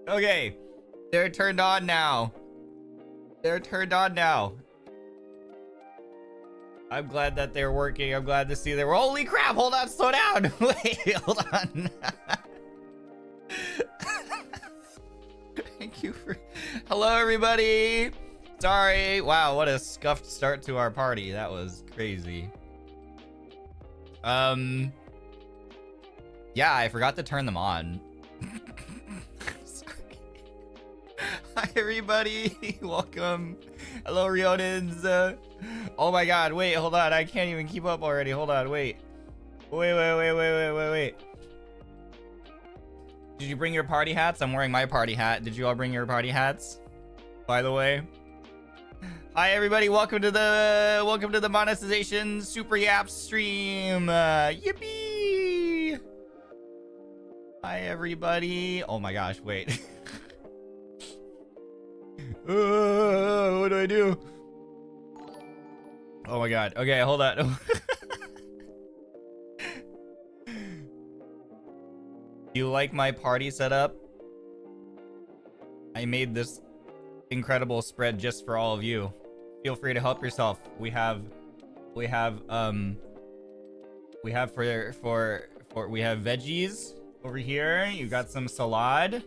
Okay, they're turned on now. They're turned on now. I'm glad that they're working. I'm glad to see they were. Holy crap! Hold on, slow down. Wait, hold on. Thank you for. Hello, everybody. Sorry. Wow, what a scuffed start to our party. That was crazy. Yeah, I forgot to turn them on. Hi everybody, welcome. Hello Rionins. Oh my god, wait, hold on. I can't even keep up already. Hold on, wait. Wait. Did you bring your party hats? I'm wearing my party hat. Did you all bring your party hats? By the way. Hi everybody, welcome to the monetization super yap stream. Yippee! Hi everybody. Oh my gosh, wait. What do I do? Oh my god. Okay, hold on. You like my party setup? I made this incredible spread just for all of you. Feel free to help yourself. We have veggies over here. You got some salad.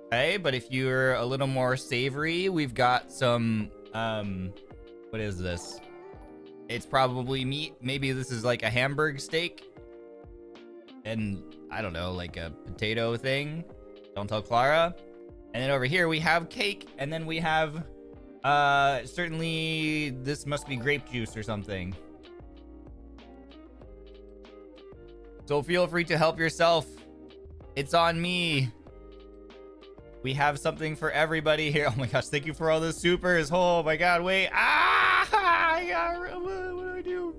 Okay, but if you're a little more savory, we've got some what is this? It's probably meat. Maybe this is like a hamburg steak. And I don't know, like a potato thing. Don't tell Clara. And then over here we have cake, and then we have certainly this must be grape juice or something. So feel free to help yourself. It's on me. We have something for everybody here. Oh my gosh, thank you for all the supers. Oh my god, wait. What do I do?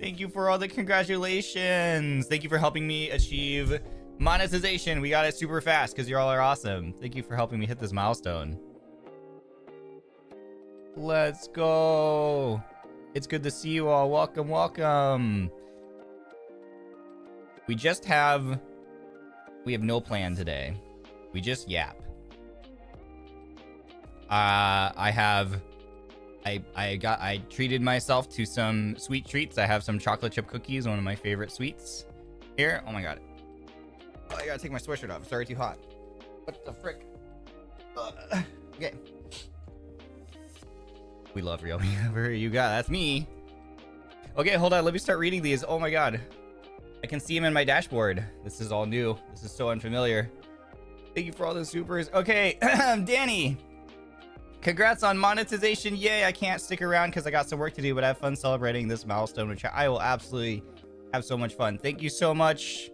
Thank you for all the congratulations. Thank you for helping me achieve monetization. We got it super fast because you all are awesome. Thank you for helping me hit this milestone. Let's go. It's good to see you all. Welcome, welcome. We have no plan today. We just yap. I treated myself to some sweet treats. I have some chocolate chip cookies, one of my favorite sweets. Here, oh my god. Oh, I gotta take my sweatshirt off. It's already too hot. What the frick? Okay. We love Ryoma. Whatever you got, that's me. Okay, hold on. Let me start reading these. Oh my god. I can see him in my dashboard. This is all new. This is so unfamiliar. Thank you for all the supers. Okay, Danny. Congrats on monetization. Yay, I can't stick around because I got some work to do, but I have fun celebrating this milestone, which I will absolutely have so much fun. Thank you so much.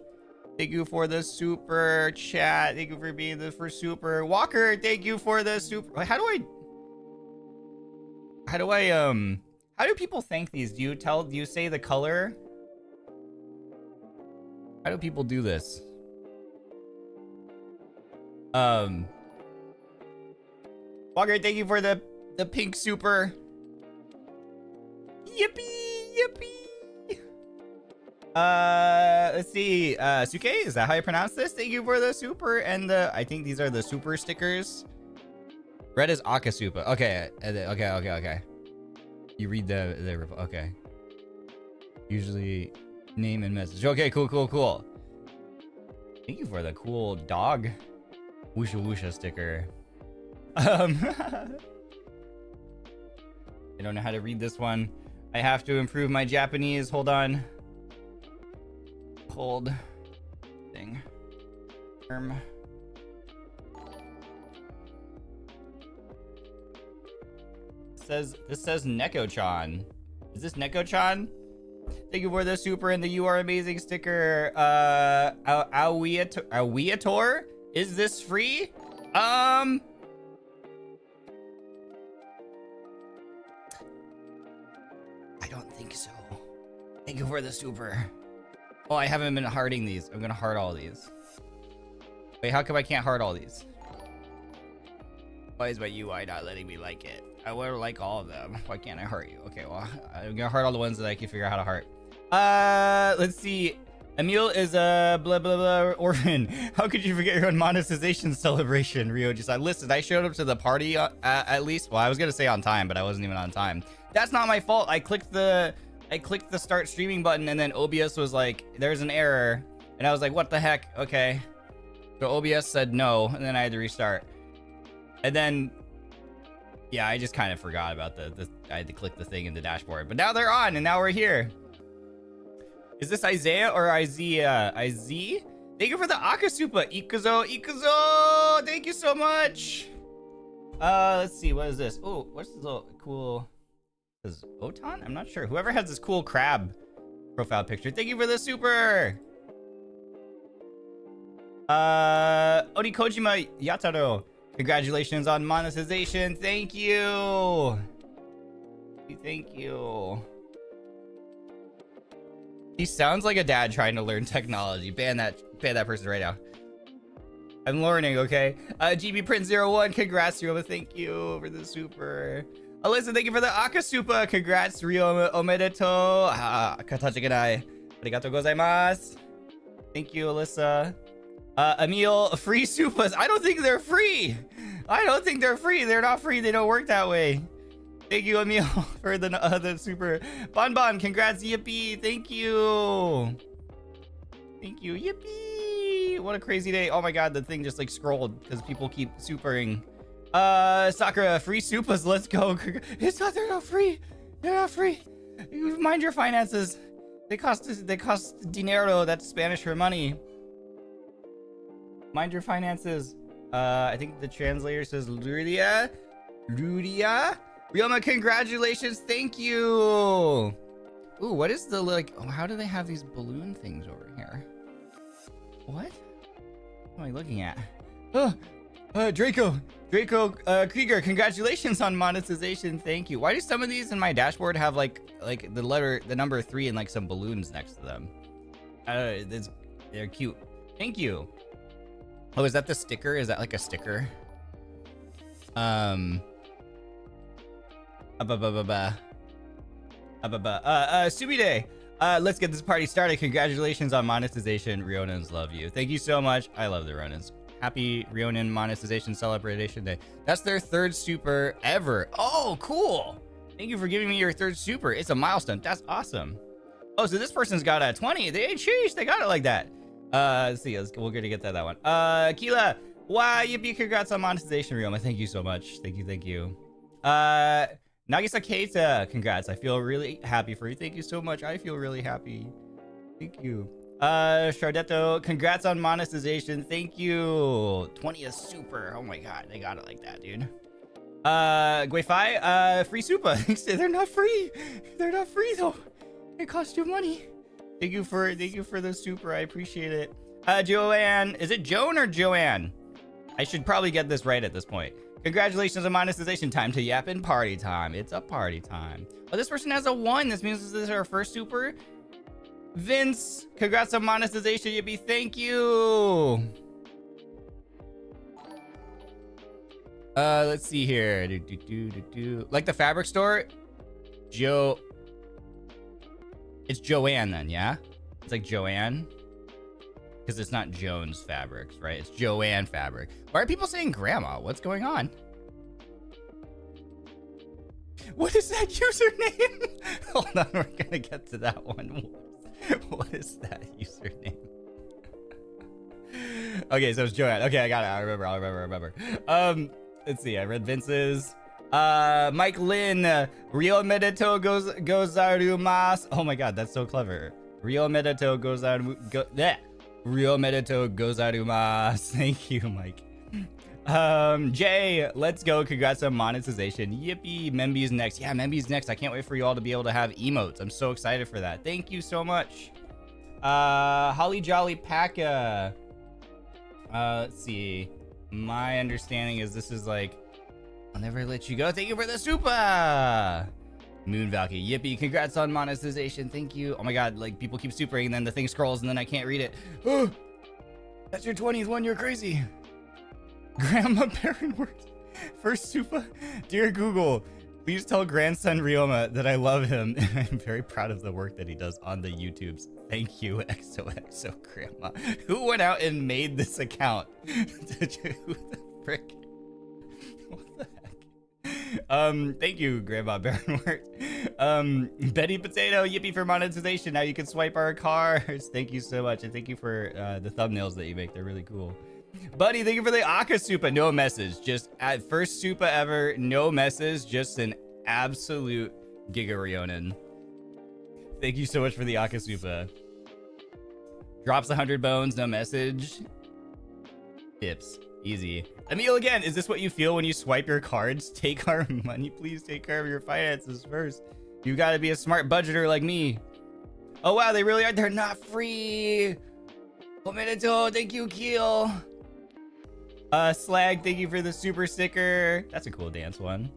Thank you for the super chat. Thank you for being the first super. Walker, thank you for the super. How do people thank these? Do you say the color? How do people do this? Walker, thank you for the pink super. Yippee, yippee. Let's see. Suke, is that how you pronounce this? Thank you for the super and I think these are the super stickers. Red is Akasupa. Okay, okay. You read the okay. Usually name and message. Okay, cool. Thank you for the cool dog wusha sticker. I don't know how to read this one. I have to improve my Japanese. Hold on. Hold thing. Term. This says Neko-chan. Is this Neko-chan? Thank you for the super and the You Are Amazing sticker. Awiator? Is this free? I don't think so. Thank you for the super. Oh, I haven't been hearting these. I'm gonna heart all these. Wait, how come I can't heart all these? Why is my UI not letting me like it? I want to like all of them. Why can't I heart you? Okay, well, I'm gonna heart all the ones that I can figure out how to heart. Let's see. Emil is a blah blah blah orphan. How could you forget your own monetization celebration, Ryo-ji-san? Listen, I showed up to the party at least. Well, I was gonna say on time, but I wasn't even on time. That's not my fault. I clicked the start streaming button, and then OBS was like, "There's an error," and I was like, "What the heck?" Okay. So OBS said no, and then I had to restart. And then, yeah, I just kind of forgot about I had to click the thing in the dashboard. But now they're on, and now we're here. Is this Isaiah or Isaiah? Isaiah? Thank you for the Akasupa. Ikuzo. Thank you so much. Let's see. What is this? Oh, what's this little cool... Is Otan? I'm not sure. Whoever has this cool crab profile picture. Thank you for the super. Orikojima Yataro. Congratulations on monetization. Thank you. Thank you. He sounds like a dad trying to learn technology. Ban that person right now. I'm learning, okay? GB Print 01, congrats, Ryoma. Thank you for the super. Alyssa, thank you for the Akasupa. Congrats, Ryoma. Omedeto. Katachiganai. Arigatou gozaimasu. Thank you, Alyssa. Emil, free supas. I don't think they're free. They're not free. They don't work that way. Thank you, Emil, for the super. Bon, congrats, yippee. Thank you. Yippee. What a crazy day. Oh my god, the thing just like scrolled because people keep supering. Sakura, free supas. Let's go. They're not free. You mind your finances. They cost dinero. That's Spanish for money. Mind your finances. I think the translator says Luria. Ryoma, congratulations. Thank you. Ooh, what is the like? Oh, how do they have these balloon things over here? What am I looking at? Draco Krieger, congratulations on monetization. Thank you. Why do some of these in my dashboard have like the number 3 and like some balloons next to them? They're cute. Thank you. Oh, is that the sticker? Is that like a sticker? Subide. Let's get this party started. Congratulations on monetization. Ronins love you. Thank you so much. I love the Ronins. Happy Ronin Monetization Celebration Day. That's their 3rd super ever. Oh, cool. Thank you for giving me your 3rd super. It's a milestone. That's awesome. Oh, so this person's got a 20. Sheesh, they got it like that. Let's see. We're gonna get that one. Keela, wow, yippee, congrats on monetization, Ryoma. Thank you so much. Thank you. Nagisa Keita, congrats. I feel really happy for you. Thank you so much. I feel really happy. Thank you. Shardetto, congrats on monetization. Thank you. 20th super. Oh my god, they got it like that, dude. Guifai, free super. They're not free. They're not free though. It costs you money. Thank you for the super. I appreciate it. Joanne, is it Joan or Joanne? I should probably get this right at this point. Congratulations on monetization. Time to yap and party time. It's a party time. Oh, this person has a 1. This means this is our first super. Vince, congrats on monetization, yippee. Thank you. Let's see here. Like the fabric store? It's Joanne then, yeah? It's like Joanne? Because it's not Joan's Fabrics, right? It's Joanne Fabric. Why are people saying grandma? What's going on? What is that username? Hold on, we're gonna get to that one. What is that username? Okay, so it's Joanne. Okay, I got it. I'll remember. Let's see. I read Vince's. Mike Lin. Rio Medito gozaru mas. Oh my god, that's so clever. Rio Medito gozaru. Rio Medito gozaru mas. Thank you, Mike. Jay, let's go. Congrats on monetization. Yippee. Memby's next. Yeah, Memby's next. I can't wait for you all to be able to have emotes. I'm so excited for that. Thank you so much. Holly Jolly Paka. Let's see. My understanding is this is like, I'll never let you go. Thank you for the super. Moon Valky. Yippee. Congrats on monetization. Thank you. Oh my god, like people keep supering and then the thing scrolls and then I can't read it. Oh, that's your 20th one. You're crazy. Grandma Barrenwort. First super. Dear Google, please tell grandson Ryoma that I love him and I'm very proud of the work that he does on the YouTubes. Thank you, XOXO Grandma. Who went out and made this account? Who the frick? What the heck? Thank you, Grandma Barrenwort. Betty Potato, yippee for monetization. Now you can swipe our cards. Thank you so much. And thank you for the thumbnails that you make. They're really cool. Buddy, thank you for the Aka Supa. No message. Just at first Supa ever. No message. Just an absolute Giga Ryonin. Thank you so much for the Aka Supa. Drops 100 bones. No message. Tips. Easy. Emil again. Is this what you feel when you swipe your cards? Take our money. Please take care of your finances first. You gotta be a smart budgeter like me. Oh wow, they really are. They're not free. Momenito. Thank you, Keel. Slag, thank you for the super sticker. That's a cool dance one.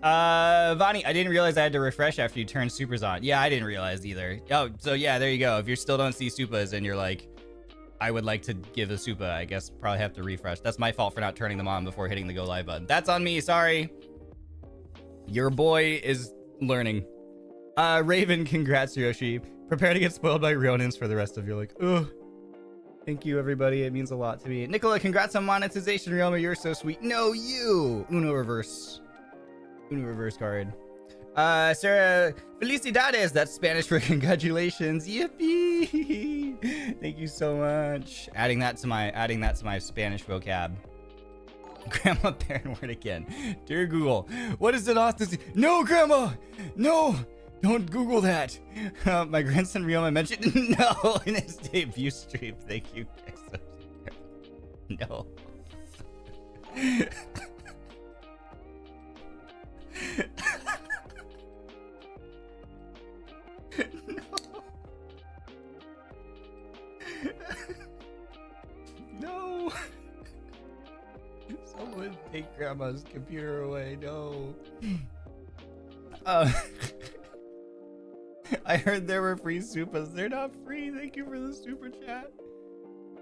Vani, I didn't realize I had to refresh after you turned supers on. Yeah, I didn't realize either. Oh, so yeah, there you go. If you still don't see supas and you're like, I would like to give a supa, I guess probably have to refresh. That's my fault for not turning them on before hitting the go live button. That's on me, sorry. Your boy is learning. Raven, congrats, Yoshi. Prepare to get spoiled by Ronins for the rest of your like, ugh. Thank you, everybody. It means a lot to me. Nicola, congrats on monetization. Ryoma, you're so sweet. No, you. Uno reverse card. Sarah, felicidades. That's Spanish for congratulations. Yippee. Thank you so much. Adding that to my Spanish vocab. Grandma Barrenwort again. Dear Google, what is Denauth to see? No, Grandma. No. Don't Google that. My grandson Ryoma mentioned no in his debut stream. Thank you. No. No. Someone take Grandma's computer away. No. I heard there were free supas. They're not free. Thank you for the super chat.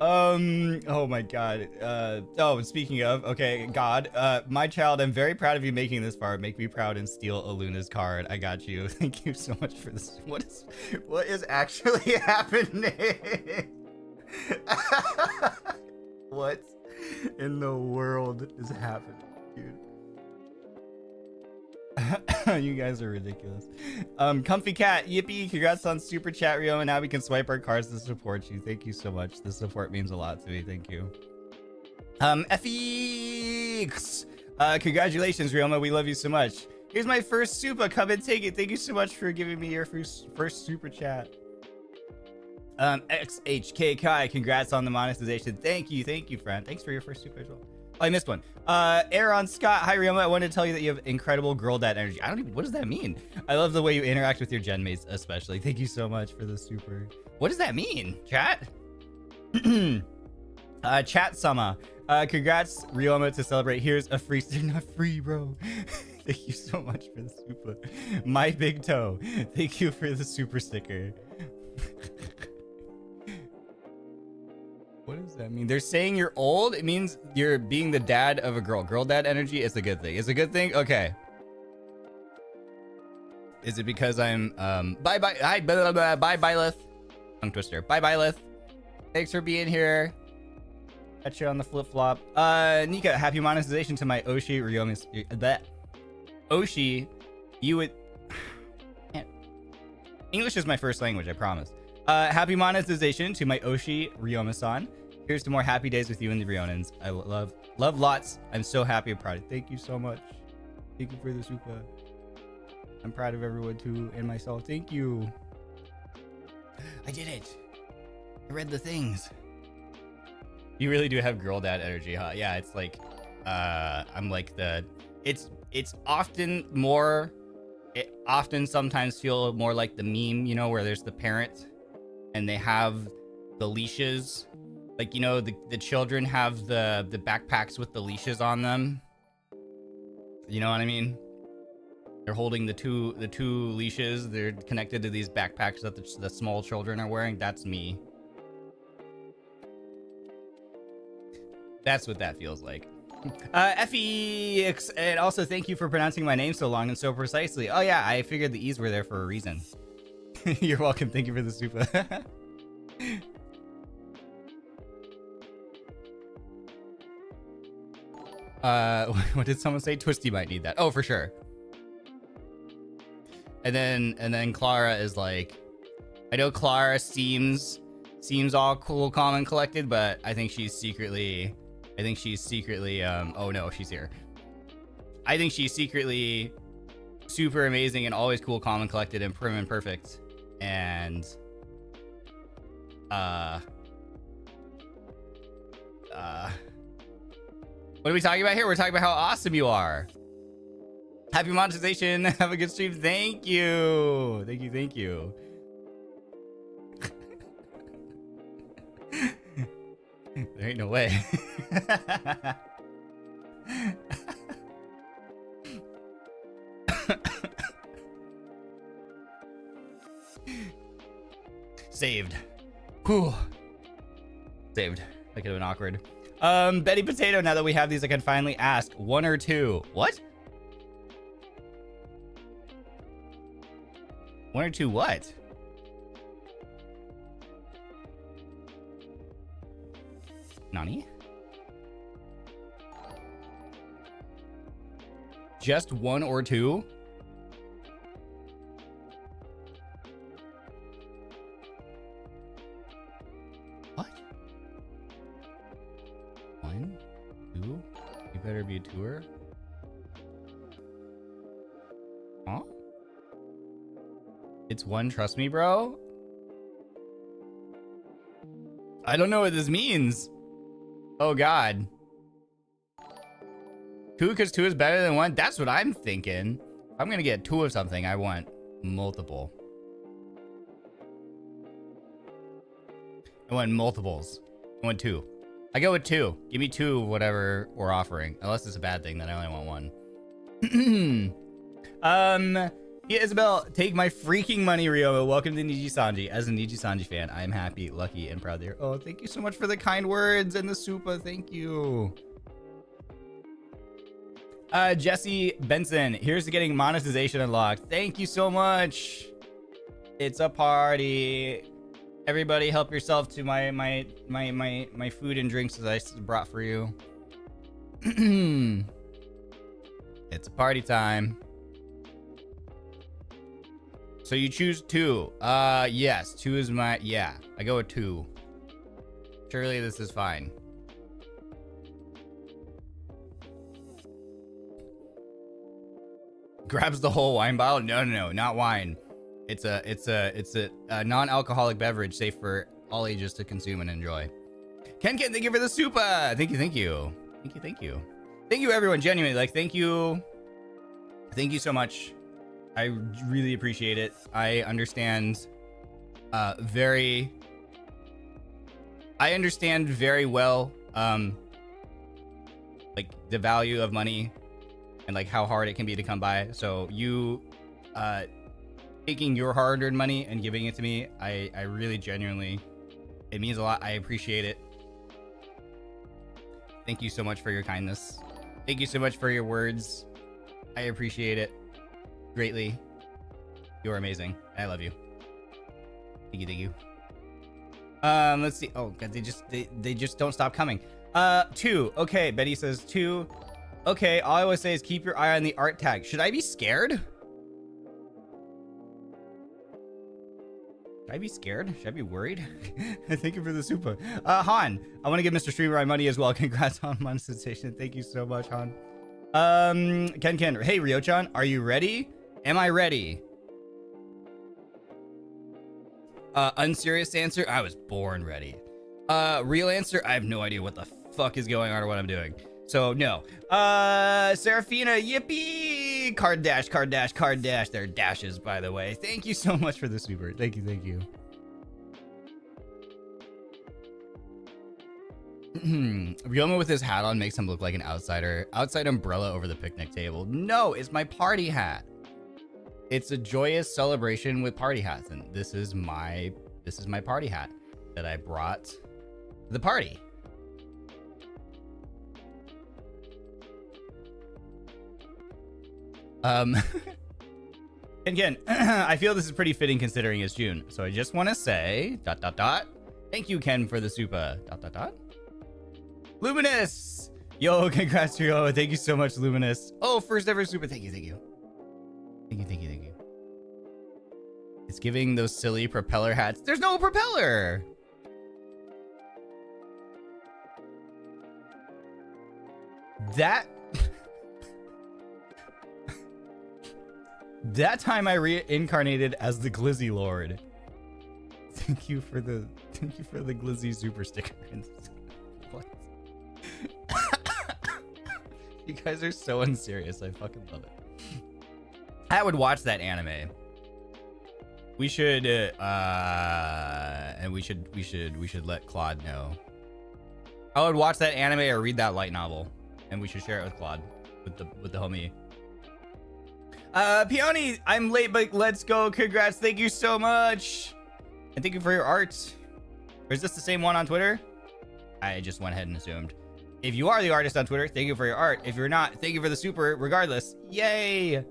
Oh my god. Oh, speaking of, okay, God, my child, I'm very proud of you making this far. Make me proud and steal Aluna's card. I got you. Thank you so much for this. What is actually happening? What in the world is happening, dude? You guys are ridiculous. Comfy Cat, yippee, congrats on Super Chat, Ryoma. Now we can swipe our cards to support you. Thank you so much. The support means a lot to me. Thank you. FX, congratulations, Ryoma. We love you so much. Here's my first super. Come and take it. Thank you so much for giving me your first super chat. XHK Kai, congrats on the monetization. Thank you, friend. Thanks for your first super as well. Oh, I missed one. Aaron Scott, hi Ryoma. I wanted to tell you that you have incredible girl dad energy. I don't even, what does that mean? I love the way you interact with your gen mates, especially. Thank you so much for the super. What does that mean, chat? Chat Sama, congrats Ryoma to celebrate. Here's a free, not free, bro. Thank you so much for the super. My big toe, thank you for the super sticker. What does that mean? They're saying you're old? It means you're being the dad of a girl. Girl dad energy is a good thing. It's a good thing? Okay. Is it because I'm bye hi bye Byleth. Tongue twister. Bye Byleth. Thanks for being here. Catch you on the flip flop. Nika, happy monetization to my Oshi Ryomis. That Oshi, you would English is my first language, I promise. Happy monetization to my Oshi Ryoma-san. Here's to more happy days with you and the Rionans. I love lots. I'm so happy and proud. Thank you so much. Thank you for the super. I'm proud of everyone too and myself. Thank you. I did it. I read the things. You really do have girl dad energy, huh? Yeah, it's like I'm like the it's often more it often sometimes feel more like the meme, you know, where there's the parent and they have the leashes, like, you know, the children have the backpacks with the leashes on them, you know what I mean? They're holding the two leashes. They're connected to these backpacks that the small children are wearing. That's me. That's what that feels like. FEX, and also thank you for pronouncing my name so long and so precisely. Oh yeah, I figured the E's were there for a reason. You're welcome. Thank you for the super. What did someone say? Twisty might need that. Oh, for sure. And then Clara is like, I know Clara seems all cool, calm, and collected, but I think she's secretly oh no, she's here. I think she's secretly super amazing and always cool, calm, and collected, and prim and perfect. And what are we talking about here? We're talking about how awesome you are. Happy monetization. Have a good stream. Thank you. Thank you. There ain't no way. Saved. Whew. Saved. That could have been awkward. Betty Potato, now that we have these, I can finally ask. 1 or 2? What? 1 or 2 what? Nani? Just 1 or 2? What? 1, 2? You better be a tour. Huh? It's 1, trust me, bro. I don't know what this means. Oh god. 2 because 2 is better than 1? That's what I'm thinking. If I'm gonna get 2 of something, I want multiple. I want multiples. I want 2. I go with 2. Give me 2 of whatever we're offering. Unless it's a bad thing, then I only want 1. Yeah, Isabel, take my freaking money, Ryoma. Welcome to NIJISANJI. As a NIJISANJI fan, I am happy, lucky, and proud there. Oh, thank you so much for the kind words and the super. Thank you. Jesse Benson, here's to getting monetization unlocked. Thank you so much. It's a party. Everybody help yourself to my food and drinks that I brought for you. It's a party time. So you choose 2. Yes, 2 is my, yeah, I go with 2. Surely this is fine. Grabs the whole wine bottle? No, not wine. It's a non-alcoholic beverage safe for all ages to consume and enjoy. Ken, thank you for the super. Thank you. Thank you, everyone. Genuinely, like, thank you so much. I really appreciate it. I understand very well like the value of money and like how hard it can be to come by. So you taking your hard-earned money and giving it to me, I really genuinely, it means a lot. I appreciate it. Thank you so much for your kindness. Thank you so much for your words. I appreciate it greatly. You're amazing. I love you. Thank you. Let's see. Oh god, they just don't stop coming. 2. Okay, Betty says 2. Okay, all I always say is keep your eye on the art tag. Should I be scared? Should I be scared? Should I be worried? Thank you for the super. Han, I want to give Mr. Streamer my money as well. Congrats on monetization. Thank you so much, Han. Ken. Hey, Ryo-chan, are you ready? Am I ready? Unserious answer, I was born ready. Real answer, I have no idea what the fuck is going on or what I'm doing. So, no. Serafina, yippee! Card dash. They're dashes, by the way. Thank you so much for the super. Thank you. Ryoma with his hat on makes him look like an outsider. Outside umbrella over the picnic table. No, it's my party hat. It's a joyous celebration with party hats, and this is my party hat that I brought to the party. Again, I feel this is pretty fitting considering it's June. So I just want to say ... Thank you, Ken, for the super ... Luminous! Yo, congrats, Rio. Thank you so much, Luminous. Oh, first ever super. Thank you. It's giving those silly propeller hats. There's no propeller! That time I reincarnated as the Glizzy Lord. Thank you for the Glizzy super sticker. What? You guys are so unserious. I fucking love it. I would watch that anime. We should and we should let Claude know. I would watch that anime or read that light novel, and we should share it with Claude, with the homie. Peony, I'm late, but let's go. Congrats. Thank you so much. And thank you for your art. Or is this the same one on Twitter? I just went ahead and assumed. If you are the artist on Twitter, thank you for your art. If you're not, thank you for the super regardless. Yay.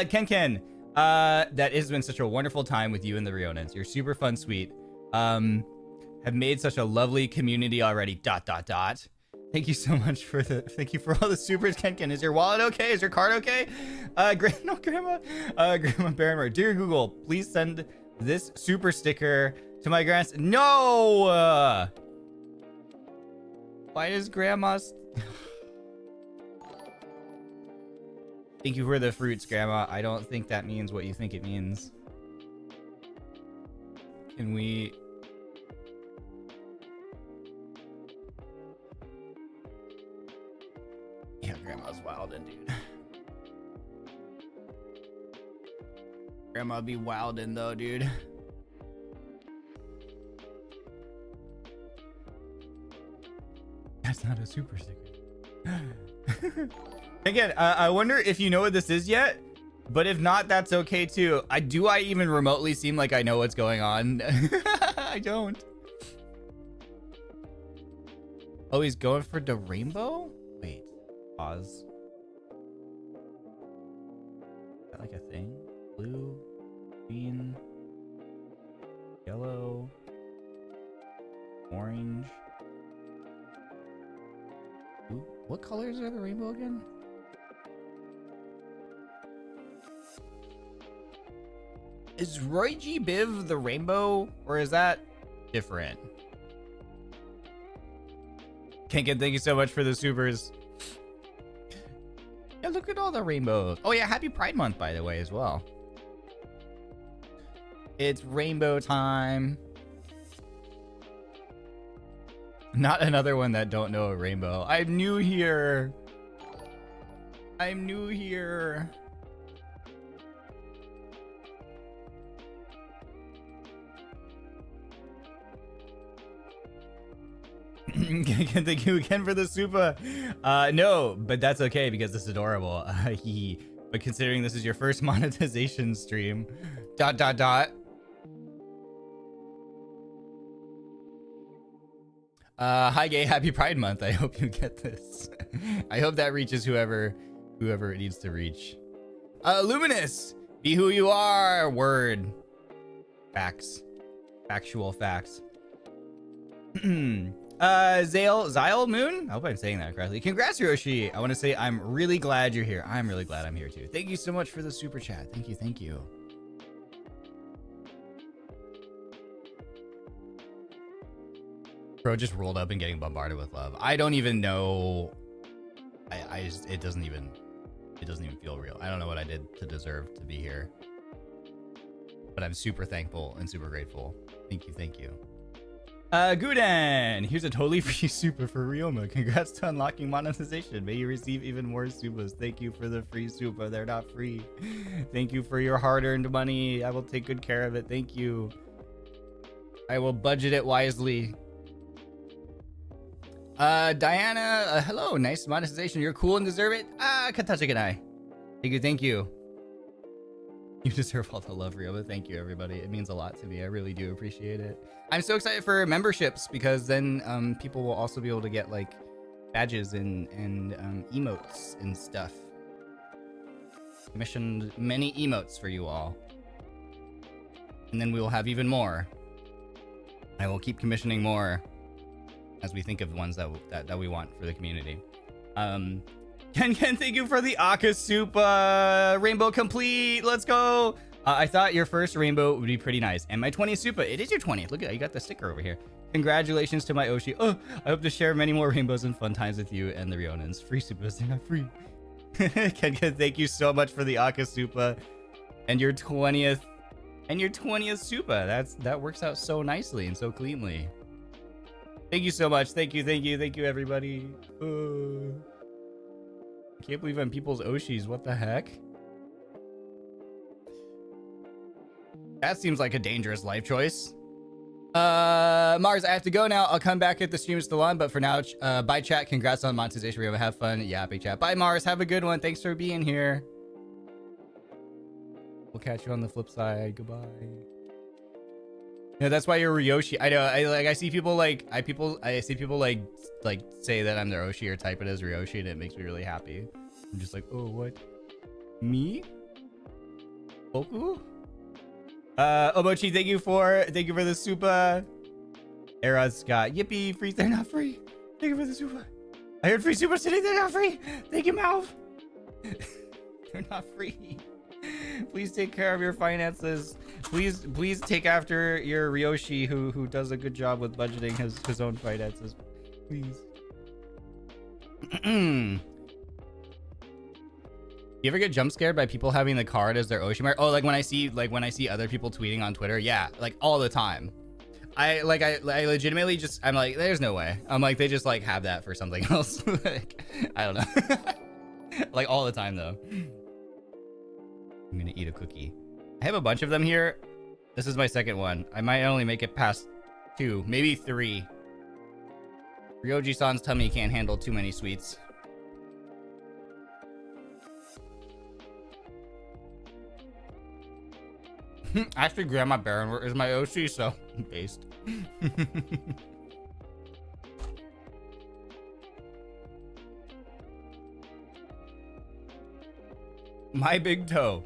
Ken, that has been such a wonderful time with you and the Rionans. You're super fun, sweet. Have made such a lovely community already. ... Thank you so much for thank you for all the supers, Ken. Is your wallet okay? Is your card okay? Grandma Barrenwort. Dear Google, please send this super sticker to my grandson. No! Why is Grandma... Thank you for the fruits, Grandma. I don't think that means what you think it means. Can we... Yeah, Grandma's wildin', dude. Grandma be wildin' though, dude. That's not a super sticker. Again, I wonder if you know what this is yet, but if not, that's okay too. Do I even remotely seem like I know what's going on? I don't. Oh, he's going for the rainbow? Wait, pause. Is that like a thing? Blue, green, yellow, orange. Ooh, what colors are the rainbow again? Is Roy G. Biv the rainbow, or is that different? Kenken, thank you so much for the supers. Yeah, look at all the rainbows. Oh yeah, happy Pride Month, by the way, as well. It's rainbow time. Not another one that don't know a rainbow. I'm new here. I'm new here. Thank you again for the super. No, but that's okay because it's adorable. But considering this is your first monetization stream, ... Hi gay, happy Pride Month. I hope you get this. I hope that reaches whoever it needs to reach. Luminous, be who you are. Word. Facts. Factual facts. Zyle Moon? I hope I'm saying that correctly. Congrats, Hiroshi. I want to say I'm really glad you're here. I'm really glad I'm here too. Thank you so much for the super chat. Thank you, thank you. Bro just rolled up and getting bombarded with love. I don't even know. I just, it doesn't even feel real. I don't know what I did to deserve to be here. But I'm super thankful and super grateful. Thank you, thank you. Guden, here's a totally free super for Ryoma. Congrats to unlocking monetization. May you receive even more supas. Thank you for the free super. They're not free. Thank you for your hard-earned money. I will take good care of it. Thank you. I will budget it wisely. Diana, hello. Nice monetization. You're cool and deserve it. Katachikanai. Thank you, thank you. You deserve all the love, Ryoma. Thank you, everybody. It means a lot to me. I really do appreciate it. I'm so excited for memberships because then people will also be able to get like badges and emotes and stuff. Commissioned many emotes for you all. And then we will have even more. I will keep commissioning more as we think of ones that we want for the community. Ken, thank you for the Akasupa rainbow complete. Let's go. I thought your first rainbow would be pretty nice. And my 20th Supa. It is your 20th. Look at that. You got the sticker over here. Congratulations to my Oshi. Oh, I hope to share many more rainbows and fun times with you and the Rionans. Free Supas. They're not free. Ken, thank you so much for the Akasupa. And your 20th. And your 20th Supa. That works out so nicely and so cleanly. Thank you so much. Thank you, thank you, thank you, everybody. I can't believe I'm people's Oshis. What the heck? That seems like a dangerous life choice. Mars, I have to go now. I'll come back if the stream is still on, but for now, bye chat. Congrats on monetization. We're gonna have fun. Yeah, big chat. Bye, Mars. Have a good one. Thanks for being here. We'll catch you on the flip side. Goodbye. Yeah, that's why you're Ryoshi. I know. I see people like say that I'm their Oshi or type it as Ryoshi, and it makes me really happy. I'm just like, oh, what? Me? Boku? Omochi, thank you for the super. Era Scott, yippee, free. They're not free. Thank you for the super. I heard free supers today. They're not free. Thank you, Mouth. They're not free. Please take care of your finances. Please take after your Ryoshi who does a good job with budgeting his own finances. Please. You ever get jump scared by people having the card as their Oshi mark? Oh, like when I see other people tweeting on Twitter. Yeah, like all the time. I legitimately just, I'm like, there's no way. I'm like, they just like have that for something else. Like, I don't know. Like all the time though. I'm gonna eat a cookie. I have a bunch of them here. This is my second one. I might only make it past 2, maybe 3. Ryoji-san's tummy can't handle too many sweets. Actually, Grandma Barrenwort is my Oshi, so based. My big toe.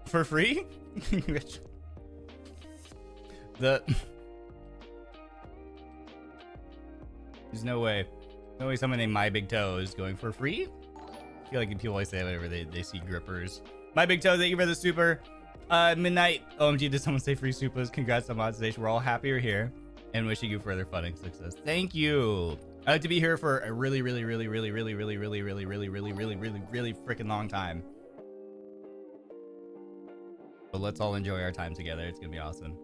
For free? There's no way. Always someone named My Big Toe is going for free. I feel like people always say whenever they see grippers. My Big Toe, thank you for the super. Midnight, OMG, did someone say free supers? Congrats on monetization. We're all happy you're here and wishing you further fun and success. Thank you. I like to be here for a really freaking long time. But let's all enjoy our time together. It's gonna be awesome.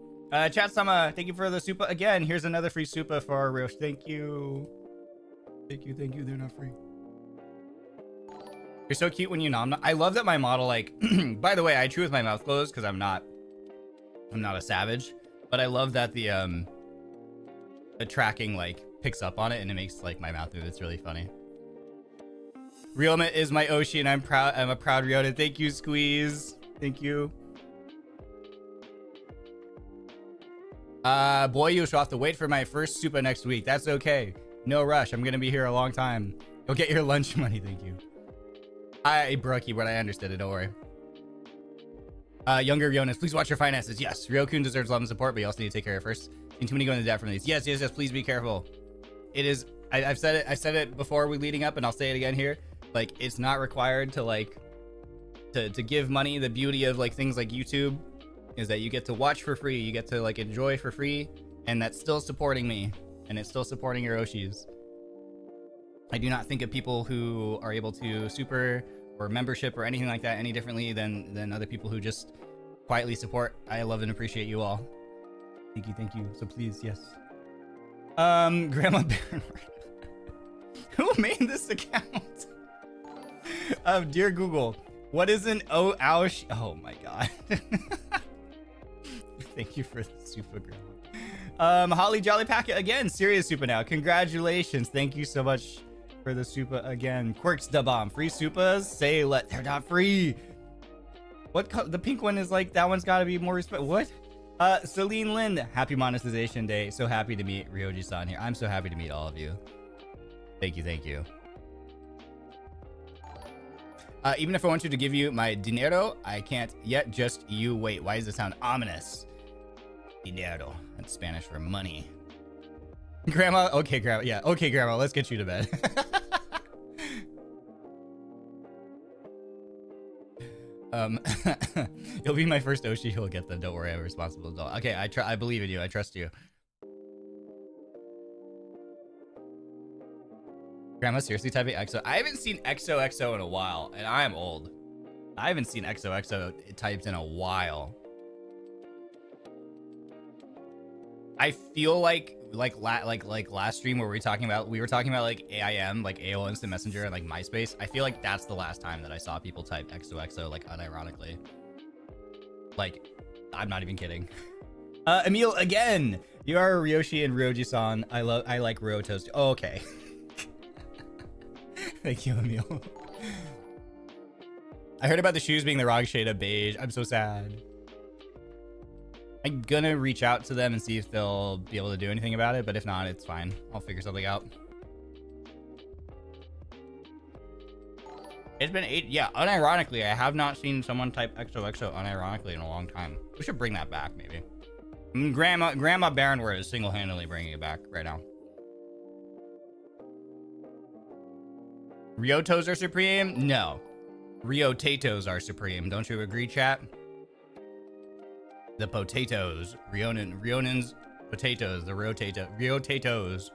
Chat Sama, thank you for the super again. Here's another free super for our Rosh. Thank you. Thank you. They're not free. You're so cute when you nom. I love that my model, like, by the way, I chew with my mouth closed because I'm not a savage, but I love that the tracking like picks up on it and it makes like my mouth move. It's really funny. Ryoma is my Oshi and I'm proud. I'm a proud Ryota. Thank you, Squeeze. Thank you. Boy, you shall have to wait for my first super next week. That's okay. No rush. I'm gonna be here a long time. Go get your lunch money. Thank you. I Brookie, but I understood it. Don't worry. Younger Jonas, please watch your finances. Yes, Ryokun deserves love and support, but you also need to take care of it first. Seen too many going to debt from these. Yes. Please be careful. It is. I've said it. I said it before we leading up, and I'll say it again here. Like, it's not required to like to give money. The beauty of like things like YouTube is that you get to watch for free. You get to like enjoy for free, and that's still supporting me, and it's still supporting your Oshis. I do not think of people who are able to super or membership or anything like that any differently than other people who just quietly support. I love and appreciate you all. Thank you. So please, yes. Grandma Barrenwort. Who made this account? Dear Google, what is an ouch? Oh my god. Thank you for the super grandma. Holly Jolly Packet again, serious super now. Congratulations. Thank you so much for the super again. Quirks da bomb. Free supas? Say let. They're not free. What the pink one is like, that one's gotta be more respect. What? Celine Lind, happy monetization day. So happy to meet Ryoji-san here. I'm so happy to meet all of you. Thank you. Even if I want you to give you my dinero, I can't yet. Just you wait. Why does it sound ominous? Dinero. That's Spanish for money. Grandma. Okay, grandma. Yeah. Okay, grandma. Let's get you to bed. You'll be my first Oshi who'll get them. Don't worry, I'm a responsible adult. Okay, I believe in you. I trust you. Grandma seriously typing EXO. I haven't seen XOXO in a while, and I am old. I haven't seen XOXO typed in a while. I feel like last stream where we were talking about like AIM, like AOL Instant Messenger, and like MySpace. I feel like that's the last time that I saw people type XOXO like unironically. Like, I'm not even kidding. Emil again. You are Ryoshi and Ryoji-san. I like Ryo Toast. Oh, okay. Thank you, Emil. I heard about the shoes being the wrong shade of beige. I'm so sad. I'm gonna reach out to them and see if they'll be able to do anything about it, but if not, it's fine. I'll figure something out. It's been 8. Yeah, unironically, I have not seen someone type XOXO unironically in a long time. We should bring that back, maybe. Grandma Barrenwort is single-handedly bringing it back right now. Ryotos are supreme? No. Ryotatos are supreme. Don't you agree, chat? The potatoes. Ryonin's potatoes. The Ryotatos.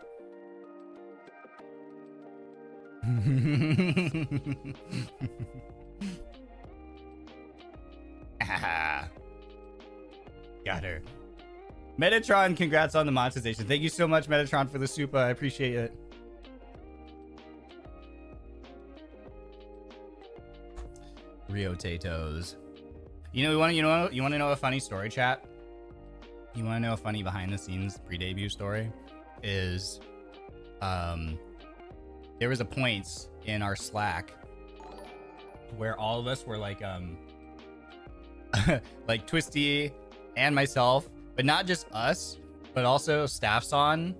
Got her. Metatron, congrats on the monetization. Thank you so much, Metatron, for the super. I appreciate it. Ryotatos. You know, you want to know a funny story, chat? You want to know a funny behind the scenes pre-debut story? Is there was a point in our Slack where all of us were like like Twisty and myself, but not just us, but also Staffson,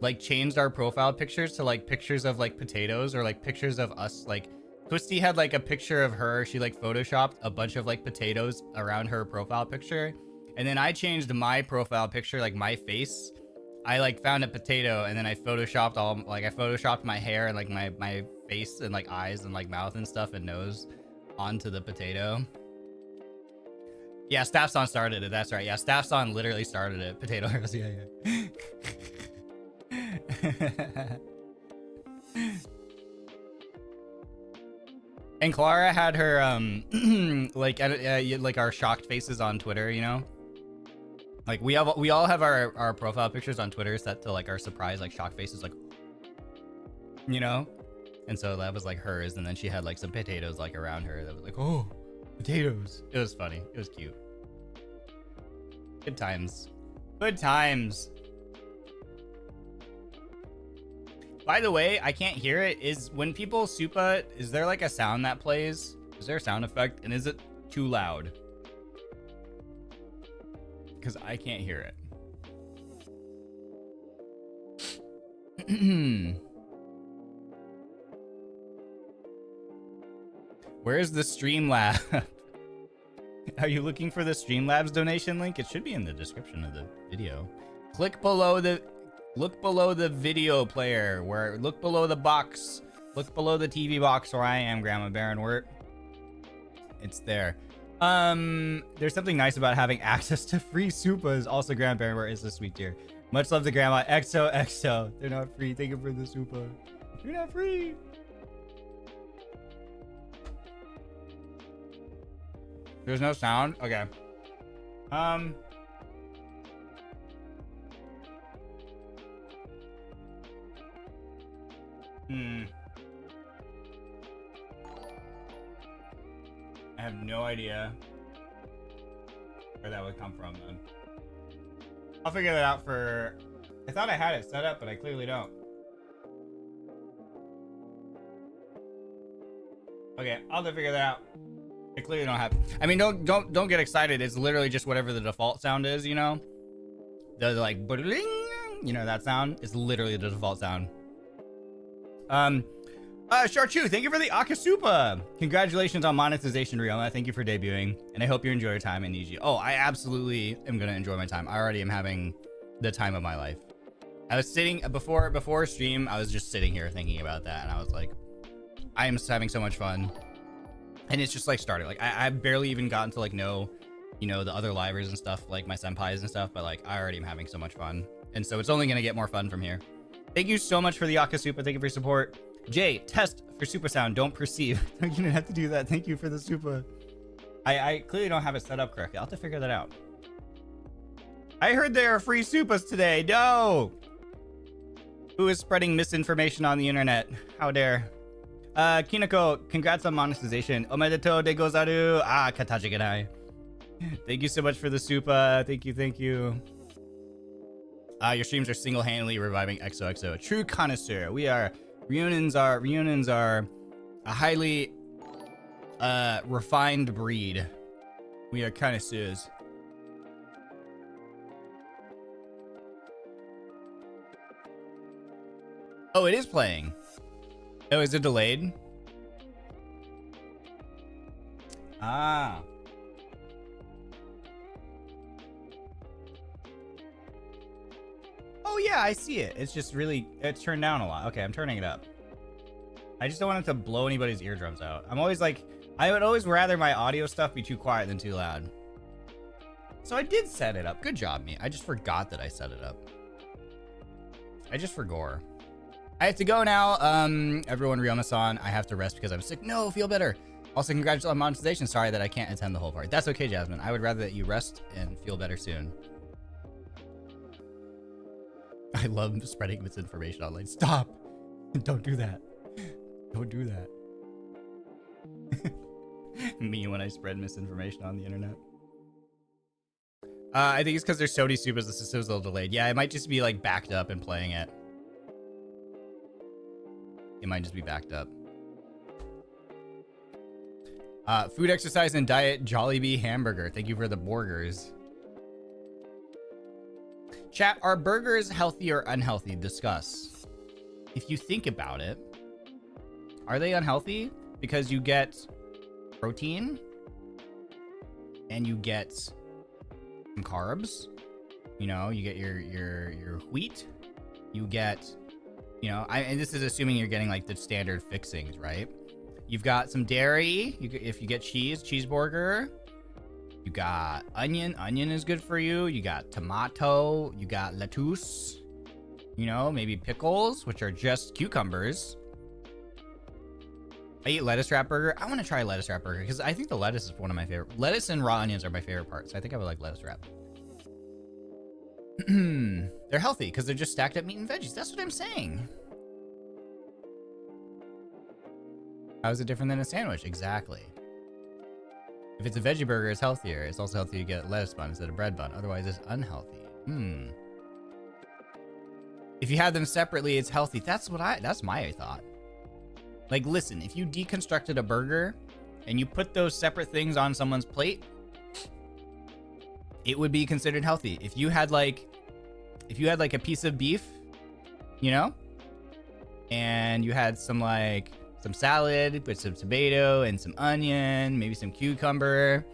like changed our profile pictures to like pictures of like potatoes or like pictures of us. Like Twisty had like a picture of her. She like photoshopped a bunch of like potatoes around her profile picture. And then I changed my profile picture, like my face, I like found a potato and then I photoshopped I photoshopped my hair and like my face and like eyes and like mouth and stuff and nose onto the potato. Yeah, Staffson started it. That's right. Yeah, Staffson literally started it. Potato Heroes. Yeah, yeah. And Clara had her like our shocked faces on Twitter, you know? Like we all have our profile pictures on Twitter set to like our surprise like shocked faces, like, you know? And so that was like hers, and then she had like some potatoes like around her that was like, oh, potatoes. It was funny. It was cute. Good times. Good times. By the way, I can't hear it. Is when people supa, is there like a sound that plays? Is there a sound effect? And is it too loud? Because I can't hear it. Where's the Streamlab? Are you looking for the Streamlabs donation link? It should be in the description of the video. Look below the video player, look below the box. Look below the TV box where I am, Grandma Barrenwort. It's there. There's something nice about having access to free supas. Also, Grandma Barrenwort is a sweet dear. Much love to Grandma. XOXO. They're not free. Thank you for the supa. You're not free. There's no sound? Okay. I have no idea where that would come from then. I'll figure that out for... I thought I had it set up, but I clearly don't. Okay, I'll have to figure that out. I clearly don't have... I mean, don't get excited. It's literally just whatever the default sound is, you know? The like... You know, that sound? It's literally the default sound. Charchu, thank you for the Akasupa. Congratulations on monetization, Ryoma. Thank you for debuting, and I hope you enjoy your time in Niji. Oh, I absolutely am gonna enjoy my time. I already am having the time of my life. I was sitting before stream. I was just sitting here thinking about that, and I was like, I am having so much fun, and it's just like started. Like I've barely even gotten to like know, you know, the other livers and stuff, like my senpais and stuff. But like I already am having so much fun, and so it's only gonna get more fun from here. Thank you so much for the Akasupa. Thank you for your support. Jay, test for super sound, don't perceive. You didn't have to do that. Thank you for the super. I clearly don't have it set up correctly. I'll have to figure that out. I heard there are free supas today. No! Who is spreading misinformation on the internet? How dare. Kinako, congrats on monetization. Omedetou de gozaru. Ah, katajigenai. Thank you so much for the supa. Thank you, thank you. Your streams are single-handedly reviving XOXO. True connoisseur. Reunions are a highly refined breed. We are connoisseurs. Oh, it is playing. Oh, is it delayed? Ah. Oh yeah, I see it. It's just really, it's turned down a lot. Okay, I'm turning it up. I just don't want it to blow anybody's eardrums out. I'm always like, I would always rather my audio stuff be too quiet than too loud. So I did set it up. Good job, me. I just forgot that I set it up. I just forgot. I have to go now. Everyone, Ryoma-san, I have to rest because I'm sick. No, feel better. Also, congratulations on monetization. Sorry that I can't attend the whole part. That's okay, Jasmine. I would rather that you rest and feel better soon. I love spreading misinformation online. Stop! Don't do that. Don't do that. Me when I spread misinformation on the internet. I think it's because there's so many supas, the system's a little delayed. Yeah, it might just be like backed up and playing it. It might just be backed up. Food, exercise, and diet, Jollibee hamburger. Thank you for the burgers. Chat, are burgers healthy or unhealthy? Discuss. If you think about it, are they unhealthy? Because you get protein and you get some carbs You know, you get your wheat. You get, you know, and this is assuming you're getting like the standard fixings, right? You've got some dairy. If you get cheeseburger. You got onion. Onion is good for you. You got tomato. You got lettuce. You know, maybe pickles, which are just cucumbers. I eat lettuce wrap burger. I want to try lettuce wrap burger because I think the lettuce is one of my favorite. Lettuce and raw onions are my favorite parts. So I think I would like lettuce wrap. They're healthy because they're just stacked up meat and veggies. That's what I'm saying. How is it different than a sandwich? Exactly. If it's a veggie burger, it's healthier. It's also healthy to get lettuce bun instead of bread bun. Otherwise, it's unhealthy. If you have them separately, it's healthy. That's my thought. Like, listen, if you deconstructed a burger and you put those separate things on someone's plate, it would be considered healthy. If you had like a piece of beef, you know, and you had some salad with some tomato and some onion, maybe some cucumber,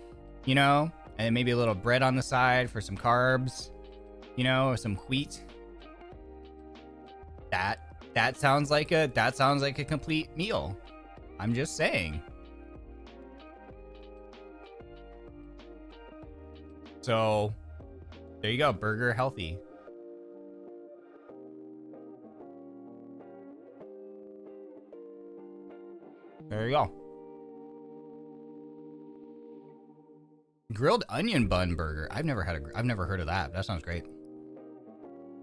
you know, and maybe a little bread on the side for some carbs, you know, or some wheat. That sounds like a complete meal. I'm just saying. So, there you go, burger healthy. There you go. Grilled onion bun burger. I've never heard of that. That sounds great.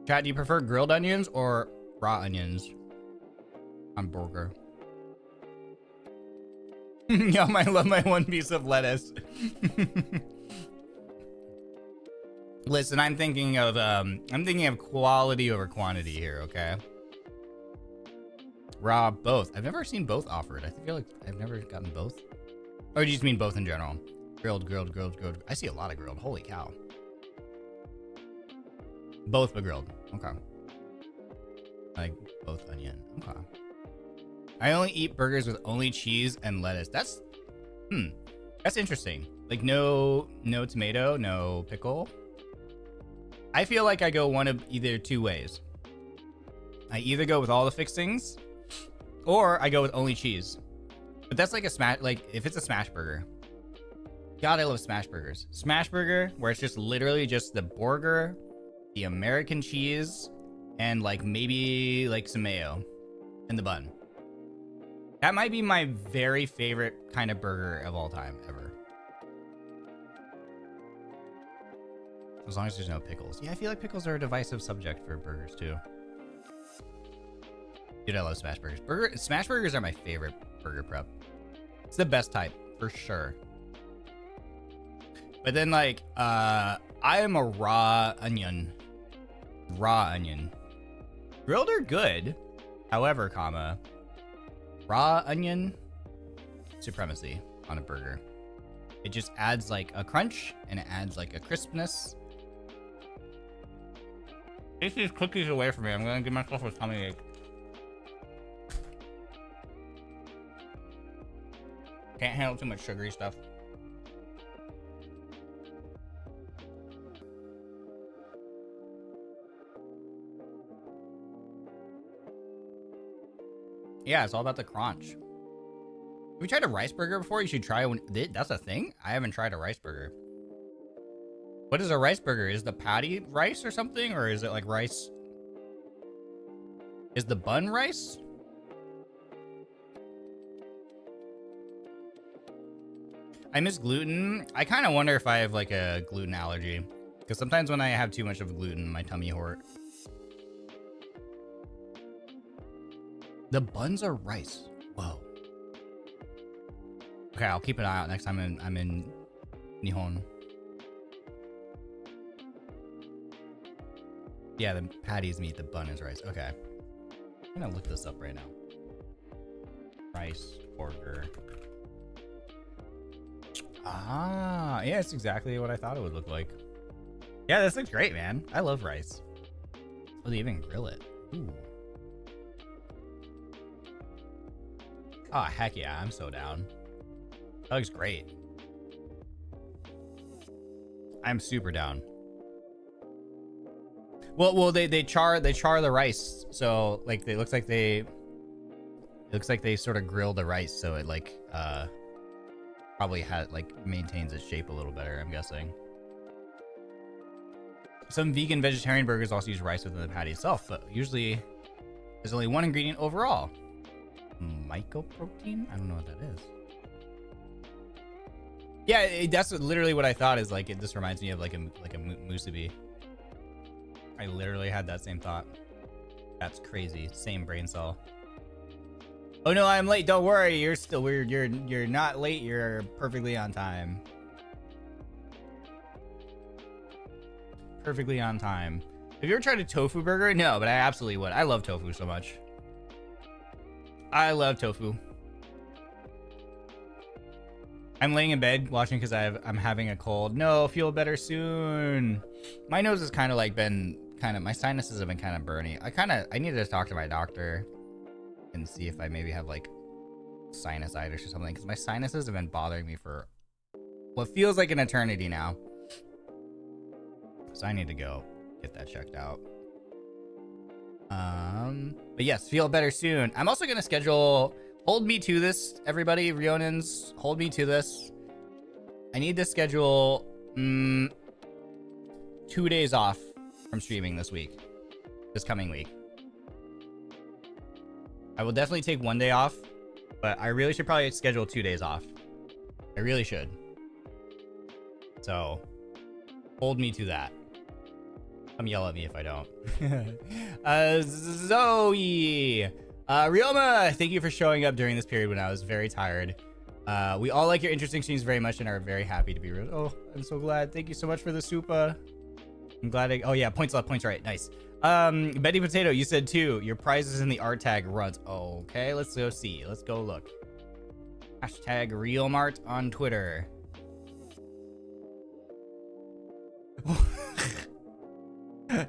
Chat, do you prefer grilled onions or raw onions on burger? Yum, I love my one piece of lettuce. Listen, I'm thinking of quality over quantity here, okay? Raw, both. I've never seen both offered. I feel like I've never gotten both. Or do you just mean both in general? Grilled. I see a lot of grilled. Holy cow. Both but grilled. Okay. Like both onion. Okay. I only eat burgers with only cheese and lettuce. That's interesting. Like no tomato, no pickle. I feel like I go one of either two ways. I either go with all the fixings, or I go with only cheese. But that's like a smash, like if it's a smash burger. God, I love smash burgers. Smash burger, where it's just literally just the burger, the American cheese, and like maybe like some mayo and the bun. That might be my very favorite kind of burger of all time, ever. As long as there's no pickles. Yeah, I feel like pickles are a divisive subject for burgers too. Dude, I love smash burgers. Smash burgers are my favorite burger prep. It's the best type, for sure. But then like, I am a raw onion. Grilled are good. However, raw onion supremacy on a burger. It just adds like a crunch and it adds like a crispness. Take these cookies away from me. I'm gonna give myself a tummy ache. Can't handle too much sugary stuff. Yeah, it's all about the crunch. Have you tried a rice burger before? You should try one. That's a thing? I haven't tried a rice burger. What is a rice burger? Is the patty rice or something? Or is it like rice? Is the bun rice? I miss gluten. I kind of wonder if I have like a gluten allergy. Because sometimes when I have too much of gluten, my tummy hurts. The buns are rice. Whoa. Okay, I'll keep an eye out next time I'm in Nihon. Yeah, the patty is meat, the bun is rice. Okay. I'm gonna look this up right now. Rice burger. Ah, yeah, it's exactly what I thought it would look like. Yeah, this looks great, man. I love rice. Oh, they even grill it. Ooh. Oh, heck yeah, I'm so down. That looks great. I'm super down. Well, they char the rice, so like it looks like they sort of grill the rice, so it like probably maintains its shape a little better, I'm guessing. Some vegan vegetarian burgers also use rice within the patty itself, but usually there's only one ingredient overall. Mycoprotein? I don't know what that is. Yeah, that's literally what I thought. Is like this reminds me of like a musubi. I literally had that same thought. That's crazy. Same brain cell. Oh no, I'm late. Don't worry. You're still you're not late. You're perfectly on time. Perfectly on time. Have you ever tried a tofu burger? No, but I absolutely would. I love tofu so much. I love tofu. I'm laying in bed watching because I'm having a cold. No, feel better soon. My nose has kind of like been my sinuses have been kind of burning. I needed to talk to my doctor and see if I maybe have like sinusitis or something, because my sinuses have been bothering me for what feels like an eternity now. So I need to go get that checked out. But yes, feel better soon. I'm also gonna schedule. Hold me to this, everybody. Rionins, hold me to this. I need to schedule 2 days off from streaming this coming week. I will definitely take 1 day off, but I really should probably schedule 2 days off. I really should. So, hold me to that. Come yell at me if I don't. Zoe! Ryoma, thank you for showing up during this period when I was very tired. We all like your interesting streams very much and are very happy to be real. Oh, I'm so glad. Thank you so much for the supa. I'm glad oh yeah, points left, points right. Nice. Betty Potato, you said 2. Your prize is in the art tag runs. Okay, let's go see. Let's go look. Hashtag RealMart on Twitter.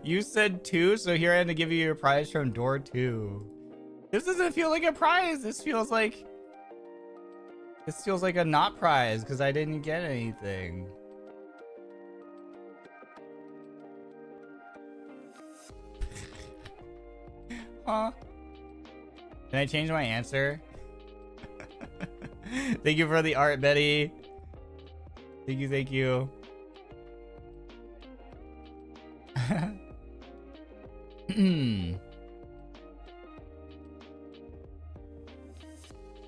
You said 2, so here I am to give you your prize from door 2. This doesn't feel like a prize. This feels like a not prize because I didn't get anything. Huh? Can I change my answer? Thank you for the art, Betty. Thank you, thank you.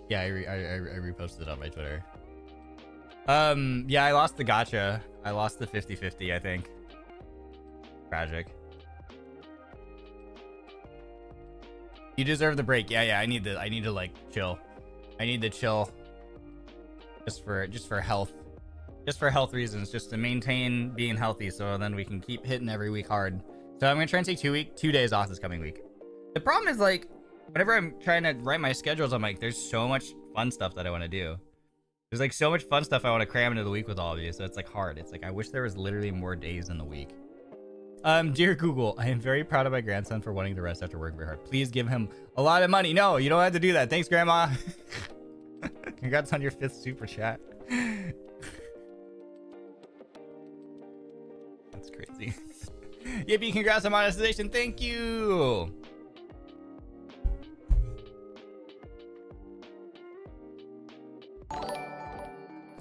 Yeah, I reposted it on my Twitter. Yeah, I lost the gacha. I lost the 50-50, I think. Tragic. You deserve the break. Yeah, I need to like chill. I need to chill. Just for health. Just for health reasons, just to maintain being healthy, so then we can keep hitting every week hard. So I'm gonna try and take 2 days off this coming week. The problem is, like, whenever I'm trying to write my schedules, I'm like, there's so much fun stuff that I want to do. There's like so much fun stuff I want to cram into the week with all of you, so it's like hard. It's like I wish there was literally more days in the week. Dear Google, I am very proud of my grandson for wanting to rest after working very hard. Please give him a lot of money. No, you don't have to do that. Thanks, Grandma. Congrats on your 5th super chat. That's crazy. Yippee, congrats on monetization. Thank you.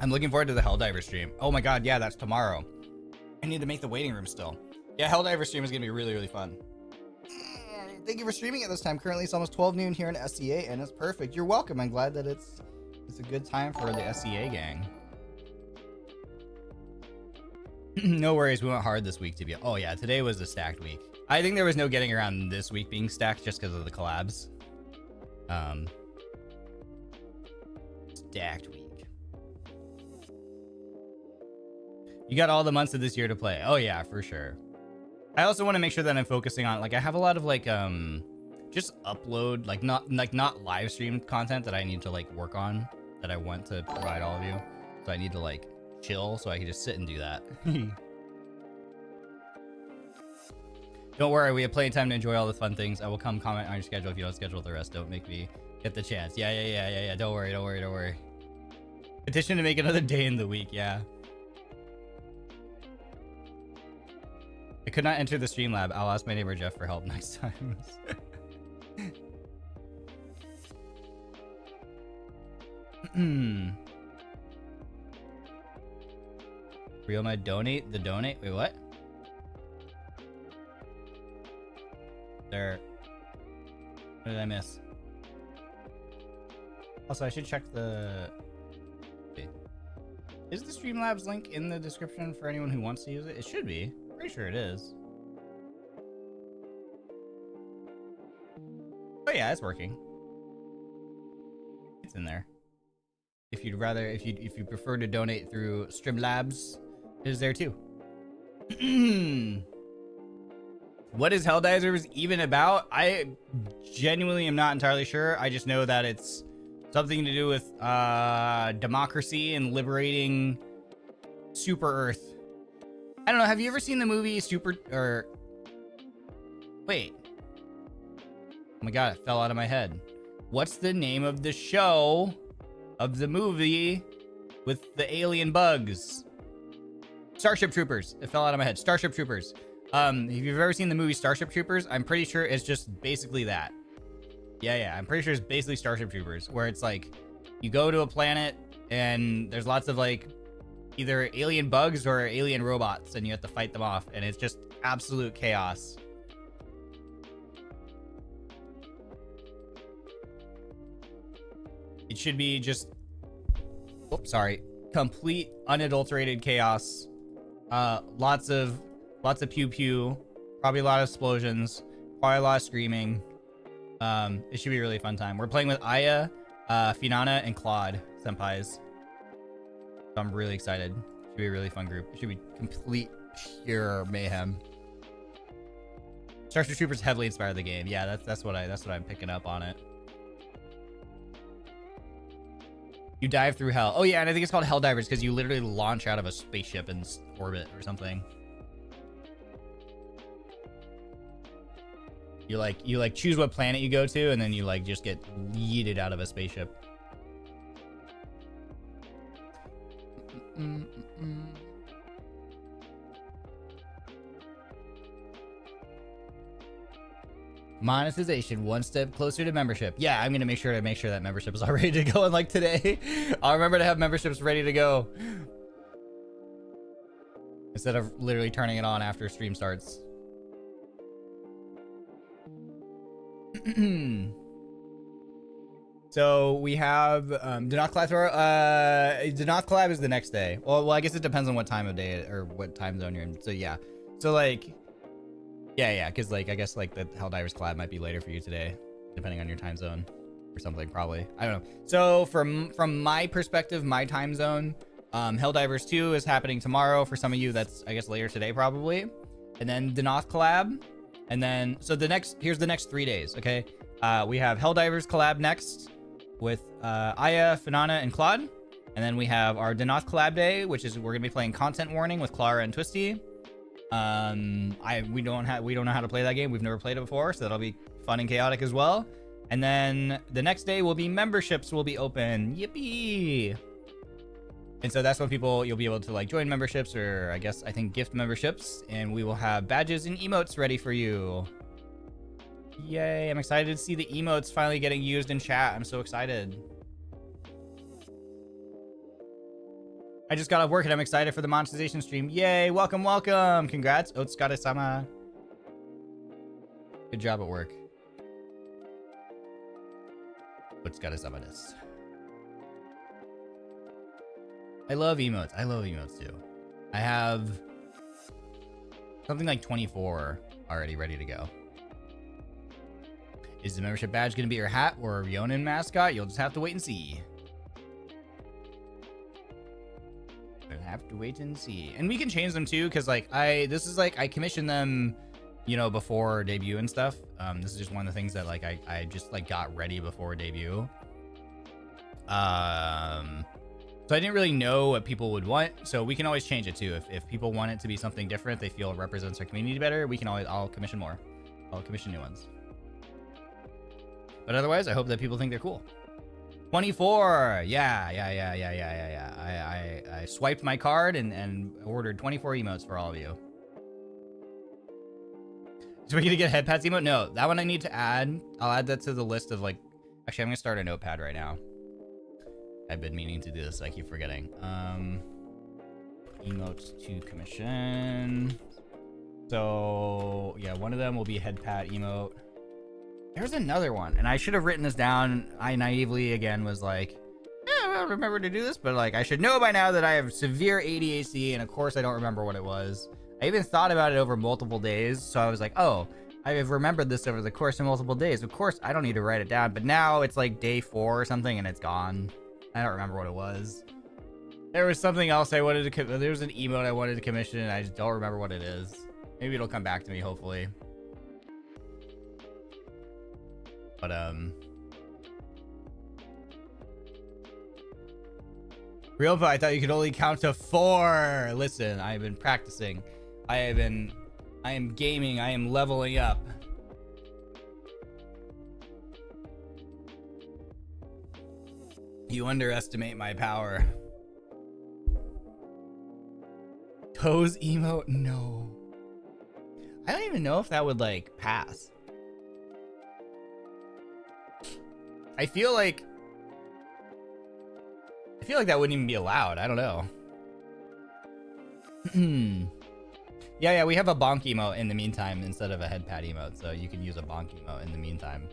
I'm looking forward to the Helldiver stream. Oh my god, yeah, that's tomorrow. I need to make the waiting room still. Yeah, Helldiver stream is gonna be really, really fun. Thank you for streaming at this time. Currently, it's almost 12 noon here in SCA, and it's perfect. You're welcome. I'm glad that it's a good time for the SCA gang. No worries, we went hard this week to be. Oh yeah, today was a stacked week. I think there was no getting around this week being stacked just because of the collabs. Stacked week. You got all the months of this year to play. Oh yeah, for sure. I also want to make sure that I'm focusing on, like, I have a lot of like just upload, like not live streamed content that I need to like work on, that I want to provide all of you. So I need to like chill so I can just sit and do that. Don't worry, we have plenty of time to enjoy all the fun things. I will come comment on your schedule if you don't schedule the rest. Don't make me get the chance. Yeah. Don't worry. Petition to make another day in the week. Yeah. I could not enter the Streamlab. I'll ask my neighbor Jeff for help next time. Ryoma donate the donate. Wait, what? There. What did I miss? Also, I should check the. Wait. Is the Streamlabs link in the description for anyone who wants to use it? It should be. Pretty sure it is. Oh yeah, it's working. It's in there. If you'd rather, if you prefer to donate through Streamlabs, it is there too. What is Helldivers even about? I genuinely am not entirely sure. I just know that it's something to do with democracy and liberating Super Earth. I don't know. Have you ever seen the movie Super or wait? Oh my god, it fell out of my head. What's the name of the show of the movie with the alien bugs? Starship Troopers. It fell out of my head. Starship Troopers. If you've ever seen the movie Starship Troopers, I'm pretty sure it's just basically that. Yeah, I'm pretty sure it's basically Starship Troopers, where it's like you go to a planet and there's lots of like either alien bugs or alien robots and you have to fight them off, and it's just absolute chaos. It should be just, oops, sorry, complete unadulterated chaos. Lots of pew pew, probably a lot of explosions, probably a lot of screaming. It should be a really fun time. We're playing with Aya, Finana, and Claude senpais. So I'm really excited. Should be a really fun group. It should be complete pure mayhem. Starship Troopers heavily inspired the game. Yeah, that's what I'm picking up on it. You dive through hell. Oh yeah, and I think it's called Helldivers because you literally launch out of a spaceship in orbit or something. You like choose what planet you go to, and then you like just get yeeted out of a spaceship. Monetization, one step closer to membership. Yeah, I'm gonna make sure that membership is all ready to go. And like today, I'll remember to have memberships ready to go instead of literally turning it on after stream starts. So we have Denauth collab. Denauth collab is the next day. Well, I guess it depends on what time of day or what time zone you're in. So yeah, so like yeah, because like I guess like the Helldivers collab might be later for you today, depending on your time zone or something. Probably, I don't know. So from my perspective, my time zone, Helldivers 2 is happening tomorrow. For some of you, that's I guess later today probably, and then Denauth collab. And then, so here's the next 3 days, okay? We have Helldivers collab next with Aya, Finana, and Claude. And then we have our Denauth collab day, which is we're gonna be playing Content Warning with Clara and Twisty. We don't know how to play that game. We've never played it before, so that'll be fun and chaotic as well. And then the next day will be memberships will be open. Yippee! And so that's when you'll be able to like join memberships, or I think gift memberships, and we will have badges and emotes ready for you. Yay, I'm excited to see the emotes finally getting used in chat. I'm so excited. I just got off work and I'm excited for the monetization stream. Yay, welcome. Congrats, Otsukare-sama. Good job at work. Otsukare-sama desu. I love emotes. I love emotes too. I have something like 24 already ready to go. Is the membership badge going to be your hat or a Ronin mascot? You'll just have to wait and see. You'll have to wait and see. And we can change them too, because like I commissioned them, you know, before debut and stuff. This is just one of the things that like I just like got ready before debut. So I didn't really know what people would want, so we can always change it too. If people want it to be something different, they feel it represents our community better, I'll commission more. I'll commission new ones. But otherwise, I hope that people think they're cool. 24! Yeah. I swiped my card and ordered 24 emotes for all of you. So we're gonna get head pats emote? No, that one I need to add. I'll add that to the list of like. Actually, I'm gonna start a notepad right now. I've been meaning to do this. I keep forgetting. Emotes to commission. So yeah, one of them will be head pat emote. There's another one, and I should have written this down. I naively again was like, yeah, I don't remember to do this, but like I should know by now that I have severe ADHD, and of course I don't remember what it was. I even thought about it over multiple days, so I was like, oh, I have remembered this over the course of multiple days. Of course, I don't need to write it down, but now it's like day 4 or something, and it's gone. I don't remember what it was. There was something else I wanted to. There was an emote I wanted to commission, and I just don't remember what it is. Maybe it'll come back to me, hopefully. But Ryoma, I thought you could only count to 4. Listen, I've been practicing. I am gaming. I am leveling up. You underestimate my power. Toes emote? No. I don't even know if that would like pass. I feel like that wouldn't even be allowed. I don't know. Yeah, we have a bonk emote in the meantime instead of a head pat emote, so you can use a bonk emote in the meantime.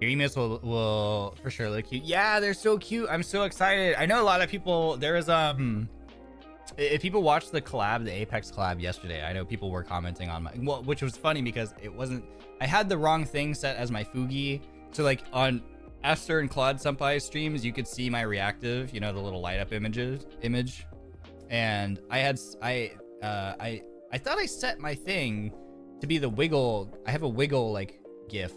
Your emails will for sure look cute. Yeah, they're so cute. I'm so excited. I know a lot of people. There is if people watched the collab, the Apex collab yesterday, I know people were commenting on my which was funny because it wasn't. I had the wrong thing set as my Fugi. So like on Esther and Claude Senpai's streams, you could see my reactive, you know, the little light up image. And I thought I set my thing to be the wiggle. I have a wiggle like GIF.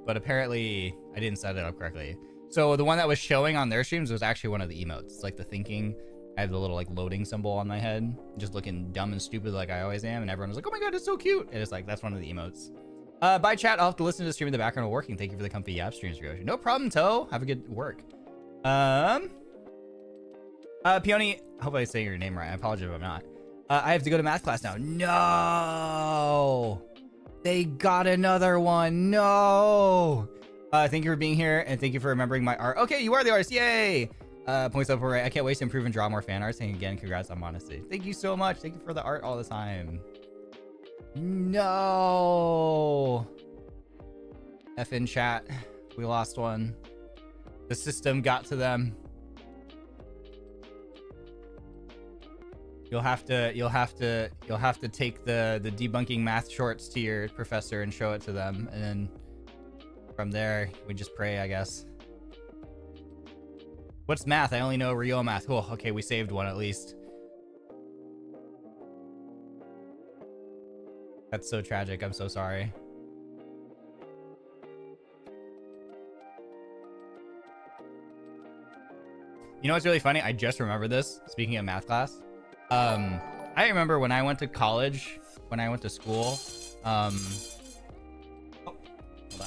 But apparently I didn't set it up correctly. So the one that was showing on their streams was actually one of the emotes. It's like the thinking. I have the little like loading symbol on my head, just looking dumb and stupid like I always am. And everyone was like, oh my God, it's so cute. And it's like, that's one of the emotes. Bye chat. I'll have to listen to the stream in the background while working. Thank you for the comfy yap streams, Ryoshi. No problem, Toe. Have a good work. Peony, I hope I say your name right. I apologize if I'm not. I have to go to math class now. No. They got another one. No. Thank you for being here, and thank you for remembering my art. Okay, you are the artist. Yay. Points up for right. I can't wait to improve and draw more fan arts. And again, congrats on Modesty. Thank you so much. Thank you for the art all the time. No. F in chat. We lost one. The system got to them. You'll have to take the debunking math shorts to your professor and show it to them, and then from there we just pray, I guess. What's math? I only know Ryoma math. Oh, okay, we saved one at least. That's so tragic. I'm so sorry. You know what's really funny? I just remembered this. Speaking of math class. I remember when I went to college, when I went to school, oh, hold on.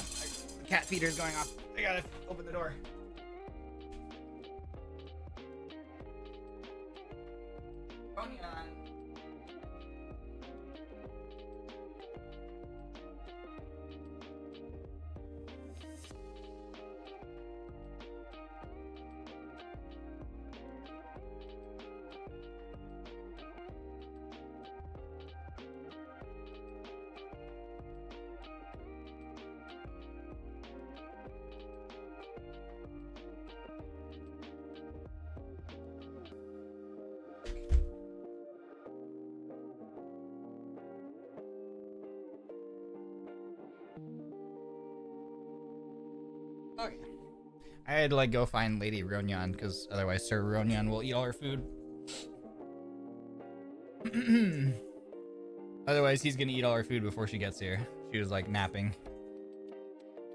Cat feeder's going off. I gotta open the door. Ronin. Okay. I had to like go find Lady Ronyan because otherwise Sir Ronyan will eat all her food. Otherwise he's gonna eat all her food before she gets here. She was like napping.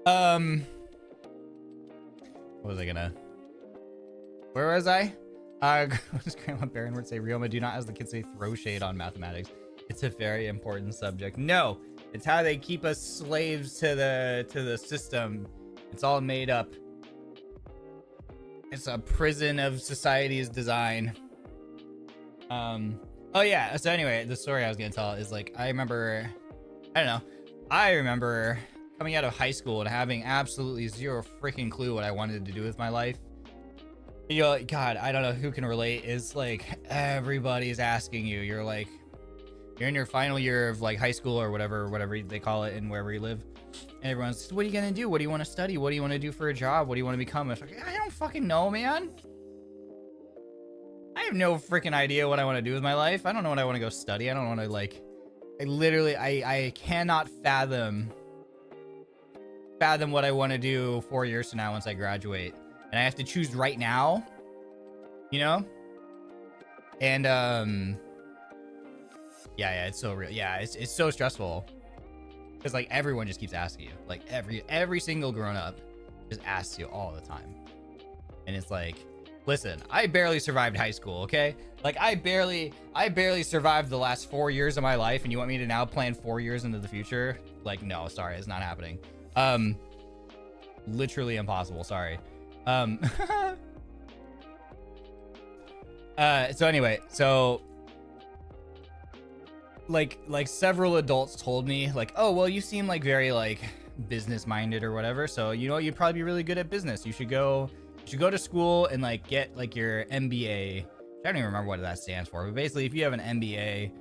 What was I gonna? Where was I? What does Grandma Barrenwort say? Ryoma, do not, as the kids say, throw shade on mathematics. It's a very important subject. No, It's how they keep us slaves to the system. It's all made up. It's a prison of society's design. Oh yeah, so anyway, the story I was gonna tell is like, I remember coming out of high school and having absolutely zero freaking clue what I wanted to do with my life. You know, God, I don't know who can relate. Is like everybody's asking you. You're in your final year of like high school or whatever they call it, and wherever you live. And everyone's, what are you gonna do? What do you want to study? What do you want to do for a job? What do you want to become? It's like, I don't fucking know, man. I have no freaking idea what I want to do with my life. I don't know what I want to go study. I don't want to like. I cannot fathom what I want to do 4 years from now once I graduate, and I have to choose right now. You know. And yeah, it's so real. Yeah, it's so stressful because like everyone just keeps asking you. Like every single grown up just asks you all the time, and it's like, listen, I barely survived high school, okay? Like I barely survived the last 4 years of my life, and you want me to now plan 4 years into the future? Like, no, sorry, it's not happening. Literally impossible. Sorry. So anyway, so like several adults told me like, oh, well, you seem like very like business minded or whatever, so you know you'd probably be really good at business. You should go to school and like get like your MBA. I don't even remember what that stands for, but basically if you have an MBA,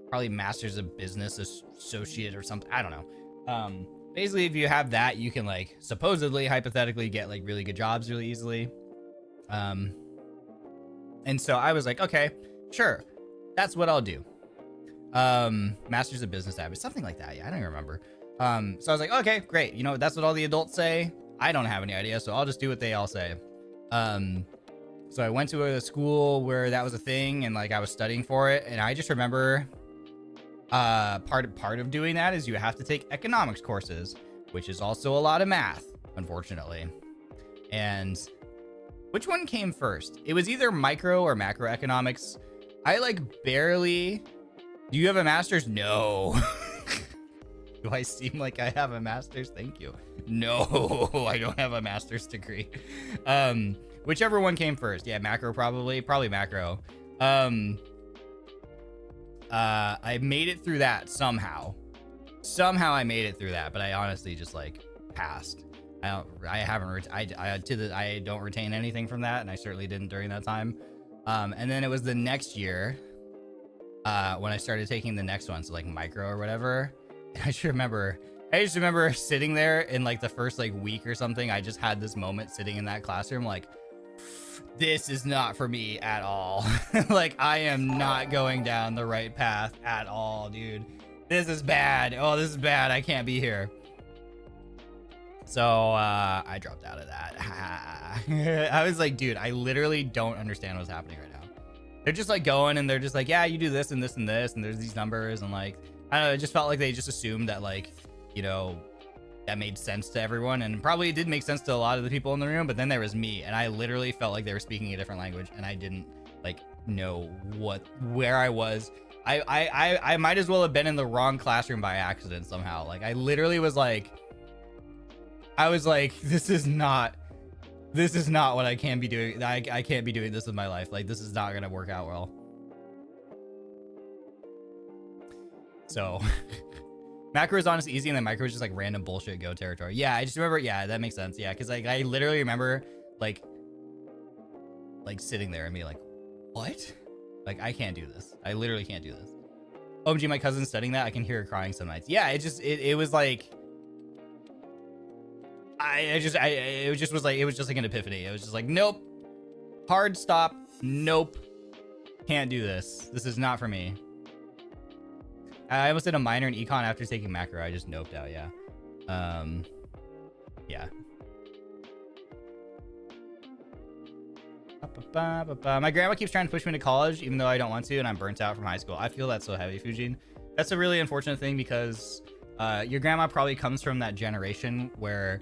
probably Masters of Business Associate or something, I don't know. Basically if you have that, you can like supposedly hypothetically get like really good jobs really easily. And so I was like, okay, sure, that's what I'll do. Masters of Business Habits, something like that. Yeah, I don't even remember. So I was like, okay, great. You know, that's what all the adults say. I don't have any idea, so I'll just do what they all say. So I went to a school where that was a thing, and like I was studying for it, and I just remember part of doing that is you have to take economics courses, which is also a lot of math, unfortunately. And which one came first? It was either micro or macroeconomics. I like barely. Do you have a master's? No. Do I seem like I have a master's? Thank you. No, I don't have a master's degree. Whichever one came first. Yeah, macro probably macro. I made it through that somehow. I made it through that, but I honestly just like passed. I don't retain anything from that, and I certainly didn't during that time. And then it was the next year when I started taking the next one, so like micro or whatever. And I just remember sitting there in like the first like week or something. I just had this moment sitting in that classroom like, this is not for me at all. Like I am not going down the right path at all, dude. This is bad. Oh, this is bad. I can't be here. So I dropped out of that. I was like, dude, I literally don't understand what's happening right now. They're just like going and they're just like, yeah, you do this and this and this, and there's these numbers, and like, I don't know, it just felt like they just assumed that like, you know, that made sense to everyone, and probably it did make sense to a lot of the people in the room, but then there was me, and I literally felt like they were speaking a different language, and I didn't like know where I was. I might as well have been in the wrong classroom by accident somehow. Like I literally was like, I was like, this is not what I can be doing. I can't be doing this with my life. Like this is not gonna work out well. So macro is honestly easy, and then micro is just like random bullshit go territory. Yeah, I just remember. Yeah, that makes sense. Yeah, because like I literally remember like sitting there and being like, what? Like I can't do this. I literally can't do this. OMG, my cousin's studying that. I can hear her crying some nights. Yeah, it was like. It was just like an epiphany. It was just like, nope, hard stop. Nope, can't do this. This is not for me. I almost did a minor in econ after taking macro. I just noped out. Yeah. Yeah. My grandma keeps trying to push me to college, even though I don't want to, and I'm burnt out from high school. I feel that's so heavy, Fujin. That's a really unfortunate thing because your grandma probably comes from that generation where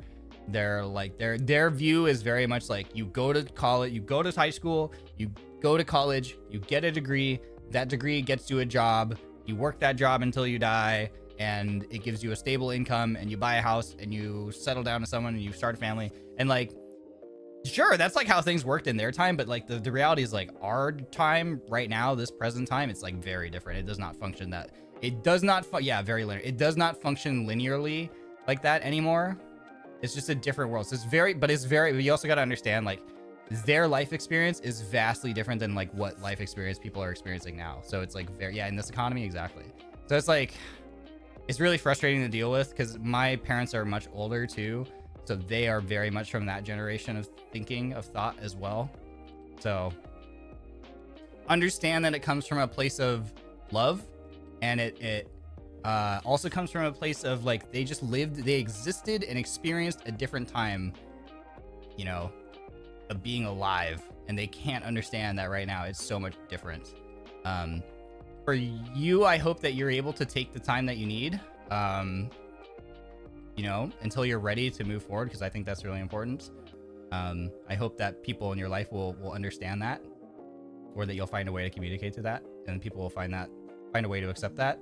they're like their view is very much like you go to college, you go to high school, you go to college, you get a degree, that degree gets you a job, you work that job until you die, and it gives you a stable income, and you buy a house, and you settle down to someone, and you start a family, and like, sure, that's like how things worked in their time, but like the reality is like our time right now, this present time, it's like very different. It does not function that, it does not, yeah, very linear. It does not function linearly like that anymore. It's just a different world. So it's very, but you also got to understand like their life experience is vastly different than like what life experience people are experiencing now. So it's like very, yeah, in this economy, exactly. So it's like, it's really frustrating to deal with because my parents are much older too. So they are very much from that generation of thinking, of thought as well. So understand that it comes from a place of love, and it also comes from a place of like, they just lived, they existed and experienced a different time, you know, of being alive, and they can't understand that right now. It's so much different. For you, I hope that you're able to take the time that you need, you know, until you're ready to move forward, because I think that's really important. I hope that people in your life will understand that, or that you'll find a way to communicate to that, and people will find a way to accept that.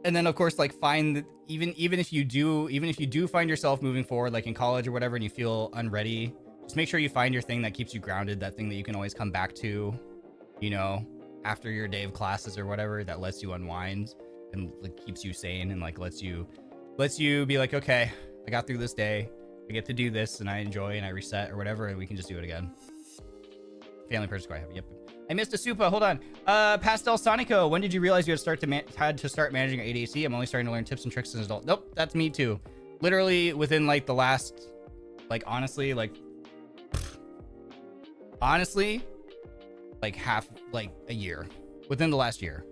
And then of course, like, find, even if you do find yourself moving forward, like in college or whatever, and you feel unready, just make sure you find your thing that keeps you grounded, that thing that you can always come back to, you know, after your day of classes or whatever, that lets you unwind and like keeps you sane, and like lets you be like, okay, I got through this day, I get to do this, and I enjoy, and I reset or whatever, and we can just do it again. Family purchase quite happy. Yep. I missed a Supa. Hold on. Pastel Sonico, when did you realize you had to start managing your ADHD? I'm only starting to learn tips and tricks as an adult. Nope, that's me too. Literally within like the last, like, honestly, like a year. Within the last year.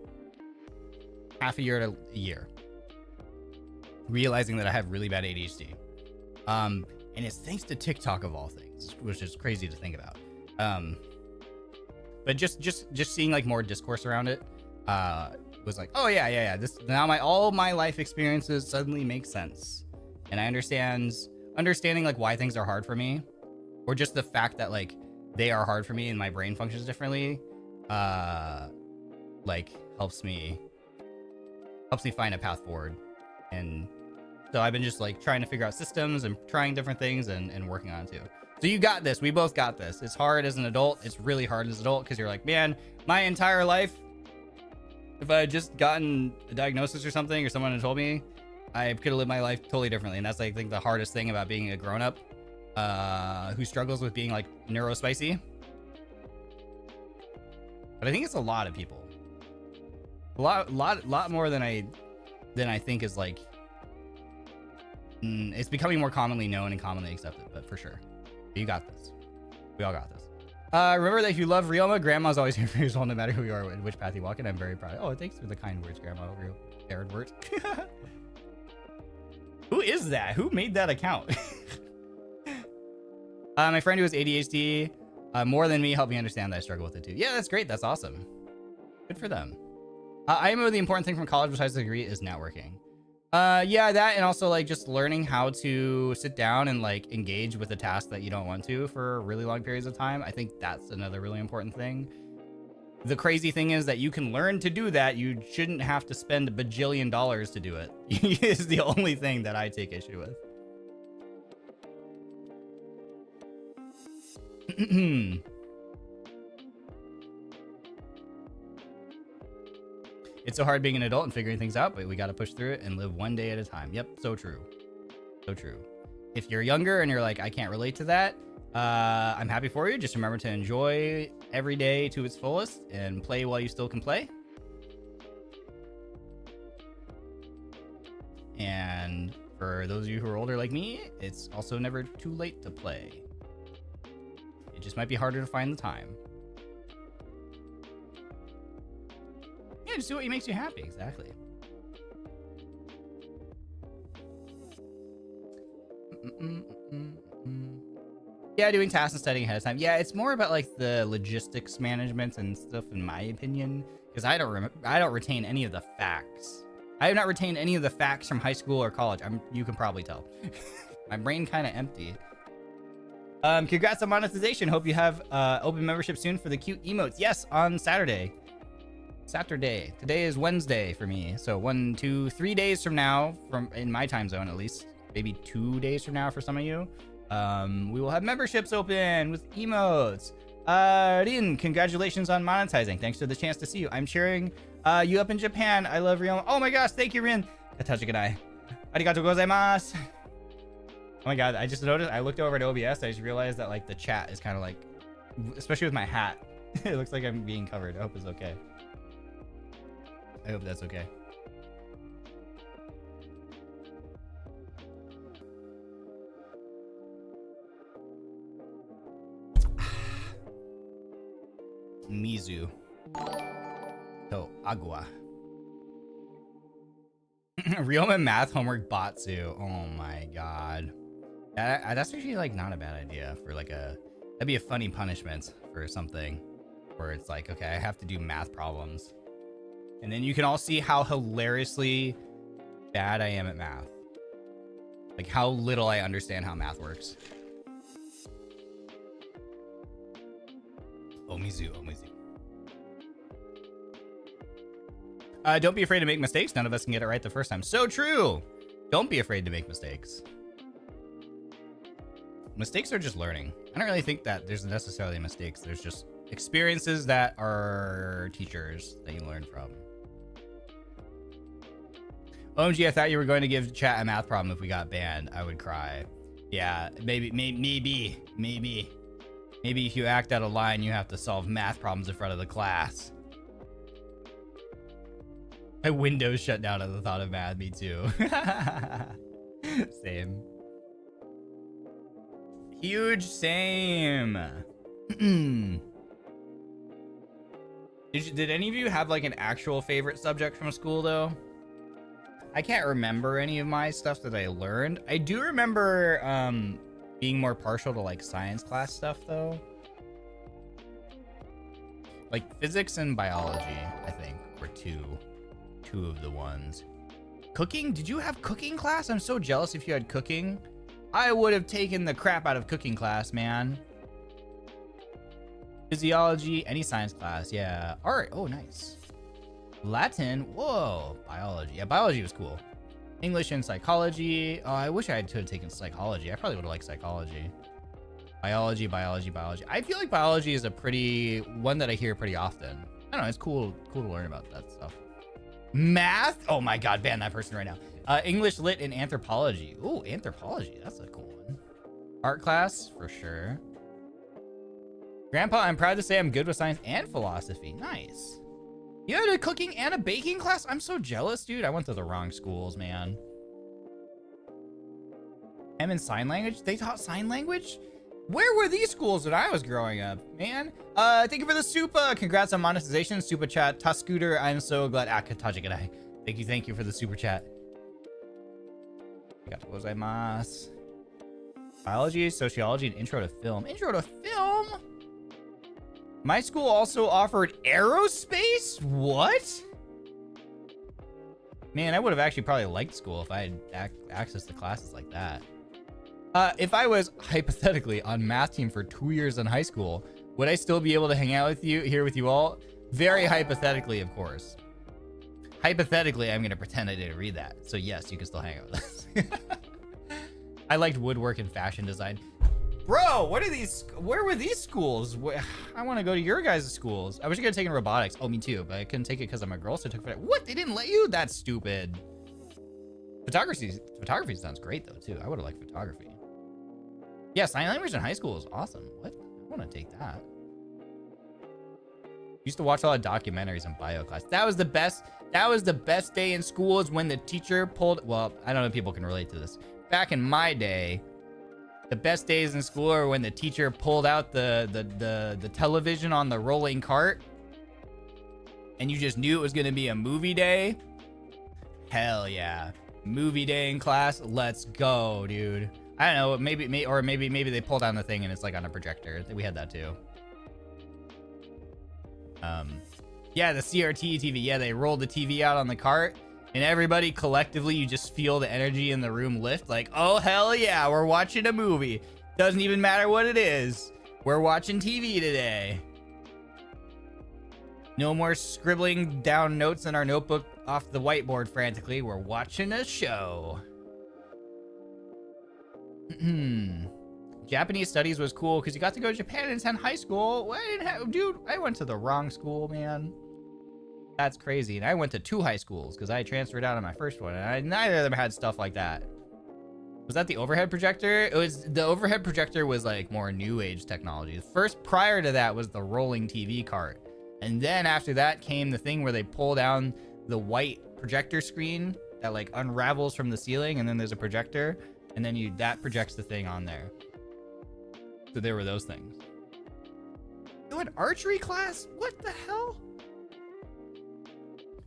Half a year to a year. Realizing that I have really bad ADHD. And it's thanks to TikTok of all things, which is crazy to think about. But just seeing like more discourse around it, was like, oh yeah. This now all my life experiences suddenly make sense, and I understanding like why things are hard for me, or just the fact that like they are hard for me and my brain functions differently, like helps me find a path forward. And so I've been just like trying to figure out systems and trying different things and working on it too. So you got this. We both got this. It's hard as an adult. It's really hard as an adult because you're like, man, my entire life, if I had just gotten a diagnosis or something, or someone had told me, I could have lived my life totally differently. And that's like, I think the hardest thing about being a grown-up who struggles with being like neurospicy. But I think it's a lot of people. A lot more than I think is like, it's becoming more commonly known and commonly accepted, but for sure. You got this. We all got this. Remember that if you love Ryoma, Grandma's always here for you, no matter who you are and which path you walk in. I'm very proud. Oh, thanks for the kind words, Grandma Barrenwort. Who is that? Who made that account? My friend who has ADHD, more than me, helped me understand that I struggle with it too. Yeah, that's great. That's awesome. Good for them. I know the important thing from college besides the degree is networking. Yeah, that, and also like just learning how to sit down and like engage with a task that you don't want to for really long periods of time. I think that's another really important thing. The crazy thing is that you can learn to do that. You shouldn't have to spend a bajillion dollars to do it. Is the only thing that I take issue with. It's so hard being an adult and figuring things out, but we got to push through it and live one day at a time. Yep, so true. So true. If you're younger and you're like, I can't relate to that, I'm happy for you. Just remember to enjoy every day to its fullest and play while you still can play. And for those of you who are older like me, it's also never too late to play. It just might be harder to find the time. Yeah, just do what makes you happy. Exactly. Yeah, doing tasks and studying ahead of time. Yeah, it's more about like the logistics management and stuff, in my opinion, because I don't retain any of the facts. I have not retained any of the facts from high school or college. You can probably tell. My brain kind of empty. Congrats on monetization. Hope you have open membership soon for the cute emotes. Yes, on Saturday. Saturday. Today is Wednesday for me. So 1, 2, 3 days from now, from in my time zone at least, maybe 2 days from now for some of you, we will have memberships open with emotes. Rin, congratulations on monetizing. Thanks for the chance to see you. I'm cheering you up in Japan. I love Ryoma. Oh my gosh, thank you, Rin. Katachikanai. Arigatou gozaimasu. Oh my god, I just noticed, I looked over at OBS, I just realized that like the chat is kind of like, especially with my hat, it looks like I'm being covered. I hope it's okay. I hope that's okay. Mizu. So, agua. Ryoma math homework Batsu. Oh my god. That's actually like not a bad idea for like that'd be a funny punishment for something where it's like, okay, I have to do math problems. And then you can all see how hilariously bad I am at math. Like how little I understand how math works. Omizu, Omizu. Don't be afraid to make mistakes. None of us can get it right the first time. So true. Don't be afraid to make mistakes. Mistakes are just learning. I don't really think that there's necessarily mistakes. There's just experiences that are teachers that you learn from. OMG, I thought you were going to give chat a math problem if we got banned. I would cry. Yeah, maybe if you act out of line, you have to solve math problems in front of the class. My windows shut down at the thought of math. Me too. Same. Huge same. Did any of you have like an actual favorite subject from school though? I can't remember any of my stuff that I learned. I do remember being more partial to like science class stuff though. Like physics and biology, I think, were two of the ones. Cooking? Did you have cooking class? I'm so jealous if you had cooking. I would have taken the crap out of cooking class, man. Physiology, any science class, yeah. Art, oh nice. Latin, whoa. Biology, yeah, biology was cool. English and psychology. Oh, I wish I had taken psychology. I probably would have liked psychology. Biology. I feel like biology is a pretty one that I hear pretty often. I don't know, it's cool to learn about that stuff. Math, oh my god, ban that person right now. English, lit, and anthropology. Ooh, anthropology, that's a cool one. Art class, for sure. Grandpa, I'm proud to say I'm good with science and philosophy. Nice. You had a cooking and a baking class? I'm so jealous, dude. I went to the wrong schools, man. I'm in sign language? They taught sign language? Where were these schools when I was growing up, man? Thank you for the super. Congrats on monetization. Super chat. Tascooter, I'm so glad. Katachikanai. Thank you for the super chat. Arigatou gozaimasu. Biology, sociology, and intro to film. Intro to film? My school also offered aerospace? What? Man, I would have actually probably liked school if I had access to classes like that. If I was hypothetically on math team for 2 years in high school, would I still be able to hang out with you here with you all? Very hypothetically, of course. Hypothetically, I'm going to pretend I didn't read that. So yes, you can still hang out with us. I liked woodwork and fashion design. Bro, what are these? Where were these schools? I want to go to your guys' schools. I wish I could have taken robotics. Oh, me too, but I couldn't take it because I'm a girl, so I took it. What? They didn't let you? That's stupid. Photography sounds great though too. I would have liked photography. Yeah, sign language in high school is awesome. What? I want to take that. Used to watch a lot of documentaries in bio class. That was the best. That was the best day in school is when the teacher pulled. Well, I don't know if people can relate to this. Back in my day, the best days in school are when the teacher pulled out the television on the rolling cart, and you just knew it was gonna be a movie day. Hell yeah, movie day in class. Let's go, dude. I don't know, maybe they pull down the thing and it's like on a projector. We had that too. Yeah, the CRT TV. Yeah, they rolled the TV out on the cart, and everybody collectively, you just feel the energy in the room lift. Like, oh hell yeah, we're watching a movie. Doesn't even matter what it is. We're watching TV today. No more scribbling down notes in our notebook off the whiteboard frantically. We're watching a show. Japanese studies was cool because you got to go to Japan and attend high school. Dude, I went to the wrong school, man. That's crazy. And I went to 2 high schools because I transferred out of my first one, and neither of them had stuff like that. Was that the overhead projector? It was. The overhead projector was like more new age technology. First, prior to that, was the rolling TV cart, and then after that came the thing where they pull down the white projector screen that like unravels from the ceiling, and then there's a projector, and then that projects the thing on there. So there were those things. You had archery class? What the hell?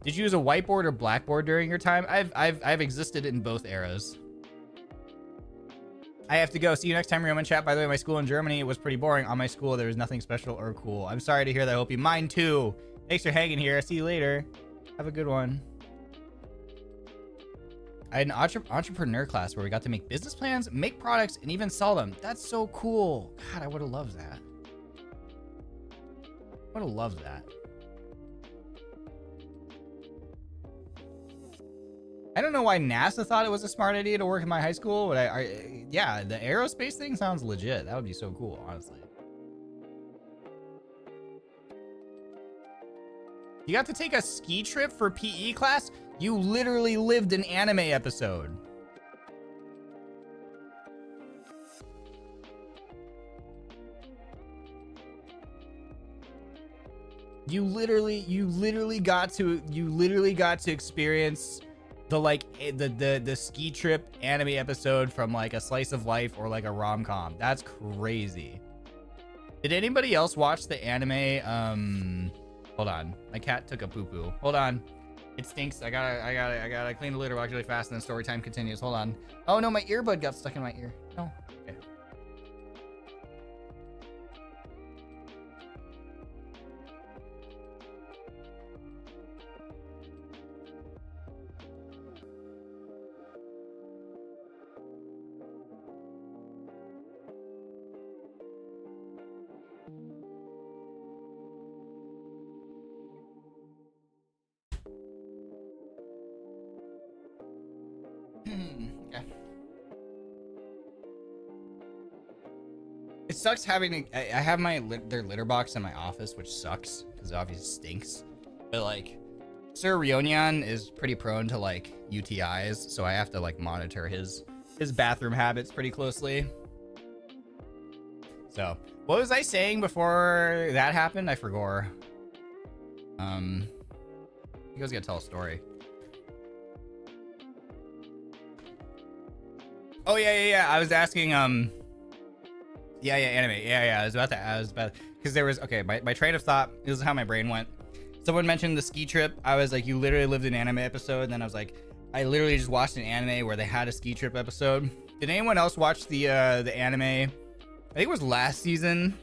Did you use a whiteboard or blackboard during your time? I've existed in both eras. I have to go. See you next time, Ryoma chat. By the way, my school in Germany was pretty boring. On my school, there was nothing special or cool. I'm sorry to hear that. I hope you mine too. Thanks for hanging here. See you later. Have a good one. I had an entrepreneur class where we got to make business plans, make products, and even sell them. That's so cool. God, I would have loved that. Would have loved that. I don't know why NASA thought it was a smart idea to work in my high school, but yeah, the aerospace thing sounds legit. That would be so cool, honestly. You got to take a ski trip for PE class? You literally lived an anime episode. You literally got to experience the ski trip anime episode from like a slice of life or like a rom-com. That's crazy. Did anybody else watch the anime? Hold on, my cat took a poo-poo. Hold on, it stinks. I gotta clean the litter box really fast, and then story time continues. Hold on. Oh no, my earbud got stuck in my ear. No. Okay. Okay. It sucks having to, I have their litter box in my office, which sucks because it obviously stinks. But like, Sir Ryonian is pretty prone to like UTIs, so I have to like monitor his bathroom habits pretty closely. So, what was I saying before that happened? I forgot. You guys gotta tell a story. Oh yeah. I was asking anime. Yeah. I was about because there was my train of thought. This is how my brain went. Someone mentioned the ski trip. I was like, you literally lived an anime episode, and then I was like, I literally just watched an anime where they had a ski trip episode. Did anyone else watch the anime? I think it was last season.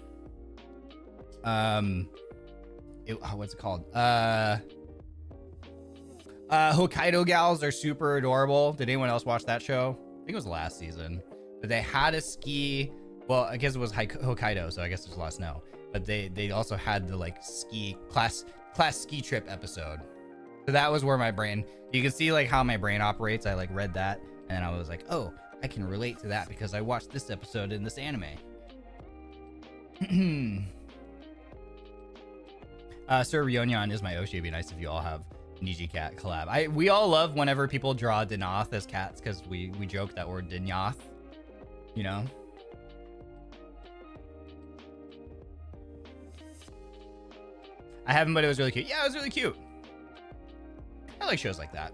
What's it called? Hokkaido Gals are super adorable. Did anyone else watch that show? I think it was last season, but they had a ski. Well, I guess it was Hokkaido, so I guess there's a lot of snow. But they also had the like ski class ski trip episode. So that was where my brain. You can see like how my brain operates. I like read that, and I was like, oh, I can relate to that because I watched this episode in this anime. Sir Ryonyan is my Oshi. It'd be nice if you all have Niji Cat collab. We all love whenever people draw Denauth as cats because we joke that we're Denauth, you know. I haven't, but it was really cute. Yeah, it was really cute. I like shows like that.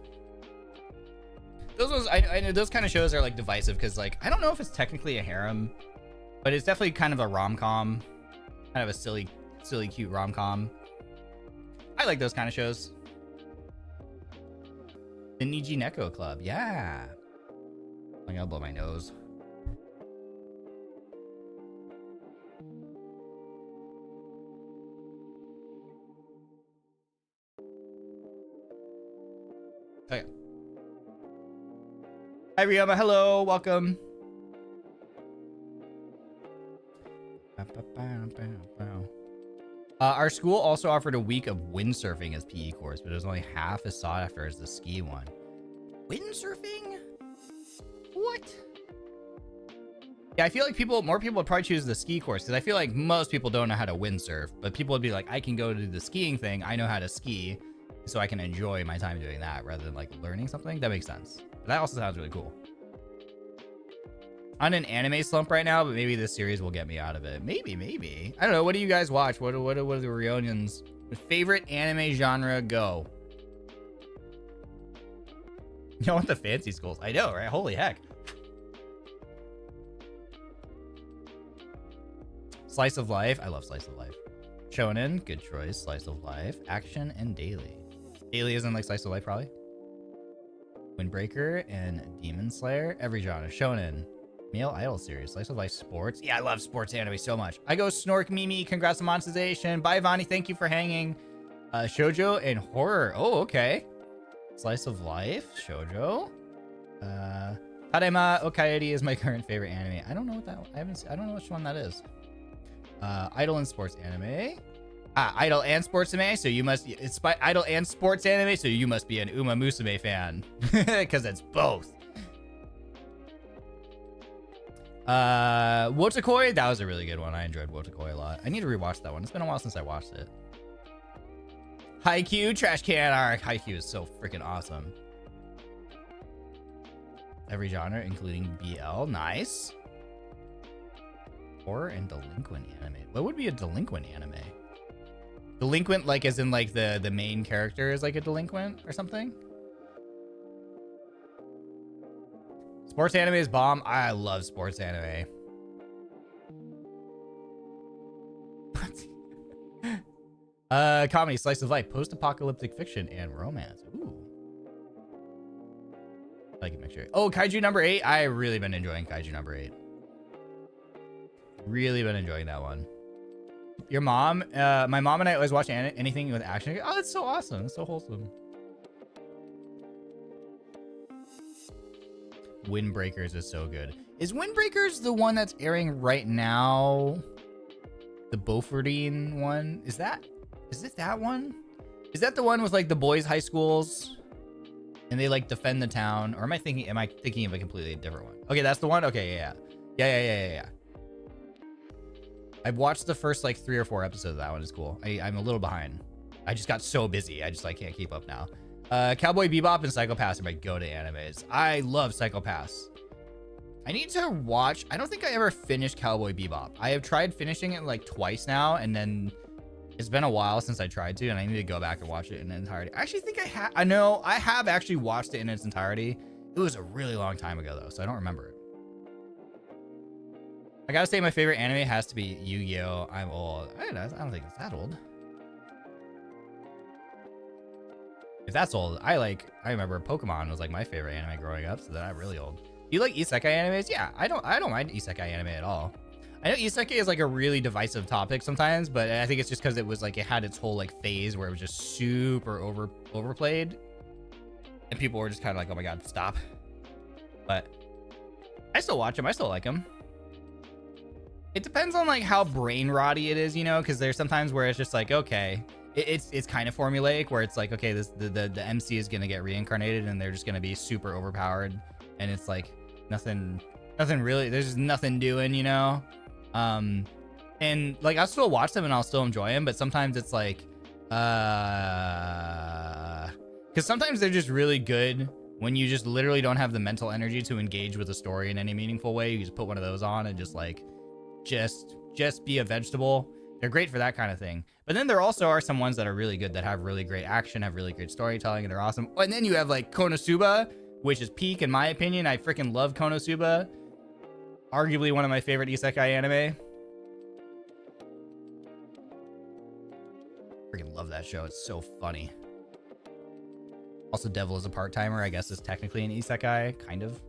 I know those kind of shows are like divisive because like I don't know if it's technically a harem, but it's definitely kind of a rom-com, kind of a silly cute rom-com. I like those kind of shows. The Niji Neko Club, yeah. I'm gonna blow my nose. Okay. Hi Ryoma, hello, welcome. Our school also offered a week of windsurfing as PE course, but it was only half as sought after as the ski one. Windsurfing? What? Yeah, I feel like more people would probably choose the ski course because I feel like most people don't know how to windsurf, but people would be like, I can go to the skiing thing. I know how to ski, so I can enjoy my time doing that rather than like learning something. That makes sense. But that also sounds really cool. On an anime slump right now, but maybe this series will get me out of it. Maybe. I don't know. What do you guys watch? What are the reunions? Favorite anime genre? Go. You know what the fancy schools? I know, right? Holy heck. Slice of life. I love slice of life. Shonen. Good choice. Slice of life. Action and daily. Daily isn't like slice of life, probably. Windbreaker and Demon Slayer. Every genre. Shonen. Male idol series. Slice of life sports. Yeah, I love sports anime so much. I go Snork Mimi. Congrats on monetization. Bye, Vani. Thank you for hanging. Shoujo and horror. Oh, okay. Slice of life. Shoujo. Tadema Okaeri is my current favorite anime. I don't know what that. I don't know which one that is. Idol and sports anime. Idol and sports anime. So you must. It's by idol and sports anime. So you must be an Uma Musume fan because it's both. Wotakoi, that was a really good one. I enjoyed Wotakoi a lot. I need to rewatch that one. It's been a while since I watched it. Haikyuu, trash can arc. Haikyuu is so freaking awesome. Every genre, including BL. Nice. Horror and delinquent anime. What would be a delinquent anime? Delinquent, like as in like the main character is like a delinquent or something? Sports anime is bomb. I love sports anime. What? Comedy, slice of life, post-apocalyptic fiction, and romance. Ooh. I can make sure. Oh, Kaiju number 8. I really been enjoying Kaiju number 8. Really been enjoying that one. Your mom, my mom and I always watch anything with action. Oh, that's so awesome. That's so wholesome. Windbreakers is so good. Is Windbreakers the one that's airing right now? The Beaufortine one? Is it that one? Is that the one with like the boys' high schools and they like defend the town? Or am I thinking of a completely different one? Okay, that's the one. Okay, yeah. I've watched the first like 3 or 4 episodes of that one. It's cool. I'm a little behind. I just got so busy. I just like can't keep up now. Cowboy Bebop and Psycho Pass are my go-to animes. I love Psycho Pass. I need to watch. I don't think I ever finished Cowboy Bebop. I have tried finishing it like twice now, and then it's been a while since I tried to, and I need to go back and watch it in its entirety. I actually think I know I have actually watched it in its entirety. It was a really long time ago though, so I don't remember it. I gotta say my favorite anime has to be Yu-Gi-Oh! I'm old. I don't think it's that old. If that's old, I remember Pokemon was like my favorite anime growing up, so that's not really old. Do you like isekai animes? Yeah, I don't mind isekai anime at all. I know isekai is like a really divisive topic sometimes, but I think it's just because it was like it had its whole like phase where it was just super overplayed, and people were just kind of like, oh my god, stop. But I still watch them. I still like them. It depends on like how brain rotty it is, you know, because there's sometimes where it's just like, okay. It's kind of formulaic where it's like, okay, the MC is gonna get reincarnated and they're just gonna be super overpowered, and it's like nothing really, there's just nothing doing, you know. And like I'll still watch them and I'll still enjoy them, but sometimes it's like because sometimes they're just really good when you just literally don't have the mental energy to engage with the story in any meaningful way. You just put one of those on and just like just be a vegetable. They're great for that kind of thing. But then there also are some ones that are really good that have really great action, have really great storytelling, and they're awesome. And then you have like Konosuba, which is peak in my opinion. I freaking love Konosuba. Arguably one of my favorite isekai anime. Freaking love that show. It's so funny. Also, Devil is a part-timer, I guess is technically an isekai, kind of.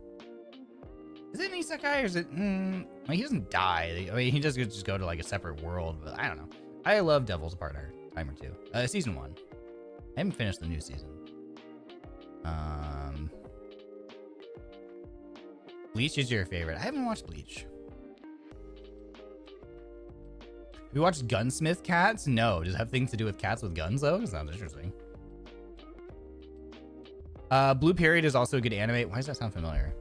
Is it an isekai or is it... I mean, he doesn't die. I mean, he just go to like a separate world, but I don't know. I love Devil's a Part-Timer too. Season 1. I haven't finished the new season. Bleach is your favorite. I haven't watched Bleach. you watched Gunsmith Cats? No. Does it have things to do with cats with guns though? It sounds interesting. Blue Period is also a good anime. Why does that sound familiar?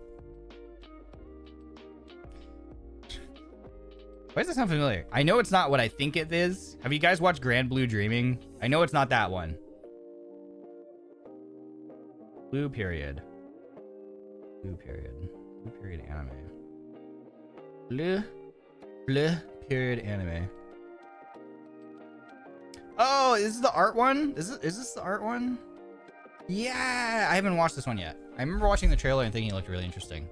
Why does that sound familiar? I know it's not what I think it is. Have you guys watched Grand Blue Dreaming? I know it's not that one. Blue Period. Blue Period. Blue Period anime. Blue Period anime. Oh, is this the art one? Is this the art one? Yeah, I haven't watched this one yet. I remember watching the trailer and thinking it looked really interesting.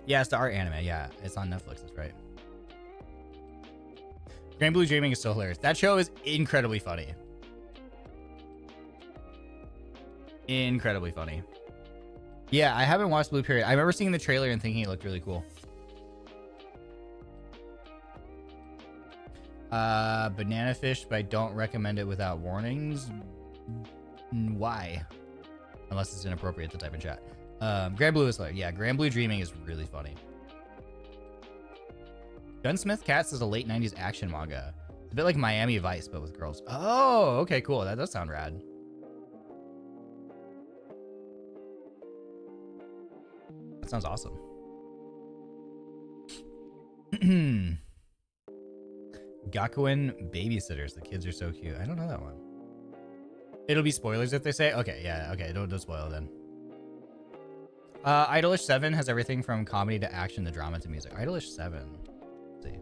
Yeah, it's the art anime. Yeah, it's on Netflix. That's right. Grand Blue Dreaming is so hilarious. That show is incredibly funny. Incredibly funny. Yeah, I haven't watched Blue Period. I remember seeing the trailer and thinking it looked really cool. Banana Fish, but I don't recommend it without warnings. Why? Unless it's inappropriate to type in chat. Grand Blue is like, yeah, Grand Blue Dreaming is really funny. Gunsmith Cats is a late 90s action manga. It's a bit like Miami Vice, but with girls. Oh, okay, cool. That does sound rad. That sounds awesome. Gakuen Babysitters. The kids are so cute. I don't know that one. It'll be spoilers if they say. Okay, yeah, okay. Don't spoil then. Idolish 7 has everything from comedy to action to drama to music. Idolish 7. Let's see.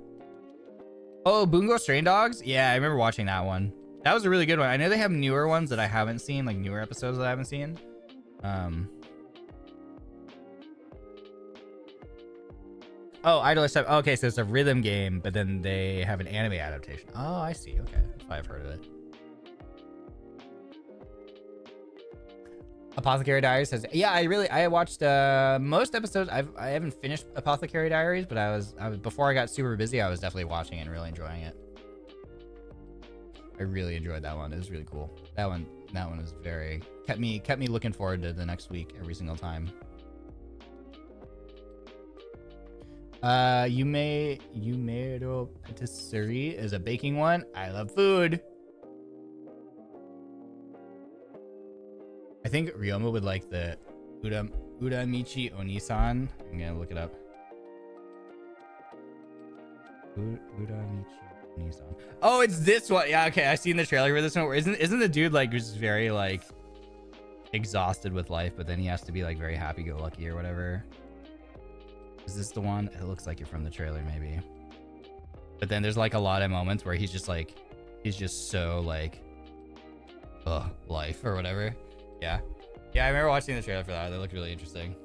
Oh, Bungo Strain Dogs? Yeah, I remember watching that one. That was a really good one. I know they have newer ones that I haven't seen, like newer episodes that I haven't seen. Oh, Idolish 7. Okay, so it's a rhythm game, but then they have an anime adaptation. Oh, I see. Okay, that's why I've heard of it. Apothecary Diaries says, yeah, I watched most episodes. I haven't finished Apothecary Diaries, but I was before I got super busy, I was definitely watching it and really enjoying it. I really enjoyed that one. It was really cool. That one was very kept me looking forward to the next week every single time. Yumero Patisserie is a baking one. I love food. I think Ryoma would like the Uramichi Onisan. I'm gonna look it up. Uramichi Onisan. Oh, it's this one. Yeah, okay. I've seen the trailer for this one. Where isn't the dude like just very like exhausted with life, but then he has to be like very happy-go-lucky or whatever. Is this the one? It looks like it from the trailer, maybe. But then there's like a lot of moments where he's just so like, life or whatever. Yeah. Yeah, I remember watching the trailer for that. That looked really interesting.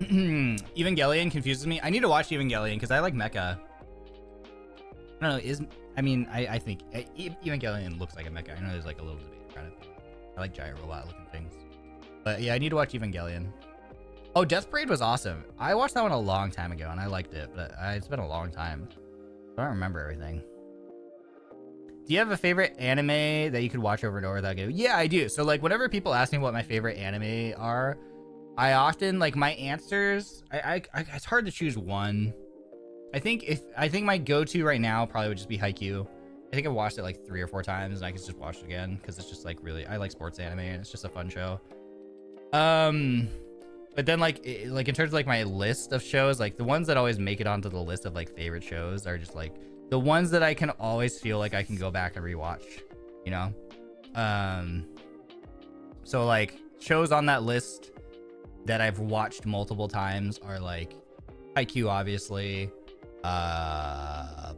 Evangelion confuses me. I need to watch Evangelion because I like mecha. I don't know. I think Evangelion looks like a mecha. I know there's like a little debate around it. I like giant robot looking things. But yeah, I need to watch Evangelion. Oh, Death Parade was awesome. I watched that one a long time ago and I liked it, but it's been a long time. I don't remember everything. Do you have a favorite anime that you could watch over and over without getting? Yeah, I do. So like whenever people ask me what my favorite anime are, I often like my answers. I it's hard to choose one. I think my go-to right now probably would just be Haikyuu. I think I've watched it like 3 or 4 times and I can just watch it again because it's just like really, I like sports anime and it's just a fun show. But then like in terms of like my list of shows, like the ones that always make it onto the list of like favorite shows are just like the ones that I can always feel like I can go back and rewatch, you know? So like shows on that list that I've watched multiple times are like Haikyuu, obviously.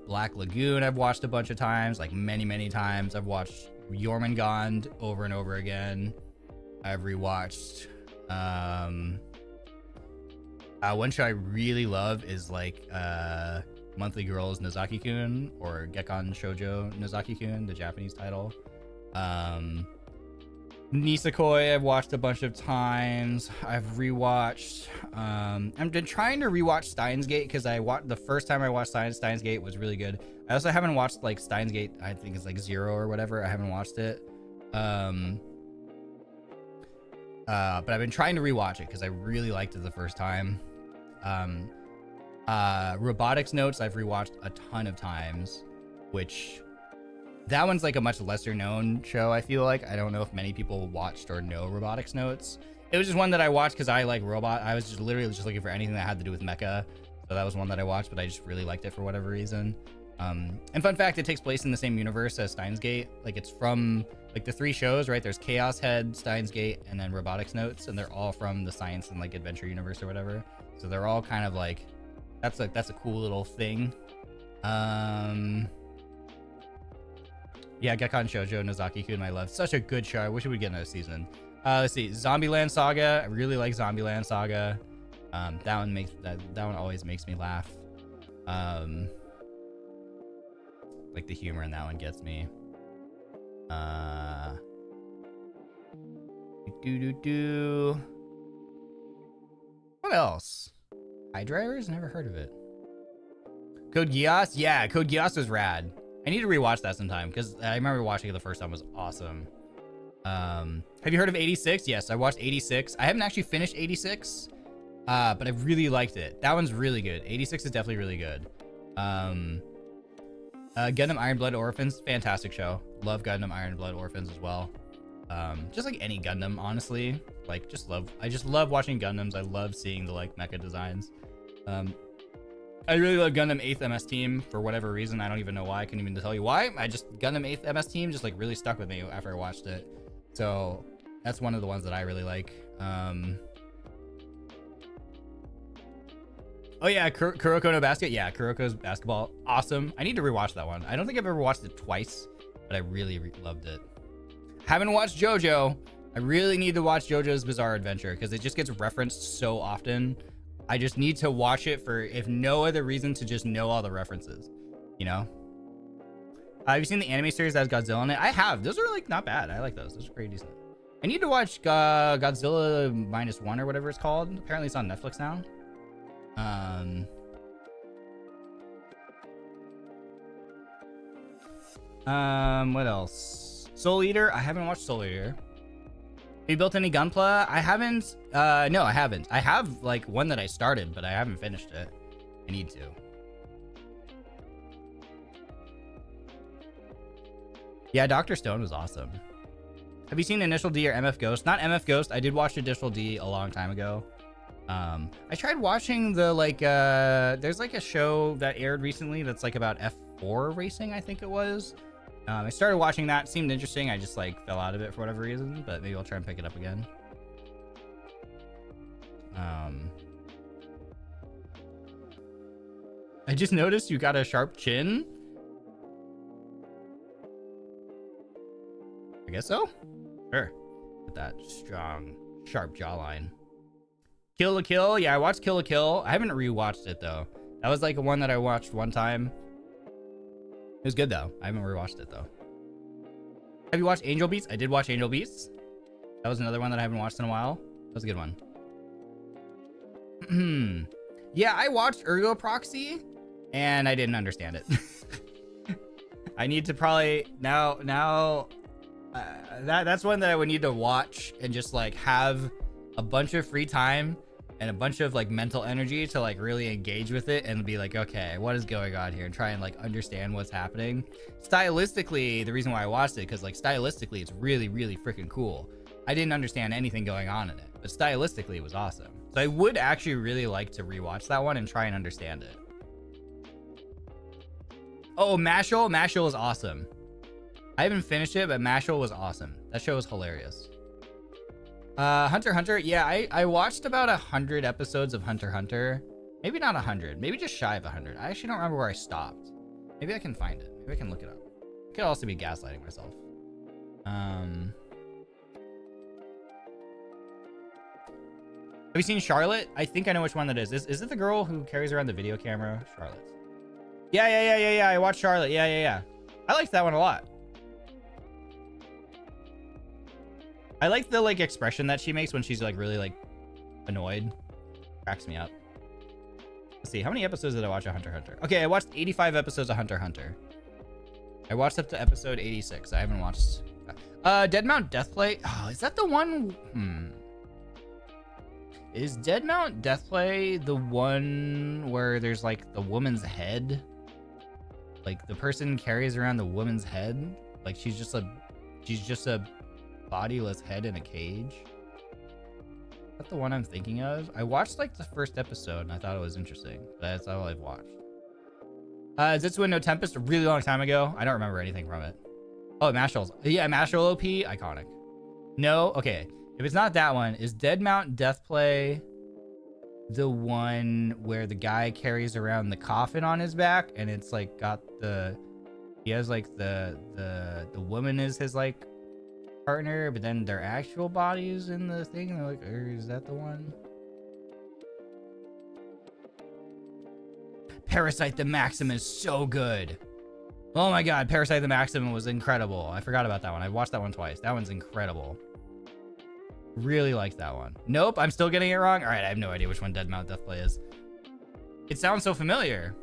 Black Lagoon I've watched a bunch of times, like many times. I've watched Jormungand over and over again. I've rewatched one show I really love is like Monthly Girls Nozaki-kun or Gekkan Shoujo Nozaki-kun, the Japanese title. Nisekoi I've watched a bunch of times. I've rewatched I've been trying to rewatch Steins Gate because the first time I watched Steins Gate was really good. I also haven't watched like Steins Gate, I think it's like 0 or whatever. I haven't watched it. But I've been trying to rewatch it because I really liked it the first time. Robotics Notes I've rewatched a ton of times, which that one's like a much lesser known show. I feel like I don't know if many people watched or know Robotics Notes. It was just one that I watched because I like robot. I was just literally just looking for anything that had to do with mecha, so that was one that I watched. But I just really liked it for whatever reason. And fun fact, it takes place in the same universe as Steins Gate. Like it's from like the 3 shows, right? There's Chaos Head, Steins Gate, and then Robotics Notes, and they're all from the science and like adventure universe or whatever. So they're all kind of like that's a cool little thing. Yeah, Gekkan Shoujo Nozaki-kun, I love. Such a good show. I wish it would get another season. Let's see, Zombieland Saga. I really like Zombieland Saga. That one always makes me laugh. Like the humor in that one gets me. What else? High Drivers? Never heard of it. Code Geass? Yeah, Code Geass was rad. I need to rewatch that sometime because I remember watching it the first time. It was awesome. Have you heard of 86? Yes, I watched 86. I haven't actually finished 86, but I really liked it. That one's really good. 86 is definitely really good. Gundam Iron Blood Orphans, fantastic show. Love Gundam Iron Blood Orphans as well. Just like any Gundam, honestly. Like, I just love watching Gundams. I love seeing the like mecha designs. I really love Gundam 8th MS Team for whatever reason. I don't even know why. I couldn't even tell you why. Gundam 8th MS Team just like really stuck with me after I watched it. So that's one of the ones that I really like. Oh yeah, Kuroko no Basket. Yeah, Kuroko's Basketball. Awesome. I need to rewatch that one. I don't think I've ever watched it twice, but I really loved it. Haven't watched JoJo. I really need to watch JoJo's Bizarre Adventure because it just gets referenced so often. I just need to watch it for, if no other reason, to just know all the references, you know? Have you seen the anime series that has Godzilla in it? I have. Those are like not bad. I like those. Those are pretty decent. I need to watch Godzilla -1 or whatever it's called. Apparently it's on Netflix now. What else? Soul Eater. I haven't watched Soul Eater. Have you built any Gunpla? I haven't. No, I haven't. I have like one that I started, but I haven't finished it. I need to. Yeah, Dr. Stone was awesome. Have you seen Initial D or MF Ghost? Not MF Ghost. I did watch Initial D a long time ago. I tried watching the like there's like a show that aired recently that's like about F4 racing, I think it was. I started watching that, seemed interesting. I just like fell out of it for whatever reason, but maybe I'll try and pick it up again. I just noticed you got a sharp chin. I guess so. Sure. With that strong, sharp jawline. Kill la Kill. Yeah, I watched Kill la Kill. I haven't rewatched it though. That was like one that I watched one time. It was good though. I haven't rewatched it though. Have you watched Angel Beats? I did watch Angel Beats. That was another one that I haven't watched in a while. That was a good one. Yeah, I watched Ergo Proxy and I didn't understand it. I need to probably that's one that I would need to watch and just like have a bunch of free time and a bunch of like mental energy to like really engage with it and be like, okay, what is going on here, and try and like understand what's happening. Stylistically, the reason why I watched it, because like stylistically it's really freaking cool. I didn't understand anything going on in it, but stylistically it was awesome. So I would actually really like to rewatch that one and try and understand it. Oh, Mashal is awesome. I haven't finished it, but Mashal was awesome. That show was hilarious. Hunter x Hunter. Yeah, I watched about 100 episodes of Hunter x Hunter. Maybe not 100. Maybe just shy of 100. I actually don't remember where I stopped. Maybe I can find it. Maybe I can look it up. I could also be gaslighting myself. Have you seen Charlotte? I think I know which one that is. Is it the girl who carries around the video camera? Charlotte. Yeah. I watched Charlotte. Yeah. I liked that one a lot. I like the like expression that she makes when she's like really like annoyed. Cracks me up. Let's see, how many episodes did I watch of Hunter x Hunter? Okay, I watched 85 episodes of Hunter x Hunter. I watched up to episode 86. I haven't watched Dead Mount Deathplay. Oh, is that the one? Is Deadmount Deathplay the one where there's like the woman's head? Like the person carries around the woman's head? Like she's just a bodiless head in a cage? Is that the one I'm thinking of? I watched like the first episode and I thought it was interesting. That's all I've watched. Zetsu no Tempest a really long time ago. I don't remember anything from it. Oh, Mashal's. Yeah, Mashal OP, iconic. No, okay. If it's not that one, is Deadmount Deathplay the one where the guy carries around the coffin on his back and it's like got the he has like the woman is his like partner, but then their actual bodies in the thing? And they're like, is that the one? Parasite the Maxim is so good. Oh my god, Parasite the Maxim was incredible. I forgot about that one. I watched that one twice. That one's incredible. Really like that one. Nope, I'm still getting it wrong. All right, I have no idea which one Deadmount Deathplay is. It sounds so familiar.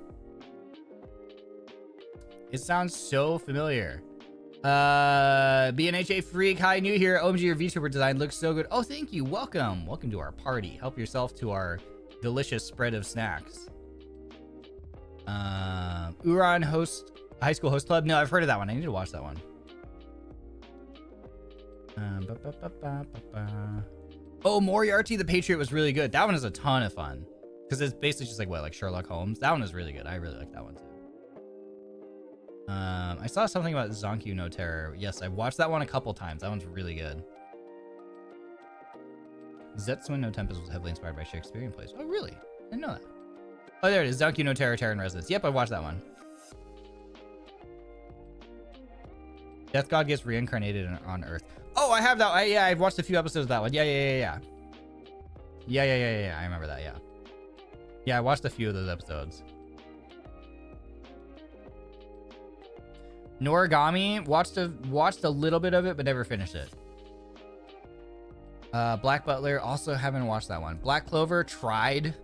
It sounds so familiar. BNHA Freak, hi, new here. OMG, your VTuber design looks so good. Oh, thank you. Welcome. Welcome to our party. Help yourself to our delicious spread of snacks. Uran host, high school host club. No, I've heard of that one. I need to watch that one. Oh, Moriarty the Patriot was really good. That one is a ton of fun because it's basically just like what, like Sherlock Holmes. That one is really good. I really like that one too. I saw something about Zankyou no Terror. Yes, I've watched that one a couple times. That one's really good. Zetsu no Tempest was heavily inspired by Shakespearean plays. Oh, really? I didn't know that. Oh, there it is. Zankyou no Terror, Terror in Residence. Yep, I watched that one. Death God gets reincarnated on Earth. Oh, I have that. Yeah, I've watched a few episodes of that one. Yeah. I remember that. Yeah. Yeah, I watched a few of those episodes. Noragami, watched a little bit of it, but never finished it. Black Butler, also haven't watched that one. Black Clover, tried.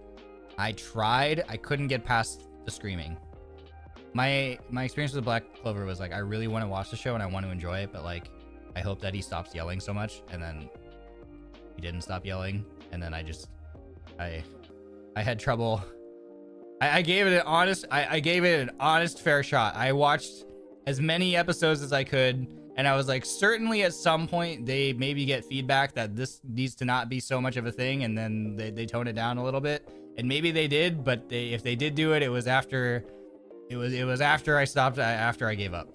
I couldn't get past the screaming. My experience with Black Clover was like, I really want to watch the show and I want to enjoy it, but like, I hope that he stops yelling so much, and then he didn't stop yelling, and then I had trouble. I gave it an honest fair shot. I watched as many episodes as I could, and I was like, certainly at some point they maybe get feedback that this needs to not be so much of a thing, and then they tone it down a little bit, and maybe they did, but if they did do it, it was after I stopped, after I gave up.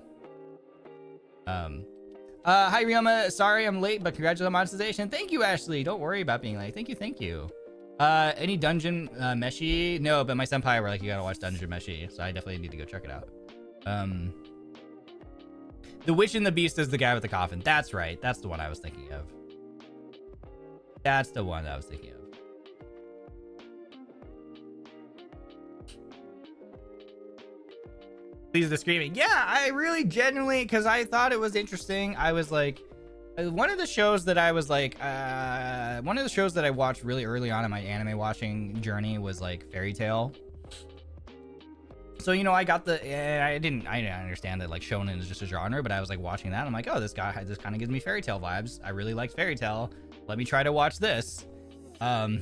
Hi Ryoma, sorry I'm late, but congratulations on monetization. Thank you, Ashley. Don't worry about being late. Thank you. Any Dungeon Meshi? No, but my senpai were like, you gotta watch Dungeon Meshi, so I definitely need to go check it out. The Witch and the Beast is the guy with the coffin. That's right. That's the one I was thinking of. Please the screaming. Yeah, I really genuinely, because I thought it was interesting. I was like, one of the shows that I watched really early on in my anime watching journey was like Fairy Tail. So, you know, I didn't understand that like shonen is just a genre, but I was like watching that. I'm like, oh, this kind of gives me Fairy Tail vibes. I really liked Fairy Tail. Let me try to watch this. And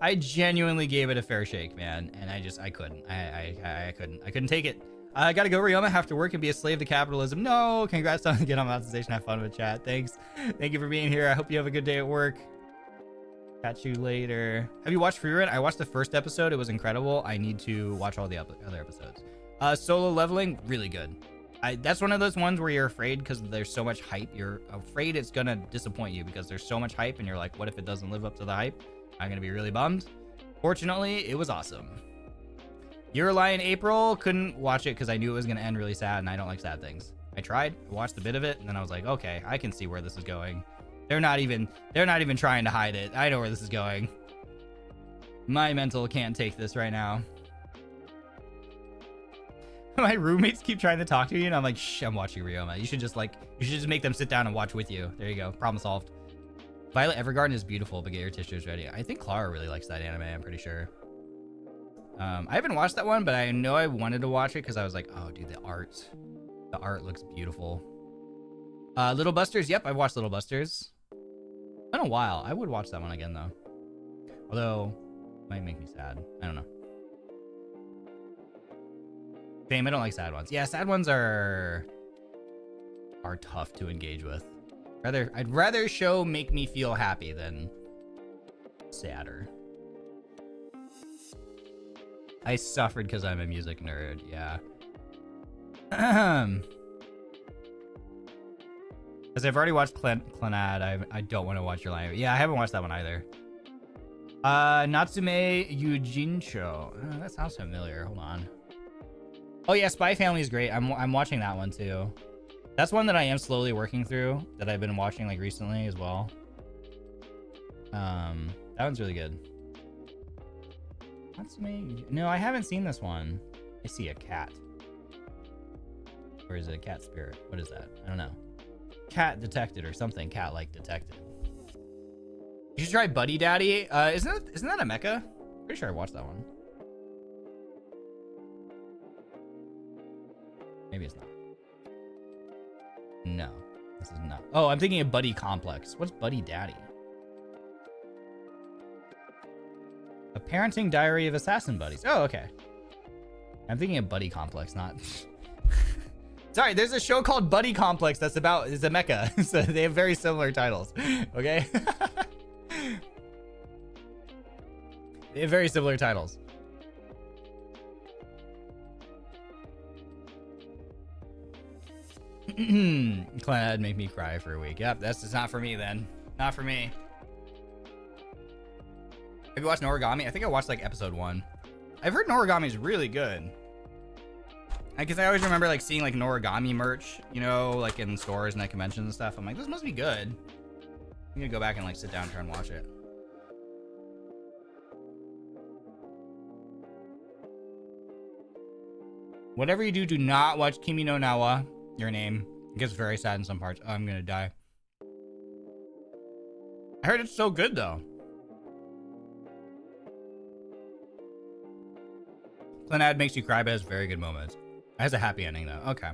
I genuinely gave it a fair shake, man. And I couldn't take it. I gotta go, Ryoma. Have to work and be a slave to capitalism. No, congrats on getting on monetization. Have fun with chat. Thanks. Thank you for being here. I hope you have a good day at work. Catch you later. Have you watched Free Run? I watched the first episode. It was incredible. I need to watch all the other episodes. Solo Leveling, really good. That's one of those ones where you're afraid because there's so much hype. You're afraid it's gonna disappoint you because there's so much hype, and you're like, what if it doesn't live up to the hype? I'm gonna be really bummed. Fortunately, it was awesome. Your Lion April, couldn't watch it because I knew it was gonna end really sad, and I don't like sad things. I tried, watched a bit of it, and then I was like, okay, I can see where this is going. They're not even trying to hide it. I know where this is going. My mental can't take this right now. My roommates keep trying to talk to you, and I'm like, shh, I'm watching Ryoma. You should just make them sit down and watch with you. There you go. Problem solved. Violet Evergarden is beautiful, but get your tissues ready. I think Clara really likes that anime, I'm pretty sure. I haven't watched that one, but I know I wanted to watch it because I was like, oh, dude, the art looks beautiful. Little Busters. Yep, I've watched Little Busters. Been a while. I would watch that one again though. Although, it might make me sad. I don't know. Same, I don't like sad ones. Yeah, sad ones are tough to engage with. I'd rather show make me feel happy than sadder. I suffered because I'm a music nerd. Yeah. Because I've already watched Clannad. I don't want to watch your line. Yeah, I haven't watched that one either. Natsume Yujincho. That sounds familiar. Hold on. Oh yeah, Spy Family is great. I'm watching that one too. That's one that I am slowly working through. That I've been watching like recently as well. That one's really good. Natsume. No, I haven't seen this one. I see a cat. Or is it a cat spirit? What is that? I don't know. Cat detected or something. Cat like detected. You should try Buddy Daddy. Isn't that a mecha? Pretty sure I watched that one. Maybe it's not. No, this is not. Oh, I'm thinking of Buddy Complex. What's Buddy Daddy? A parenting diary of assassin buddies. Oh, okay. I'm thinking of Buddy Complex, not. Sorry, there's a show called Buddy Complex that's about is a mecha, so they have very similar titles. Okay. They have very similar titles. Clannad make me cry for a week. Yep, that's just not for me then. Not for me. Have you watched Noragami? I think I watched like episode 1. I've heard Noragami is really good. Because I always remember like seeing like Noragami merch, you know, like in stores and at conventions and stuff. I'm like, this must be good. I'm gonna go back and like sit down and try and watch it. Whatever you do, do not watch Kimi no Nawa. Your name. It gets very sad in some parts. Oh, I'm gonna die. I heard it's so good though. Clannad makes you cry, but has very good moments. It has a happy ending though. Okay.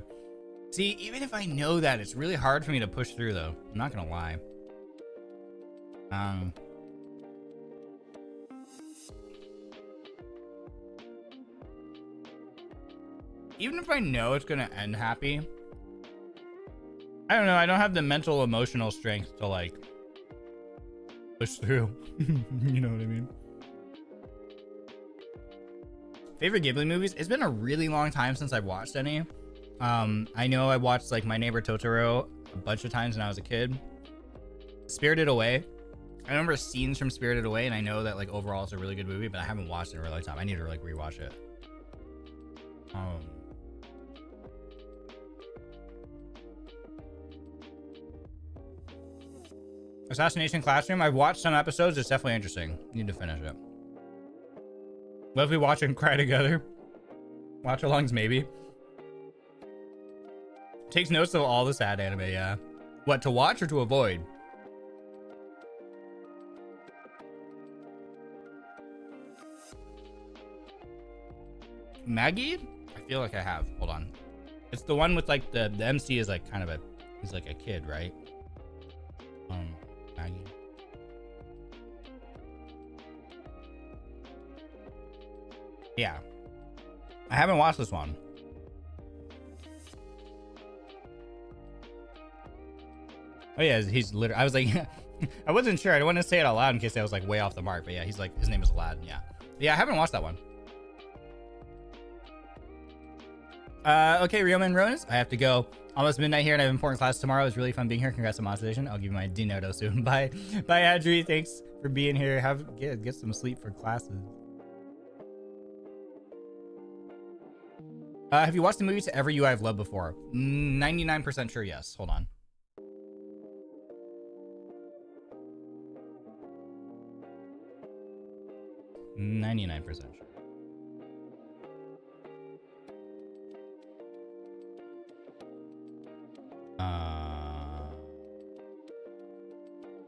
See, even if I know that, it's really hard for me to push through though. I'm not gonna lie. Even if I know it's gonna end happy, I don't know. I don't have the mental, emotional strength to like push through. You know what I mean? Favorite Ghibli movies? It's been a really long time since I've watched any. I know I watched like My Neighbor Totoro a bunch of times when I was a kid. Spirited Away. I remember scenes from Spirited Away, and I know that like overall it's a really good movie, but I haven't watched it in a really long time. I need to like rewatch it. Assassination Classroom. I've watched some episodes. It's definitely interesting. Need to finish it. What if we watch and cry together? Watch alongs, maybe. Takes notes of all the sad anime, yeah. What, to watch or to avoid? Maggie? I feel like I have. Hold on. It's the one with like the MC is like kind of a, he's like a kid, right? Maggie. Yeah. I haven't watched this one. Oh yeah, he's literally, I was like, I wasn't sure. I don't want to say it out loud in case I was like way off the mark, but yeah, he's like, his name is Aladdin, yeah. Yeah, I haven't watched that one. Okay, Ryoma and Ronis, I have to go. Almost midnight here and I have important class tomorrow. It was really fun being here. Congrats on Monetization. I'll give you my Denauth soon. Bye. Bye, Adri. Thanks for being here. Get some sleep for classes. Have you watched the movie To Ever You I've Loved before? 99% sure, yes. Hold on. %99 sure.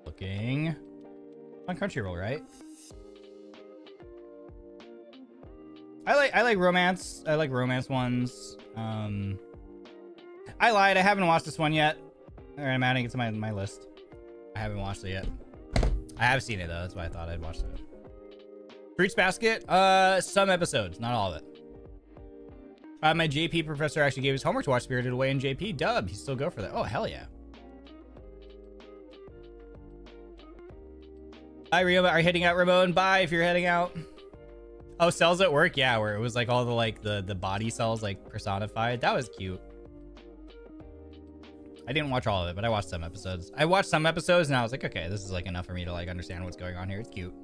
Looking on Crunchyroll, right? I like romance. I like romance ones. I lied. I haven't watched this one yet. All right, I'm adding it to my list. I haven't watched it yet. I have seen it though. That's why I thought I'd watch it. Fruits Basket. Some episodes, not all of it. My JP professor actually gave his homework to watch Spirited Away, and JP dub. He still go for that. Oh hell yeah. Bye Ryoma. Are you heading out, Ramon? Bye if you're heading out. Oh, cells at work. Yeah, where it was like all the like the body cells like personified. That was cute. I didn't watch all of it, but I watched some episodes. I watched some episodes and I was like, okay, this is like enough for me to like understand what's going on here. It's cute.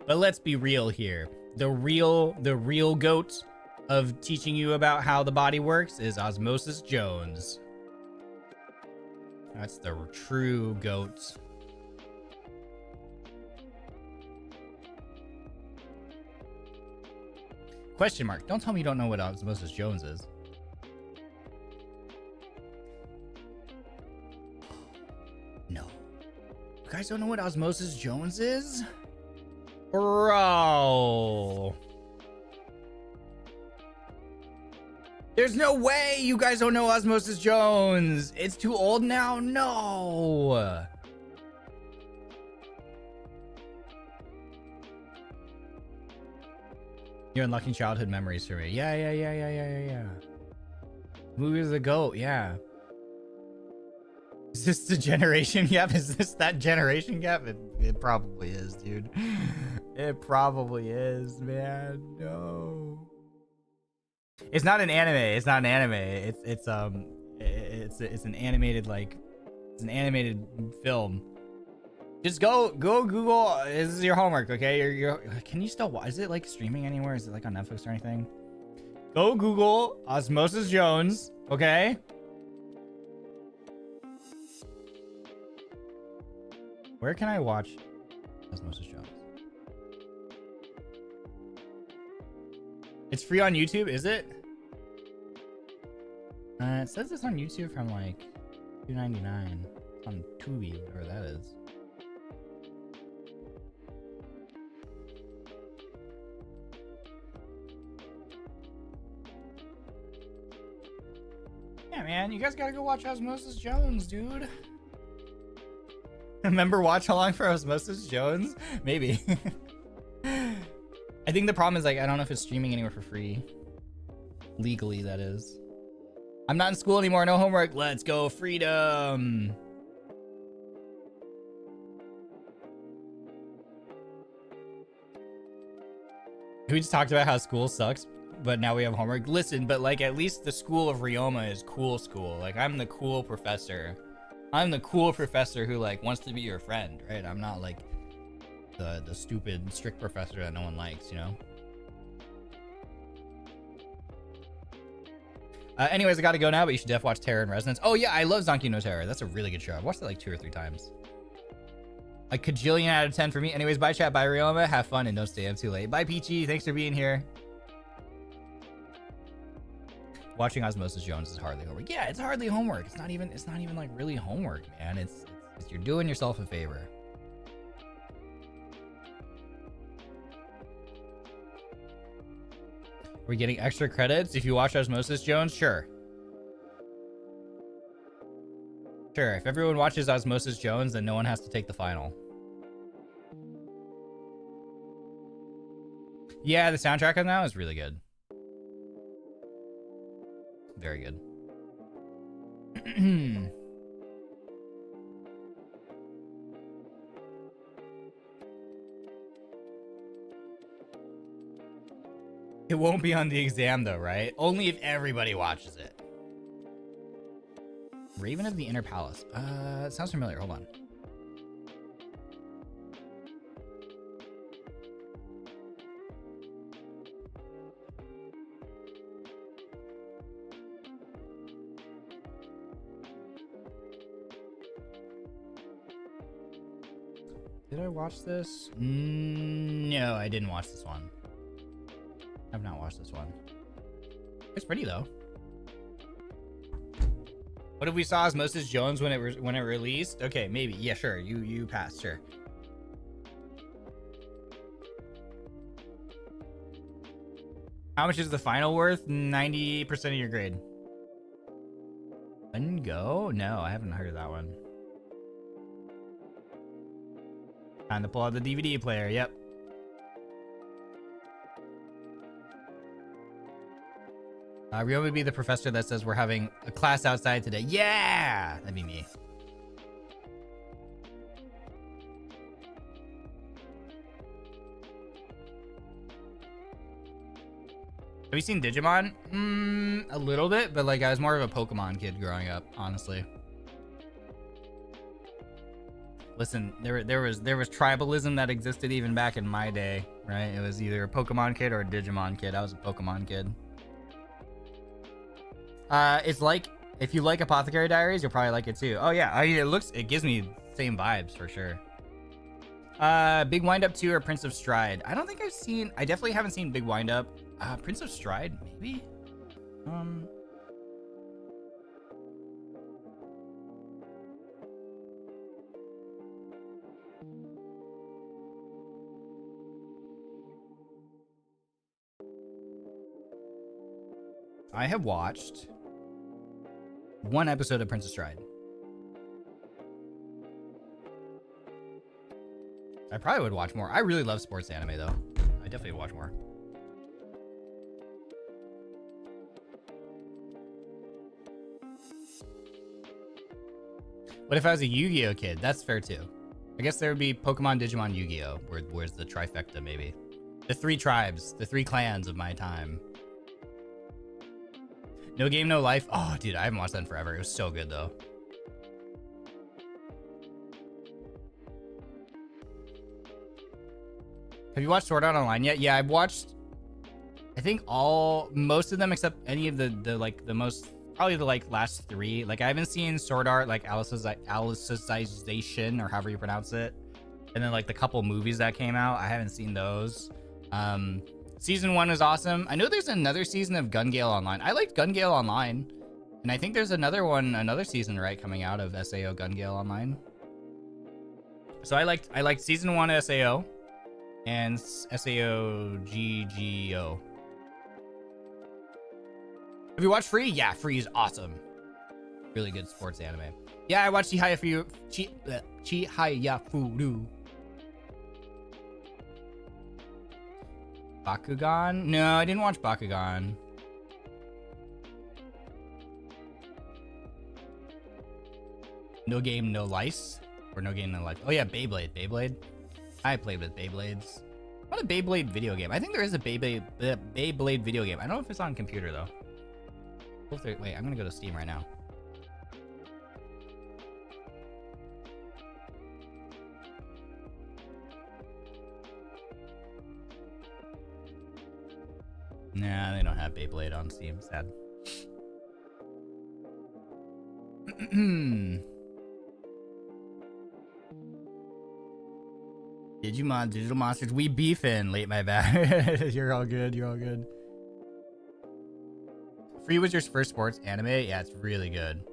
But let's be real here. The real goat of teaching you about how the body works is Osmosis Jones. That's the true goat. Question mark. Don't tell me you don't know what Osmosis Jones is. No. You guys don't know what Osmosis Jones is? Bro. There's no way you guys don't know Osmosis Jones. It's too old now? No. You're unlocking childhood memories for me. Yeah. Movie is the GOAT, yeah. Is this the generation gap? Is this that generation gap? It probably is, dude. It probably is, man. No. It's not an anime. It's not an anime. It's an animated it's an animated film. Just go Google. This is your homework, okay? You're can you still watch? Is it like streaming anywhere? Is it like on Netflix or anything? Go Google Osmosis Jones, okay? Where can I watch Osmosis Jones? It's free on YouTube, is it? It says it's on YouTube from like $2.99. It's on Tubi, whatever that is. Yeah, man, you guys gotta go watch Osmosis Jones, dude. Remember Watch Along for Osmosis Jones? Maybe. I think the problem is, like, I don't know if it's streaming anywhere for free. Legally, that is. I'm not in school anymore, no homework. Let's go, freedom. We just talked about how school sucks, but now we have homework. Listen, but like at least the school of Ryoma is cool school. Like I'm the cool professor. I'm the cool professor who like wants to be your friend, right? I'm not like the stupid strict professor that no one likes, you know? Anyways, I gotta go now, but you should def watch Terror in Resonance. Oh yeah, I love Zanki no Terror. That's a really good show. I've watched it like 2 or 3 times. A cajillion out of 10 for me. Anyways, bye chat, bye Ryoma. Have fun and don't stay up too late. Bye Peachy, thanks for being here. Watching Osmosis Jones is hardly homework. Yeah, it's hardly homework. It's not even like really homework, man. It's you're doing yourself a favor. We're getting extra credits if you watch Osmosis Jones? Sure. Sure, if everyone watches Osmosis Jones, then no one has to take the final. Yeah, the soundtrack on that is really good. Very good. It won't be on the exam though, right? Only if everybody watches it. Raven of the Inner Palace. It sounds familiar. Hold on. Did I watch this? No, I didn't watch this one. I've not watched this one. It's pretty though. What if we saw Osmosis Jones when it released? Okay, maybe. Yeah, sure. You passed. Sure. How much is the final worth? 90% of your grade. Ungo? No, I haven't heard of that one. Time to pull out the DVD player. Yep. Ryoma would be the professor that says we're having a class outside today. Yeah! That'd be me. Have you seen Digimon? A little bit, but like I was more of a Pokemon kid growing up, honestly. Listen, there was tribalism that existed even back in my day, right? It was either a Pokemon kid or a Digimon kid. I was a Pokemon kid. It's like if you like Apothecary Diaries, you'll probably like it too. Oh yeah, it gives me same vibes for sure. Big Wind Up 2 or Prince of Stride? I don't think I definitely haven't seen Big Wind Up. Prince of Stride, maybe? I have watched one episode of Prince of Stride. I probably would watch more. I really love sports anime though. I definitely would watch more. What if I was a Yu-Gi-Oh kid? That's fair too. I guess there would be Pokemon, Digimon, Yu-Gi-Oh. Where's the trifecta maybe? The 3 tribes, the 3 clans of my time. No Game, No Life. Oh, dude, I haven't watched that in forever. It was so good though. Have you watched Sword Art Online yet? Yeah, I've watched, I think most of them except any of the most, probably the like last 3. Like I haven't seen Sword Art like Alicization or however you pronounce it. And then like the couple movies that came out, I haven't seen those. Season 1 is awesome. I know there's another season of Gun Gale Online. I liked Gun Gale Online. And I think there's another season, right, coming out of SAO Gun Gale Online. So I liked season 1 SAO and SAO GGO. Have you watched Free? Yeah, Free is awesome. Really good sports anime. Yeah, I watched Chihaya Furu. Bakugan? No, I didn't watch Bakugan. No Game, No Lice? Or No Game, No Life? Oh yeah, Beyblade. I played with Beyblades. What a Beyblade video game. I think there is a Beyblade video game. I don't know if it's on computer though. Wait, I'm gonna go to Steam right now. Nah, they don't have Beyblade on Steam. Sad. Digimon, Digital Monsters, we beefin'. Late, my bad. You're all good. You're all good. Free was your first sports anime? Yeah, it's really good.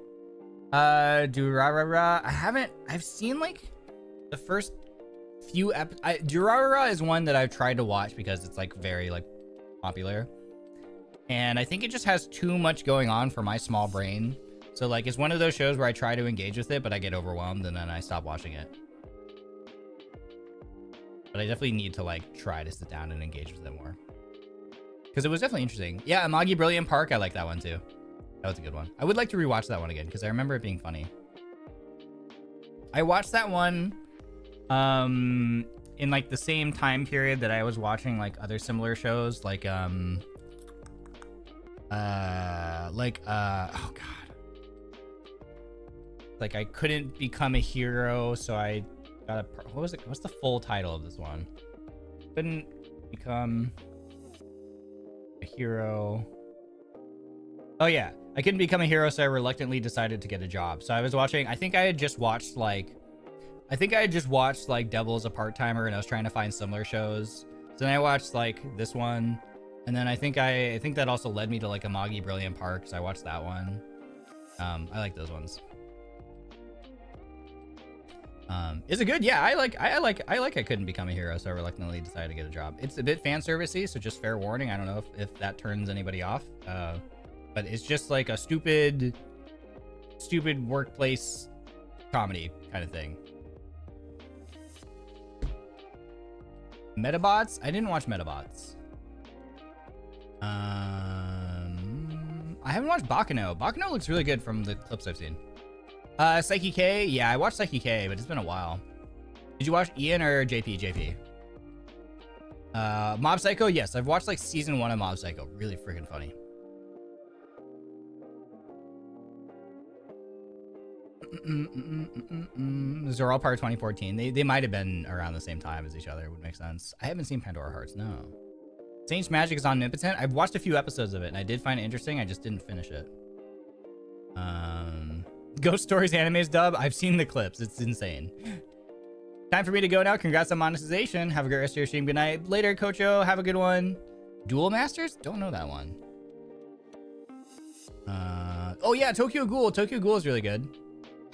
Durarara. I've seen like the first few Durarara is one that I've tried to watch because it's like very like popular. And I think it just has too much going on for my small brain. So like it's one of those shows where I try to engage with it, but I get overwhelmed and then I stop watching it. But I definitely need to like try to sit down and engage with it more. Because it was definitely interesting. Yeah, Amagi Brilliant Park, I like that one too. That was a good one. I would like to rewatch that one again because I remember it being funny. I watched that one in like the same time period that I was watching like other similar shows like oh god. Like I couldn't become a hero, so I got a what was it? What's the full title of this one? Couldn't become a hero. Oh yeah, I couldn't become a hero, so I reluctantly decided to get a job. So I was watching, I think I had just watched like Devil as a Part-Timer, and I was trying to find similar shows. So then I watched like this one, and then I think that also led me to like Amagi Brilliant Park, so I watched that one. I like those ones. Is it good? Yeah, I like I couldn't become a hero, so I reluctantly decided to get a job. It's a bit fan servicey, so just fair warning. I don't know if that turns anybody off. But it's just like a stupid stupid workplace comedy kind of thing. Metabots? I didn't watch Metabots. I haven't watched Bakano. Bakano looks really good from the clips I've seen. Psyche K? Yeah, I watched Psyche K, but it's been a while. Did you watch Ian or JP? Mob Psycho? Yes, I've watched like season 1 of Mob Psycho. Really freaking funny. Those are all part of 2014. They might have been around the same time as each other. It would make sense. I haven't seen Pandora Hearts, no. Saints Magic is omnipotent. I've watched a few episodes of it and I did find it interesting. I just didn't finish it. Ghost Stories anime's dub. I've seen the clips. It's insane. Time for me to go now. Congrats on monetization. Have a great rest of your stream. Good night. Later, Kocho. Have a good one. Duel Masters? Don't know that one. Oh yeah, Tokyo Ghoul. Tokyo Ghoul is really good.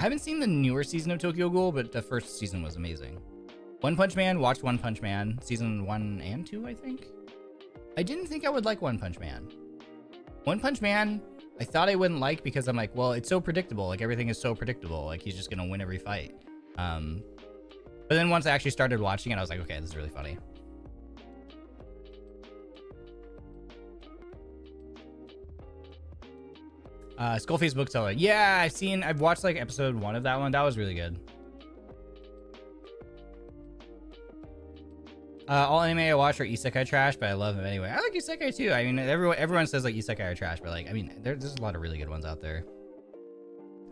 I haven't seen the newer season of Tokyo Ghoul, but the first season was amazing. One Punch Man. Watched One Punch Man. Season 1 and 2, I think. I didn't think I would like One Punch Man. One Punch Man, I thought I wouldn't like because I'm like, well, it's so predictable. Like, everything is so predictable. Like, he's just going to win every fight. But then once I actually started watching it, I was like, okay, this is really funny. Skullface Bookseller. Yeah, I've watched like episode 1 of that one. That was really good. All anime I watch are isekai trash, but I love them anyway. I like isekai too. I mean, everyone says like isekai are trash, but like, I mean, there's a lot of really good ones out there.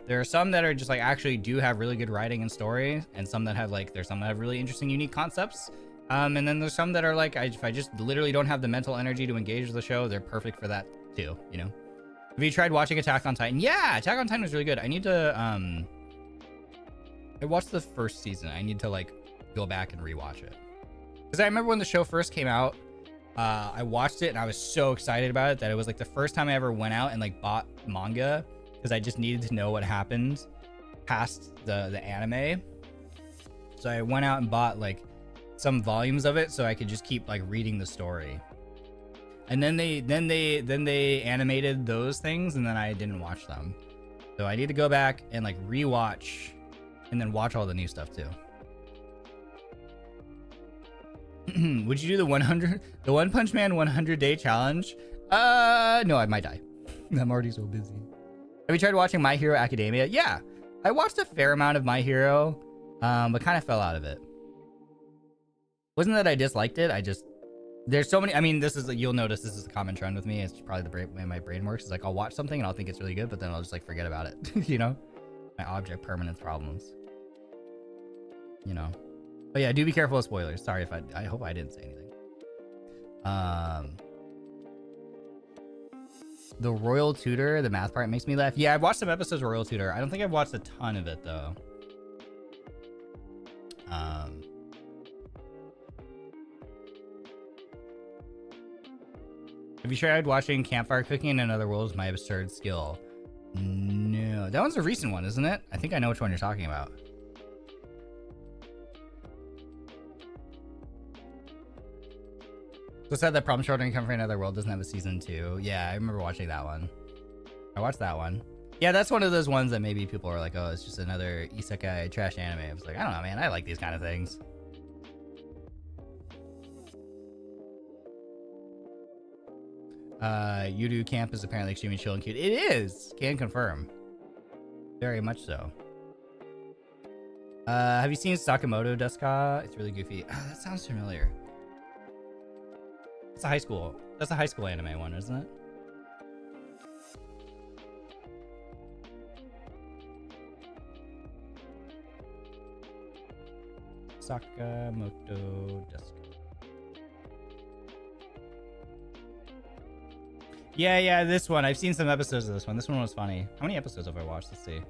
There are some that are just like actually do have really good writing and story, and some that have like, there's some that have really interesting, unique concepts. And then there's some that are like, if I just literally don't have the mental energy to engage with the show, they're perfect for that too, you know? Have you tried watching Attack on Titan? Yeah, Attack on Titan was really good. I need to, I watched the first season. I need to like go back and rewatch it. Because I remember when the show first came out, I watched it and I was so excited about it that it was like the first time I ever went out and like bought manga because I just needed to know what happened past the anime. So I went out and bought like some volumes of it so I could just keep like reading the story. And then they animated those things and then I didn't watch them. So I need to go back and like rewatch and then watch all the new stuff too. Would you do the One Punch Man 100-day challenge? No, I might die. I'm already so busy. Have you tried watching My Hero Academia? Yeah, I watched a fair amount of My Hero, but kind of fell out of it. Wasn't that I disliked it? There's so many. I mean, you'll notice this is a common trend with me. It's probably the way my brain works. It's like I'll watch something and I'll think it's really good, but then I'll just like forget about it. You know, my object permanence problems. You know. But yeah, do be careful with spoilers. Sorry if I hope I didn't say anything. The Royal Tutor, the math part makes me laugh. Yeah, I've watched some episodes of Royal Tutor. I don't think I've watched a ton of it though. Have you tried watching Campfire Cooking in Another World is My Absurd Skill? No, that one's a recent one, isn't it? I think I know which one you're talking about. So said that Problem Children Come from Another World doesn't have a season 2. Yeah, I remember watching that one. I watched that one. Yeah, that's one of those ones that maybe people are like, oh, it's just another isekai trash anime. I was like, I don't know, man. I like these kind of things. Yudu Camp is apparently extremely chill and cute. It is! Can confirm. Very much so. Have you seen Sakamoto Deska? It's really goofy. Oh, that sounds familiar. It's a high school. That's a high school anime one, isn't it? Sakamoto Deska. Yeah, this one. I've seen some episodes of this one. This one was funny. How many episodes have I watched? Let's see.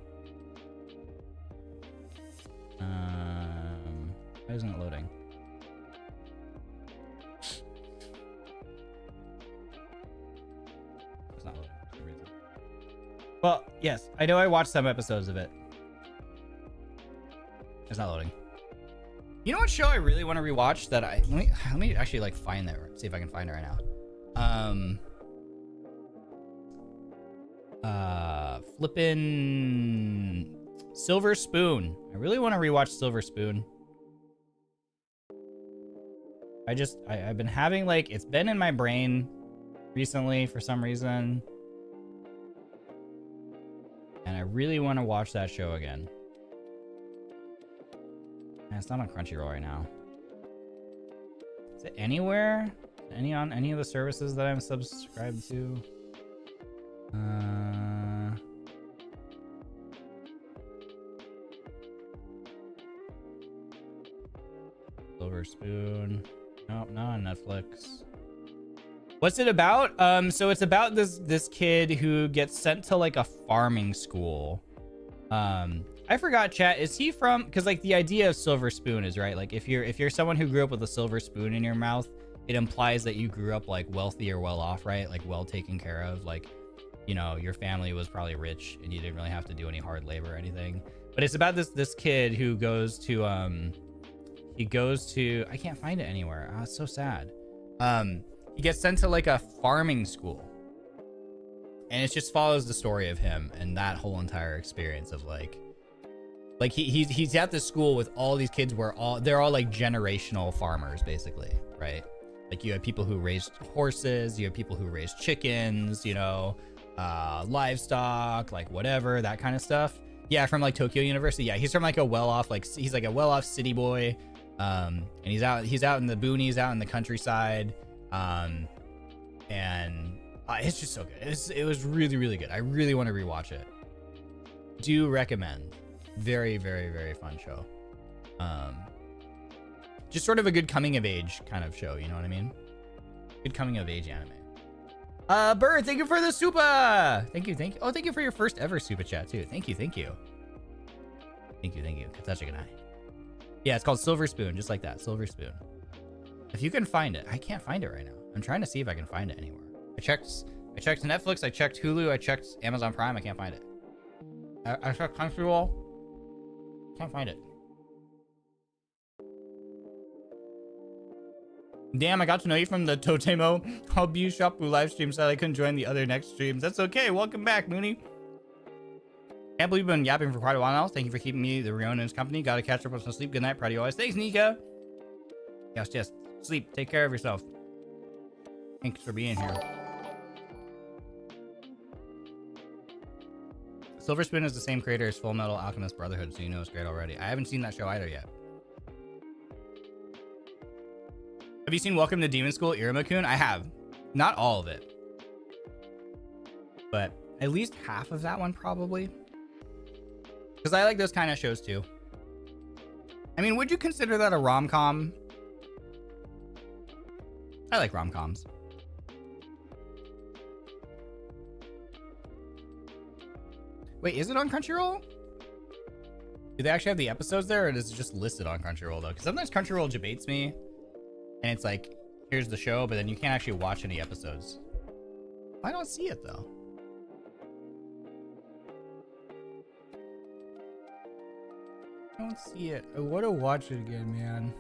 Why isn't it loading? It's not loading for some reason. Well, yes, I know I watched some episodes of it. It's not loading. You know what show I really want to rewatch that let me actually like find that, see if I can find it right now. Flippin' Silver Spoon. I really want to rewatch Silver Spoon. I've been having, like, it's been in my brain recently for some reason. And I really want to watch that show again. Man, it's not on Crunchyroll right now. Is it anywhere? On any of the services that I'm subscribed to? Silver Spoon. Nope, not on Netflix. What's it about? So it's about this kid who gets sent to like a farming school. I forgot, chat. Is he from? Because like the idea of Silver Spoon is, right, like if you're someone who grew up with a silver spoon in your mouth, it implies that you grew up like wealthy or well off, right? Like well taken care of. Like, you know, your family was probably rich and you didn't really have to do any hard labor or anything. But it's about this kid who goes to I can't find it anywhere. Oh, it's so sad. He gets sent to like a farming school. And it just follows the story of him and that whole entire experience of like he's at this school with all these kids where they're all like generational farmers basically, right? Like you have people who raise horses, you have people who raise chickens, you know, livestock, like whatever, that kind of stuff. Yeah, from like Tokyo University. Yeah, he's from like a well-off, like he's like a well-off city boy. And he's out in the boonies, out in the countryside. And it's just so good. It was really, really good. I really want to rewatch it. Do recommend. Very, very, very fun show. Just sort of a good coming of age kind of show, you know what I mean? Good coming of age anime. Bird, thank you for the super. Thank you. Oh, thank you for your first ever super chat too. Thank you. Thank you. Katsuchi Ganai. Yeah, it's called Silver Spoon, just like that. Silver Spoon. If you can find it. I can't find it right now. I'm trying to see if I can find it anywhere. I checked Netflix, I checked Hulu, I checked Amazon Prime, I can't find it. I checked Crunchyroll. Can't find it. Damn, I got to know you from the Totemo Hobby Shop live stream, so I couldn't join the other next streams. That's okay. Welcome back, Mooney. Can't believe you've been yapping for quite a while now. Thank you for keeping me the Rionan's company. Gotta catch up on some sleep. Good night. Proud of you always. Thanks, Nika. Yes. Sleep. Take care of yourself. Thanks for being here. Silver Spoon is the same creator as Full Metal Alchemist Brotherhood, so you know it's great already. I haven't seen that show either yet. Have you seen Welcome to Demon School, Iruma-kun? I have. Not all of it. But at least half of that one, probably. Because I like those kind of shows, too. I mean, would you consider that a rom-com? I like rom-coms. Wait, is it on Crunchyroll? Do they actually have the episodes there, or is it just listed on Crunchyroll, though? Because sometimes Crunchyroll debates me, and it's like, here's the show, but then you can't actually watch any episodes. I don't see it, though. I don't see it. I want to watch it again, man.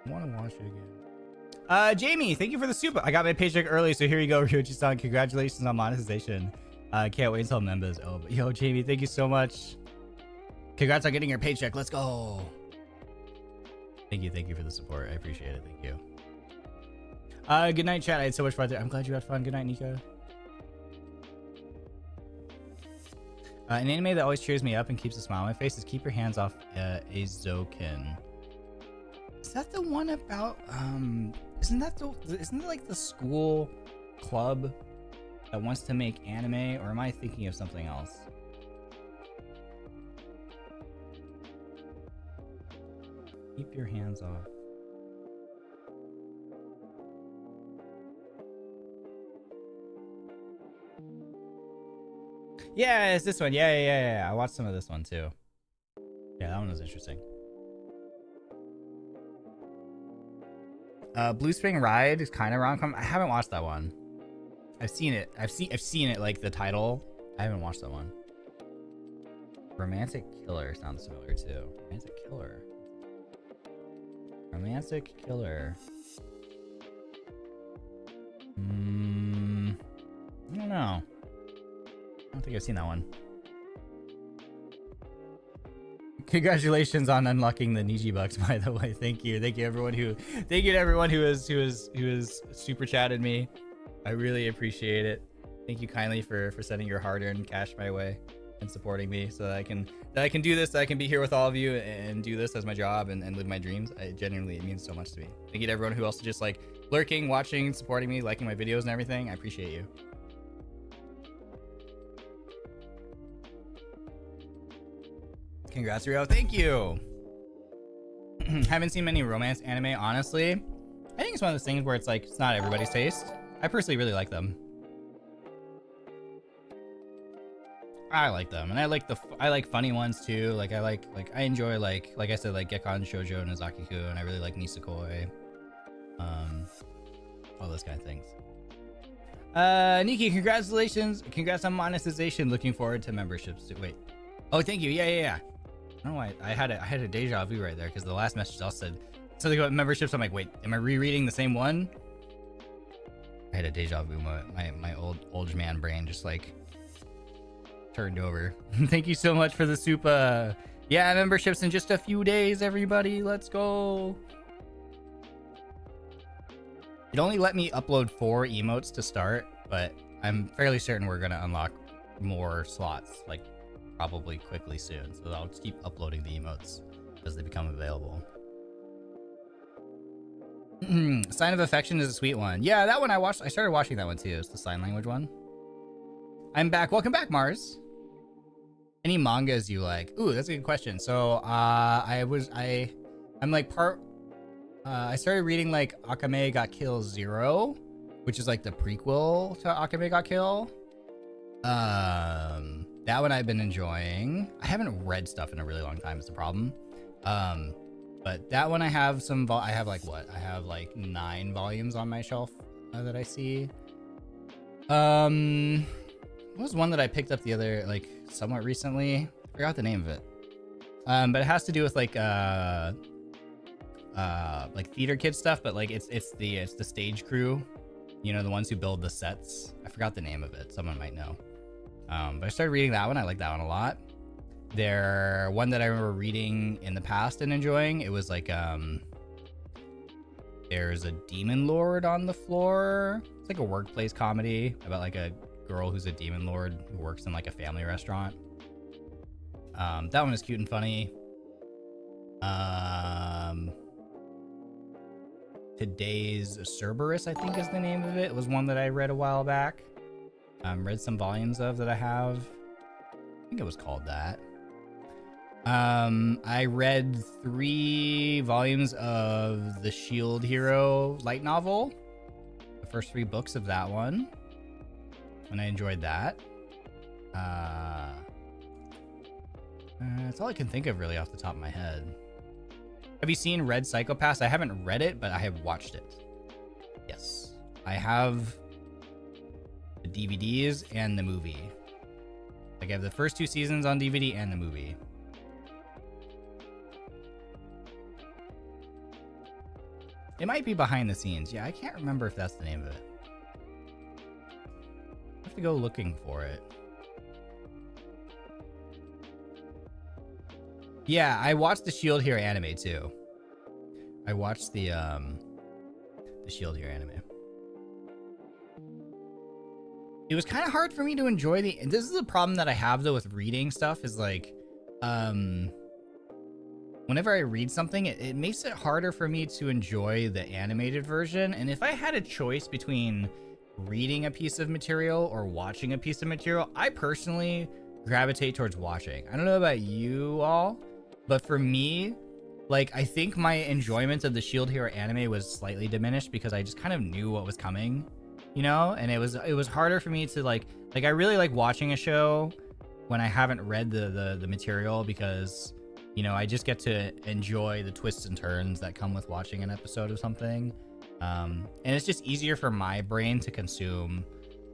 I want to watch it again. Jamie, thank you for the super. I got my paycheck early, so here you go, Ryoji-san. Congratulations on monetization. Can't wait until members. Oh, but yo, Jamie, thank you so much. Congrats on getting your paycheck. Let's go. Thank you for the support. I appreciate it. Thank you. Good night, chat. I had so much fun there. I'm glad you had fun. Good night, Nika. An anime that always cheers me up and keeps a smile on my face is Keep Your Hands Off Eizouken. Is that the one about isn't it like the school club that wants to make anime, or am I thinking of something else? Keep Your Hands Off. Yeah, it's this one. Yeah. I watched some of this one too. Yeah, that one was interesting. Blue Spring Ride is kind of rom-com. I haven't watched that one. I've seen it. I've seen it, like the title. I haven't watched that one. Romantic Killer sounds familiar too. Romantic Killer. I don't know. I don't think I've seen that one. Congratulations on unlocking the Niji bucks, by the way. Thank you to everyone who has super chatted me. I really appreciate it. Thank you kindly for sending your hard-earned cash my way and supporting me so that I can do this, that I can be here with all of you and do this as my job and live my dreams. Genuinely, it means so much to me. Thank you to everyone who also just like lurking, watching, supporting me, liking my videos and everything. I appreciate you. Congrats, Rio. Thank you. Haven't seen many romance anime, honestly. I think it's one of those things where it's like, it's not everybody's taste. I personally really like them. I like them, and I like funny ones too. Like I enjoy like I said, like Gekkan Shoujo Nozaki-ku, and I really like Nisekoi. All those kind of things. Nikki, congratulations. Congrats on monetization. Looking forward to memberships. Wait. Oh, thank you. Yeah. I don't know why I had a deja vu right there because the last message also said something about memberships. I'm like, wait, am I rereading the same one? I had a deja vu. My old man brain just like turned over. Thank you so much for the super. Yeah, memberships in just a few days, everybody. Let's go. It only let me upload 4 emotes to start, but I'm fairly certain we're gonna unlock more slots, like probably quickly soon. So I'll just keep uploading the emotes as they become available. Sign of Affection is a sweet one. Yeah, that one I watched. I started watching that one too. It's the sign language one. I'm back. Welcome back, Mars. Any mangas you like? Ooh, that's a good question. So I'm like I started reading like Akame ga Kill 0, which is like the prequel to Akame ga Kill. That one I've been enjoying. I haven't read stuff in a really long time is the problem. But that one I have some I have like 9 volumes on my shelf that I see. What was one that I picked up the other, like, somewhat recently? I forgot the name of it. But it has to do with like theater kid stuff, but like it's the stage crew, you know, the ones who build the sets. I forgot the name of it. Someone might know. But I started reading that one. I like that one a lot. One that I remember reading in the past and enjoying. It was like there's a demon lord on the floor. It's like a workplace comedy about like a girl who's a demon lord who works in like a family restaurant. That one is cute and funny. Today's Cerberus, I think is the name of it. It was one that I read a while back. Read some volumes of that I have. I think it was called that. I read 3 volumes of the Shield Hero light novel. The first 3 books of that one. And I enjoyed that. That's all I can think of really off the top of my head. Have you seen Red Psychopaths? I haven't read it, but I have watched it. Yes. I have the DVDs and the movie. Like I have the first 2 seasons on DVD and the movie. It might be behind the scenes. Yeah, I can't remember if that's the name of it. I have to go looking for it. Yeah, I watched the Shield Hero anime too. I watched the Shield Hero anime. It was kind of hard for me to enjoy this is the problem that I have though with reading stuff is like whenever I read something, it makes it harder for me to enjoy the animated version. And if I had a choice between reading a piece of material or watching a piece of material, I personally gravitate towards watching. I don't know about you all, but for me, like, I think my enjoyment of the Shield Hero anime was slightly diminished because I just kind of knew what was coming, you know? And it was harder for me to like I really like watching a show when I haven't read the material because, you know, I just get to enjoy the twists and turns that come with watching an episode of something. And it's just easier for my brain to consume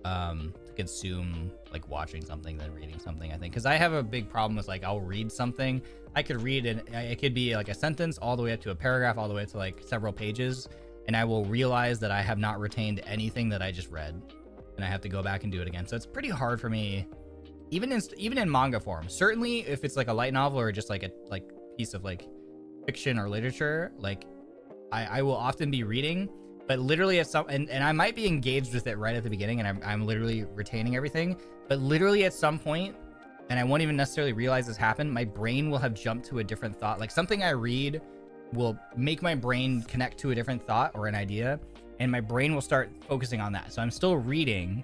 like watching something than reading something, I think, because I have a big problem with like I'll read something, I could read it could be like a sentence all the way up to a paragraph all the way to like several pages, and I will realize that I have not retained anything that I just read, and I have to go back and do it again. So it's pretty hard for me, even in manga form. Certainly if it's like a light novel or just like a piece of like fiction or literature, like I will often be reading, but literally at some and I might be engaged with it right at the beginning, and I'm literally retaining everything, but literally at some point, and I won't even necessarily realize this happened, my brain will have jumped to a different thought. Like something I read will make my brain connect to a different thought or an idea, and my brain will start focusing on that. So I'm still reading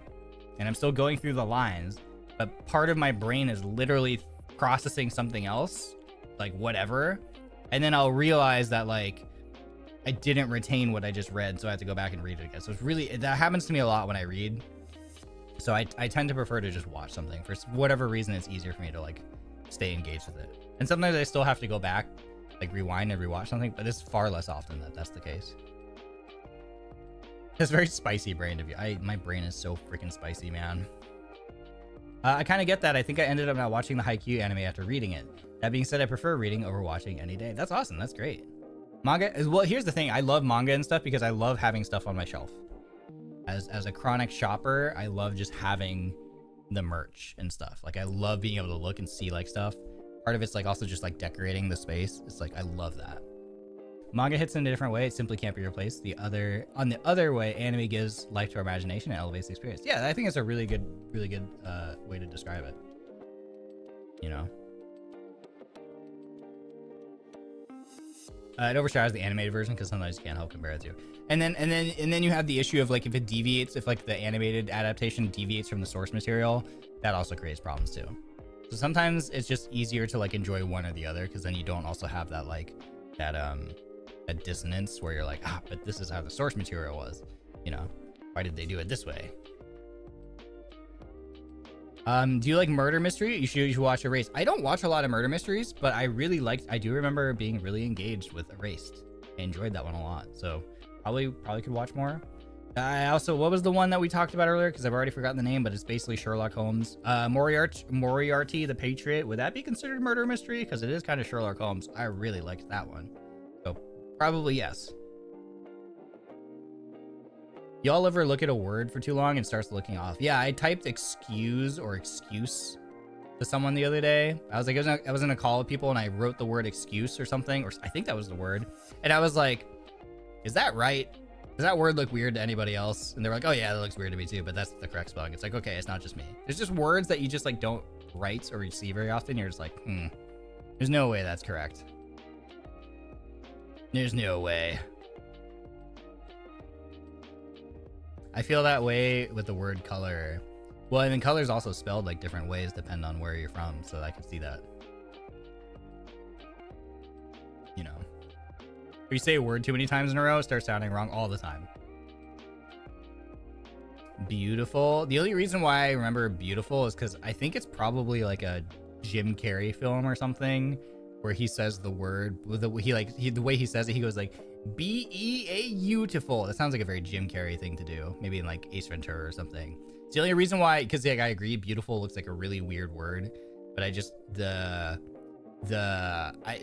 and I'm still going through the lines, but part of my brain is literally processing something else, like whatever, and then I'll realize that like I didn't retain what I just read, so I have to go back and read it again. So it's really, that happens to me a lot when I read. So I tend to prefer to just watch something. For whatever reason, it's easier for me to like stay engaged with it. And sometimes I still have to go back, like rewind and rewatch something, but it's far less often that that's the case. It's very spicy brain of you. My brain is so freaking spicy, man. I kind of get that. I think I ended up not watching the Haikyuu anime after reading it. That being said, I prefer reading over watching any day. That's awesome. That's great. Manga is, well, here's the thing. I love manga and stuff because I love having stuff on my shelf. As a chronic shopper, I love just having the merch and stuff. Like I love being able to look and see like stuff. Part of it's like also just like decorating the space. It's like I love that. Manga hits in a different way. It simply can't be replaced. On the other way, anime gives life to our imagination and elevates the experience. Yeah, I think it's a really good way to describe it. You know, it overshadows the animated version because sometimes you can't help compare it to. And then you have the issue of like if it deviates, if like the animated adaptation deviates from the source material, that also creates problems too. So sometimes it's just easier to like enjoy one or the other because then you don't also have that like that dissonance where you're like, but this is how the source material was, you know, why did they do it this way? Do you like murder mystery? You should watch Erased. I don't watch a lot of murder mysteries, but I do remember being really engaged with Erased. I enjoyed that one a lot, so probably could watch more. I also, what was the one that we talked about earlier? Because I've already forgotten the name, but it's basically Sherlock Holmes. Moriarty the Patriot. Would that be considered murder mystery? Because it is kind of Sherlock Holmes. I really liked that one. So probably yes. Y'all ever look at a word for too long and starts looking off? Yeah, I typed excuse or excuse to someone the other day. I was like, I was in a call with people and I wrote the word excuse or something, or I think that was the word. And I was like, is that right? Does that word look weird to anybody else? And they were like, oh yeah, that looks weird to me too, but that's the correct spelling. It's like, okay, it's not just me. There's just words that you just like don't write or see very often. You're just like, there's no way that's correct. There's no way. I feel that way with the word color. Well, I mean, color is also spelled like different ways depending on where you're from, so I can see that. You know, if you say a word too many times in a row, it starts sounding wrong all the time. Beautiful. The only reason why I remember beautiful is because I think it's probably like a Jim Carrey film or something where he says the word the way he says it, he goes like beautiful. That sounds like a very Jim Carrey thing to do. Maybe in like Ace Ventura or something. It's the only reason why, because like I agree, beautiful looks like a really weird word, but I just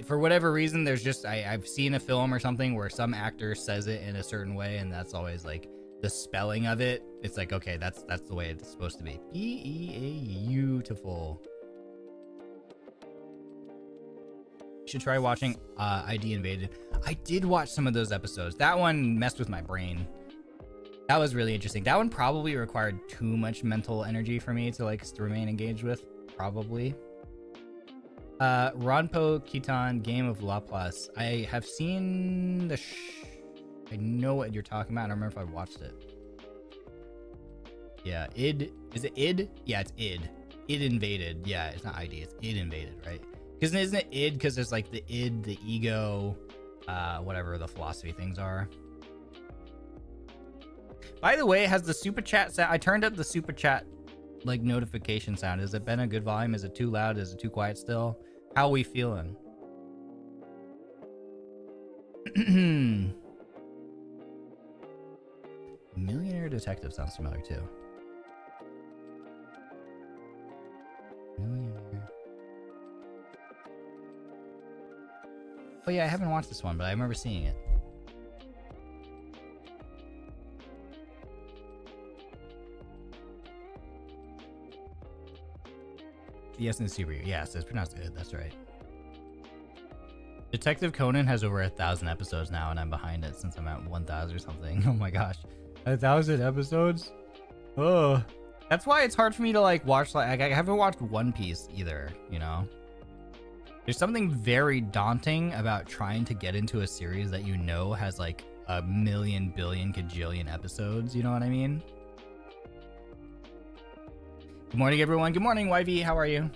for whatever reason, there's just I've seen a film or something where some actor says it in a certain way, and that's always like the spelling of it. It's like, okay, that's the way it's supposed to be. Beautiful. You should try watching ID Invaded. I did watch some of those episodes. That one messed with my brain. That was really interesting. That one probably required too much mental energy for me to like remain engaged with. Probably. Ronpo Kitan Game of Laplace. I have seen the I know what you're talking about. I don't remember if I watched it. Yeah, id. Is it id? Yeah, it's id. Id Invaded. Yeah, it's not ID. It's id Invaded, right? Because isn't it id? Because there's like the id, the ego, whatever the philosophy things are. By the way, has the super chat sound? I turned up the super chat like notification sound. Has it been a good volume? Is it too loud? Is it too quiet still? How are we feeling? Millionaire Detective sounds familiar too. Millionaire. Oh yeah, I haven't watched this one, but I remember seeing it. Yes, and Super. Yes, it's pronounced good. That's right. Detective Conan has over 1,000 episodes now, and I'm behind it since I'm at 1,000 or something. Oh my gosh, 1,000 episodes. Oh, that's why it's hard for me to like watch. Like I haven't watched One Piece either. You know, there's something very daunting about trying to get into a series that you know has like a million, billion, kajillion episodes. You know what I mean? Good morning, everyone. Good morning, YV. How are you?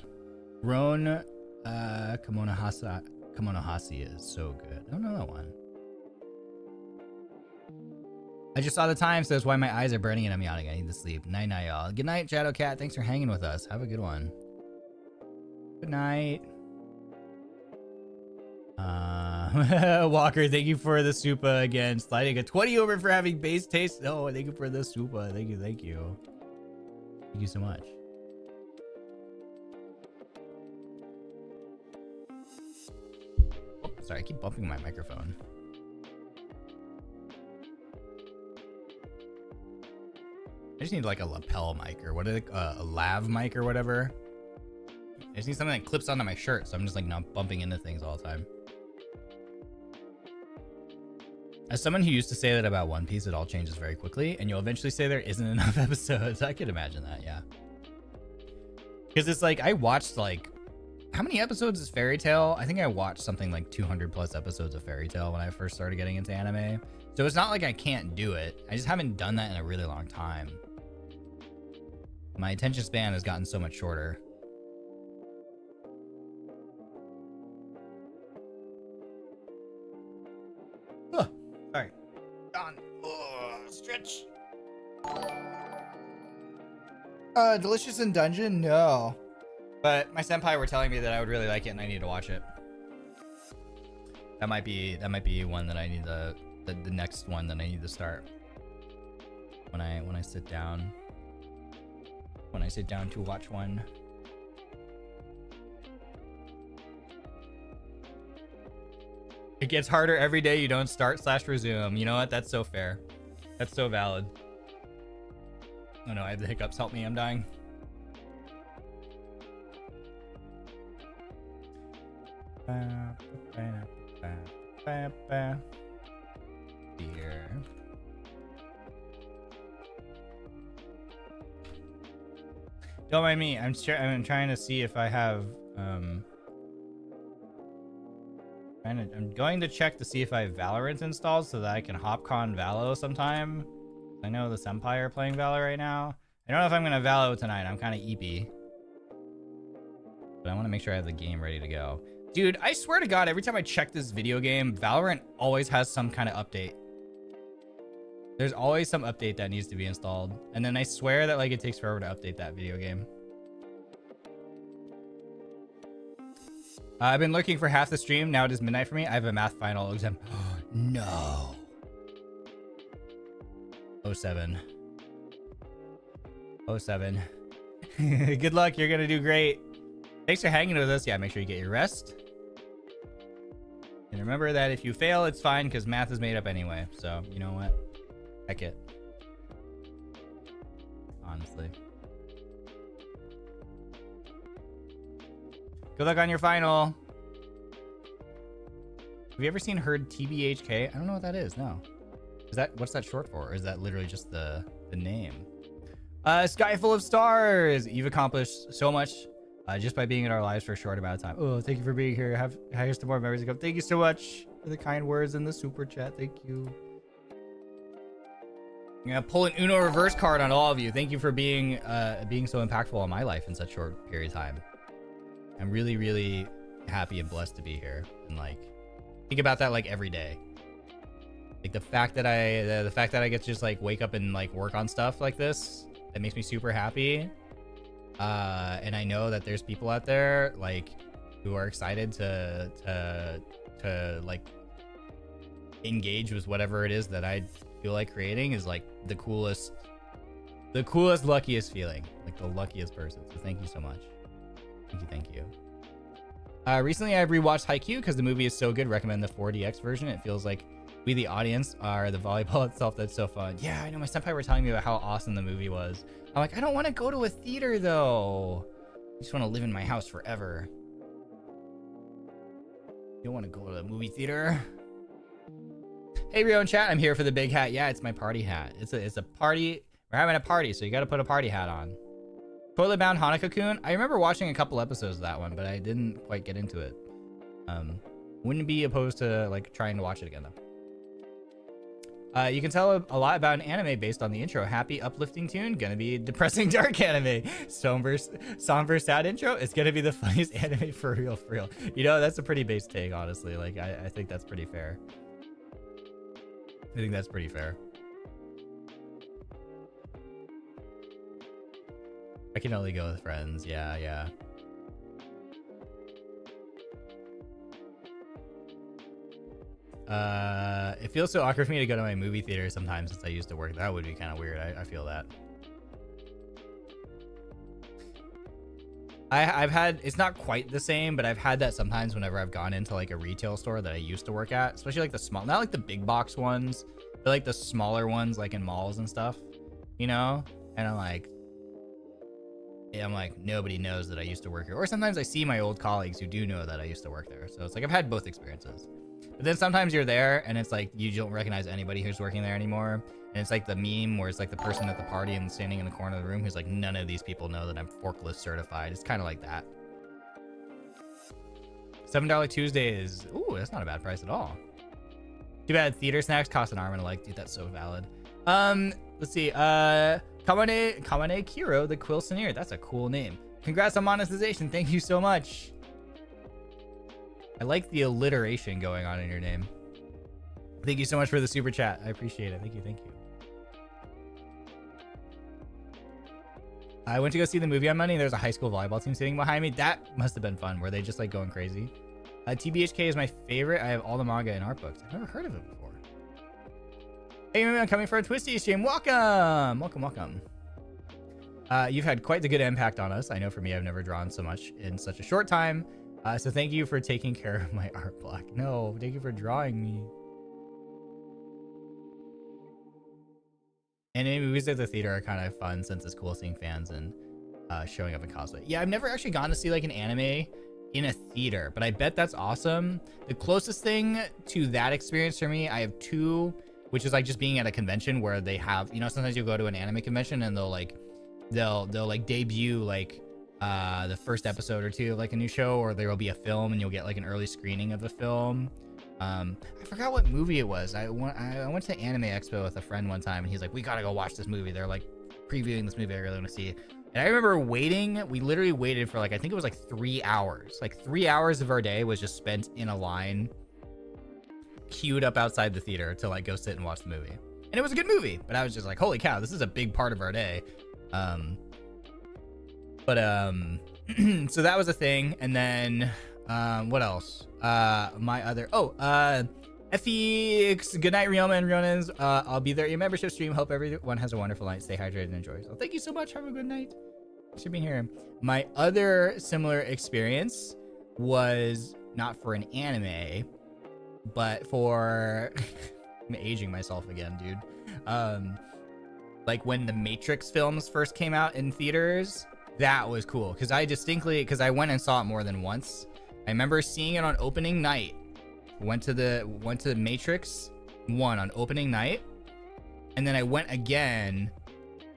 Ron Kamonohasi is so good. I don't know that one. I just saw the time, so that's why my eyes are burning and I'm yawning. I need to sleep. Night, night, y'all. Good night, Shadow Cat. Thanks for hanging with us. Have a good one. Good night. Walker, thank you for the supa again. Sliding a 20 over for having base taste. Oh, thank you for the supa. Thank you, thank you. Thank you so much. Oh, sorry, I keep bumping my microphone. I just need like a lapel mic or what is it? A lav mic or whatever. I just need something that clips onto my shirt, so I'm just like not bumping into things all the time. As someone who used to say that about One Piece, it all changes very quickly, and you'll eventually say there isn't enough episodes. I could imagine that, yeah. Because it's like, I watched like, how many episodes is Fairy Tail? I think I watched something like 200 plus episodes of Fairy Tail when I first started getting into anime. So it's not like I can't do it. I just haven't done that in a really long time. My attention span has gotten so much shorter. Oh, sorry. Don. Oh, stretch. Delicious in Dungeon? No. But my senpai were telling me that I would really like it and I need to watch it. That might be one that I need the next one that I need to start. When I sit down. When I sit down to watch one. It gets harder every day you don't start / resume. You know what? That's so fair. That's so valid. Oh no, I have the hiccups. Help me, I'm dying. Here. Don't mind me. I'm trying to see if I have I'm going to check to see if I have Valorant installed so that I can hopcon Valo sometime. I know the senpai are playing Valo right now. I don't know if I'm gonna Valo tonight. I'm kind of eepy, but I want to make sure I have the game ready to go. Dude, I swear to God, every time I check this video game, Valorant always has some kind of update. There's always some update that needs to be installed, and then I swear that like it takes forever to update that video game. I've been looking for half the stream. Now it is midnight for me. I have a math final exam. No. 07. 07. Good luck. You're going to do great. Thanks for hanging with us. Yeah, make sure you get your rest. And remember that if you fail, it's fine because math is made up anyway. So, you know what? Heck it. Honestly. Good luck on your final. Have you ever seen Heard TBHK? I don't know what that is. No. What's that short for? Or is that literally just the name? Sky full of stars. You've accomplished so much just by being in our lives for a short amount of time. Oh, thank you for being here. Here's to more memories to come. Thank you so much for the kind words in the super chat. Thank you. I'm gonna pull an Uno reverse card on all of you. Thank you for being so impactful in my life in such a short period of time. I'm really, really happy and blessed to be here, and like think about that like every day. Like the fact that I get to just like wake up and like work on stuff like this, that makes me super happy. And I know that there's people out there like who are excited to like engage with whatever it is that I feel like creating is like the coolest, luckiest feeling, like the luckiest person. So thank you so much. Thank you. Recently I rewatched Haikyuu because the movie is so good. Recommend the 4DX version. It feels like we, the audience, are the volleyball itself. That's so fun. Yeah, I know. My senpai were telling me about how awesome the movie was. I'm like, I don't want to go to a theater though. I just want to live in my house forever. You don't want to go to the movie theater? Hey, Rio in chat, I'm here for the big hat. Yeah, it's my party hat. It's a party. We're having a party, so you got to put a party hat on. Toilet Bound Hanukkah-kun. I remember watching a couple episodes of that one, but I didn't quite get into it. Wouldn't be opposed to like trying to watch it again though. You can tell a lot about an anime based on the intro. Happy, uplifting tune. Gonna be depressing, dark anime. Somber, sad intro. It's gonna be the funniest anime for real, for real. You know, that's a pretty base take, honestly. Like, I think that's pretty fair. I think that's pretty fair. I can only go with friends. Yeah, yeah. It feels so awkward for me to go to my movie theater sometimes since I used to work. That would be kind of weird. I feel that. I've had, it's not quite the same, but I've had that sometimes whenever I've gone into like a retail store that I used to work at, especially like the small, not like the big box ones, but like the smaller ones, like in malls and stuff, you know? And I'm like, nobody knows that I used to work here. Or sometimes I see my old colleagues who do know that I used to work there. So it's like, I've had both experiences. But then sometimes you're there and it's like you don't recognize anybody who's working there anymore. And it's like the meme where it's like the person at the party and standing in the corner of the room who's like, none of these people know that I'm forklift certified. It's kind of like that. $7 Tuesdays. Ooh, that's not a bad price at all. Too bad theater snacks cost an arm and a leg. Dude, that's so valid. Let's see. Kamane Kiro, the Quill Sneer. That's a cool name. Congrats on monetization. Thank you so much. I like the alliteration going on in your name. Thank you so much for the super chat. I appreciate it. Thank you. Thank you. I went to go see the movie on Monday. There's a high school volleyball team sitting behind me. That must have been fun. Were they just like going crazy? TBHK is my favorite. I have all the manga and art books. I've never heard of it before. Hey, I'm coming for a Twisty stream. Welcome. Welcome, welcome. You've had quite the good impact on us. I know for me, I've never drawn so much in such a short time. So thank you for taking care of my art block. No, thank you for drawing me. Anime movies at the theater are kind of fun since it's cool seeing fans and showing up in cosplay. Yeah, I've never actually gone to see like an anime in a theater, but I bet that's awesome. The closest thing to that experience for me, I have two, which is like just being at a convention where they have, you know, sometimes you'll go to an anime convention and they'll like debut like the first episode or two of like a new show, or there will be a film and you'll get like an early screening of the film. I forgot what movie it was. I went to Anime Expo with a friend one time and he's like, we gotta go watch this movie. They're like previewing this movie I really want to see. And I remember waiting. We literally waited for like, I think it was like 3 hours. Like 3 hours of our day was just spent in a line queued up outside the theater to like go sit and watch the movie. And it was a good movie, but I was just like, holy cow, this is a big part of our day. So that was a thing. And then what else? My other FX, good night, Ryoma and Ronins. I'll be there at your membership stream. Hope everyone has a wonderful night. Stay hydrated and enjoy. So thank you so much. Have a good night. Should be here. My other similar experience was not for an anime, but for I'm aging myself again, dude. Like when the Matrix films first came out in theaters, that was cool because I went and saw it more than once. I remember seeing it on opening night. Went to the Matrix 1 on opening night, and then I went again,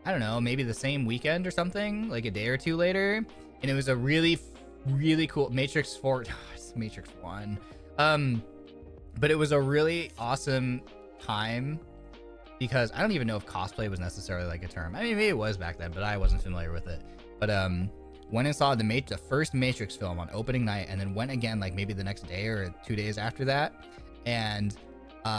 I don't know, maybe the same weekend or something, like a day or two later, and it was a really cool Matrix 4. It's Matrix 1. But it was a really awesome time because I don't even know if cosplay was necessarily like a term. I mean, maybe it was back then, but I wasn't familiar with it. But went and saw the first Matrix film on opening night, and then went again like maybe the next day or 2 days after that. And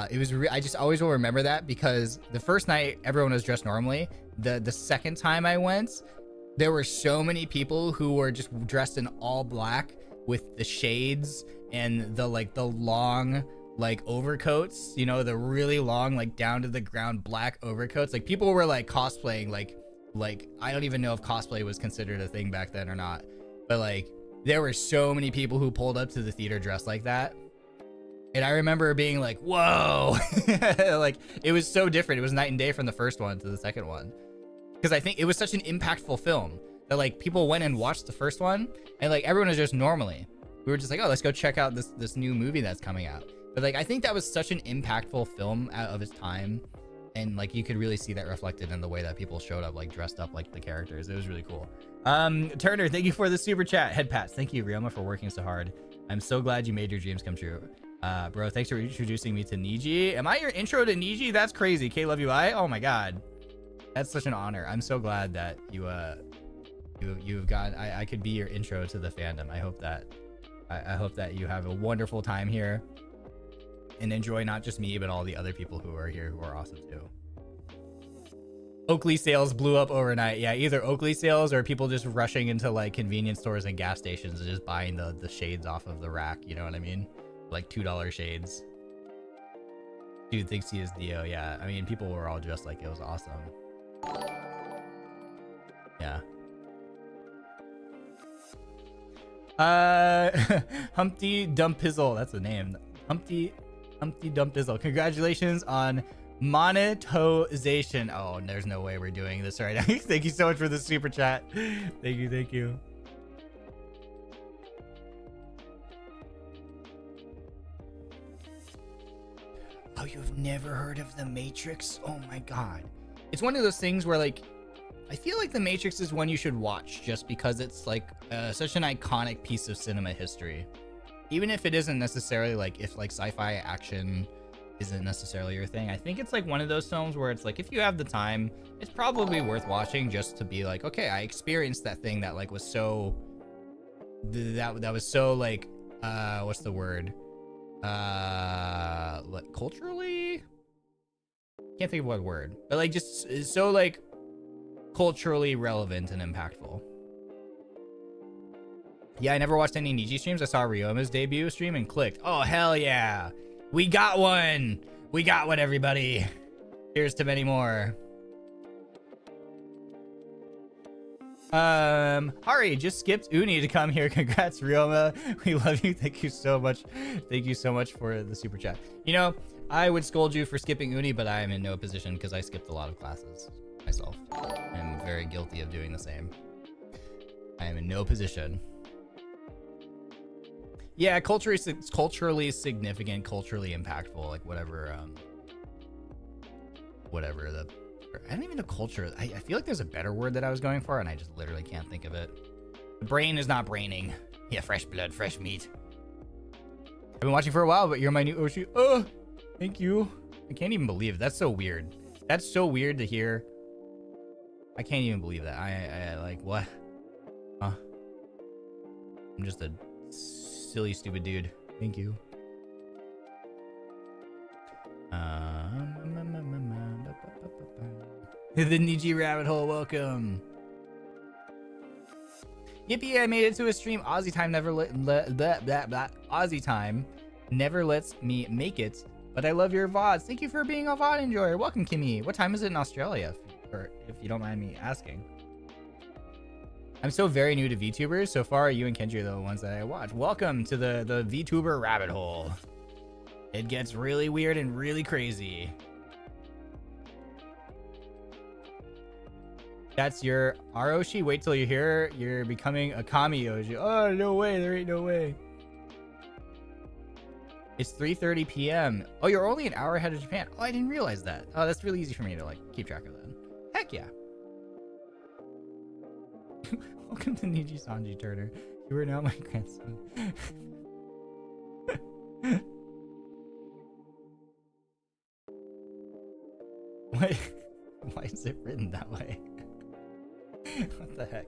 it was I just always will remember that because the first night everyone was dressed normally. The second time I went, there were so many people who were just dressed in all black with the shades and the long like overcoats, you know, the really long like down to the ground black overcoats. Like people were like cosplaying like I don't even know if cosplay was considered a thing back then or not, but like there were so many people who pulled up to the theater dressed like that. And I remember being like, whoa. Like it was so different. It was night and day from the first one to the second one, because I think it was such an impactful film that like people went and watched the first one, and like everyone was just normally. We were just like, oh, let's go check out this new movie that's coming out. But like I think that was such an impactful film out of its time, and like you could really see that reflected in the way that people showed up, like dressed up like the characters. It was really cool. Turner, thank you for the super chat. Head pats. Thank you, Ryoma, for working so hard. I'm so glad you made your dreams come true. Bro, thanks for introducing me to Niji. Am I your intro to Niji? That's crazy. K love you. Oh my god, that's such an honor. I'm so glad that you've got. I could be your intro to the fandom. I hope that you have a wonderful time here and enjoy not just me but all the other people who are here who are awesome too. Oakley sales blew up overnight. Yeah, either Oakley sales or people just rushing into like convenience stores and gas stations and just buying the shades off of the rack. You know what I mean? Like $2 shades. Dude thinks he is Dio. Yeah, I mean, people were all dressed like it was awesome. Yeah. Humpty Dumpizzle. That's the name. Humpty Dumpizzle. Congratulations on monetization. Oh, there's no way we're doing this right now. Thank you so much for the super chat. Thank you. Oh, you've never heard of The Matrix? Oh my god. It's one of those things where like I feel like The Matrix is one you should watch just because it's like such an iconic piece of cinema history. Even if it isn't necessarily like, if like sci-fi action isn't necessarily your thing, I think it's like one of those films where it's like, if you have the time, it's probably worth watching just to be like, okay, I experienced that thing that like was so, that was so like, what's the word? Like culturally? Can't think of what word, but like just so like culturally relevant and impactful. Yeah, I never watched any Niji streams. I saw Ryoma's debut stream and clicked. Oh, hell yeah. We got one. We got one, everybody. Here's to many more. Hari just skipped Uni to come here. Congrats, Ryoma. We love you. Thank you so much. Thank you so much for the super chat. You know, I would scold you for skipping Uni, but I am in no position because I skipped a lot of classes myself. I'm very guilty of doing the same. I am in no position. Yeah, culturally significant, culturally impactful, like whatever the, I don't even know culture. I feel like there's a better word that I was going for and I just literally can't think of it. The brain is not braining. Yeah, fresh blood, fresh meat. I've been watching for a while, but you're my new Oshi. Oh, thank you. I can't even believe it. That's so weird. That's so weird to hear. I can't even believe that. I like, what? Huh? I'm just a silly, stupid dude. Thank you. The Niji rabbit hole, welcome. Yippee, I made it to a stream. Aussie time never Aussie time never lets me make it, but I love your VODs. Thank you for being a VOD enjoyer. Welcome, Kimmy. What time is it in Australia? Or if you don't mind me asking. I'm so very new to VTubers. So far, you and Kendra are the ones that I watch. Welcome to the VTuber rabbit hole. It gets really weird and really crazy. That's your Aroshi. Wait till you hear you're becoming a Kami Oji. Oh, no way. There ain't no way. It's 3:30 p.m. Oh, you're only an hour ahead of Japan. Oh, I didn't realize that. Oh, that's really easy for me to like keep track of that. Heck yeah. Welcome to NIJISANJI, Turner. You are now my grandson. Why is it written that way? What the heck?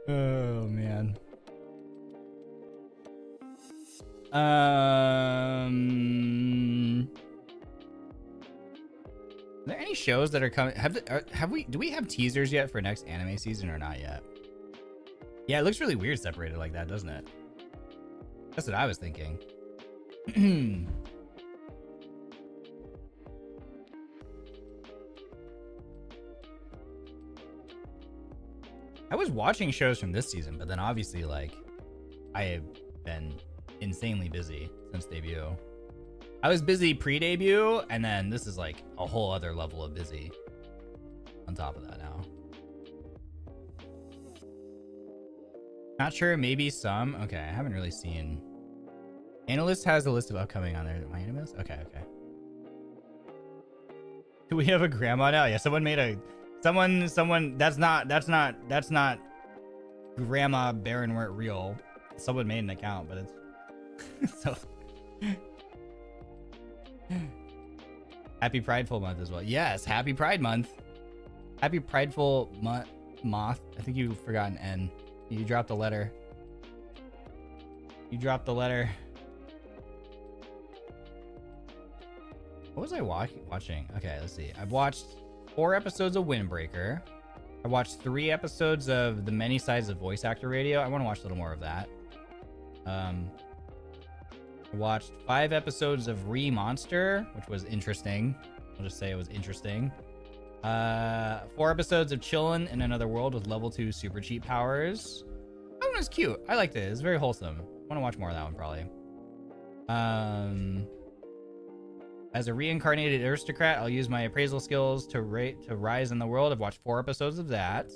Oh man. Are there any shows that are coming? Do we have teasers yet for next anime season or not yet? Yeah, it looks really weird separated like that, doesn't it? That's what I was thinking. I was watching shows from this season, but then obviously like I have been insanely busy since debut. I was busy pre-debut, and then this is like a whole other level of busy on top of that now. Not sure, maybe some. Okay, I haven't really seen. Analyst has a list of upcoming on there. My animus? Okay, okay. Do we have a grandma now? Yeah, someone made a someone that's not Grandma Barrenwort real. Someone made an account, but it's so happy Prideful month as well. Yes, happy Pride month. Happy Prideful moth. I think you forgot an N. You dropped a letter. You dropped the letter. What was I watching? Okay, let's see. I've watched 4 episodes of Windbreaker. I watched 3 episodes of The Many Sides of Voice Actor Radio. I want to watch a little more of that. I watched 5 episodes of Monster, which was interesting. I'll just say it was interesting. 4 episodes of Chillin' in Another World with level 2 super cheat powers. That one was cute. I liked it. It's very wholesome. I want to watch more of that one probably. As a reincarnated aristocrat, I'll use my appraisal skills to rise in the world. I've watched 4 episodes of that.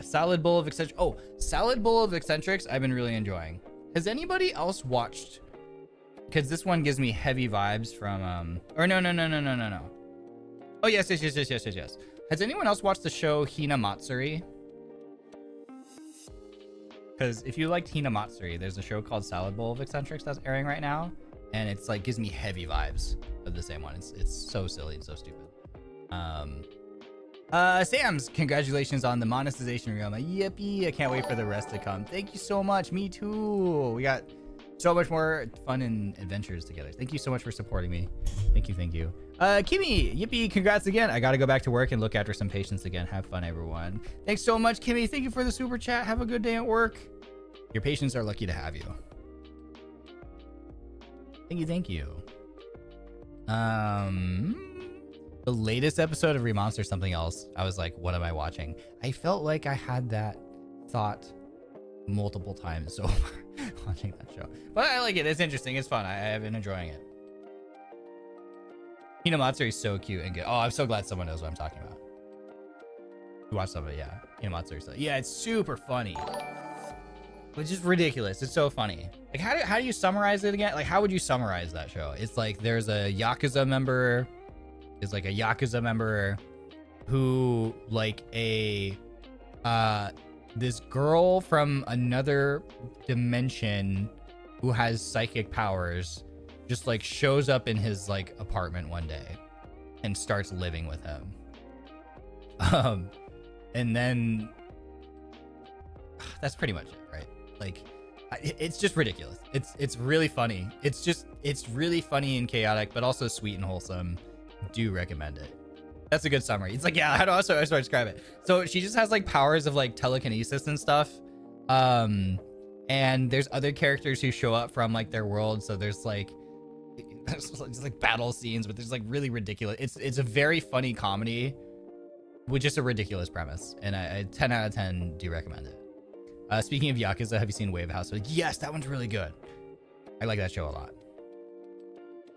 Salad Bowl of Eccentrics. Oh, Salad Bowl of Eccentrics I've been really enjoying. Has anybody else watched? Because this one gives me heavy vibes from or no. Oh yes. Has anyone else watched the show Hina Matsuri? Because if you liked Hina Matsuri, there's a show called Salad Bowl of Eccentrics that's airing right now, and it's like gives me heavy vibes of the same one. It's so silly and so stupid. Sam's, congratulations on the monetization, Ryoma. Yippee! I can't wait for the rest to come. Thank you so much. Me too. We got so much more fun and adventures together. Thank you so much for supporting me. Thank you. Kimmy, yippee! Congrats again. I gotta go back to work and look after some patients again. Have fun, everyone. Thanks so much, Kimmy. Thank you for the super chat. Have a good day at work. Your patients are lucky to have you. Thank you. The latest episode of Remonster something else. I was like, what am I watching? I felt like I had that thought multiple times so far watching that show. But I like it. It's interesting. It's fun. I have been enjoying it. Hinamatsuri is so cute and good. Oh, I'm so glad someone knows what I'm talking about. You watch some of it, yeah. Hinamatsuri. Yeah, it's super funny. Which is ridiculous. It's so funny. Like, how do you summarize it again? Like, how would you summarize that show? It's like there's a Yakuza member. Is like a Yakuza member who like this girl from another dimension who has psychic powers just like shows up in his like apartment one day and starts living with him. And then that's pretty much it, right? Like it's just ridiculous. It's really funny. It's really funny and chaotic, but also sweet and wholesome. Do recommend it. That's a good summary. It's like, yeah, how do I describe it? So she just has like powers of like telekinesis and stuff. And there's other characters who show up from like their world. So there's like battle scenes, but there's like really ridiculous. It's a very funny comedy with just a ridiculous premise. And I 10 out of 10 do recommend it. Speaking of Yakuza, have you seen Way of the House? Yes, that one's really good. I like that show a lot.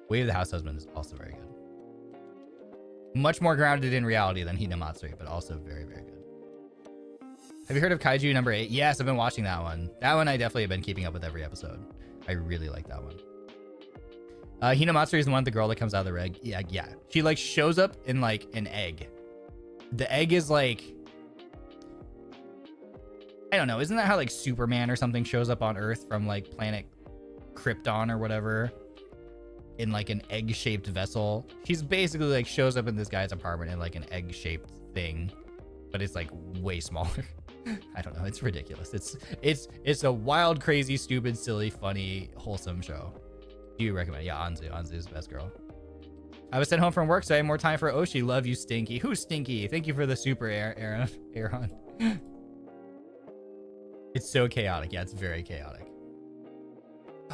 Way of the House Husband is also very good. Much more grounded in reality than Hinamatsuri, but also very, very good. Have you heard of Kaiju number 8? Yes, I've been watching that one. That one I definitely have been keeping up with every episode. I really like that one. Hinamatsuri is the one with the girl that comes out of the egg. Yeah. She like shows up in like an egg. The egg is like, I don't know. Isn't that how like Superman or something shows up on Earth from like planet Krypton or whatever? In like an egg-shaped vessel. She's basically like shows up in this guy's apartment in like an egg-shaped thing, but it's like way smaller. I don't know. It's ridiculous. It's a wild, crazy, stupid, silly, funny, wholesome show. Do you recommend it? Yeah, Anzu. Anzu is the best girl. I was sent home from work, so I have more time for Oshi. Love you, Stinky. Who's Stinky? Thank you for the super, Aaron. It's so chaotic. Yeah, it's very chaotic.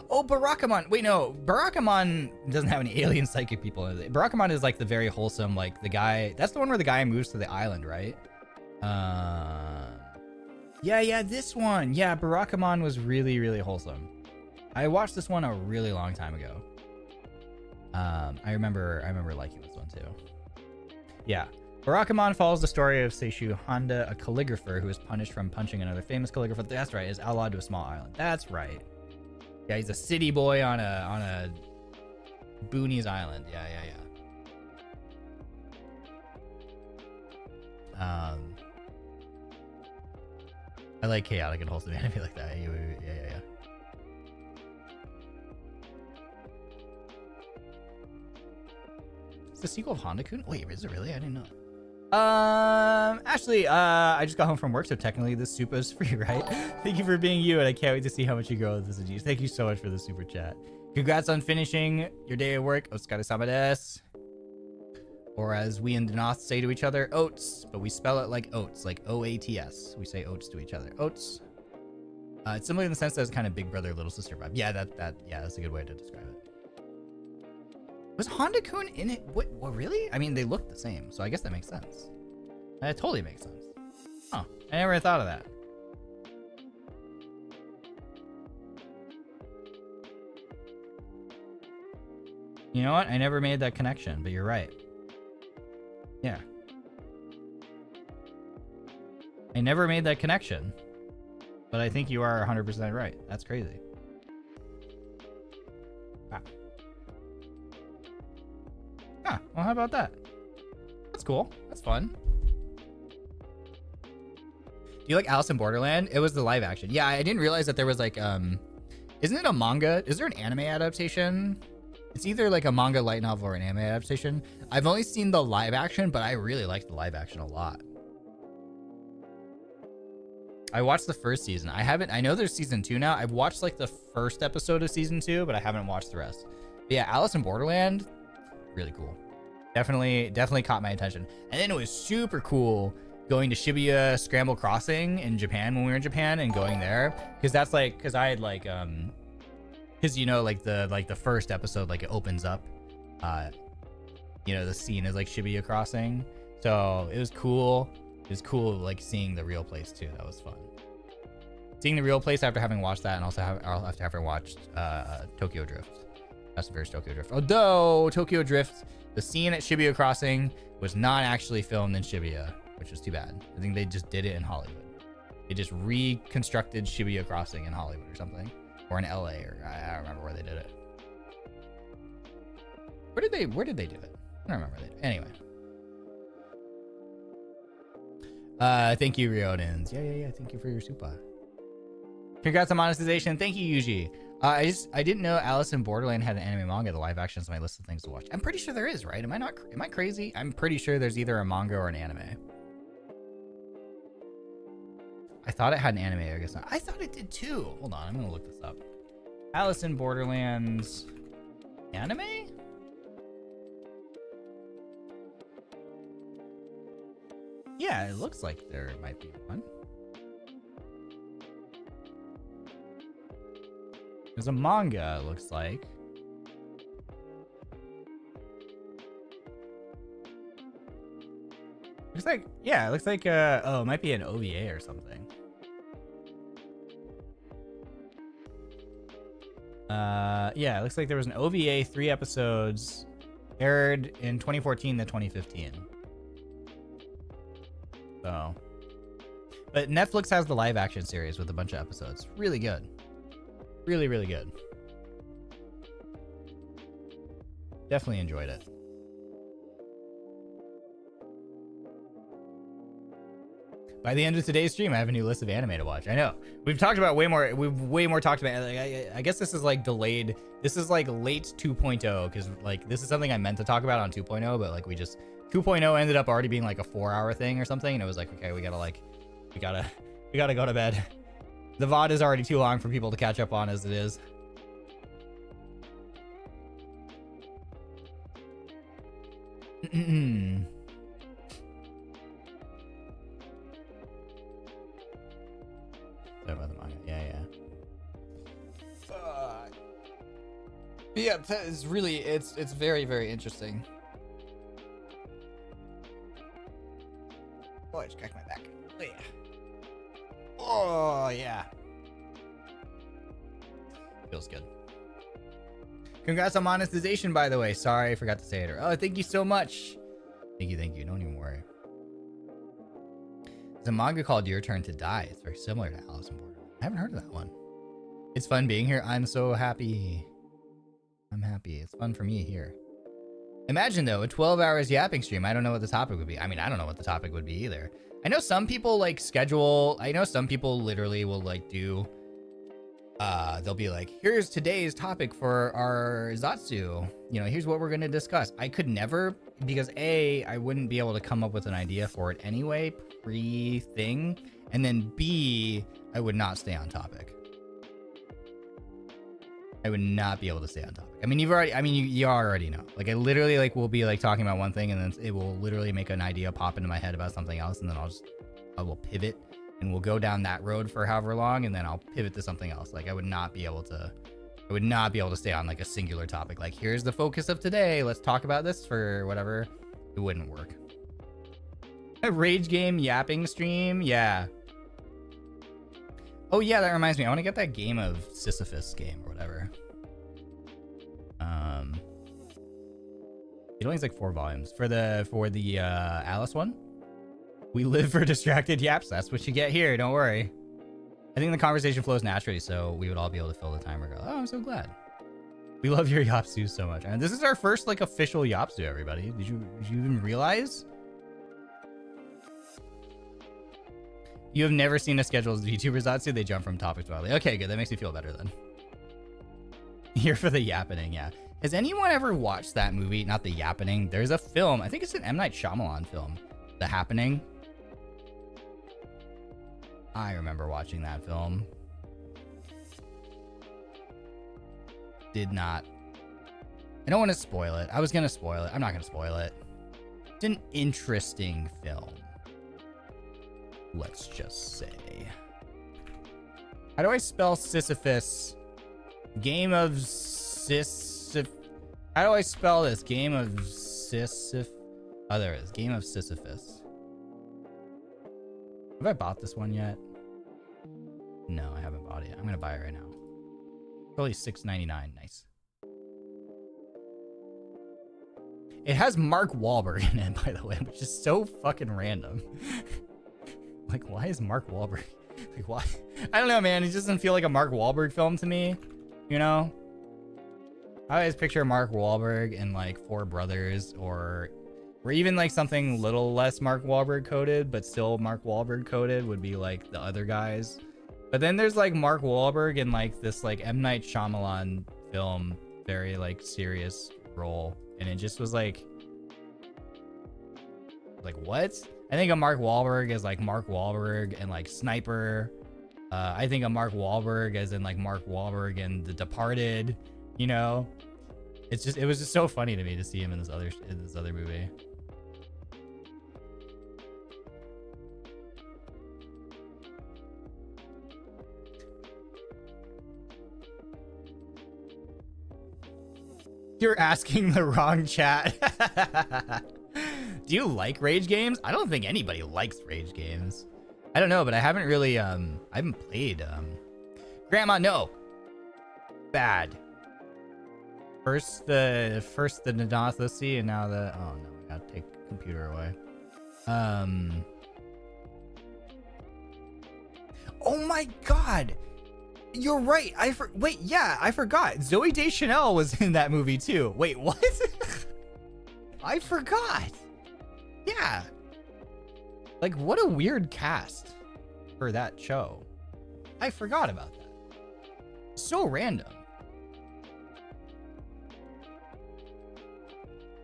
Oh, Barakamon. Wait, no. Barakamon doesn't have any alien psychic people in it. Barakamon is like the very wholesome, like the guy. That's the one where the guy moves to the island, right? Yeah, this one. Yeah, Barakamon was really, really wholesome. I watched this one a really long time ago. I remember liking this one too. Yeah. Barakamon follows the story of Seishu Honda, a calligrapher who is punished from punching another famous calligrapher. That's right, is outlawed to a small island. That's right. Yeah, he's a city boy on a boonies island. Yeah. I like chaotic and wholesome anime like that. Yeah. It's the sequel of Honda-kun? Wait, is it really? I didn't know. Ashley, I just got home from work, so technically this soup is free, right? Thank you for being you, and I can't wait to see how much you grow with this juice. Thank you so much for the super chat. Congrats on finishing your day at work. Otsukare-sama desu. Or as we in Denauth say to each other, oats, but we spell it like oats, like O-A-T-S. We say oats to each other. Oats. It's similar in the sense that it's kind of big brother, little sister vibe. Yeah, that's a good way to describe it. Was Honda-kun in it? What, really? I mean, they look the same, so I guess that makes sense. That totally makes sense. Huh. I never thought of that. You know what? I never made that connection, but you're right. Yeah. I never made that connection, but I think you are 100% right. That's crazy. Wow. Huh. Well, how about that? That's cool. That's fun. Do you like Alice in Borderland? It was the live action. Yeah, I didn't realize that there was like, isn't it a manga? Is there an anime adaptation? It's either like a manga light novel or an anime adaptation. I've only seen the live action, but I really liked the live action a lot. I watched the first season. I know there's season 2 now. I've watched like the first episode of season 2, but I haven't watched the rest. But yeah, Alice in Borderland, really cool. Definitely caught my attention. And then it was super cool going to Shibuya Scramble Crossing in Japan when we were in Japan and going there. Cause that's like, cause I had like, cause you know, like the first episode, like it opens up, you know, the scene is like Shibuya Crossing. So it was cool. It was cool, like seeing the real place too. That was fun. Seeing the real place after having watched that, and also after having watched Tokyo Drift. Fast and Furious Tokyo Drift. Although Tokyo Drift, the scene at Shibuya Crossing was not actually filmed in Shibuya, which was too bad. I think they just did it in Hollywood. They just reconstructed Shibuya Crossing in Hollywood or something, or in LA, or I don't remember where they did it. Where did they do it? I don't remember. Anyway. Thank you, Ryodins. Yeah. Thank you for your super. Congrats on monetization. Thank you, Yuji. I didn't know Alice in Borderland had an anime manga. The live action is on my list of things to watch. I'm pretty sure there is, right? Am I crazy? I'm pretty sure there's either a manga or an anime. I thought it had an anime. I guess not. I thought it did too. Hold on, I'm gonna look this up. Alice in Borderland's anime? Yeah, it looks like there might be one. There's a manga, it looks like. Looks like, yeah, it looks like, oh, it might be an OVA or something. Yeah, it looks like there was an OVA, 3 episodes, aired in 2014 to 2015. So, but Netflix has the live action series with a bunch of episodes. Really good. Really good. Definitely enjoyed it. By the end of today's stream, I have a new list of anime to watch. I know we've talked about way more talked about. Like, I guess this is like delayed. This is like late 2.0 because like this is something I meant to talk about on 2.0, but like we just 2.0 ended up already being like a 4-hour thing or something, and it was like, okay, we gotta go to bed. The VOD is already too long for people to catch up on as it is. Sorry about the manga. Yeah. Yeah, it's really, it's very, very interesting. Oh, I just cracked my back. Oh, yeah. Oh, yeah. Feels good. Congrats on monetization, by the way. Sorry, I forgot to say it. Oh, thank you so much. Thank you, thank you. Don't even worry. There's a manga called Your Turn to Die. It's very similar to Alice in Borderland. I haven't heard of that one. It's fun being here. I'm so happy. I'm happy. It's fun for me here. Imagine, though, a 12 hours yapping stream. I don't know what the topic would be. I mean, I don't know what the topic would be either. I know some people, like, schedule... I know some people literally will, like, do... they'll be like, here's today's topic for our Zatsu. You know, here's what we're going to discuss. I could never, because A, I wouldn't be able to come up with an idea for it anyway, pre-thing. And then B, I would not stay on topic. I would not be able to stay on topic. I mean, you already know. Like, I literally, like, will be, like, talking about one thing, and then it will literally make an idea pop into my head about something else, and then I will pivot. And we'll go down that road for however long, and then I'll pivot to something else. Like, I would not be able to stay on, like, a singular topic. Like, here's the focus of today. Let's talk about this for whatever. It wouldn't work. A rage game yapping stream? Yeah. Oh, yeah, that reminds me. I want to get that game of Sisyphus game or whatever. It only has, like, 4 volumes. For the Alice one? We live for distracted yaps. That's what you get here. Don't worry. I think the conversation flows naturally, so we would all be able to fill the time regardless. Oh, I'm so glad. We love your Yapsu so much. And this is our first, like, official Yapsu, everybody. Did you even realize? You have never seen a scheduled YouTuber Zatsu? They jump from topic to topic. Okay, good. That makes me feel better then. Here for the yappening, yeah. Has anyone ever watched that movie? Not the yappening. There's a film. I think it's an M. Night Shyamalan film. The Happening. I remember watching that film. Did not. I don't want to spoil it. I was going to spoil it. I'm not going to spoil it. It's an interesting film. Let's just say. How do I spell Sisyphus? Game of Sisyphus. How do I spell this? Game of Sisyphus. Oh, there it is. Game of Sisyphus. Have I bought this one yet? No, I haven't bought it. I'm going to buy it right now. It's only $6.99. Nice. It has Mark Wahlberg in it, by the way, which is so fucking random. Like, why is Mark Wahlberg? Like, why? I don't know, man. It just doesn't feel like a Mark Wahlberg film to me. You know? I always picture Mark Wahlberg in, like, Four Brothers or even, like, something little less Mark Wahlberg coded, but still Mark Wahlberg coded would be, like, the other guys. But then there's, like, Mark Wahlberg in, like, this, like, M. Night Shyamalan film, very, like, serious role. And it just was, like, what? I think of Mark Wahlberg as, like, Mark Wahlberg and, like, Sniper. I think of Mark Wahlberg as in, like, Mark Wahlberg and The Departed, you know? It was just so funny to me to see him in this other movie. You're asking the wrong chat. Do you like rage games? I don't think anybody likes rage games. I don't know, but I haven't really, I haven't played, Grandma, no. Bad. First the Denauth, let's see, and now the, oh no, we gotta take the computer away. Oh my god! You're right, wait, yeah, I forgot. Zooey Deschanel was in that movie too. Wait, what? I forgot. Yeah. Like, what a weird cast for that show. I forgot about that. So random.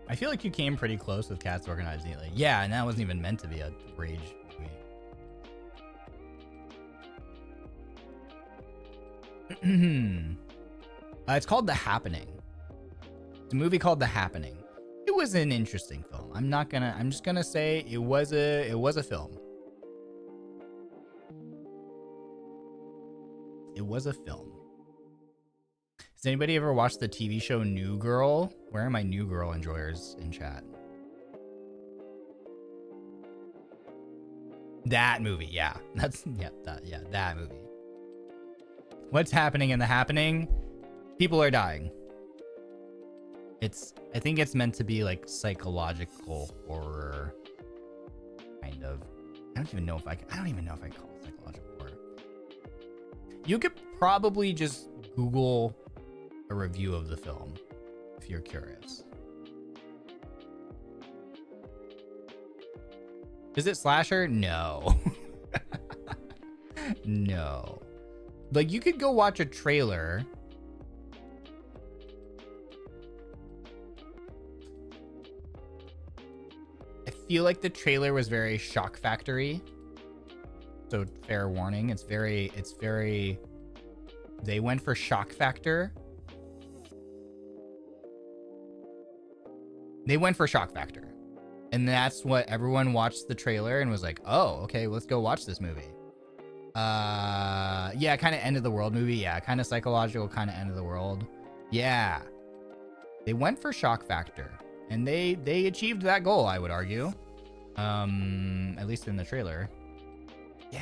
I feel like you came pretty close with Cats Organized Neatly. Yeah, and that wasn't even meant to be a rage movie. It's called The Happening. It's a movie called The Happening. It was an interesting film. I'm just gonna say it was a film. It was a film. Has anybody ever watched the TV show New Girl? Where are my New Girl enjoyers in chat? That movie, yeah. That movie. What's happening in the happening? People are dying. I think it's meant to be like psychological horror, kind of. I don't even know if I call it psychological horror. You could probably just Google a review of the film if you're curious. Is it slasher? No. No. Like, you could go watch a trailer. I feel like the trailer was very shock factory. So fair warning. It's very, they went for shock factor. They went for shock factor. And that's what everyone watched the trailer and was like, oh, okay, let's go watch this movie. Yeah, kind of end of the world movie. Yeah, kind of psychological, kind of end of the world. Yeah. They went for shock factor. And they achieved that goal, I would argue. At least in the trailer. Yeah.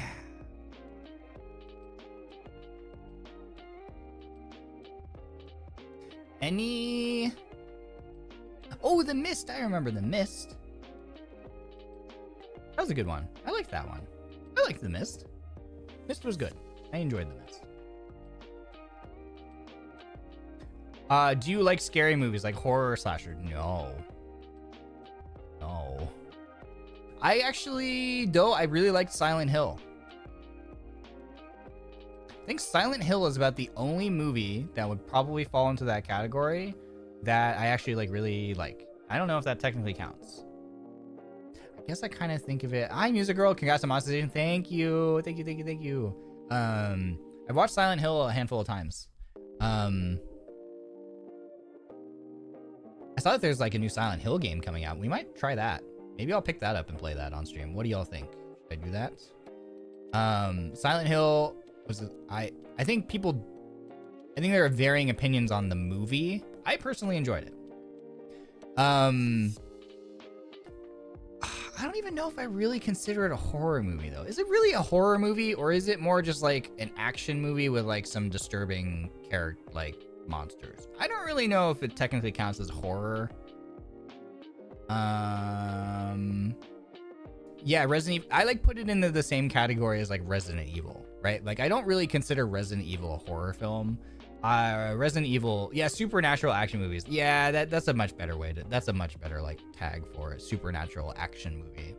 Oh, The Mist. I remember The Mist. That was a good one. I liked that one. I liked The Mist. Mist was good. I enjoyed The Mist. Do you like scary movies like horror or slasher? No. I actually, though, I really liked Silent Hill. I think Silent Hill is about the only movie that would probably fall into that category that I actually really like. I don't know if that technically counts. I guess I kind of think of it. Hi, Music Girl. Congrats on Monetization. Thank you. Thank you. I've watched Silent Hill a handful of times. I saw that there's like a new Silent Hill game coming out. We might try that. Maybe I'll pick that up and play that on stream. What do y'all think? Should I do that? Silent Hill was I think there are varying opinions on the movie. I personally enjoyed it. I don't even know if I really consider it a horror movie though. Is it really a horror movie, or is it more just like an action movie with like some disturbing character, like monsters? I don't really know if it technically counts as horror. Yeah, Resident Evil. I put it into the same category as like Resident Evil, right? Like I don't really consider Resident Evil a horror film. Resident Evil, yeah, supernatural action movies. Yeah, that's a much better that's a much better like tag for it. Supernatural action movie.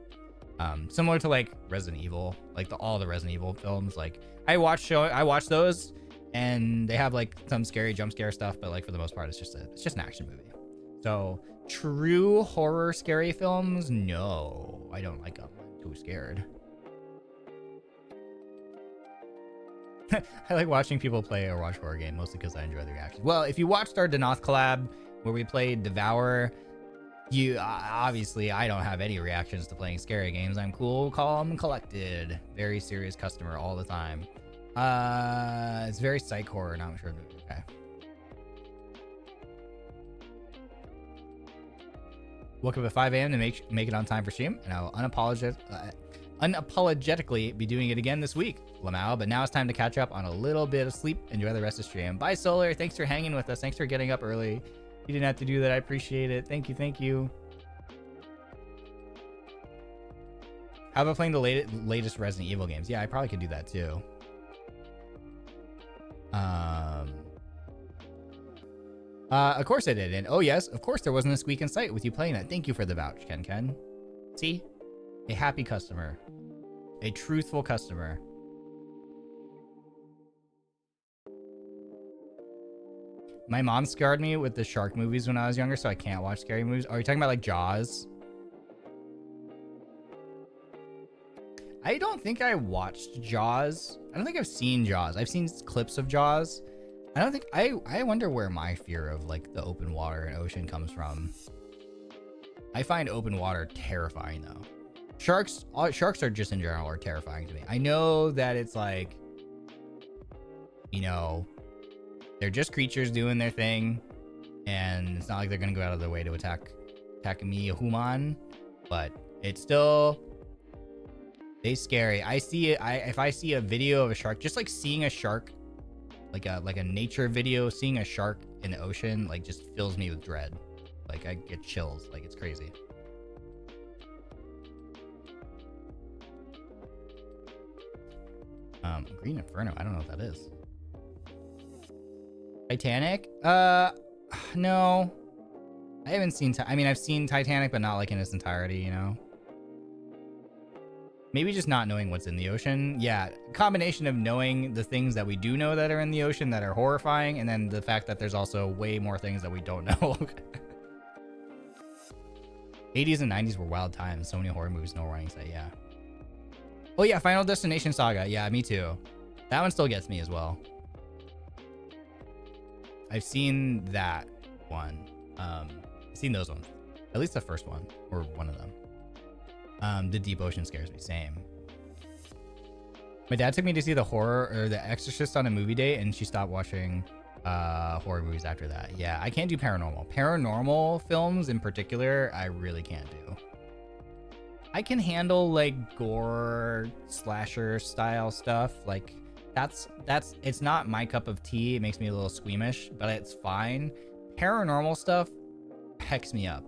Similar to like Resident Evil, like all the Resident Evil films. Like I watch those, and they have like some scary jump scare stuff, but like for the most part, it's just an action movie. So true horror scary films, no, I don't like them. I'm too scared. I like watching people play or watch horror game, mostly because I enjoy the reactions. Well, if you watched our Denauth collab where we played Devour, you obviously, I don't have any reactions to playing scary games. I'm cool, calm, and collected. Very serious customer all the time. It's very psych horror, not sure. Okay. Woke up at 5 a.m. to make it on time for stream, and I'll unapologetically be doing it again this week, Lamau. But now it's time to catch up on a little bit of sleep. Enjoy the rest of the stream. Bye, Solar. Thanks for hanging with us. Thanks for getting up early. You didn't have to do that. I appreciate it. Thank you. How about playing the latest Resident Evil games? Yeah, I probably could do that too. Of course I did. And oh yes, of course there wasn't a squeak in sight with you playing that. Thank you for the vouch, Ken. See? A happy customer. A truthful customer. My mom scarred me with the shark movies when I was younger, so I can't watch scary movies. Are you talking about like Jaws? I don't think I watched Jaws. I don't think I've seen Jaws. I've seen clips of Jaws. I don't think I wonder where my fear of like the open water and ocean comes from. I find open water terrifying though. Sharks are just in general are terrifying to me. I know that it's like, you know, they're just creatures doing their thing, and it's not like they're gonna go out of their way to attack me, a human, but it's still They scary. I see it. If I see a video of a shark, just like seeing a shark, like a nature video, seeing a shark in the ocean, like just fills me with dread. Like I get chills. Like it's crazy. Green Inferno. I don't know what that is. Titanic? No. I haven't seen. I mean, I've seen Titanic, but not like in its entirety. You know. Maybe just not knowing what's in the ocean. Yeah, combination of knowing the things that we do know that are in the ocean that are horrifying, and then the fact that there's also way more things that we don't know. 80s and 90s were wild times. So many horror movies, no warning sight. Yeah. Oh yeah, Final Destination Saga. Yeah, me too. That one still gets me as well. I've seen that one. I've seen those ones. At least the first one, or one of them. The deep ocean scares me. Same. My dad took me to see The Exorcist on a movie date, and she stopped watching horror movies after that. Yeah, I can't do paranormal. Paranormal films in particular, I really can't do. I can handle like gore slasher style stuff. Like that's it's not my cup of tea. It makes me a little squeamish, but it's fine. Paranormal stuff hecks me up.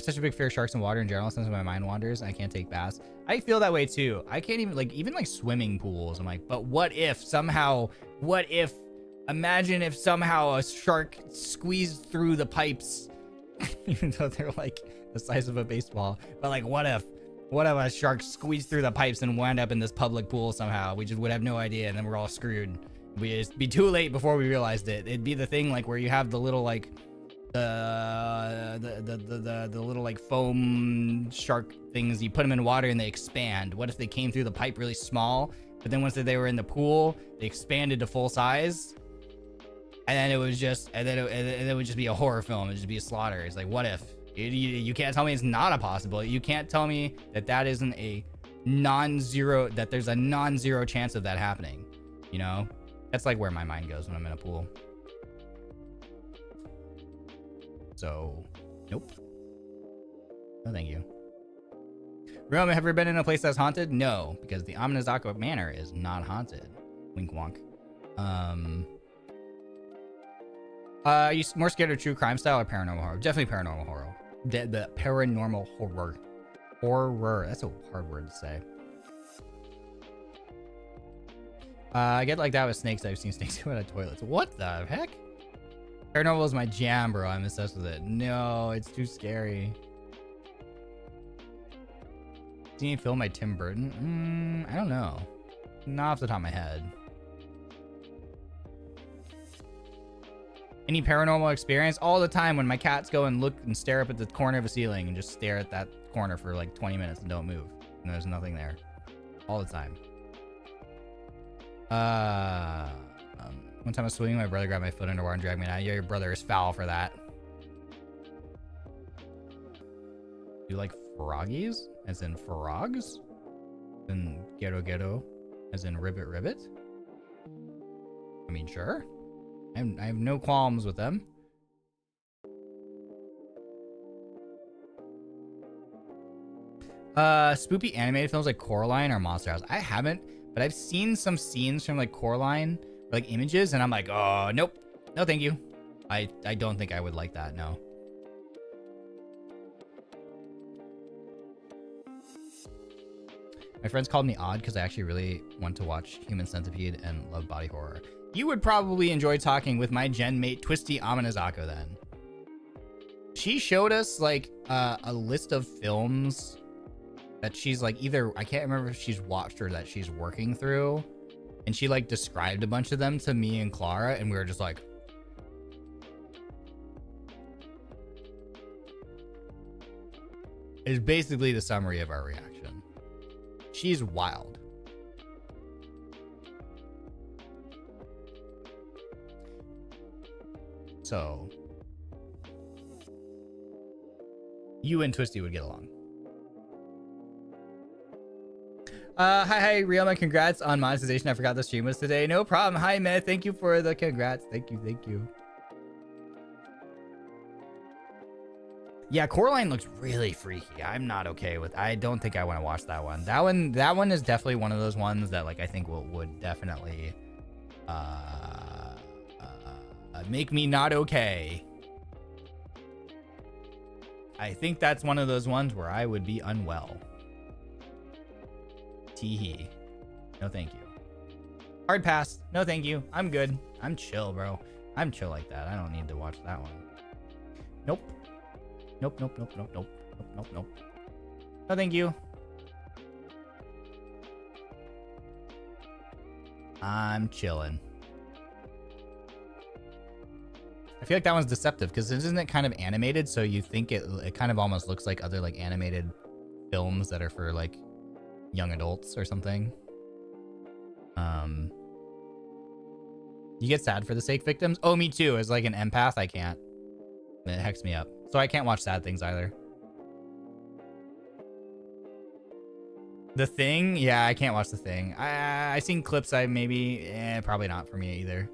Such a big fear of sharks and water in general. Since my mind wanders, I can't take baths. I feel that way too. I can't even like swimming pools. I'm like, but what if imagine if somehow a shark squeezed through the pipes, even though they're like the size of a baseball. But like, what if a shark squeezed through the pipes and wound up in this public pool somehow? We just would have no idea, and then we're all screwed. We'd be too late before we realized it. It'd be the thing like where you have the little like the little like foam shark things. You put them in water and they expand. What if they came through the pipe really small, but then once they were in the pool, they expanded to full size, and then it would just be a horror film. It'd just be a slaughter. It's like, what if? You can't tell me it's not a possible. You can't tell me that isn't a non-zero, that there's a non-zero chance of that happening. You know, that's like where my mind goes when I'm in a pool. So, nope. No, thank you. Ryoma, have you ever been in a place that's haunted? No, because the Amenazaka Manor is not haunted. Wink wonk. Are you more scared of true crime style or paranormal horror? Definitely paranormal horror. The paranormal horror. Horror. That's a hard word to say. I get like that with snakes. I've seen snakes go out of toilets. What the heck? Paranormal is my jam, bro. I'm obsessed with it. No, it's too scary. Seen any film by Tim Burton? I don't know. Not off the top of my head. Any paranormal experience? All the time when my cats go and look and stare up at the corner of a ceiling and just stare at that corner for like 20 minutes and don't move. And there's nothing there. All the time. One time I was swimming, my brother grabbed my foot underwater and dragged me out. Yeah, your brother is foul for that. You like froggies? As in frogs? And ghetto ghetto? As in ribbit ribbit? I mean, sure. I have no qualms with them. Spoopy animated films like Coraline or Monster House. I haven't, but I've seen some scenes from like Coraline, or, like images, and I'm like, oh, nope. No, thank you. I don't think I would like that, no. My friends called me odd because I actually really want to watch Human Centipede and love body horror. You would probably enjoy talking with my gen mate, Twisty Amenazaka, then. She showed us, like, a list of films that she's, like, either... I can't remember if she's watched or that she's working through. And she, like, described a bunch of them to me and Clara, and we were just like... It's basically the summary of our reaction. She's wild. So, you and Twisty would get along. Hi, Ryoma. Congrats on monetization. I forgot the stream was today. No problem. Hi, man. Thank you for the congrats. Thank you. Yeah, Coraline looks really freaky. I'm not okay with. I don't think I want to watch that one. That one is definitely one of those ones that like I think would definitely make me not okay. I think that's one of those ones where I would be unwell. Teehee. No thank you. Hard pass. No thank you. I'm good. I'm chill, bro. I'm chill like that. I don't need to watch that one. Nope. Nope. No thank you. I'm chilling. I feel like that one's deceptive because isn't it kind of animated? So you think it kind of almost looks like other like animated films that are for like young adults or something. You get sad for the sake victims? Oh, me too. As like an empath, I can't. It hecks me up. So I can't watch sad things either. The Thing? Yeah, I can't watch The Thing. I seen clips. Probably not for me either.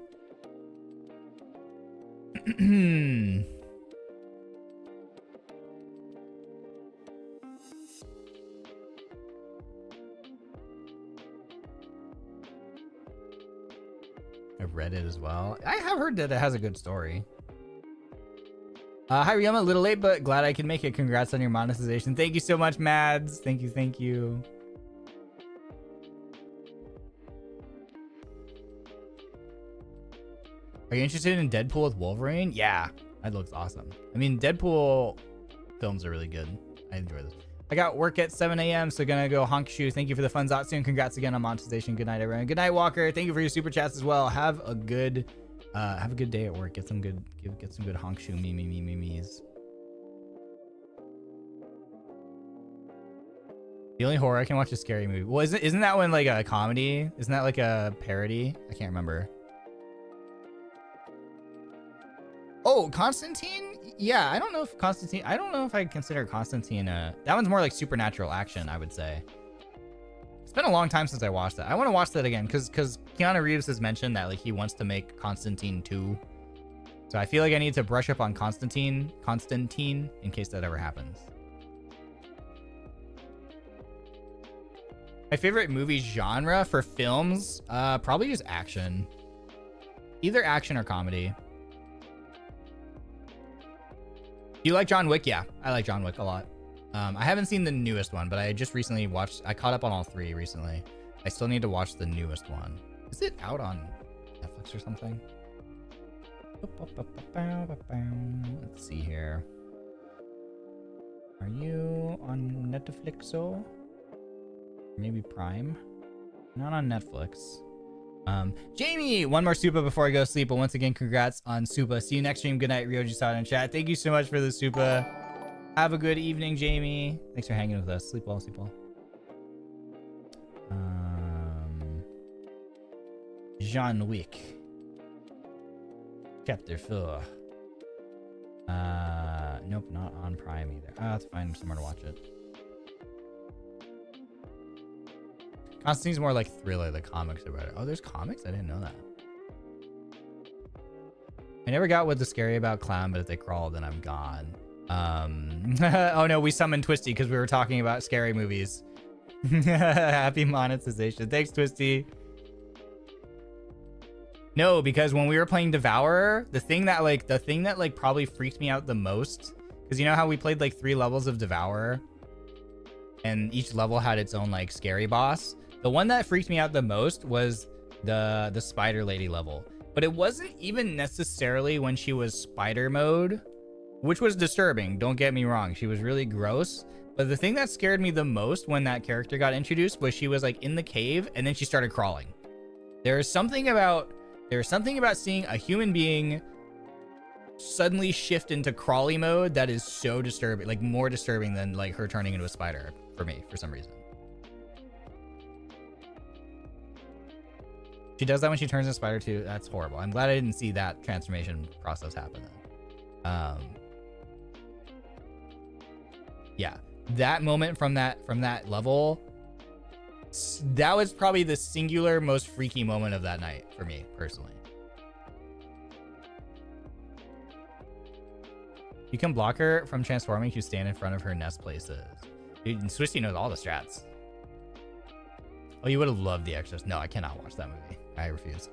I've read it as well. I have heard that it has a good story. Hi, Ryoma. A little late, but glad I can make it. Congrats on your monetization. Thank you so much, Mads. Thank you. Are you interested in Deadpool with Wolverine? Yeah, that looks awesome. I mean, Deadpool films are really good. I enjoy this. I got work at 7 a.m., so gonna go honk shoe. Thank you for the fun Zatsu. Congrats again on monetization. Good night, everyone. Good night, Walker. Thank you for your super chats as well. Have a good day at work. Get some good honk shoe memes. The only horror I can watch is Scary Movie. Well, isn't that one like a comedy? Isn't that like a parody? I can't remember. Oh, Constantine? Yeah, I don't know if I consider Constantine that one's more like supernatural action, I would say. It's been a long time since I watched that. I want to watch that again because Keanu Reeves has mentioned that like he wants to make Constantine 2. So I feel like I need to brush up on Constantine in case that ever happens. My favorite movie genre for films, probably just action. Either action or comedy. Do you like John Wick? Yeah, I like John Wick a lot. I haven't seen the newest one, but I just recently I caught up on all 3 recently. I still need to watch the newest one. Is it out on Netflix or something? Let's see here. Are you on Netflix? Or maybe Prime? Not on Netflix. Jamie, one more Supa before I go to sleep, but once again, congrats on Supa. See you next stream. Good night, Ryoji-san in chat. Thank you so much for the Supa. Have a good evening, Jamie. Thanks for hanging with us. Sleep well, sleep well. John Wick. Chapter 4. Nope, not on Prime either. I'll have to find somewhere to watch it. Constantine's more like thriller. The comics are better. Oh, there's comics? I didn't know that. I never got what the scary about clown, but if they crawl, then I'm gone. Oh no, we summoned Twisty because we were talking about scary movies. Happy monetization. Thanks, Twisty. No, because when we were playing Devourer, the thing that probably freaked me out the most, because you know how we played like 3 levels of Devourer, and each level had its own like scary boss. The one that freaked me out the most was the spider lady level, but it wasn't even necessarily when she was spider mode, which was disturbing. Don't get me wrong, she was really gross. But the thing that scared me the most when that character got introduced was she was like in the cave and then she started crawling. There's something about seeing a human being suddenly shift into crawly mode that is so disturbing, like more disturbing than like her turning into a spider for me for some reason. She does that when she turns into a spider too. That's horrible. I'm glad I didn't see that transformation process happen then. Yeah, that moment from that level That was probably the singular most freaky moment of that night for me personally. You can block her from transforming if you stand in front of her nest places. Dude, Swissy knows all the strats. Oh, you would have loved The Exorcist. No, I cannot watch that movie. I refuse.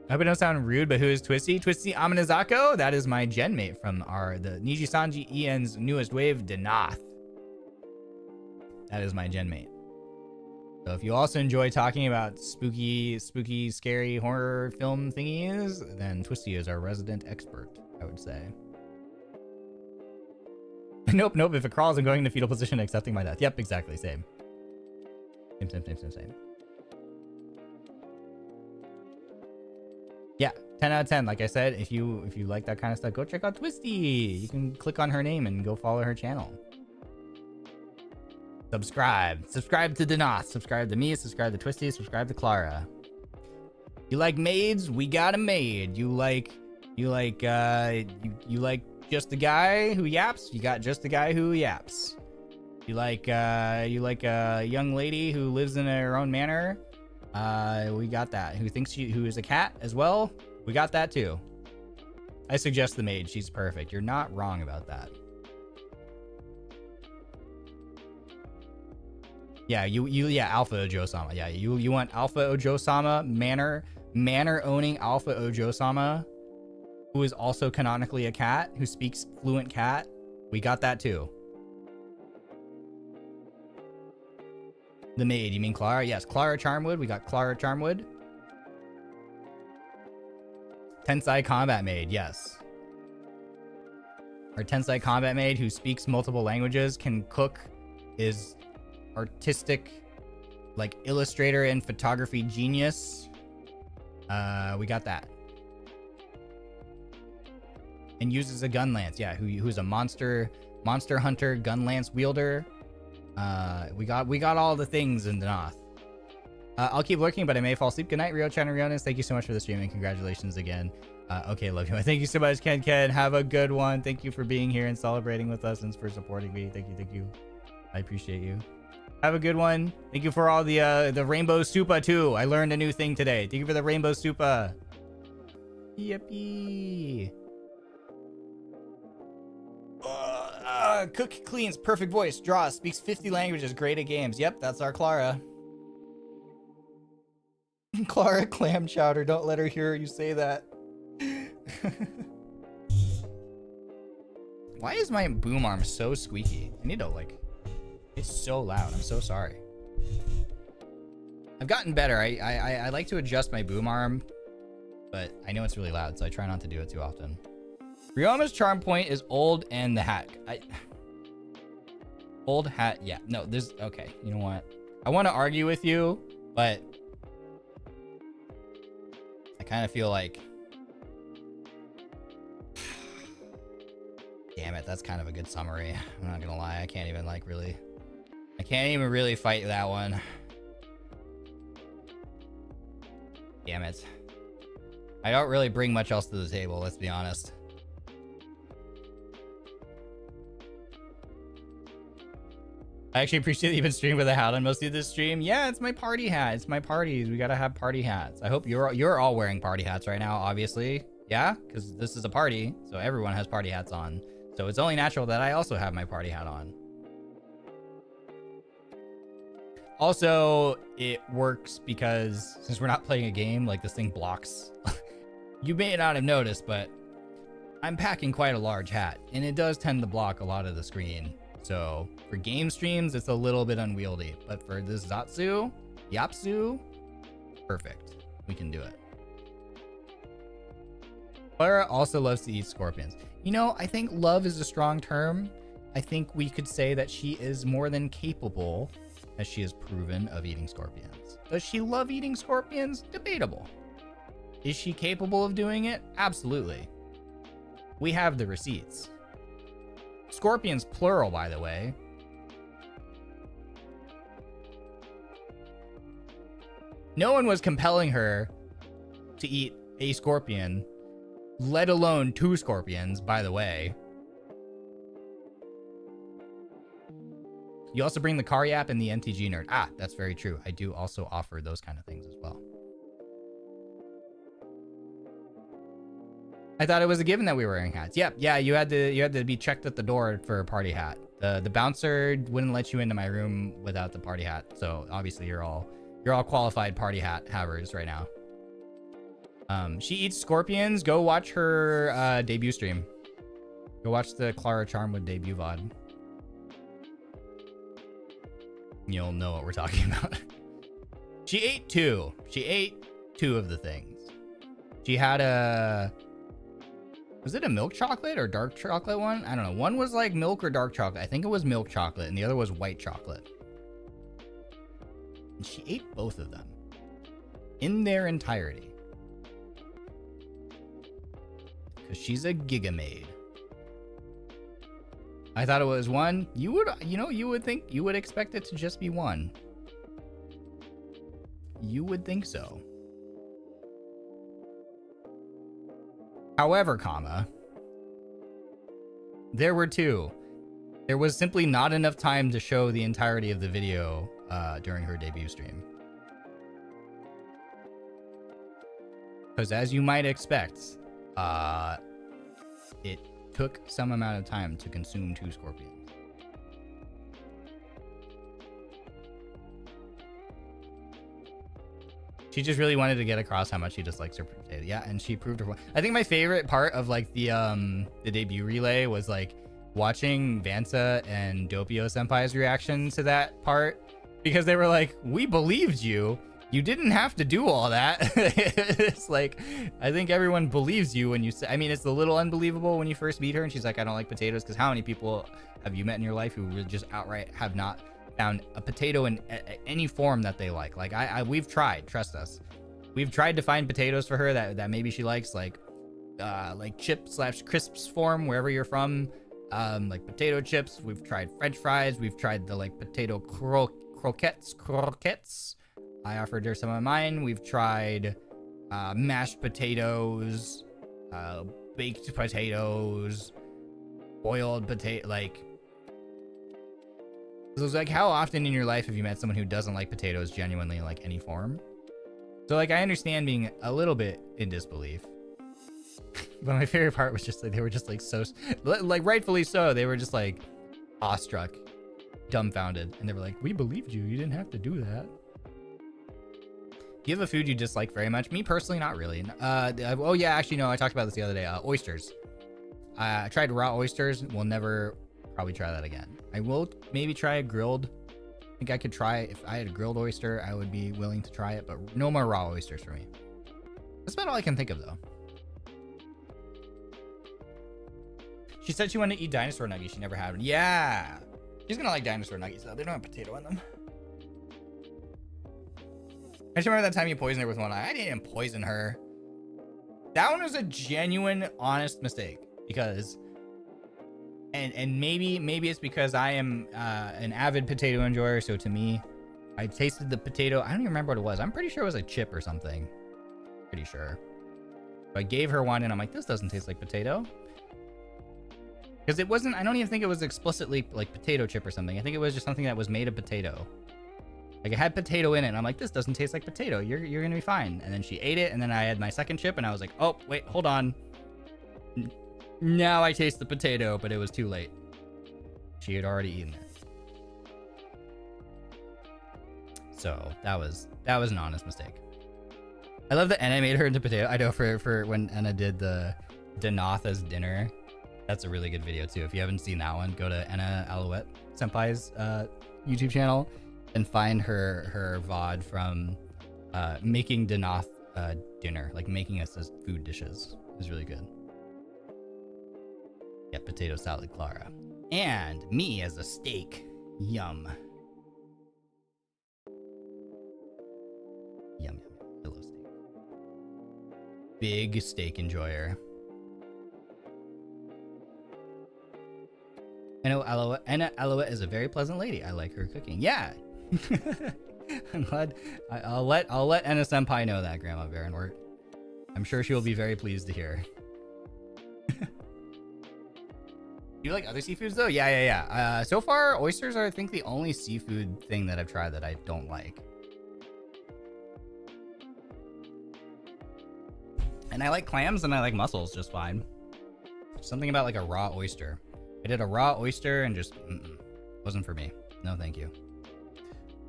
I hope it don't sound rude, but who is Twisty? Twisty Amanazako? That is my genmate from the NIJISANJI EN's newest wave, Denauth. That is my genmate. So if you also enjoy talking about spooky, scary horror film thingies, then Twisty is our resident expert, I would say. Nope. If it crawls, I'm going into fetal position, accepting my death. Yep, exactly. Same. Same. Yeah, 10 out of 10. Like I said, if you like that kind of stuff, go check out Twisty. You can click on her name and go follow her channel. Subscribe to Denauth, subscribe to me, subscribe to Twisty, subscribe to Clara. You like maids? We got a maid. You like just a guy who yaps? You got just a guy who yaps. You like a young lady who lives in her own manor? We got that. Who is a cat as well? We got that too. I suggest the maid. She's perfect. You're not wrong about that. Yeah, Alpha Ojo-sama. Yeah, you want Alpha Ojo-sama, manor owning Alpha Ojo-sama, who is also canonically a cat, who speaks fluent cat. We got that too. The maid, you mean Clara? Yes, Clara Charmwood. We got Clara Charmwood. Tensai Combat Maid, yes. Our Tensai Combat Maid who speaks multiple languages, can cook, is artistic, like illustrator and photography genius. We got that. And uses a gun lance. Yeah, who's a monster hunter, gun lance wielder. We got all the things in Denauth. I'll keep lurking, but I may fall asleep. Good night, Rio-chan and Rionis. Thank you so much for the stream and congratulations again. Okay, love you. Thank you so much, Ken. Have a good one. Thank you for being here and celebrating with us and for supporting me. Thank you. I appreciate you. Have a good one. Thank you for all the rainbow supa too. I learned a new thing today. Thank you for the rainbow supa. Yippee. Cook, cleans, perfect voice, draws, speaks 50 languages, great at games. Yep, that's our Clara. Clara Clam Chowder, don't let her hear you say that. Why is my boom arm so squeaky? I need to it's so loud. I'm so sorry. I've gotten better. I like to adjust my boom arm, but I know it's really loud, so I try not to do it too often. Ryoma's charm point is old and the hat. Old hat, yeah. No, okay. You know what? I want to argue with you, but I kind of feel like, damn it, that's kind of a good summary. I'm not gonna lie. I can't even really fight that one. Damn it. I don't really bring much else to the table, let's be honest. I actually appreciate that you've been streaming with a hat on most of this stream. Yeah, it's my party hat. It's my parties. We gotta have party hats. I hope you're all wearing party hats right now, obviously. Yeah, because this is a party, so everyone has party hats on. So it's only natural that I also have my party hat on. Also, it works because since we're not playing a game, this thing blocks. You may not have noticed, but I'm packing quite a large hat, and it does tend to block a lot of the screen. So for game streams, it's a little bit unwieldy, but for this Yapsu, perfect. We can do it. Clara also loves to eat scorpions. You know, I think love is a strong term. I think we could say that she is more than capable, as she has proven, of eating scorpions. Does she love eating scorpions? Debatable. Is she capable of doing it? Absolutely. We have the receipts. Scorpions plural, by the way. No one was compelling her to eat a scorpion, let alone 2 scorpions, by the way. You also bring the Kari app and the NTG nerd. Ah, that's very true. I do also offer those kind of things as well. I thought it was a given that we were wearing hats. Yep, yeah, you had to be checked at the door for a party hat. The bouncer wouldn't let you into my room without the party hat. So obviously you're all qualified party hat havers right now. She eats scorpions. Go watch her debut stream. Go watch the Clara Charmwood debut VOD. You'll know what we're talking about. She ate two. She ate two of the things. She had a... Was it a milk chocolate or dark chocolate one? I don't know. One was like milk or dark chocolate. I think it was milk chocolate, and the other was white chocolate. And she ate both of them in their entirety. Because she's a gigamaid. I thought it was one. You would expect it to just be one. You would think so. However, comma, there were two. There was simply not enough time to show the entirety of the video during her debut stream. Because as you might expect, it took some amount of time to consume two scorpions. She just really wanted to get across how much she dislikes her potato. Yeah, and she proved her point. I think my favorite part of like the debut relay was like watching Vansa and Doppio Senpai's reaction to that part, because they were like, "We believed you. You didn't have to do all that." It's like, I think everyone believes you when you say. I mean, it's a little unbelievable when you first meet her and she's like, "I don't like potatoes," because how many people have you met in your life who would just outright have not found a potato in any form that they like? Like we've tried, trust us. We've tried to find potatoes for her that maybe she likes, like chip/crisps form, wherever you're from. Like potato chips. We've tried French fries. We've tried the like potato croquettes. I offered her some of mine. We've tried mashed potatoes, baked potatoes, boiled potato, like. So it's like, how often in your life have you met someone who doesn't like potatoes genuinely in like any form? So like, I understand being a little bit in disbelief. But my favorite part was just like, they were just like so, like rightfully so, they were just like awestruck, dumbfounded. And they were like, "We believed you. You didn't have to do that." Do you have a food you dislike very much? Me personally, not really. Oh yeah, actually no, I talked about this the other day. Oysters. I tried raw oysters. We'll never probably try that again. I will maybe try a grilled. I think I could try, if I had a grilled oyster, I would be willing to try it, but no more raw oysters for me. That's about all I can think of though. She said she wanted to eat dinosaur nuggies. She never had one. Yeah. She's gonna like dinosaur nuggies though. They don't have potato in them. I just remember that time you poisoned her with one eye. I didn't poison her. That one was a genuine, honest mistake. Because, and maybe it's because I am an avid potato enjoyer. So to me, I tasted the potato. I don't even remember what it was. I'm pretty sure it was a chip or something. Pretty sure. So I gave her one and I'm like, this doesn't taste like potato. Because it wasn't, I don't even think it was explicitly like potato chip or something. I think it was just something that was made of potato. Like it had potato in it, and I'm like, this doesn't taste like potato. You're gonna be fine. And then she ate it, and then I had my second chip, and I was like, oh wait, hold on. Now I taste the potato, but it was too late. She had already eaten it. So that was an honest mistake. I love that Enna made her into potato. I know for when Enna did the Denauth as dinner. That's a really good video too. If you haven't seen that one, go to Enna Alouette Senpai's YouTube channel and find her VOD from making Denauth dinner, like making us as food dishes. It was really good. Yeah, potato salad Clara. And me as a steak. Yum. Yum, yum. I love steak. Big steak enjoyer. Enna Alouette is a very pleasant lady. I like her cooking. Yeah. I'm glad. I'll let Enna Senpai know that, Grandma Barrenwort. I'm sure she will be very pleased to hear. Do you like other seafoods though? Yeah. So far, oysters are, I think, the only seafood thing that I've tried that I don't like. And I like clams and I like mussels just fine. Something about like a raw oyster. I did a raw oyster and just wasn't for me. No, thank you.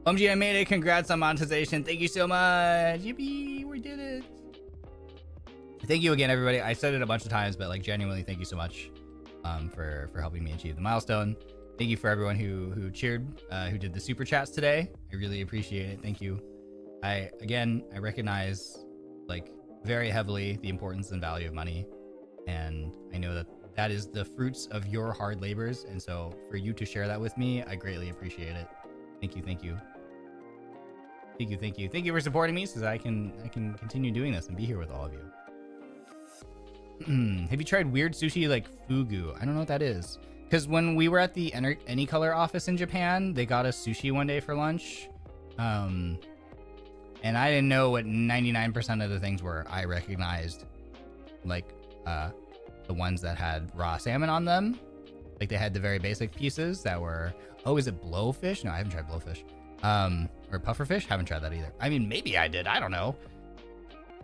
OMG, I made it. Congrats on monetization. Thank you so much. Yippee, we did it. Thank you again, everybody. I said it a bunch of times, but like genuinely, thank you so much for helping me achieve the milestone. Thank you for everyone who cheered, who did the super chats today. I really appreciate it. Thank you. I recognize like very heavily the importance and value of money, and I know that is the fruits of your hard labors, and so for you to share that with me, I greatly appreciate it. Thank you. Thank you for supporting me so that I can continue doing this and be here with all of you. Have you tried weird sushi like fugu? I don't know what that is. Because when we were at the Any Color office in Japan, they got us sushi one day for lunch. And I didn't know what 99% of the things were. I recognized like the ones that had raw salmon on them. Like they had the very basic pieces that were, oh, is it blowfish? No, I haven't tried blowfish. Or pufferfish? Haven't tried that either. I mean, maybe I did. I don't know.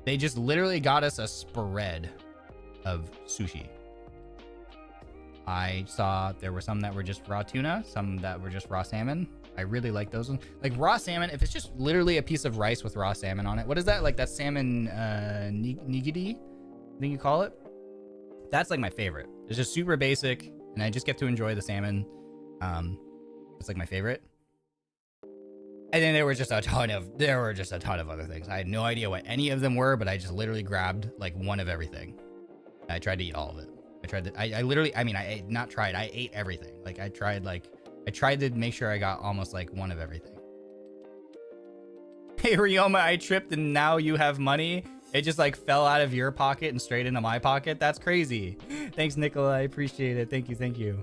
They just literally got us a spread of sushi. I saw there were some that were just raw tuna, some that were just raw salmon. I really like those ones. Like raw salmon, if it's just literally a piece of rice with raw salmon on it. What is that? Like that salmon nigiri, I think you call it. That's like my favorite. It's just super basic, and I just get to enjoy the salmon. It's like my favorite. And then there were just a ton of other things. I had no idea what any of them were, but I just literally grabbed like one of everything. I tried to eat all of it. I ate everything. Like I tried to make sure I got almost like one of everything. Hey Ryoma, I tripped and now you have money. It just like fell out of your pocket and straight into my pocket. That's crazy. Thanks, Nicola. I appreciate it. Thank you.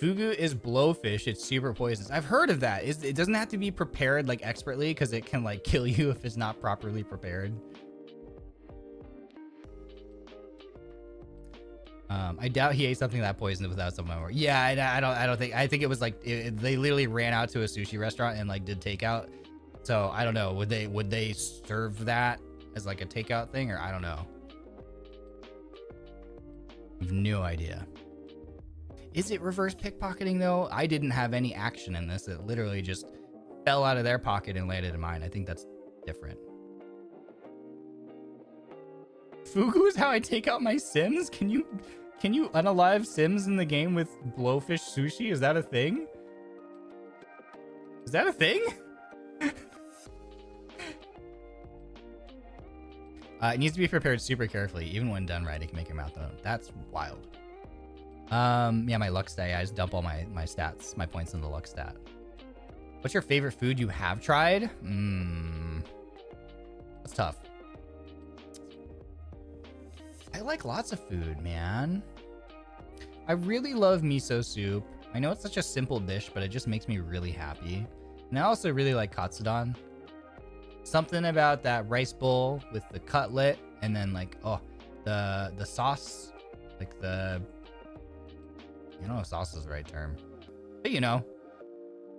Fugu is blowfish. It's super poisonous. I've heard of that. It doesn't have to be prepared like expertly because it can like kill you if it's not properly prepared. I doubt he ate something that poisoned without some more. Yeah, I don't think. I think it was like they literally ran out to a sushi restaurant and like did takeout. So I don't know. Would they serve that as like a takeout thing, or I don't know. I have no idea. Is it reverse pickpocketing though? I didn't have any action in this. It literally just fell out of their pocket and landed in mine. I think that's different. Fugu is how I take out my Sims? Can you unalive Sims in the game with blowfish sushi? Is that a thing? Is that a thing? It needs to be prepared super carefully. Even when done right, it can make your mouth though. That's wild. Yeah, my luck stat. I just dump all my stats, my points in the luck stat. What's your favorite food you have tried? That's tough. I like lots of food, man. I really love miso soup. I know it's such a simple dish, but it just makes me really happy. And I also really like katsudon. Something about that rice bowl with the cutlet and then like, oh, the sauce, like the, I don't know if sauce is the right term, but you know,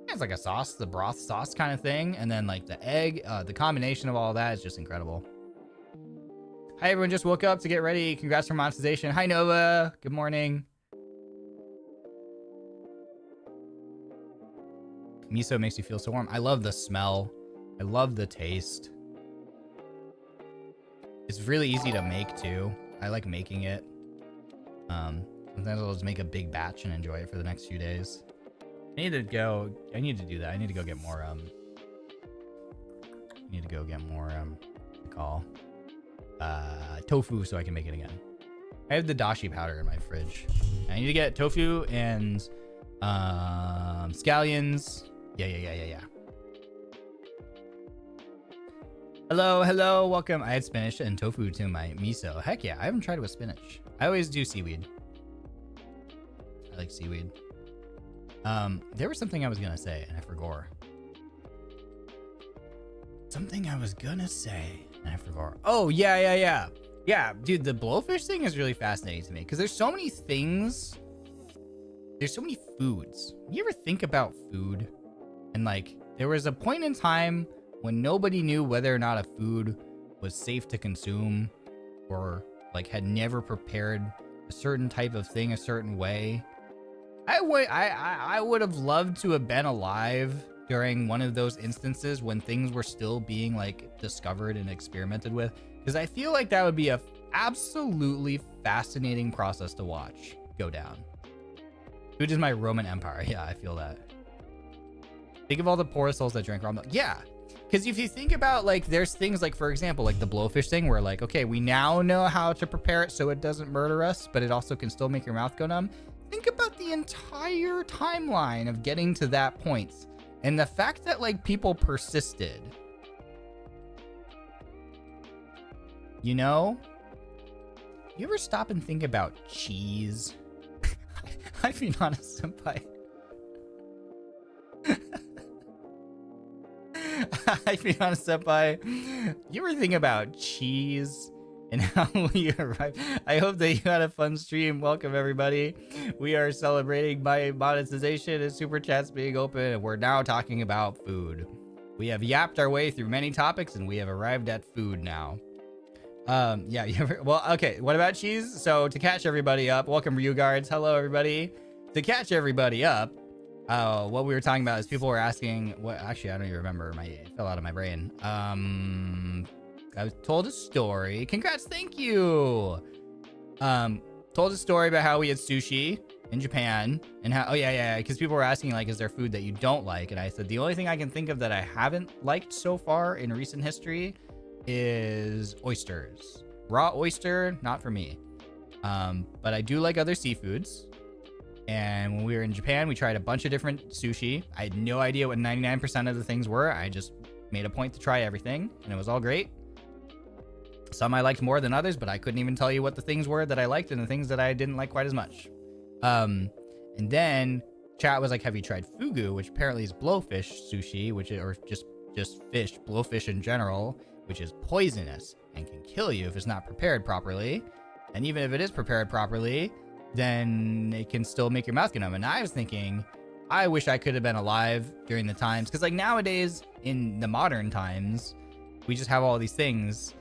it's like a sauce, the broth sauce kind of thing. And then like the egg, the combination of all that is just incredible. Hi, everyone just woke up to get ready. Congrats for monetization. Hi, Nova. Good morning. Miso makes you feel so warm. I love the smell. I love the taste. It's really easy to make too. I like making it. Sometimes I'll just make a big batch and enjoy it for the next few days. I need to do that. I need to go get more, tofu so I can make it again. I have the dashi powder in my fridge. I need to get tofu and scallions. Yeah. Hello, welcome. I had spinach and tofu to my miso. Heck yeah, I haven't tried it with spinach. I always do seaweed. I like seaweed. There was something I was gonna say and I forgot. Oh, yeah. Yeah, dude, the blowfish thing is really fascinating to me because there's so many things. There's so many foods. You ever think about food? And like, there was a point in time when nobody knew whether or not a food was safe to consume or like had never prepared a certain type of thing a certain way. I would have loved to have been alive during one of those instances when things were still being like discovered and experimented with, because I feel like that would be a absolutely fascinating process to watch go down. Food is my Roman Empire. Yeah, I feel that. Think of all the poor souls that drank raw milk. Yeah, because if you think about like, there's things like, for example, like the blowfish thing where like, okay, we now know how to prepare it so it doesn't murder us, but it also can still make your mouth go numb. Think about the entire timeline of getting to that point and the fact that like people persisted. You know? You ever stop and think about cheese? I've been honest, senpai. I've been honest, senpai. You ever think about cheese and how we arrived? I hope that you had a fun stream. Welcome, everybody. We are celebrating my monetization and super chats being open, and we're now talking about food. We have yapped our way through many topics, and we have arrived at food now. Yeah, you ever, well, okay, what about cheese? So to catch everybody up, welcome Ryu Guards. Hello, everybody. To catch everybody up, what we were talking about is people were asking, what, actually, I don't even remember, it fell out of my brain. I was told a story. Congrats, thank you. Told a story about how we had sushi in Japan and how, oh yeah, because people were asking like, is there food that you don't like? And I said, the only thing I can think of that I haven't liked so far in recent history is oysters. Raw oyster, not for me. But I do like other seafoods. And when we were in Japan, we tried a bunch of different sushi. I had no idea what 99% of the things were. I just made a point to try everything, and it was all great. Some I liked more than others, but I couldn't even tell you what the things were that I liked and the things that I didn't like quite as much. And then chat was like, have you tried fugu, which apparently is blowfish sushi, which is, or just fish, blowfish in general, which is poisonous and can kill you if it's not prepared properly. And even if it is prepared properly, then it can still make your mouth get numb. And I was thinking, I wish I could have been alive during the times, because like nowadays in the modern times, we just have all these things,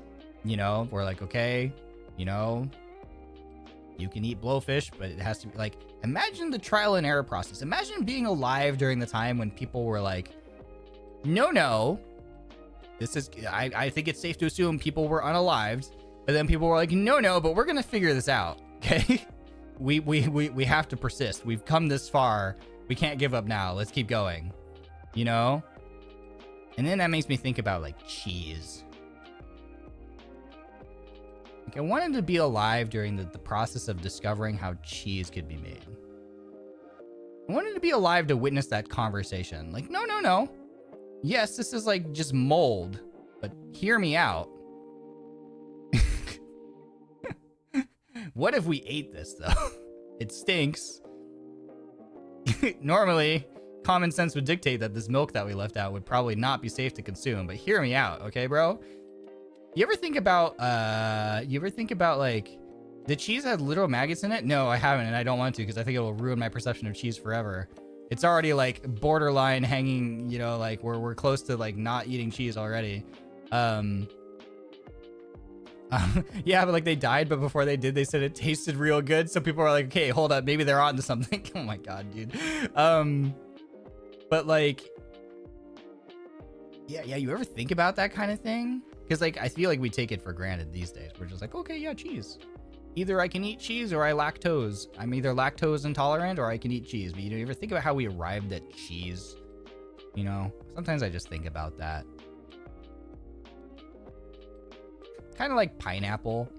you know, we're like, okay, you know, you can eat blowfish, but it has to be like, imagine the trial and error process. Imagine being alive during the time when people were like, no, this is, I think it's safe to assume people were unalived, but then people were like, no, but we're going to figure this out. Okay. We have to persist. We've come this far. We can't give up now. Let's keep going, you know? And then that makes me think about like cheese. Like I wanted to be alive during the process of discovering how cheese could be made. I wanted to be alive to witness that conversation. Like, no. Yes, this is like just mold, but hear me out. What if we ate this though? It stinks. Normally, common sense would dictate that this milk that we left out would probably not be safe to consume, but hear me out, okay, bro? You ever think about like, the cheese had literal maggots in it? No, I haven't, and I don't want to, because I think it will ruin my perception of cheese forever. It's already like borderline hanging, you know, like we're close to like not eating cheese already. Yeah, but like they died, but before they did, they said it tasted real good. So people are like, okay, hold up, maybe they're onto something. Oh my god, dude. But like, yeah, you ever think about that kind of thing? Because like, I feel like we take it for granted these days. We're just like, okay, yeah, cheese. Either I can eat cheese or I lactose. I'm either lactose intolerant or I can eat cheese. But you ever think about how we arrived at cheese? You know, sometimes I just think about that. Kind of like pineapple.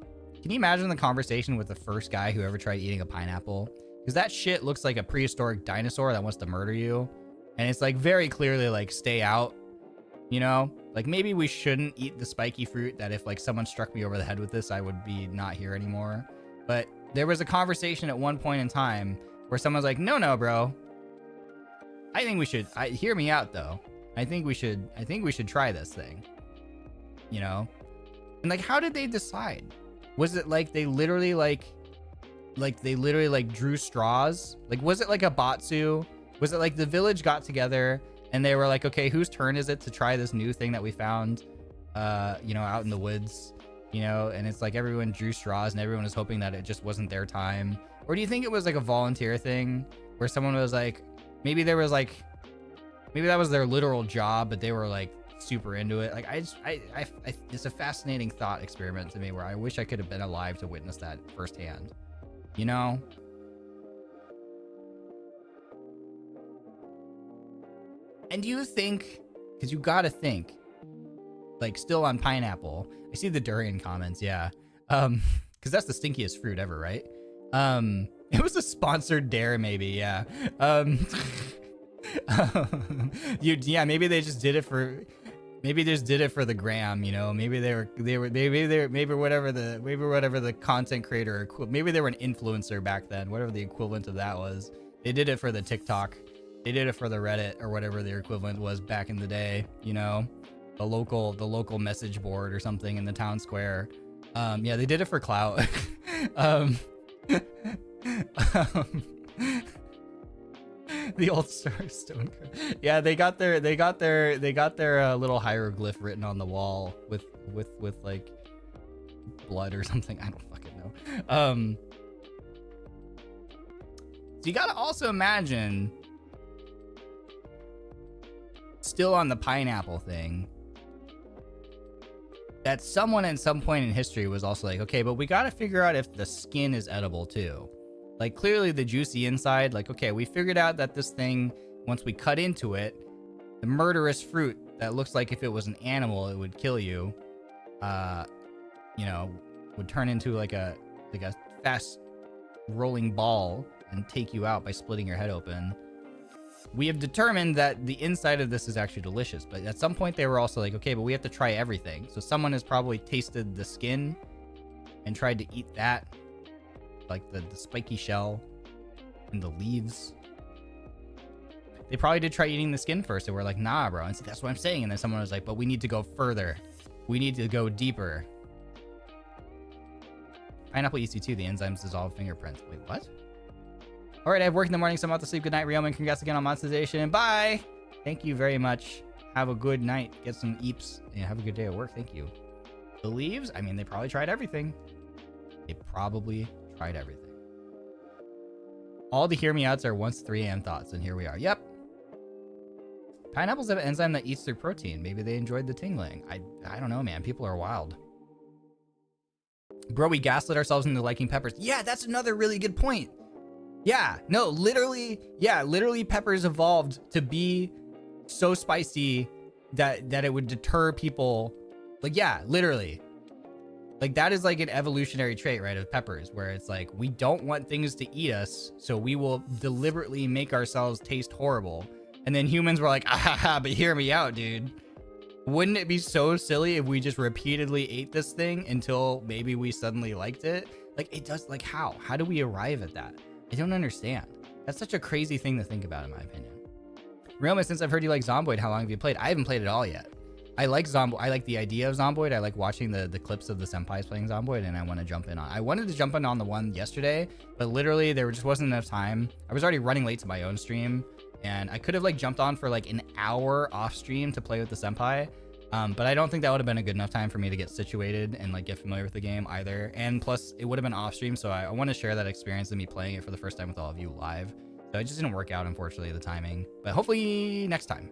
Can you imagine the conversation with the first guy who ever tried eating a pineapple? Because that shit looks like a prehistoric dinosaur that wants to murder you. And it's like very clearly like, stay out, you know? Like maybe we shouldn't eat the spiky fruit that if like someone struck me over the head with this, I would be not here anymore. But there was a conversation at one point in time where someone's like, no, bro. I think we should, hear me out though. I think we should try this thing, you know? And like, how did they decide? Was it like they literally like drew straws? Like, was it like a Batsu? Was it like the village got together and they were like, okay, whose turn is it to try this new thing that we found, you know, out in the woods, you know? And it's like everyone drew straws and everyone was hoping that it just wasn't their time. Or do you think it was like a volunteer thing where someone was like, maybe there was like, maybe that was their literal job, but they were like super into it. Like, it's a fascinating thought experiment to me where I wish I could have been alive to witness that firsthand, you know? And do you think, because you gotta think, like, still on pineapple, I see the durian comments, yeah. Because that's the stinkiest fruit ever, right? It was a sponsored dare, maybe, yeah. Yeah, maybe they just did it for, maybe they just did it for the gram, you know? Maybe maybe whatever the content creator, maybe they were an influencer back then, whatever the equivalent of that was. They did it for the TikTok. They did it for the Reddit or whatever their equivalent was back in the day, you know, the local message board or something in the town square. Yeah, they did it for clout. The old stone. Yeah, they got their little hieroglyph written on the wall with like blood or something. I don't fucking know. So you gotta also imagine, still on the pineapple thing, that someone at some point in history was also like, okay, but we got to figure out if the skin is edible too. Like, clearly the juicy inside, like, okay, we figured out that this thing, once we cut into it, the murderous fruit that looks like if it was an animal it would kill you, you know, would turn into like a fast rolling ball and take you out by splitting your head open. We have determined that the inside of this is actually delicious, but at some point they were also like, okay, but we have to try everything. So someone has probably tasted the skin and tried to eat that, like the spiky shell and the leaves. They probably did try eating the skin first, and we're like, nah, bro. And so that's what I'm saying. And then someone was like, but we need to go further. We need to go deeper. Pineapple EC2, the enzymes dissolve fingerprints. Wait, what? All right, I have work in the morning, so I'm about to sleep. Good night, Ryoma, and congrats again on monetization. Bye! Thank you very much. Have a good night. Get some eeps. And have a good day at work. Thank you. The leaves? I mean, they probably tried everything. They probably tried everything. All the hear me outs are once 3 a.m. thoughts, and here we are. Yep. Pineapples have an enzyme that eats through protein. Maybe they enjoyed the tingling. I don't know, man. People are wild. Bro, we gaslit ourselves into liking peppers. Yeah, that's another really good point. Yeah, no, literally, yeah, literally peppers evolved to be so spicy that it would deter people. Like, yeah, literally. Like, that is like an evolutionary trait, right, of peppers, where it's like, we don't want things to eat us, so we will deliberately make ourselves taste horrible. And then humans were like, ah, but hear me out, dude. Wouldn't it be so silly if we just repeatedly ate this thing until maybe we suddenly liked it? Like, it does, like, how? How do we arrive at that? I don't understand. That's such a crazy thing to think about, in my opinion. Ryoma, since I've heard you like Zomboid, how long have you played? I haven't played it all yet. I like Zomboid. I like the idea of Zomboid. I like watching the clips of the senpais playing Zomboid, and I want to jump in on. I wanted to jump in on the one yesterday, but literally there just wasn't enough time. I was already running late to my own stream, and I could have like jumped on for like an hour off stream to play with the senpai. But I don't think that would have been a good enough time for me to get situated and like get familiar with the game either. And plus it would have been off stream. So I want to share that experience of me playing it for the first time with all of you live. So it just didn't work out, unfortunately, the timing, but hopefully next time.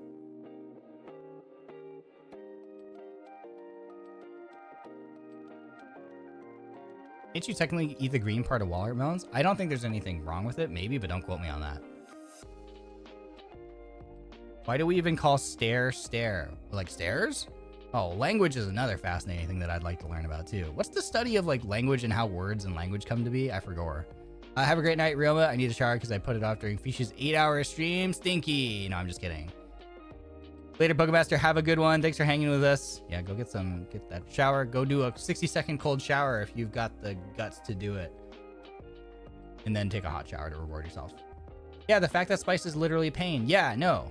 Can't you technically eat the green part of watermelons? I don't think there's anything wrong with it. Maybe, but don't quote me on that. Why do we even call stare? Like stairs? Oh, language is another fascinating thing that I'd like to learn about too. What's the study of like language and how words and language come to be? I forgot. Have a great night, Ryoma. I need a shower because I put it off during Fish's 8-hour stream. Stinky. No, I'm just kidding. Later, Bugmaster. Have a good one. Thanks for hanging with us. Yeah, go get that shower. Go do a 60-second cold shower if you've got the guts to do it. And then take a hot shower to reward yourself. Yeah, the fact that spice is literally pain. Yeah, no.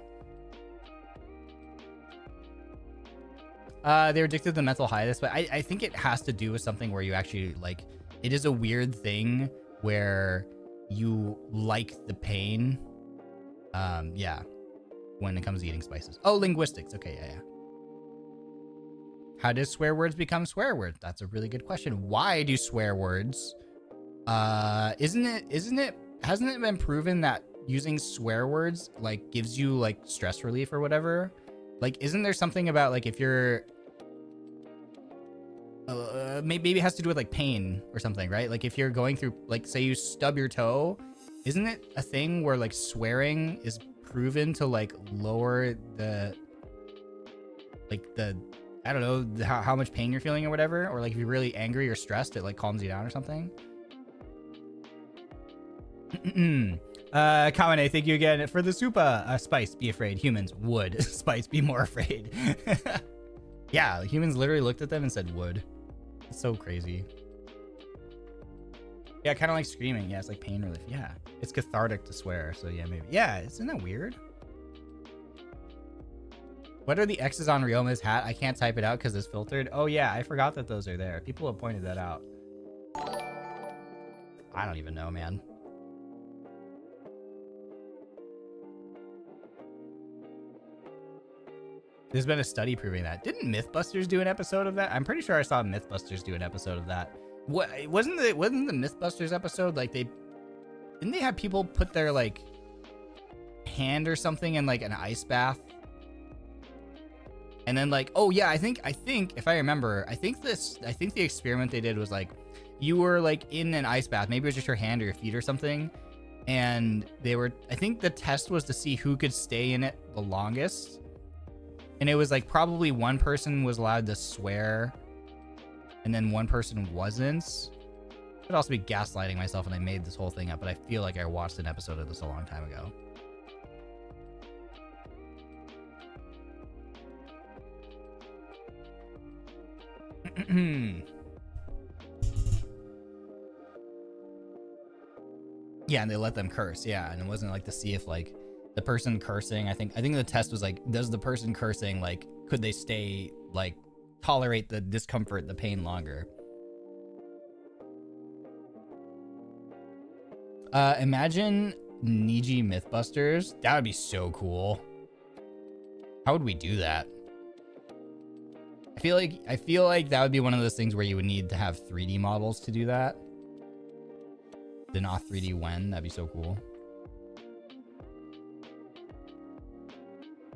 They're addicted to the mental high this, but I think it has to do with something where you actually like, it is a weird thing where you like the pain. Yeah, when it comes to eating spices. Oh, linguistics. Okay, yeah. How does swear words become swear words? That's a really good question. Why do swear words? Hasn't it been proven that using swear words like gives you like stress relief or whatever? Like, isn't there something about like if you're maybe it has to do with like pain or something, right? Like if you're going through, like, say you stub your toe, isn't it a thing where like swearing is proven to like lower the I don't know how much pain you're feeling or whatever, or like if you're really angry or stressed, it like calms you down or something. Kamine, thank you again for the super. Spice, be afraid. Humans would. Spice, be more afraid. Yeah, humans literally looked at them and said would. It's so crazy. Yeah, kind of like screaming. Yeah, it's like pain relief. Yeah, it's cathartic to swear. So yeah, maybe. Yeah, isn't that weird? What are the X's on Ryoma's hat? I can't type it out because it's filtered. Oh yeah, I forgot that those are there. People have pointed that out. I don't even know, man. There's been a study proving that. Didn't Mythbusters do an episode of that? I'm pretty sure I saw Mythbusters do an episode of that. What wasn't the Mythbusters episode like didn't they have people put their like hand or something in like an ice bath? And then like, oh yeah, I think if I remember, I think the experiment they did was like you were like in an ice bath, maybe it was just your hand or your feet or something, and I think the test was to see who could stay in it the longest. And it was like probably one person was allowed to swear and then one person wasn't. I could also be gaslighting myself and I made this whole thing up, but I feel like I watched an episode of this a long time ago. Yeah, and they let them curse. Yeah, and it wasn't like to see if like the person cursing, I think the test was like, does the person cursing, like, could they stay, like, tolerate the discomfort, the pain longer? Imagine Niji Mythbusters. That would be so cool. How would we do that? I feel like that would be one of those things where you would need to have 3D models to do that. Denauth 3D when, that'd be so cool.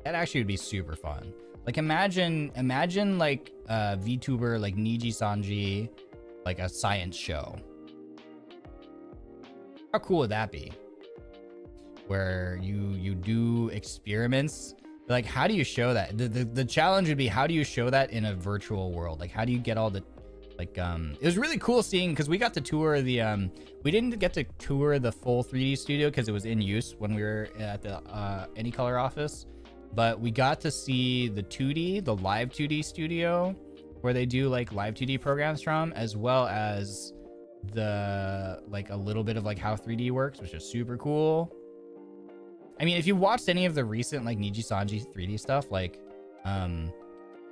That actually would be super fun. Like imagine like VTuber like NIJISANJI, like a science show. How cool would that be? Where you do experiments. Like how do you show that? The challenge would be, how do you show that in a virtual world? Like how do you get all the like it was really cool seeing, because we got to tour the we didn't get to tour the full 3D studio because it was in use when we were at the Anycolor office. But we got to see the 2D, the live 2D studio, where they do like live 2D programs from, as well as the like a little bit of like how 3D works, which is super cool. I mean, if you watched any of the recent like NIJISANJI 3D stuff, like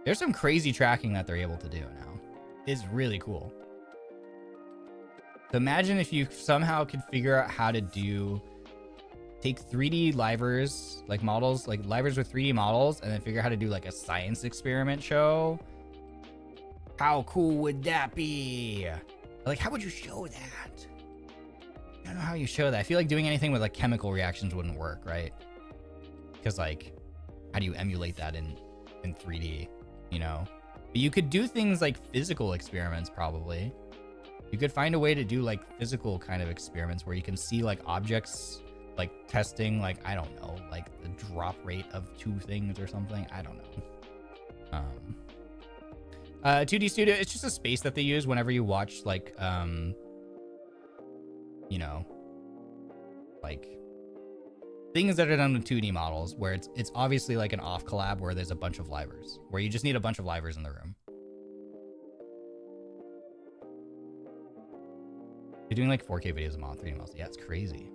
there's some crazy tracking that they're able to do now. It's really cool. So imagine if you somehow could figure out how to take 3D livers, like models, like livers with 3D models, and then figure out how to do like a science experiment show. How cool would that be? Like, how would you show that? I don't know how you show that. I feel like doing anything with like chemical reactions wouldn't work, right? Because like, how do you emulate that in 3D, you know? But you could do things like physical experiments, probably. You could find a way to do like physical kind of experiments where you can see like objects, like testing, like, I don't know, like the drop rate of two things or something. I don't know. 2D Studio, it's just a space that they use whenever you watch like, you know, like things that are done with 2D models, where it's obviously like an off collab where there's a bunch of livers, where you just need a bunch of livers in the room. You're doing like 4K videos a month, 3D models. Yeah, it's crazy.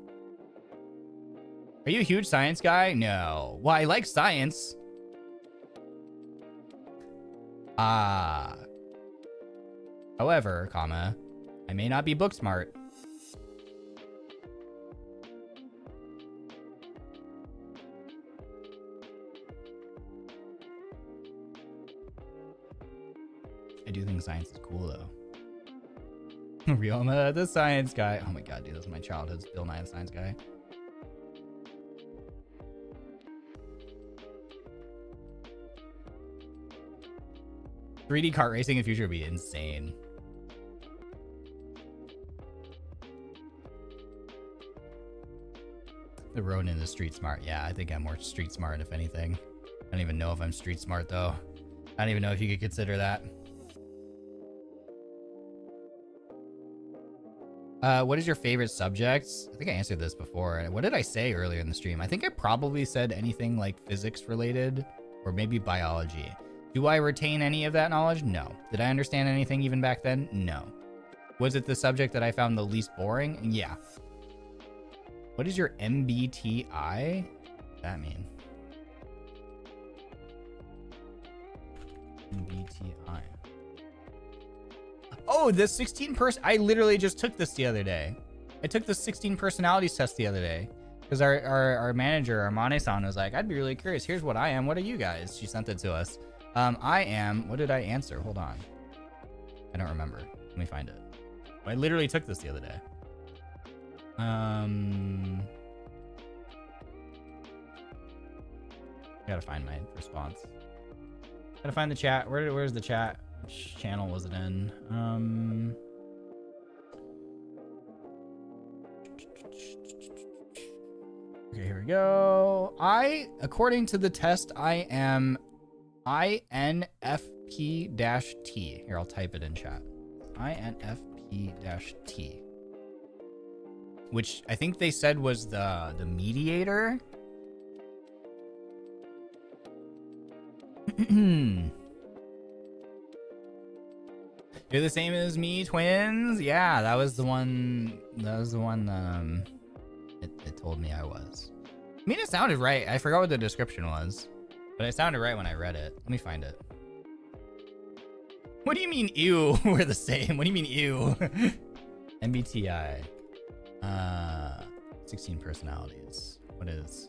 Are you a huge science guy? No. Well, I like science. Ah. However, comma, I may not be book smart. I do think science is cool though. Ryoma the science guy. Oh my god, dude, this is my childhood's Bill Nye the science guy. $3D kart racing in the future would be insane. The Ronin is street smart. Yeah, I think I'm more street smart if anything. I don't even know if I'm street smart though. I don't even know if you could consider that. What is your favorite subject? I think I answered this before. What did I say earlier in the stream? I think I probably said anything like physics related or maybe biology. Do I retain any of that knowledge? No. Did I understand anything even back then? No. Was it the subject that I found the least boring? Yeah. What is your MBTI? What does that mean? MBTI. Oh, the 16 person. I literally just took this the other day. I took the 16 personalities test the other day because our manager, Armane-san, was like, I'd be really curious. Here's what I am. What are you guys? She sent it to us. I am. What did I answer? Hold on. I don't remember. Let me find it. I literally took this the other day. Gotta find my response. Gotta find the chat. Where's the chat? Which channel was it in? Okay, here we go. According to the test, I am INFP-T. Here, I'll type it in chat. INFP-T. Which I think they said was the mediator. You're the same as me, twins? Yeah, that was the one that it told me I was. I mean, it sounded right. I forgot what the description was, but it sounded right when I read it. Let me find it. What do you mean, ew? We're the same. What do you mean, ew? MBTI. 16 personalities. What is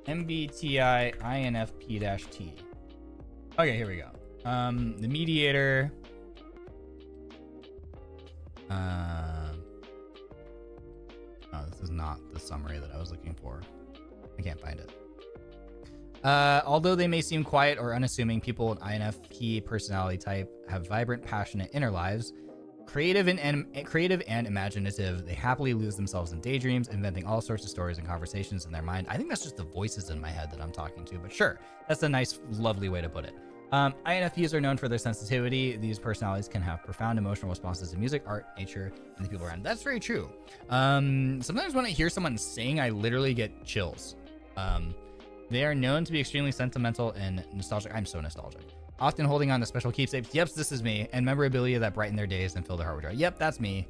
MBTI INFP-T? Okay, here we go. The mediator. Oh, this is not the summary that I was looking for. I can't find it. Although they may seem quiet or unassuming, people with INFP personality type have vibrant, passionate inner lives. Creative and imaginative, they happily lose themselves in daydreams, inventing all sorts of stories and conversations in their mind. I think that's just the voices in my head that I'm talking to, but sure, that's a nice, lovely way to put it. INFPs are known for their sensitivity. These personalities can have profound emotional responses to music, art, nature, and the people around. That's very true. Sometimes when I hear someone sing, I literally get chills. They are known to be extremely sentimental and nostalgic. I'm so nostalgic. Often holding on to special keepsakes. Yep, this is me. And memorabilia that brighten their days and fill their heart with joy. Yep, that's me.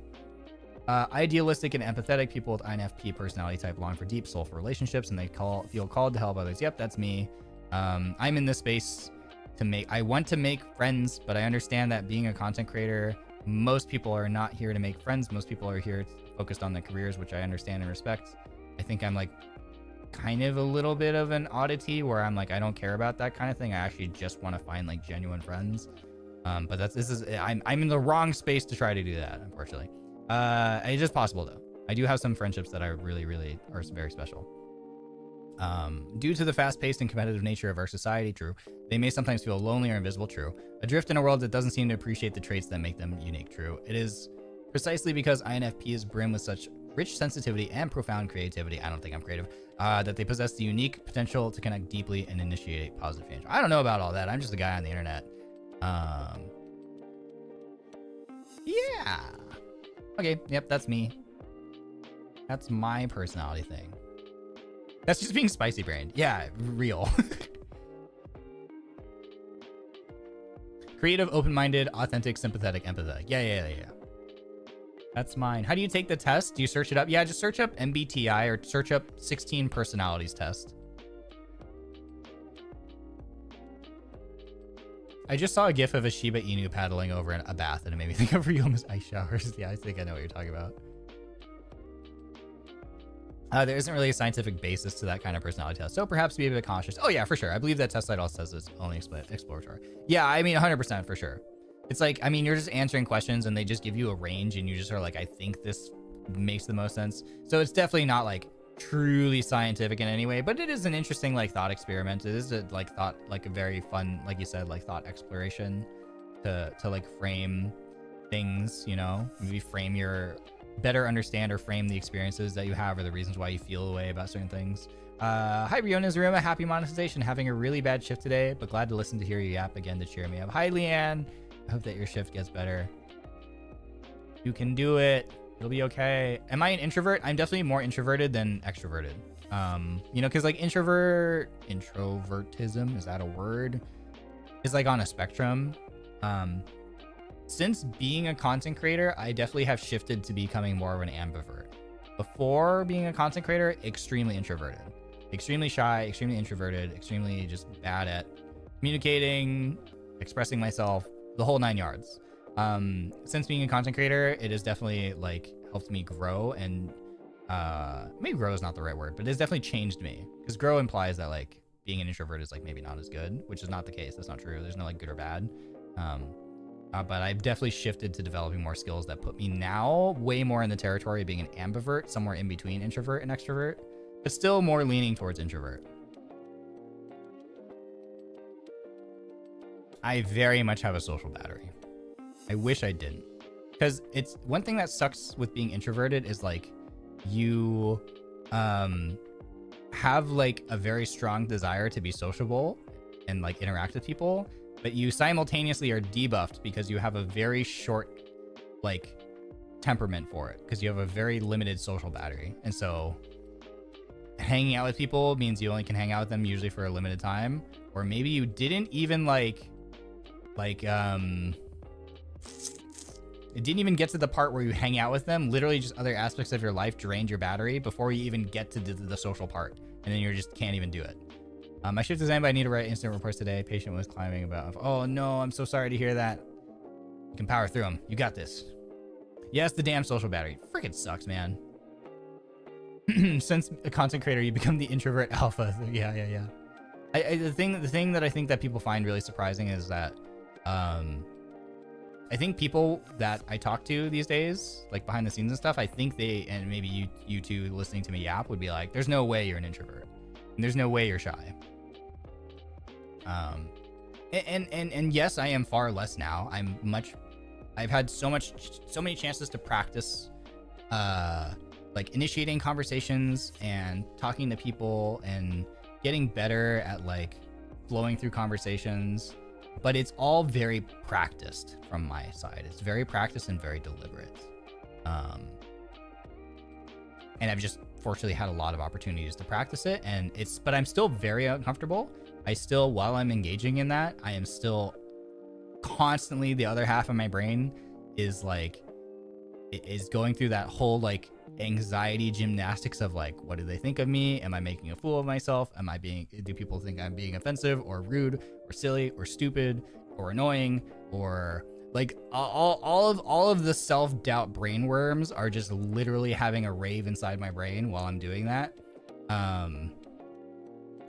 Idealistic and empathetic, people with INFP personality type long for deep, soulful relationships, and they feel called to help others. Yep, that's me. I'm in this space I want to make friends, but I understand that being a content creator, most people are not here to make friends. Most people are here focused on their careers, which I understand and respect. I think I'm like kind of a little bit of an oddity where I'm like, I don't care about that kind of thing. I actually just want to find like genuine friends. But I'm in the wrong space to try to do that, unfortunately. It is possible though. I do have some friendships that are really, really are very special. Due to the fast-paced and competitive nature of our society, true. They may sometimes feel lonely or invisible, true. Adrift in a world that doesn't seem to appreciate the traits that make them unique, true. It is precisely because INFPs brim with such rich sensitivity and profound creativity, I don't think I'm creative, that they possess the unique potential to connect deeply and initiate positive change. I don't know about all that. I'm just a guy on the internet. Yeah. Okay, yep, that's me. That's my personality thing. That's just being spicy brained. Yeah, real. Creative, open-minded, authentic, sympathetic, empathetic. Yeah. That's mine. How do you take the test? Do you search it up? Yeah, just search up MBTI or search up 16 personalities test. I just saw a gif of a Shiba Inu paddling over a bath, and it made me think of Ryoma's ice showers. Yeah, I think I know what you're talking about. There isn't really a scientific basis to that kind of personality test, so perhaps be a bit cautious. Oh yeah, for sure. I believe that test site also says it's only exploratory. Yeah, I mean 100% for sure. It's like, I mean, you're just answering questions and they just give you a range and you just are like, I think this makes the most sense. So it's definitely not like truly scientific in any way, but it is an interesting like thought experiment. It is a like thought, like a very fun, like you said, like thought exploration to like frame things, you know, maybe frame your better understand or frame the experiences that you have or the reasons why you feel the way about certain things. Hi Riona's Ryoma, happy monetization. Having a really bad shift today, but glad to listen to hear you yap again to cheer me up. Hi Leanne, I hope that your shift gets better. You can do it. It'll be okay. Am I an introvert? I'm definitely more introverted than extroverted. You know, because like introvertism, is that a word? Is like on a spectrum. Since being a content creator, I definitely have shifted to becoming more of an ambivert. Before being a content creator, extremely introverted, extremely shy, extremely introverted, extremely just bad at communicating, expressing myself, the whole 9 yards. Since being a content creator, it has definitely like helped me grow, and maybe grow is not the right word, but it's definitely changed me, because grow implies that like being an introvert is like maybe not as good, which is not the case. That's not true. There's no like good or bad. But I've definitely shifted to developing more skills that put me now way more in the territory of being an ambivert, somewhere in between introvert and extrovert, but still more leaning towards introvert. I very much have a social battery. I wish I didn't, because it's one thing that sucks with being introverted is like you have like a very strong desire to be sociable and like interact with people, but you simultaneously are debuffed because you have a very short like temperament for it, because you have a very limited social battery. And so hanging out with people means you only can hang out with them usually for a limited time, or maybe you didn't even it didn't even get to the part where you hang out with them. Literally just other aspects of your life drained your battery before you even get to the social part, and then you just can't even do it. My shift is ended, but I need to write instant reports today. Patient was climbing about. Oh no, I'm so sorry to hear that. You can power through them. You got this. Yes, the damn social battery. Freaking sucks, man. Since a content creator, you become the introvert alpha. Yeah. The thing that I think that people find really surprising is that I think people that I talk to these days, like behind the scenes and stuff, I think they, and maybe you two listening to me yap, would be like, there's no way you're an introvert. And there's no way you're shy. And yes, I am far less now. I've had so many chances to practice like initiating conversations and talking to people and getting better at like flowing through conversations, but it's all very practiced from my side. It's very practiced and very deliberate. And I've just fortunately had a lot of opportunities to practice it, and but I'm still very uncomfortable. While I'm engaging in that, I am still constantly, the other half of my brain is like, is going through that whole like anxiety gymnastics of like, what do they think of me? Am I making a fool of myself? Do people think I'm being offensive or rude or silly or stupid or annoying, or like all of the self-doubt brainworms are just literally having a rave inside my brain while I'm doing that.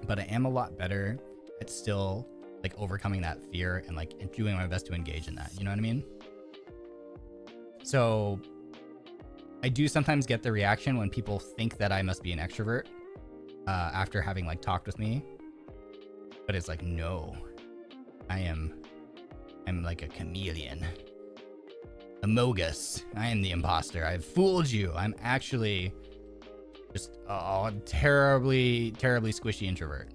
But I am a lot better at still like overcoming that fear and like doing my best to engage in that. You know what I mean? So I do sometimes get the reaction when people think that I must be an extrovert after having like talked with me, but it's like, no, I'm like a chameleon, a mogus. I am the imposter. I've fooled you. I'm actually just a terribly squishy introvert.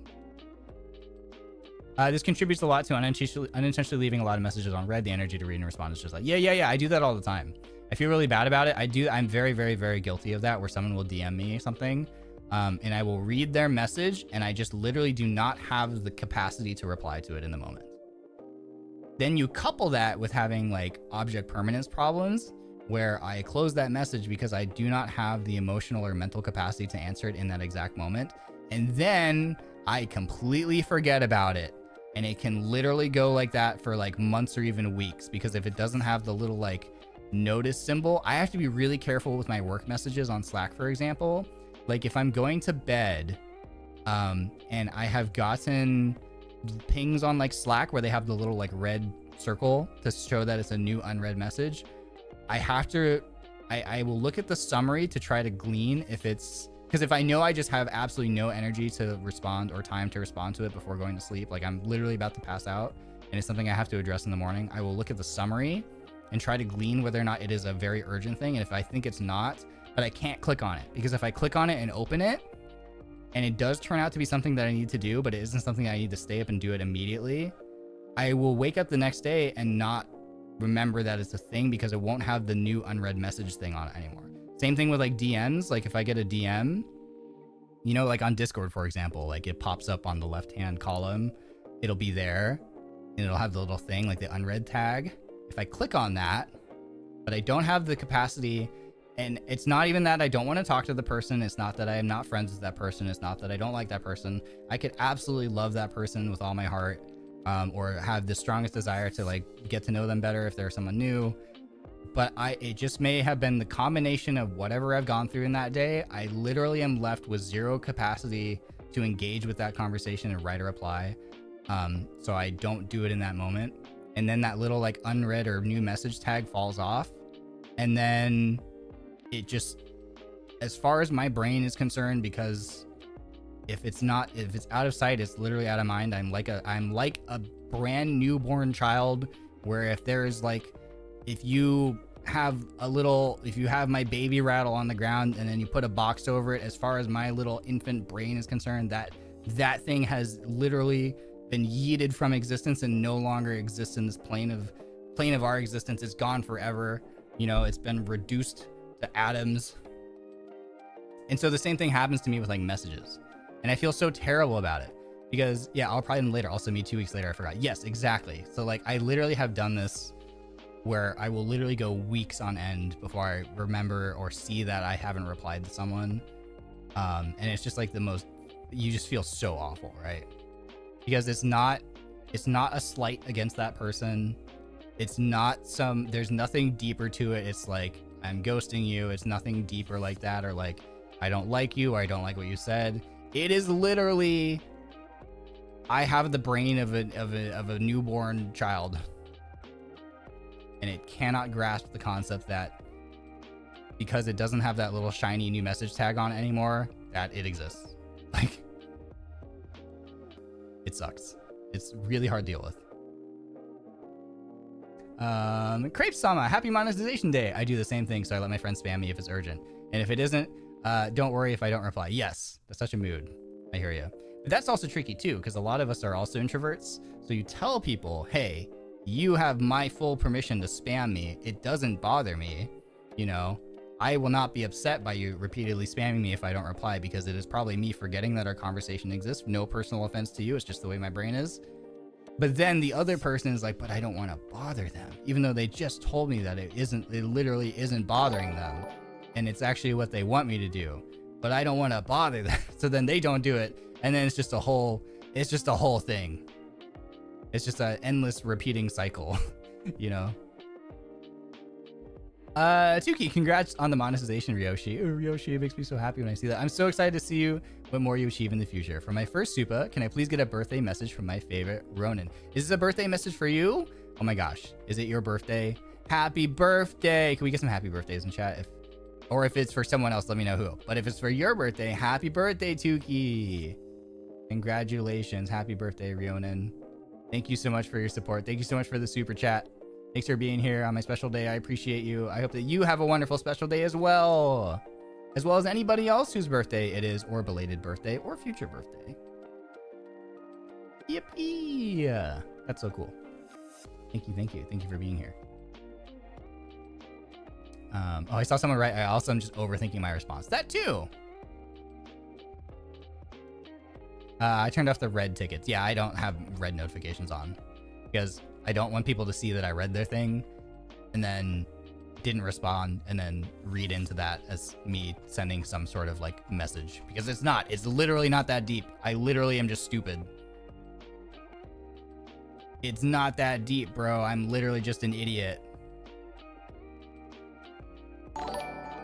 This contributes a lot to unintentionally leaving a lot of messages on red. The energy to read and respond is just like, yeah. I do that all the time. I feel really bad about it. I'm very, very, very guilty of that, where someone will DM me something, and I will read their message, and I just literally do not have the capacity to reply to it in the moment. Then you couple that with having like object permanence problems, where I close that message because I do not have the emotional or mental capacity to answer it in that exact moment. And then I completely forget about it and it can literally go like that for like months or even weeks, because if it doesn't have the little like notice symbol, I have to be really careful with my work messages on Slack, for example. Like if I'm going to bed and I have gotten pings on like Slack where they have the little like red circle to show that it's a new unread message, I will look at the summary to try to glean if it's, because if I know I just have absolutely no energy to respond or time to respond to it before going to sleep, like I'm literally about to pass out and it's something I have to address in the morning, I will look at the summary and try to glean whether or not it is a very urgent thing. And if I think it's not, but I can't click on it, because if I click on it and open it and it does turn out to be something that I need to do, but it isn't something I need to stay up and do it immediately, I will wake up the next day and not remember that it's a thing, because it won't have the new unread message thing on it anymore. Same thing with like DMs. Like if I get a DM, you know, like on Discord, for example, like it pops up on the left-hand column, it'll be there and it'll have the little thing like the unread tag. If I click on that, but I don't have the capacity, and it's not even that I don't want to talk to the person, it's not that I am not friends with that person, it's not that I don't like that person, I could absolutely love that person with all my heart, or have the strongest desire to like get to know them better if they're someone new, but it just may have been the combination of whatever I've gone through in that day. I literally am left with zero capacity to engage with that conversation and write a reply, so I don't do it in that moment, and then that little like unread or new message tag falls off, and then it just, as far as my brain is concerned, because if it's out of sight, it's literally out of mind. I'm like a brand newborn child, where if there's like, if you have my baby rattle on the ground and then you put a box over it, as far as my little infant brain is concerned, that thing has literally been yeeted from existence and no longer exists in this plane of our existence. It's gone forever. You know, it's been reduced to atoms. And so the same thing happens to me with like messages, and I feel so terrible about it, because yeah, I'll probably later. Also, me 2 weeks later, I forgot. Yes, exactly. So like I literally have done this where I will literally go weeks on end before I remember or see that I haven't replied to someone, and it's just like you just feel so awful, right? Because it's not a slight against that person. It's not there's nothing deeper to it. It's like, I'm ghosting you. It's nothing deeper like that, or like, I don't like you, or I don't like what you said. It is literally, I have the brain of a newborn child, and it cannot grasp the concept that because it doesn't have that little shiny new message tag on it anymore, that it exists. Like, it sucks. It's really hard to deal with. Crepe Sama, happy monetization day. I do the same thing, so I let my friends spam me if it's urgent, and if it isn't, don't worry if I don't reply. Yes, that's such a mood. I hear you. But that's also tricky too, because a lot of us are also introverts, so you tell people, hey, you have my full permission to spam me. It doesn't bother me. You know, I will not be upset by you repeatedly spamming me if I don't reply, because it is probably me forgetting that our conversation exists. No personal offense to you. It's just the way my brain is. But then the other person is like, but I don't want to bother them, even though they just told me that it literally isn't bothering them, and it's actually what they want me to do, but I don't want to bother them. So then they don't do it, and then it's just a whole thing. It's just an endless repeating cycle, you know? Tuki, congrats on the monetization, Ryoshi. Oh, Ryoshi, it makes me so happy when I see that. I'm so excited to see you, what more you achieve in the future. For my first Supa, can I please get a birthday message from my favorite Ronin? Is this a birthday message for you? Oh my gosh, is it your birthday? Happy birthday! Can we get some happy birthdays in chat? Or if it's for someone else, let me know who. But if it's for your birthday, happy birthday, Tuki! Congratulations, happy birthday, Ryonin. Thank you so much for your support. Thank you so much for the super chat. Thanks for being here on my special day. I appreciate you. I hope that you have a wonderful special day as well as anybody else whose birthday it is, or belated birthday, or future birthday. Yippee! That's so cool. Thank you for being here. Oh, I saw someone write, I also am just overthinking my response. That too! I turned off the red tickets. Yeah, I don't have red notifications on, because I don't want people to see that I read their thing and then didn't respond and then read into that as me sending some sort of like message, because it's literally not that deep. I literally am just stupid. It's not that deep, bro. I'm literally just an idiot.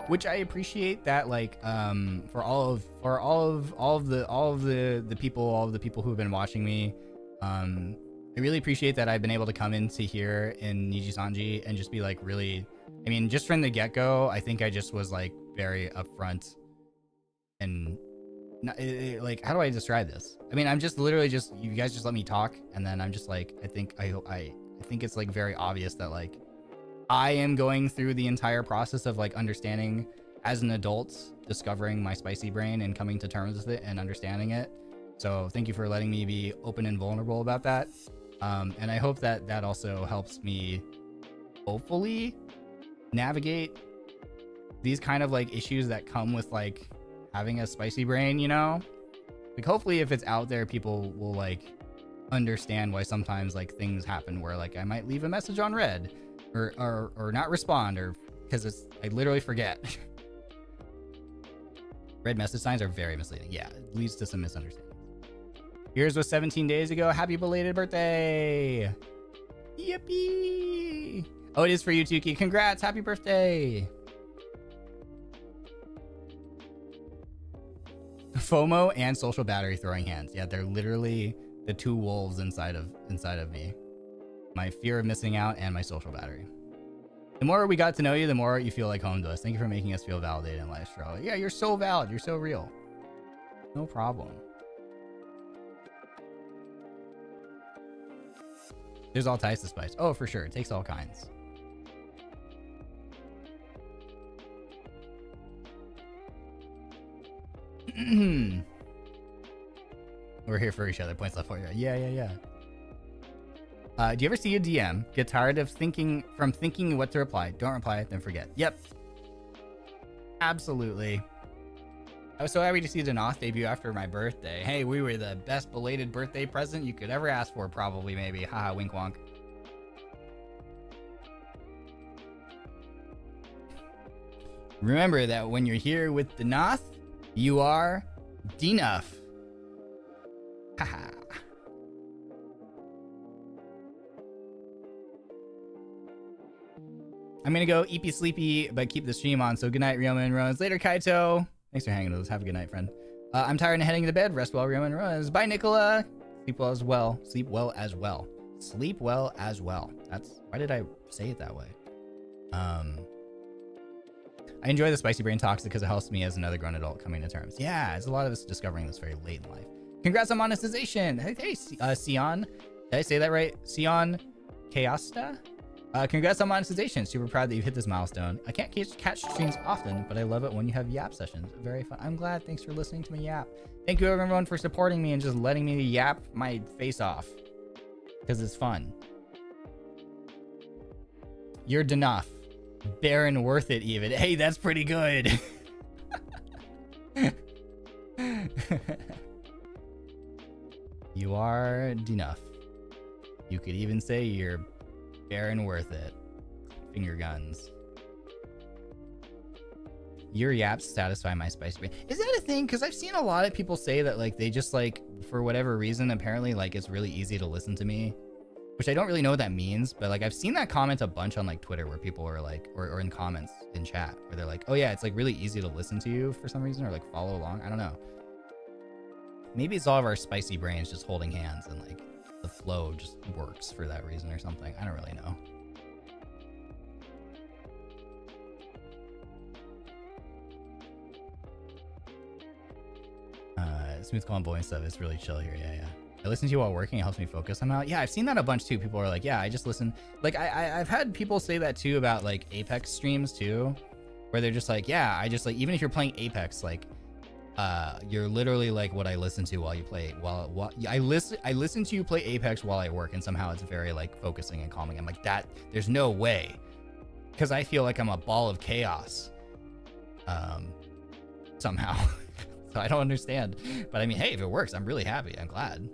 Which I appreciate that, like, for all of the people who have been watching me. I really appreciate that I've been able to come into here in NIJISANJI and just be like really, I mean, just from the get-go, I think I just was like very upfront and not, like, how do I describe this? I mean, I'm just literally just, you guys just let me talk, and then I'm just like, I think it's like very obvious that like I am going through the entire process of like understanding as an adult, discovering my spicy brain and coming to terms with it and understanding it. So thank you for letting me be open and vulnerable about that. And I hope that that also helps me hopefully navigate these kind of like issues that come with like having a spicy brain, you know? Like hopefully if it's out there, people will like understand why sometimes like things happen where like I might leave a message on red or not respond, or because I literally forget. Red message signs are very misleading. Yeah, it leads to some misunderstandings. Yours was 17 days ago. Happy belated birthday. Yippee. Oh, it is for you, Tuki. Congrats. Happy birthday. FOMO and social battery throwing hands. Yeah, they're literally the two wolves inside of me. My fear of missing out and my social battery. The more we got to know you, the more you feel like home to us. Thank you for making us feel validated in life, Stro. Yeah, you're so valid. You're so real. No problem. There's all types of spice. Oh, for sure. It takes all kinds. We're here for each other. Points left for you. Yeah. Do you ever see a DM get tired of thinking what to reply? Don't reply, then forget. Yep. Absolutely. I was so happy to see Denauth debut after my birthday. Hey, we were the best belated birthday present you could ever ask for, probably, maybe. Haha, wink wonk. Remember that when you're here with Denauth, you are Denauth. Haha. I'm gonna go eepy sleepy, but keep the stream on. So good night, Ryoma and Runs. Later, Kaito. Thanks for hanging with us. Have a good night, friend. I'm tired and heading to bed. Rest well, Ryoma and Runs. Bye, Nicola. Sleep well as well. Sleep well as well. Sleep well as well. That's, why did I say it that way? I enjoy the spicy brain talks because it helps me as another grown adult coming to terms. Yeah, it's a lot of us discovering this very late in life. Congrats on monetization. Hey, Sion. Did I say that right? Sion Kayasta? Congrats on monetization. Super proud that you've hit this milestone. I can't catch streams often, but I love it when you have yap sessions. Very fun. I'm glad. Thanks for listening to me yap. Thank you everyone for supporting me and just letting me yap my face off. Because it's fun. You're Denauth. Barren worth it even. Hey, that's pretty good. You are Denauth. You could even say you're Barren worth it. Finger guns. Your yaps satisfy my spicy brain. Is that a thing? Because I've seen a lot of people say that like they just like, for whatever reason, apparently like it's really easy to listen to me. Which I don't really know what that means, but like I've seen that comment a bunch on like Twitter where people are like, or in comments in chat where they're like, oh yeah, it's like really easy to listen to you for some reason, or like follow along. I don't know. Maybe it's all of our spicy brains just holding hands and like the flow just works for that reason or something. I don't really know. Smooth calm boy and stuff. It's really chill here. Yeah. I listen to you while working. It helps me focus somehow. Yeah, I've seen that a bunch too. People are like, yeah, I just listen. Like I've had people say that too about like Apex streams too, where they're just like, yeah, I just like, even if you're playing Apex, like you're literally like what I listen to while you play. While I listen to you play Apex while I work, and somehow it's very like focusing and calming. I'm like, that there's no way, because I feel like I'm a ball of chaos somehow. So I don't understand, but I mean, hey, if it works, I'm really happy. I'm glad.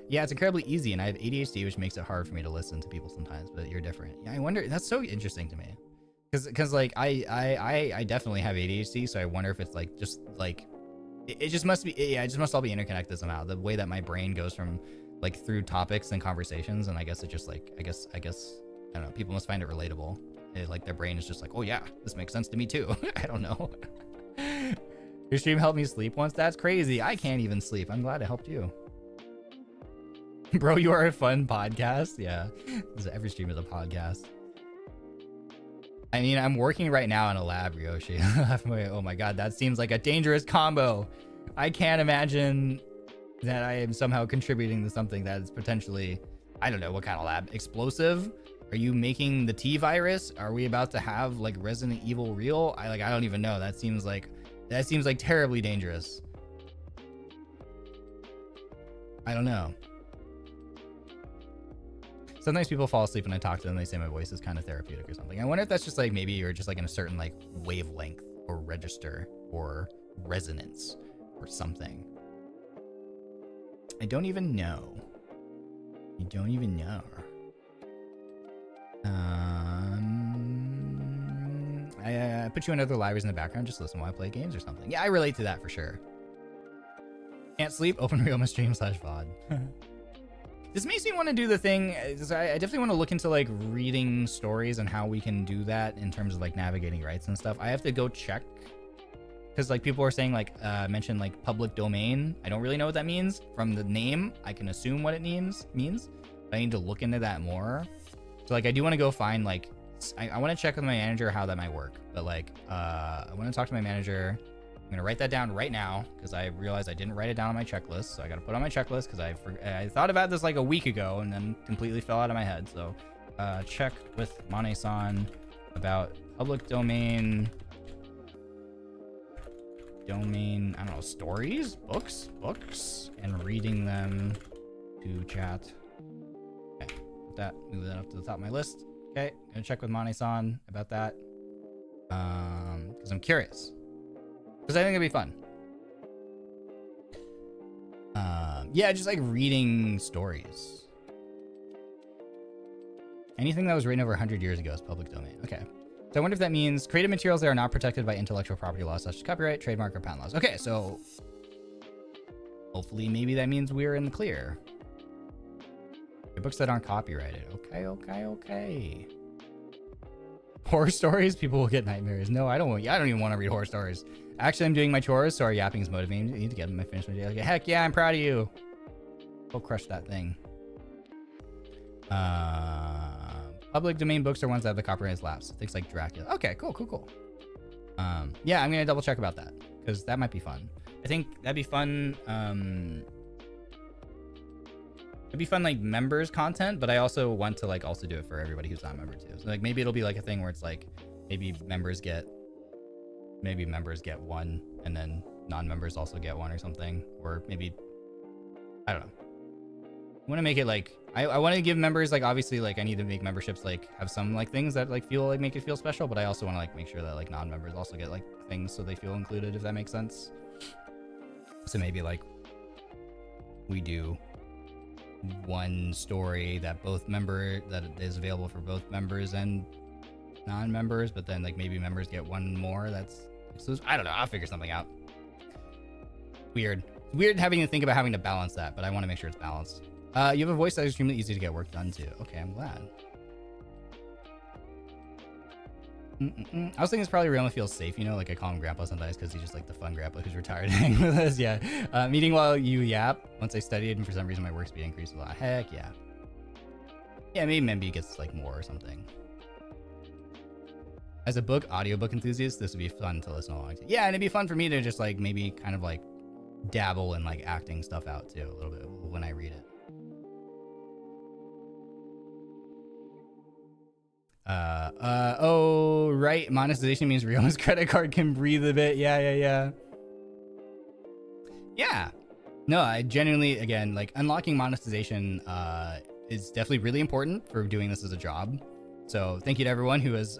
Yeah, it's incredibly easy, and I have ADHD, which makes it hard for me to listen to people sometimes, but you're different. Yeah, I wonder, that's so interesting to me. Because like, I definitely have ADHD, so I wonder if it's like, just like, it just must be, yeah, it just must all be interconnected somehow. The way that my brain goes from like through topics and conversations, and I guess it just like I guess I don't know, people must find it relatable. Like their brain is just like, oh yeah, this makes sense to me too. I don't know. Your stream helped me sleep once. That's crazy. I can't even sleep. I'm glad it helped you. Bro, you are a fun podcast. Yeah, every stream is a podcast. I mean, I'm working right now in a lab, Ryoshi. Oh my god, that seems like a dangerous combo. I can't imagine that I am somehow contributing to something that is potentially, I don't know what kind of lab. Explosive? Are you making the T virus? Are we about to have like Resident Evil real? I don't even know. That seems like terribly dangerous. I don't know. Sometimes people fall asleep when I talk to them. They say my voice is kind of therapeutic or something. I wonder if that's just like maybe you're just like in a certain like wavelength or register or resonance or something. I don't even know. I don't even know. I put you in other libraries in the background. Just listen while I play games or something. Yeah, I relate to that for sure. Can't sleep? Open Ryoma stream /VOD. This makes me want to do the thing. I definitely want to look into like reading stories and how we can do that in terms of like navigating rights and stuff. I have to go check because like people are saying like mention like public domain. I don't really know what that means. From the name, I can assume what it means. But I need to look into that more. So like I do want to go find like I want to check with my manager how that might work. But like I want to talk to my manager. I'm gonna write that down right now because I realized I didn't write it down on my checklist. So I gotta put on my checklist because I thought about this like a week ago and then completely fell out of my head. So check with Mane-san about public domain, I don't know, stories, books, and reading them to chat. Okay, move that up to the top of my list. Okay, gonna check with Mane-san about that because I'm curious. Because I think it'd be fun. Yeah, just like reading stories. Anything that was written over 100 years ago is public domain. Okay. So I wonder if that means creative materials that are not protected by intellectual property laws such as copyright, trademark, or patent laws. Okay, so hopefully maybe that means we're in the clear. The books that aren't copyrighted. Okay. Horror stories? People will get nightmares. No, I don't even want to read horror stories. Actually, I'm doing my chores, so our yapping is motivating. I need to get them finished my day. Okay, heck yeah, I'm proud of you. Go crush that thing. Public domain books are ones that have the copyright lapse. Things like Dracula. Okay, cool. Yeah, I'm gonna double check about that because that might be fun. I think that'd be fun. It'd be fun like members content, but I also want to like also do it for everybody who's not a member too. So like maybe it'll be like a thing where it's like maybe members get one and then non-members also get one or something, or maybe I don't know. I want to make it like I want to give members like obviously like I need to make memberships like have some like things that like feel like make it feel special, but I also want to like make sure that like non-members also get like things so they feel included, if that makes sense. So maybe like we do one story that is available for both members and non-members, but then like maybe members get one more that's exclusive. I don't know, I'll figure something out. Weird having to think about having to balance that, but I want to make sure it's balanced. You have a voice that is extremely easy to get work done too. Okay, I'm glad. I was thinking it's probably Ryoma feels safe, you know, like I call him grandpa sometimes because he's just like the fun grandpa who's retired hanging with us. Yeah. Meeting while you yap. Once I studied and for some reason my work speed increased a lot. Heck yeah. Yeah, maybe Memby gets like more or something. As a audiobook enthusiast, this would be fun to listen along to. Yeah, and it'd be fun for me to just like maybe kind of like dabble in like acting stuff out too a little bit when I read it. Oh, right. Monetization means Ryoma's credit card can breathe a bit. Yeah. No, I genuinely, again, like unlocking monetization is definitely really important for doing this as a job. So thank you to everyone who has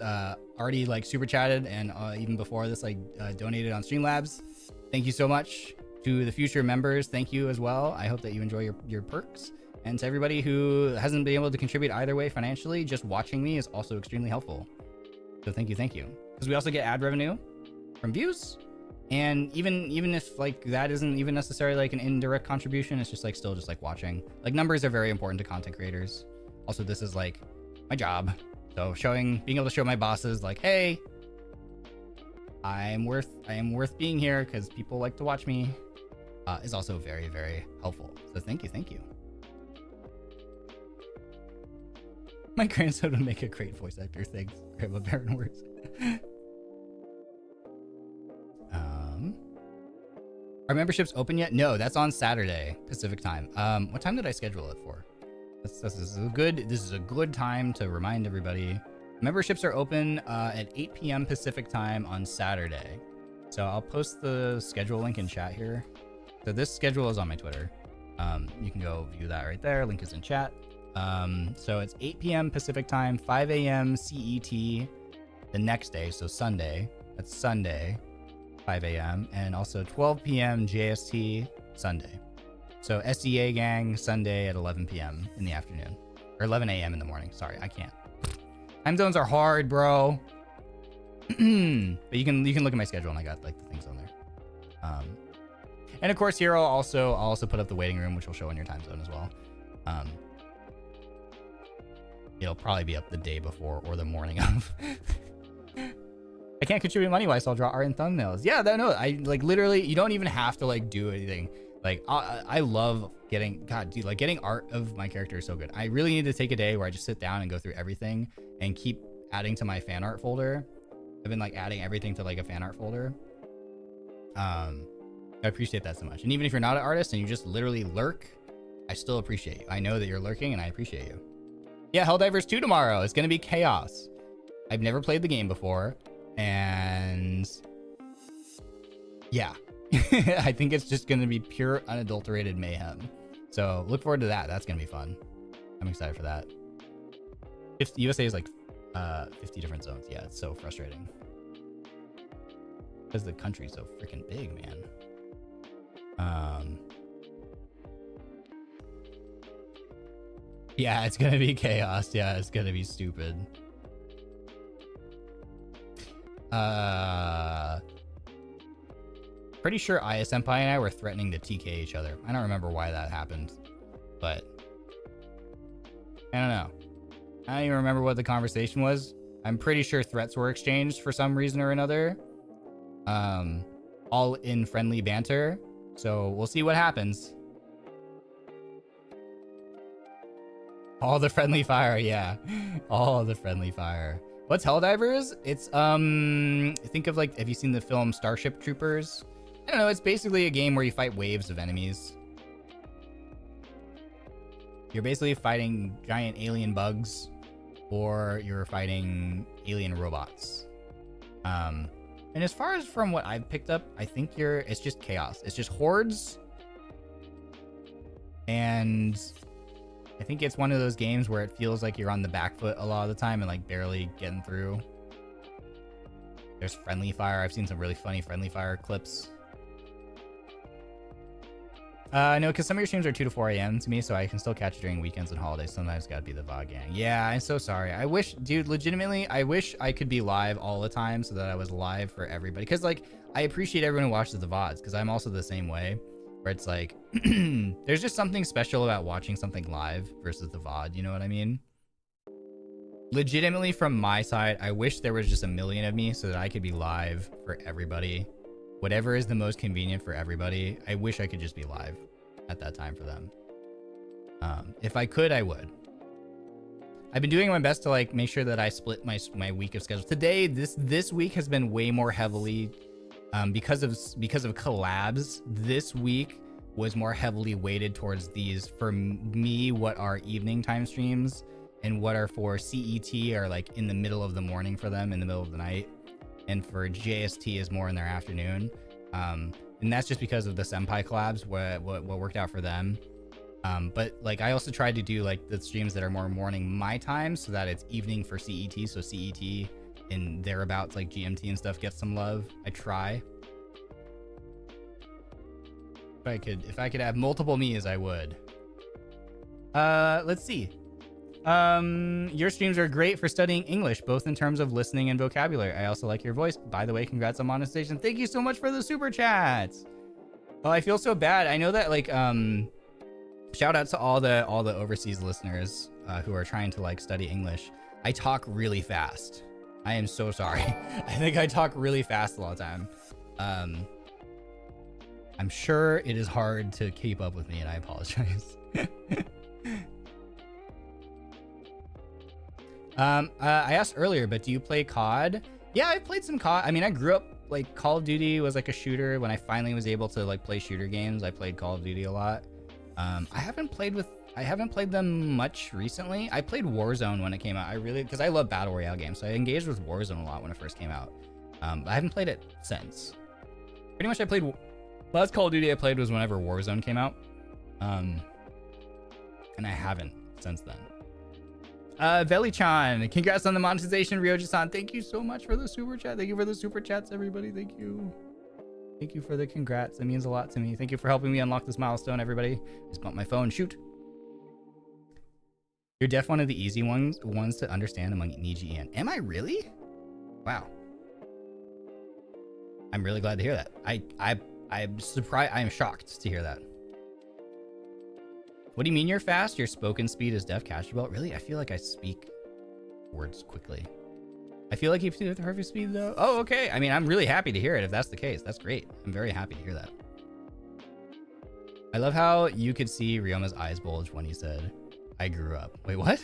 already like super chatted and even before this like donated on Streamlabs. Thank you so much. To the future members, thank you as well. I hope that you enjoy your perks. And to everybody who hasn't been able to contribute either way financially, just watching me is also extremely helpful. So thank you. Because we also get ad revenue from views And even if like that isn't even necessarily like an indirect contribution, it's just like still just like watching. Like numbers are very important to content creators. Also, this is like my job. So being able to show my bosses like, hey, I am worth being here because people like to watch me, is also very, very helpful. So thank you. My grandson would make a great voice actor. Thanks, Ryoma Barrenwort. Are memberships open yet? No, that's on Saturday Pacific time. What time did I schedule it for? This is a good time to remind everybody. Memberships are open at 8 p.m. Pacific time on Saturday. So I'll post the schedule link in chat here. So this schedule is on my Twitter. You can go view that right there. Link is in chat. So it's 8 p.m. Pacific time, 5 a.m. CET the next day. So Sunday. That's Sunday, 5 a.m. And also 12 p.m. JST Sunday. So SEA gang Sunday at 11 p.m. in the afternoon. Or 11 a.m. in the morning. Sorry, I can't. Time zones are hard, bro. But you can look at my schedule and I got like the things on there. And of course here I'll also put up the waiting room, which will show in your time zone as well. It'll probably be up the day before or the morning of. I can't contribute money-wise, so I'll draw art and thumbnails. Yeah, no, I like literally, you don't even have to like do anything. Like I love getting, God, dude, like getting art of my character is so good. I really need to take a day where I just sit down and go through everything and keep adding to my fan art folder. I've been like adding everything to like a fan art folder. I appreciate that so much. And even if you're not an artist and you just literally lurk, I still appreciate you. I know that you're lurking and I appreciate you. Yeah, Helldivers 2 tomorrow. It's going to be chaos. I've never played the game before. And yeah, I think it's just going to be pure unadulterated mayhem. So look forward to that. That's going to be fun. I'm excited for that. USA is like 50 different zones. Yeah, it's so frustrating. Because the country's so freaking big, man. Yeah, it's gonna be chaos. Yeah, it's gonna be stupid. Pretty sure Aya Senpai and I were threatening to TK each other. I don't remember why that happened, but I don't know. I don't even remember what the conversation was. I'm pretty sure threats were exchanged for some reason or another. All in friendly banter. So we'll see what happens. All the friendly fire, yeah. All the friendly fire. What's Helldivers? It's, think of like, have you seen the film Starship Troopers? I don't know, it's basically a game where you fight waves of enemies. You're basically fighting giant alien bugs, or you're fighting alien robots. And as far as from what I've picked up, I think it's just chaos. It's just hordes. And I think it's one of those games where it feels like you're on the back foot a lot of the time and like barely getting through. There's friendly fire. I've seen some really funny friendly fire clips. No, because some of your streams are 2 to 4 a.m. to me, so I can still catch it during weekends and holidays. Sometimes gotta be the VOD gang. Yeah, I'm so sorry. I wish, dude, legitimately, I wish I could be live all the time so that I was live for everybody. Because, like, I appreciate everyone who watches the VODs, because I'm also the same way, where it's like, there's just something special about watching something live versus the VOD, you know what I mean? Legitimately, from my side, I wish there was just a million of me so that I could be live for everybody. Whatever is the most convenient for everybody. I wish I could just be live at that time for them. If I could, I would. I've been doing my best to like make sure that I split my week of schedule. Today, this week has been way more heavily because of collabs. This week was more heavily weighted towards these, for me, what are evening time streams and what are for CET are like in the middle of the morning for them, in the middle of the night. And for JST is more in their afternoon. And that's just because of the Senpai collabs, what worked out for them. But like I also tried to do like the streams that are more morning my time so that it's evening for CET. So CET in thereabouts, like GMT and stuff, gets some love. I try. If I could have multiple me's, I would. Let's see. Your streams are great for studying English, both in terms of listening and vocabulary. I also like your voice. By the way, congrats on monetization. Thank you so much for the super chats. Oh, I feel so bad. I know that like shout out to all the overseas listeners who are trying to like study English. I talk really fast. I am so sorry. I think I talk really fast a lot of the time. I'm sure it is hard to keep up with me, and I apologize. I asked earlier, but do you play COD? Yeah, I played some COD. I mean, I grew up like Call of Duty was like a shooter. When I finally was able to like play shooter games, I played Call of Duty a lot. I haven't played them much recently. I played Warzone when it came out. Because I love battle royale games, so I engaged with Warzone a lot when it first came out. But I haven't played it since. Pretty much last Call of Duty I played was whenever Warzone came out. And I haven't since then. Veli-chan, congrats on the monetization, Ryoji-san. Thank you so much for the super chat. Thank you for the super chats, everybody. Thank you. Thank you for the congrats. It means a lot to me. Thank you for helping me unlock this milestone, everybody. Just bump my phone. Shoot. You're definitely one of the easy ones to understand among NIJISANJI EN. Am I really? Wow. I'm really glad to hear that. I'm surprised. I'm shocked to hear that. What do you mean you're fast? Your spoken speed is def cash belt. Really? I feel like I speak words quickly. I feel like you do it at the perfect speed though. Oh, okay. I mean, I'm really happy to hear it if that's the case. That's great. I'm very happy to hear that. I love how you could see Ryoma's eyes bulge when he said, I grew up. Wait, what?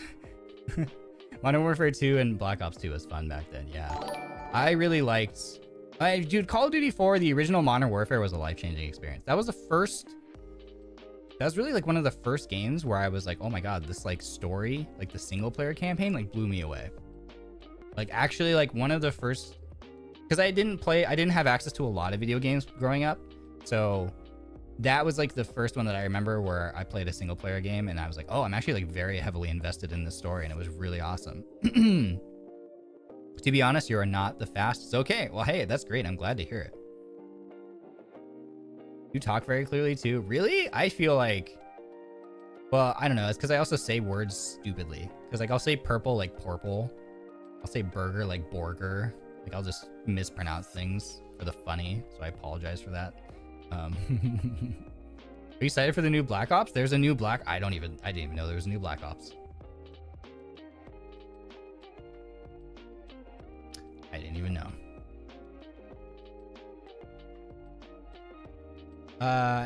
Modern Warfare 2 and Black Ops 2 was fun back then. Yeah. I really liked... dude, Call of Duty 4, the original Modern Warfare was a life-changing experience. That was the first... That was really like one of the first games where I was like, oh my god, this like story, like the single player campaign, like blew me away. Like actually like one of the first, because I didn't have access to a lot of video games growing up. So that was like the first one that I remember where I played a single player game and I was like, oh, I'm actually like very heavily invested in this story and it was really awesome. To be honest, you are not the fastest. Okay, well, hey, that's great. I'm glad to hear it. You talk very clearly too. Really? I feel like, well, I don't know. It's because I also say words stupidly. Because like I'll say purple like porple. I'll say burger like borger. Like I'll just mispronounce things for the funny. So I apologize for that. Are you excited for the new Black Ops? There's a new I didn't even know there was a new Black Ops. I didn't even know.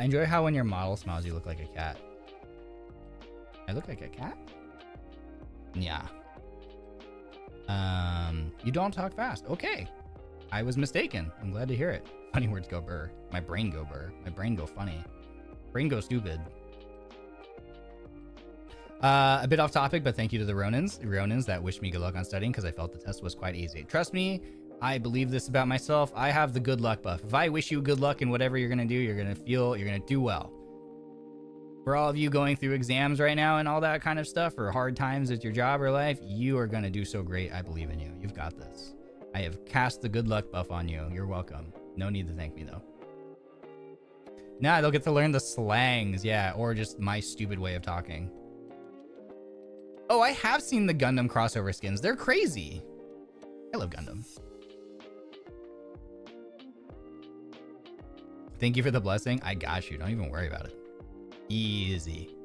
Enjoy how when your model smiles, you look like a cat. I look like a cat? Yeah. You don't talk fast. Okay. I was mistaken. I'm glad to hear it. Funny words go burr. My brain go burr. My brain go funny. Brain go stupid. A bit off topic, but thank you to the Ronins that wished me good luck on studying because I felt the test was quite easy. Trust me, I believe this about myself. I have the good luck buff. If I wish you good luck in whatever you're gonna do, you're gonna do well. For all of you going through exams right now and all that kind of stuff, or hard times at your job or life, you are gonna do so great. I believe in you. You've got this. I have cast the good luck buff on you. You're welcome. No need to thank me though. Nah, they'll get to learn the slangs, yeah, or just my stupid way of talking. Oh, I have seen the Gundam crossover skins. They're crazy. I love Gundam. Thank you for the blessing. I got you. Don't even worry about it. Easy.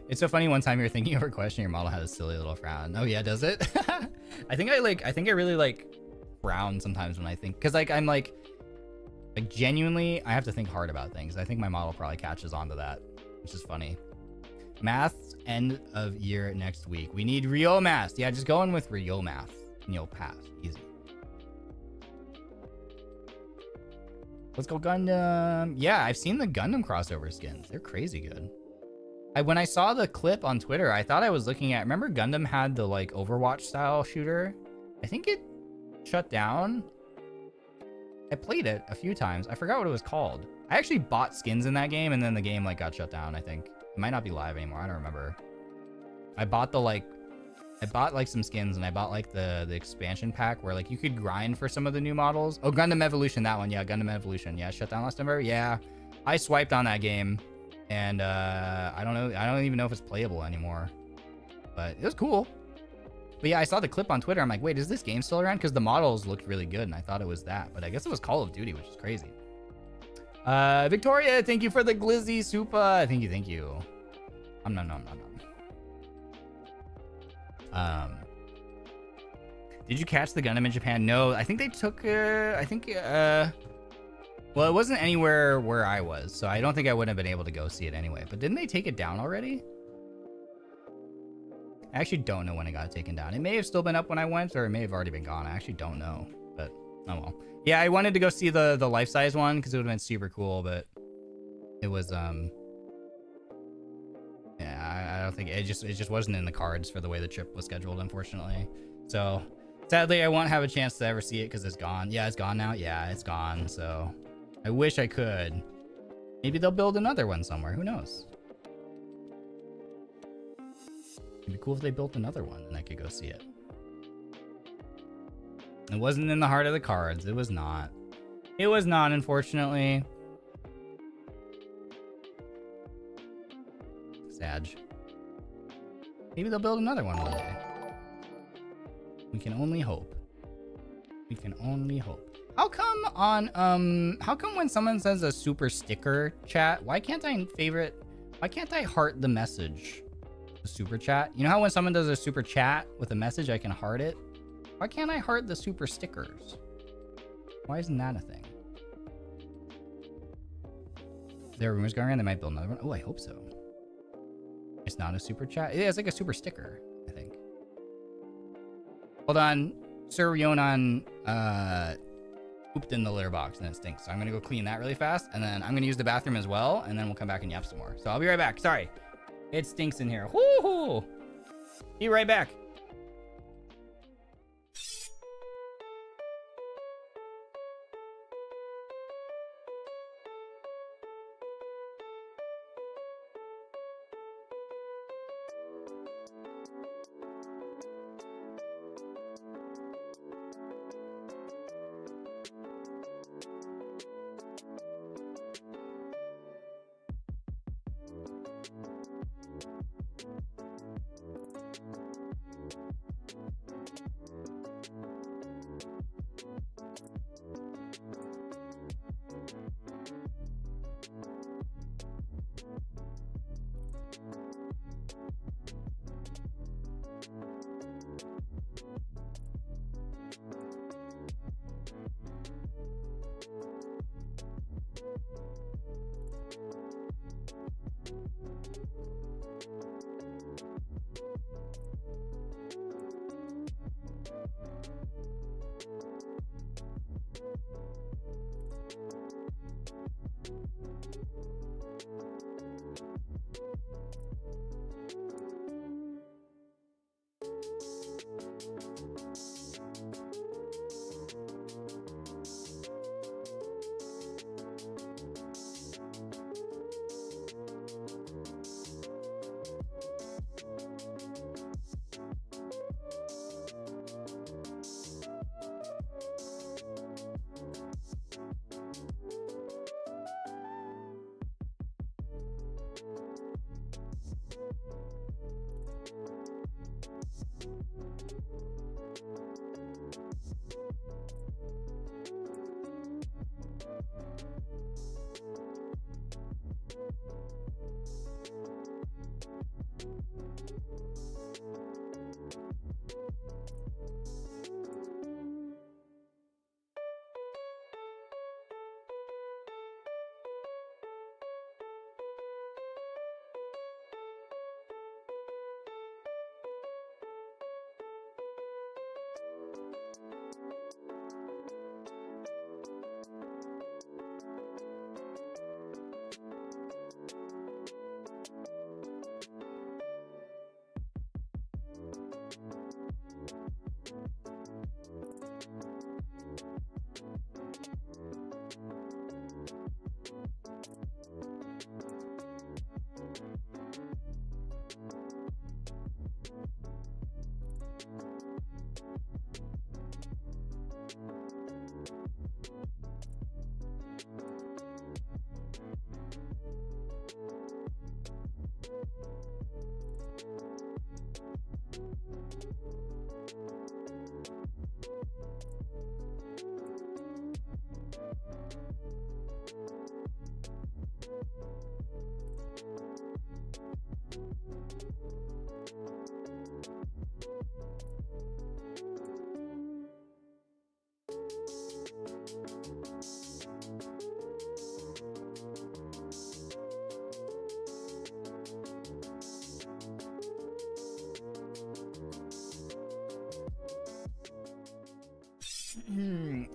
It's so funny. One time you were thinking over a question, your model had a silly little frown. Oh yeah, does it? I think I really like frown sometimes when I think, because like I'm like genuinely, I have to think hard about things. I think my model probably catches on to that, which is funny. Math's end of year next week. We need real math. Yeah, just go in with real math and you'll pass. Easy. Let's go Gundam. Yeah, I've seen the Gundam crossover skins. They're crazy good. When I saw the clip on Twitter, I thought I was looking at, remember Gundam had the like Overwatch style shooter? I think it shut down. I played it a few times. I forgot what it was called. I actually bought skins in that game and then the game like got shut down, I think. It might not be live anymore. I don't remember. I bought like some skins and I bought like the expansion pack where like you could grind for some of the new models. Oh, Gundam Evolution, that one. Yeah, Gundam Evolution. Yeah, shut down last November. Yeah, I swiped on that game And I don't know. I don't even know if it's playable anymore. But it was cool. But yeah, I saw the clip on Twitter. I'm like, wait, is this game still around? Because the models looked really good, and I thought it was that. But I guess it was Call of Duty, which is crazy. Victoria, thank you for the glizzy supa. Thank you, thank you. Did you catch the Gundam in Japan? No, I think they took, well, it wasn't anywhere where I was, so I don't think I would have been able to go see it anyway. But didn't they take it down already? I actually don't know when it got taken down. It may have still been up when I went, or it may have already been gone. I actually don't know, but oh well. Yeah, I wanted to go see the life-size one because it would have been super cool, but it was yeah, I don't think it just wasn't in the cards for the way the trip was scheduled, unfortunately. So sadly, I won't have a chance to ever see it because it's gone. Yeah, it's gone now. Yeah, it's gone. So I wish I could. Maybe they'll build another one somewhere. Who knows? It'd be cool if they built another one and I could go see it. It wasn't in the heart of the cards. It was not. It was not, unfortunately. Sad. Maybe they'll build another one one day. We can only hope. We can only hope. How come on how come when someone sends a super sticker chat, why can't I heart the message? The super chat? You know how when someone does a super chat with a message, I can heart it? Why can't I heart the super stickers? Why isn't that a thing? There are rumors going around they might build another one. Oh, I hope so. It's not a super chat. Yeah, it's like a super sticker, I think. Hold on. Sir Ryonan pooped in the litter box and it stinks. So I'm gonna go clean that really fast, and then I'm gonna use the bathroom as well, and then we'll come back and yap some more. So I'll be right back. Sorry. It stinks in here. Woohoo! Be right back.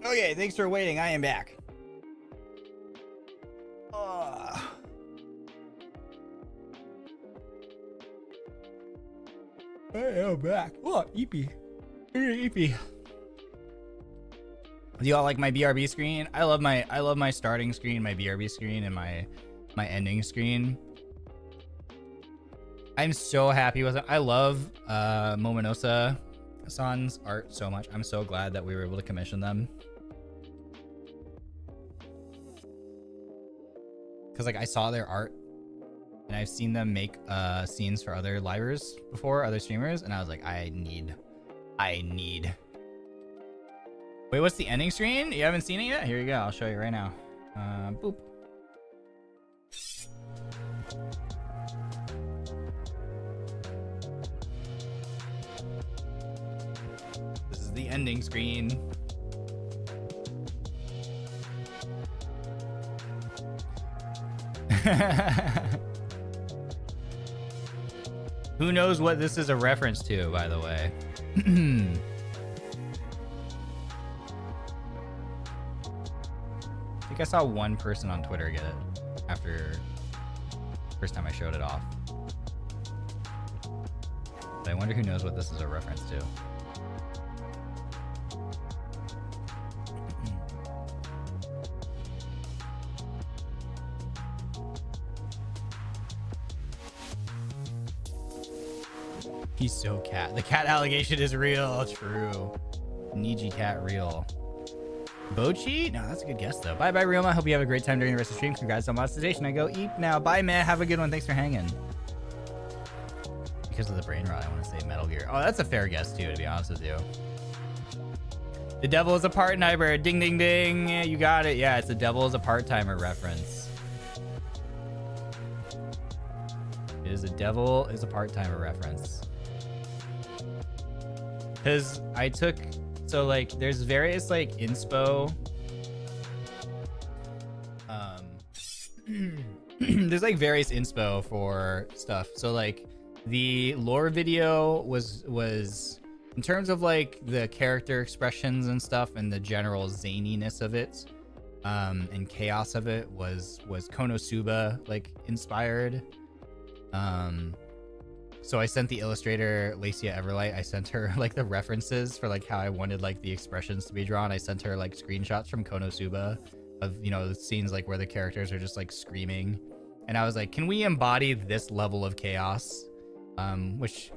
Okay, thanks for waiting. I am back. I am back. Oh, eepy. Eepy. Do y'all like my BRB screen? I love my starting screen, my BRB screen, and my ending screen. I'm so happy with it. I love Mominosa-san's art so much. I'm so glad that we were able to commission them. Cause like I saw their art and I've seen them make scenes for other livers before, other streamers, and I was like, I need. Wait, what's the ending screen? You haven't seen it yet? Here you go. I'll show you right now. Boop. This is the ending screen. Who knows what this is a reference to, by the way? I think I saw one person on Twitter get it after first time I showed it off. But I wonder who knows what this is a reference to. He's so cat. The cat allegation is real. True. Niji cat real. Bochi? No, that's a good guess though. Bye bye, Ryoma. Hope you have a great time during the rest of the stream. Congrats on monetization. I go eat now. Bye, man. Have a good one. Thanks for hanging. Because of the brain rot, I want to say Metal Gear. Oh, that's a fair guess too, to be honest with you. The devil is a part-timer. Ding, ding, ding. Yeah, you got it. Yeah, it's the devil is a part-timer reference. It is a devil is a part-timer reference. Because I took, so like there's various like inspo there's like various inspo for stuff. So like the lore video was in terms of like the character expressions and stuff and the general zaniness of it and chaos of it was Konosuba like inspired. So I sent the illustrator Lacia Everlight, I sent her like the references for like how I wanted like the expressions to be drawn. I sent her like screenshots from Konosuba of, you know, the scenes like where the characters are just like screaming. And I was like, can we embody this level of chaos? Which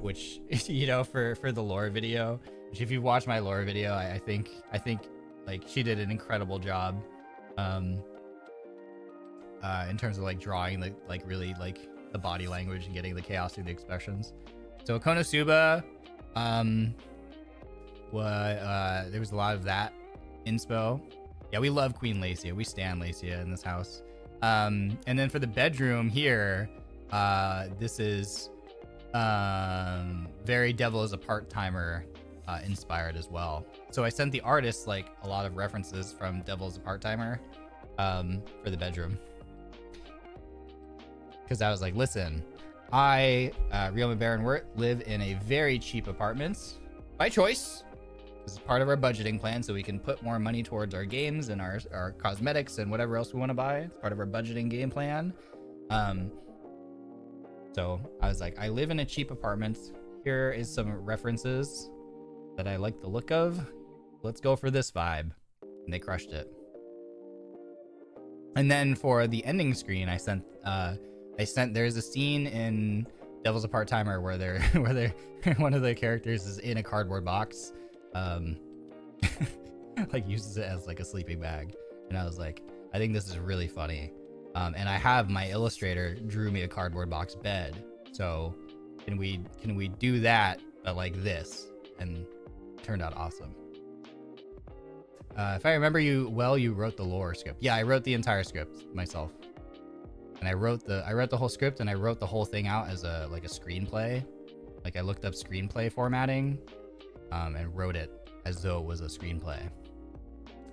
you know, for the lore video, which if you watch my lore video, I think like she did an incredible job in terms of like drawing the like really like the body language and getting the chaos through the expressions. So Konosuba, there was a lot of that inspo. Yeah, we love Queen Lacia. We stan Lacia in this house. And then for the bedroom here, this is very Devil is a Part-Timer inspired as well. So I sent the artists like a lot of references from Devil is a Part-Timer for the bedroom. Because I was like, listen, I, Ryoma Barrenwort, live in a very cheap apartment by choice. This is part of our budgeting plan, so we can put more money towards our games and our cosmetics and whatever else we want to buy. It's part of our budgeting game plan. So I was like, I live in a cheap apartment. Here is some references that I like the look of. Let's go for this vibe. And they crushed it. And then for the ending screen, I sent there's a scene in Devil's a Part-Timer where they're one of the characters is in a cardboard box, like uses it as like a sleeping bag. And I was like, I think this is really funny. And I have my illustrator drew me a cardboard box bed. So can we do that, but like this? And it turned out awesome. If I remember you well, you wrote the lore script. Yeah, I wrote the entire script myself. And I wrote the whole script and I wrote the whole thing out as a screenplay. Like I looked up screenplay formatting and wrote it as though it was a screenplay.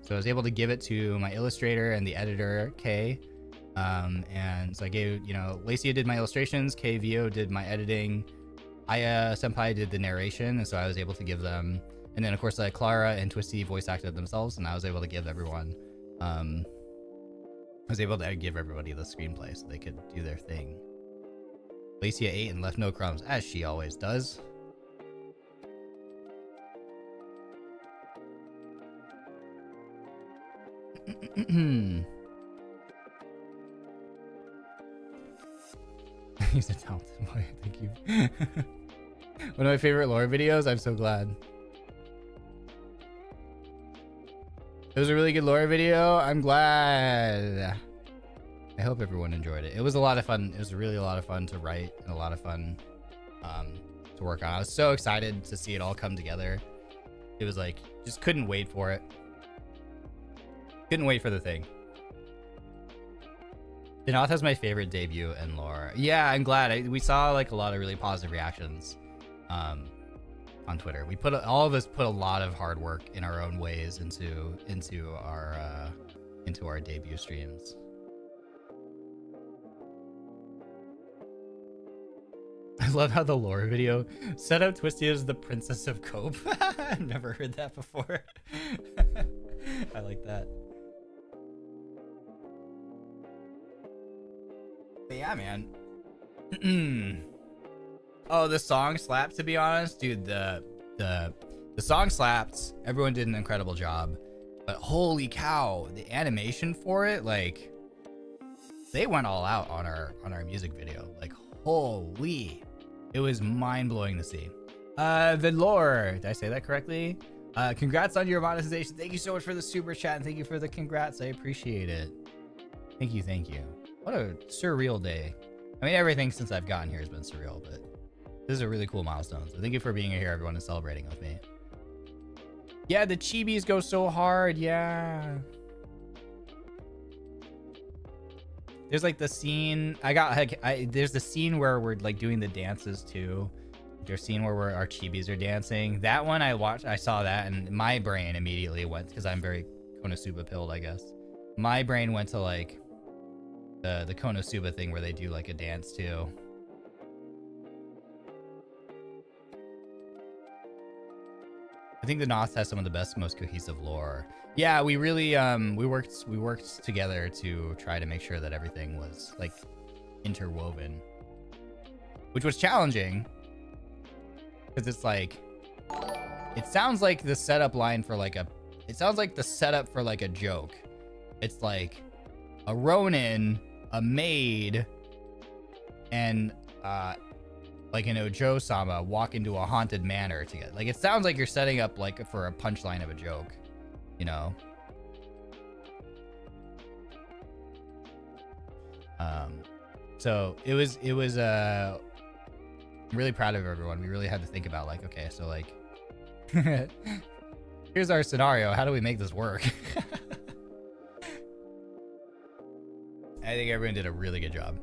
So I was able to give it to my illustrator and the editor, Kay. And so I gave, you know, Lacia did my illustrations, Kay Vio did my editing, Aya Senpai did the narration, and so I was able to give them And then of course Clara and Twisty voice acted themselves, and I was able to give everyone I was able to give everybody the screenplay so they could do their thing. Alicia ate and left no crumbs, as she always does. He's a talented boy, thank you. One of my favorite lore videos, I'm so glad. It was a really good lore video, I'm glad. I hope everyone enjoyed it. It was a lot of fun. It was really a lot of fun to write and a lot of fun to work on. I was so excited to see it all come together. It was like, just couldn't wait for it. Couldn't wait for the thing. Denauth has my favorite debut in lore. Yeah, I'm glad. We saw like a lot of really positive reactions on Twitter. We all of us put a lot of hard work in our own ways into our debut streams. I love how the lore video set up Twisty as the Princess of Cope. I've never heard that before. I like that. But yeah, man. Oh, the song slapped, to be honest. Dude, the song slapped. Everyone did an incredible job. But holy cow, the animation for it, like, they went all out on our music video. Like, holy. It was mind-blowing to see. The lore, did I say that correctly? Congrats on your monetization. Thank you so much for the super chat, and thank you for the congrats. I appreciate it. Thank you, thank you. What a surreal day. I mean, everything since I've gotten here has been surreal, but this is a really cool milestone. So thank you for being here, everyone, and celebrating with me. Yeah, the chibis go so hard. Yeah. There's like the scene. There's the scene where we're like doing the dances too. There's a scene where our chibis are dancing. That one I watched. I saw that, and my brain immediately went, because I'm very Konosuba pilled, I guess. My brain went to like the Konosuba thing where they do like a dance too. I think the Denauth has some of the best, most cohesive lore. Yeah, we really we worked together to try to make sure that everything was like interwoven, which was challenging because it's like, it sounds like the setup line for like it sounds like the setup for like a joke. It's like a ronin, a maid, and like an Ojo-sama walk into a haunted manor together. Like, it sounds like you're setting up like for a punchline of a joke, you know? So it was I'm really proud of everyone. We really had to think about like, okay, so like here's our scenario. How do we make this work? I think everyone did a really good job.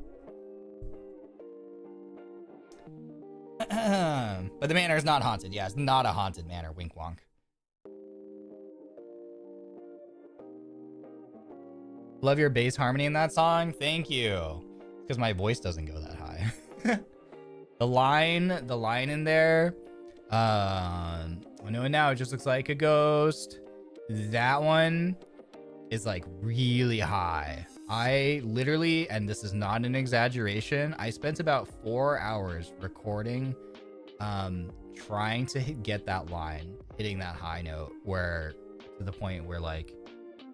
But the manor is not haunted. Yeah, it's not a haunted manor. Wink wonk. Love your bass harmony in that song. Thank you. Because my voice doesn't go that high. the line in there. I know it now. It just looks like a ghost. That one is like really high. I literally, and this is not an exaggeration, I spent about 4 hours recording, trying to get that line, hitting that high note, where to the point where like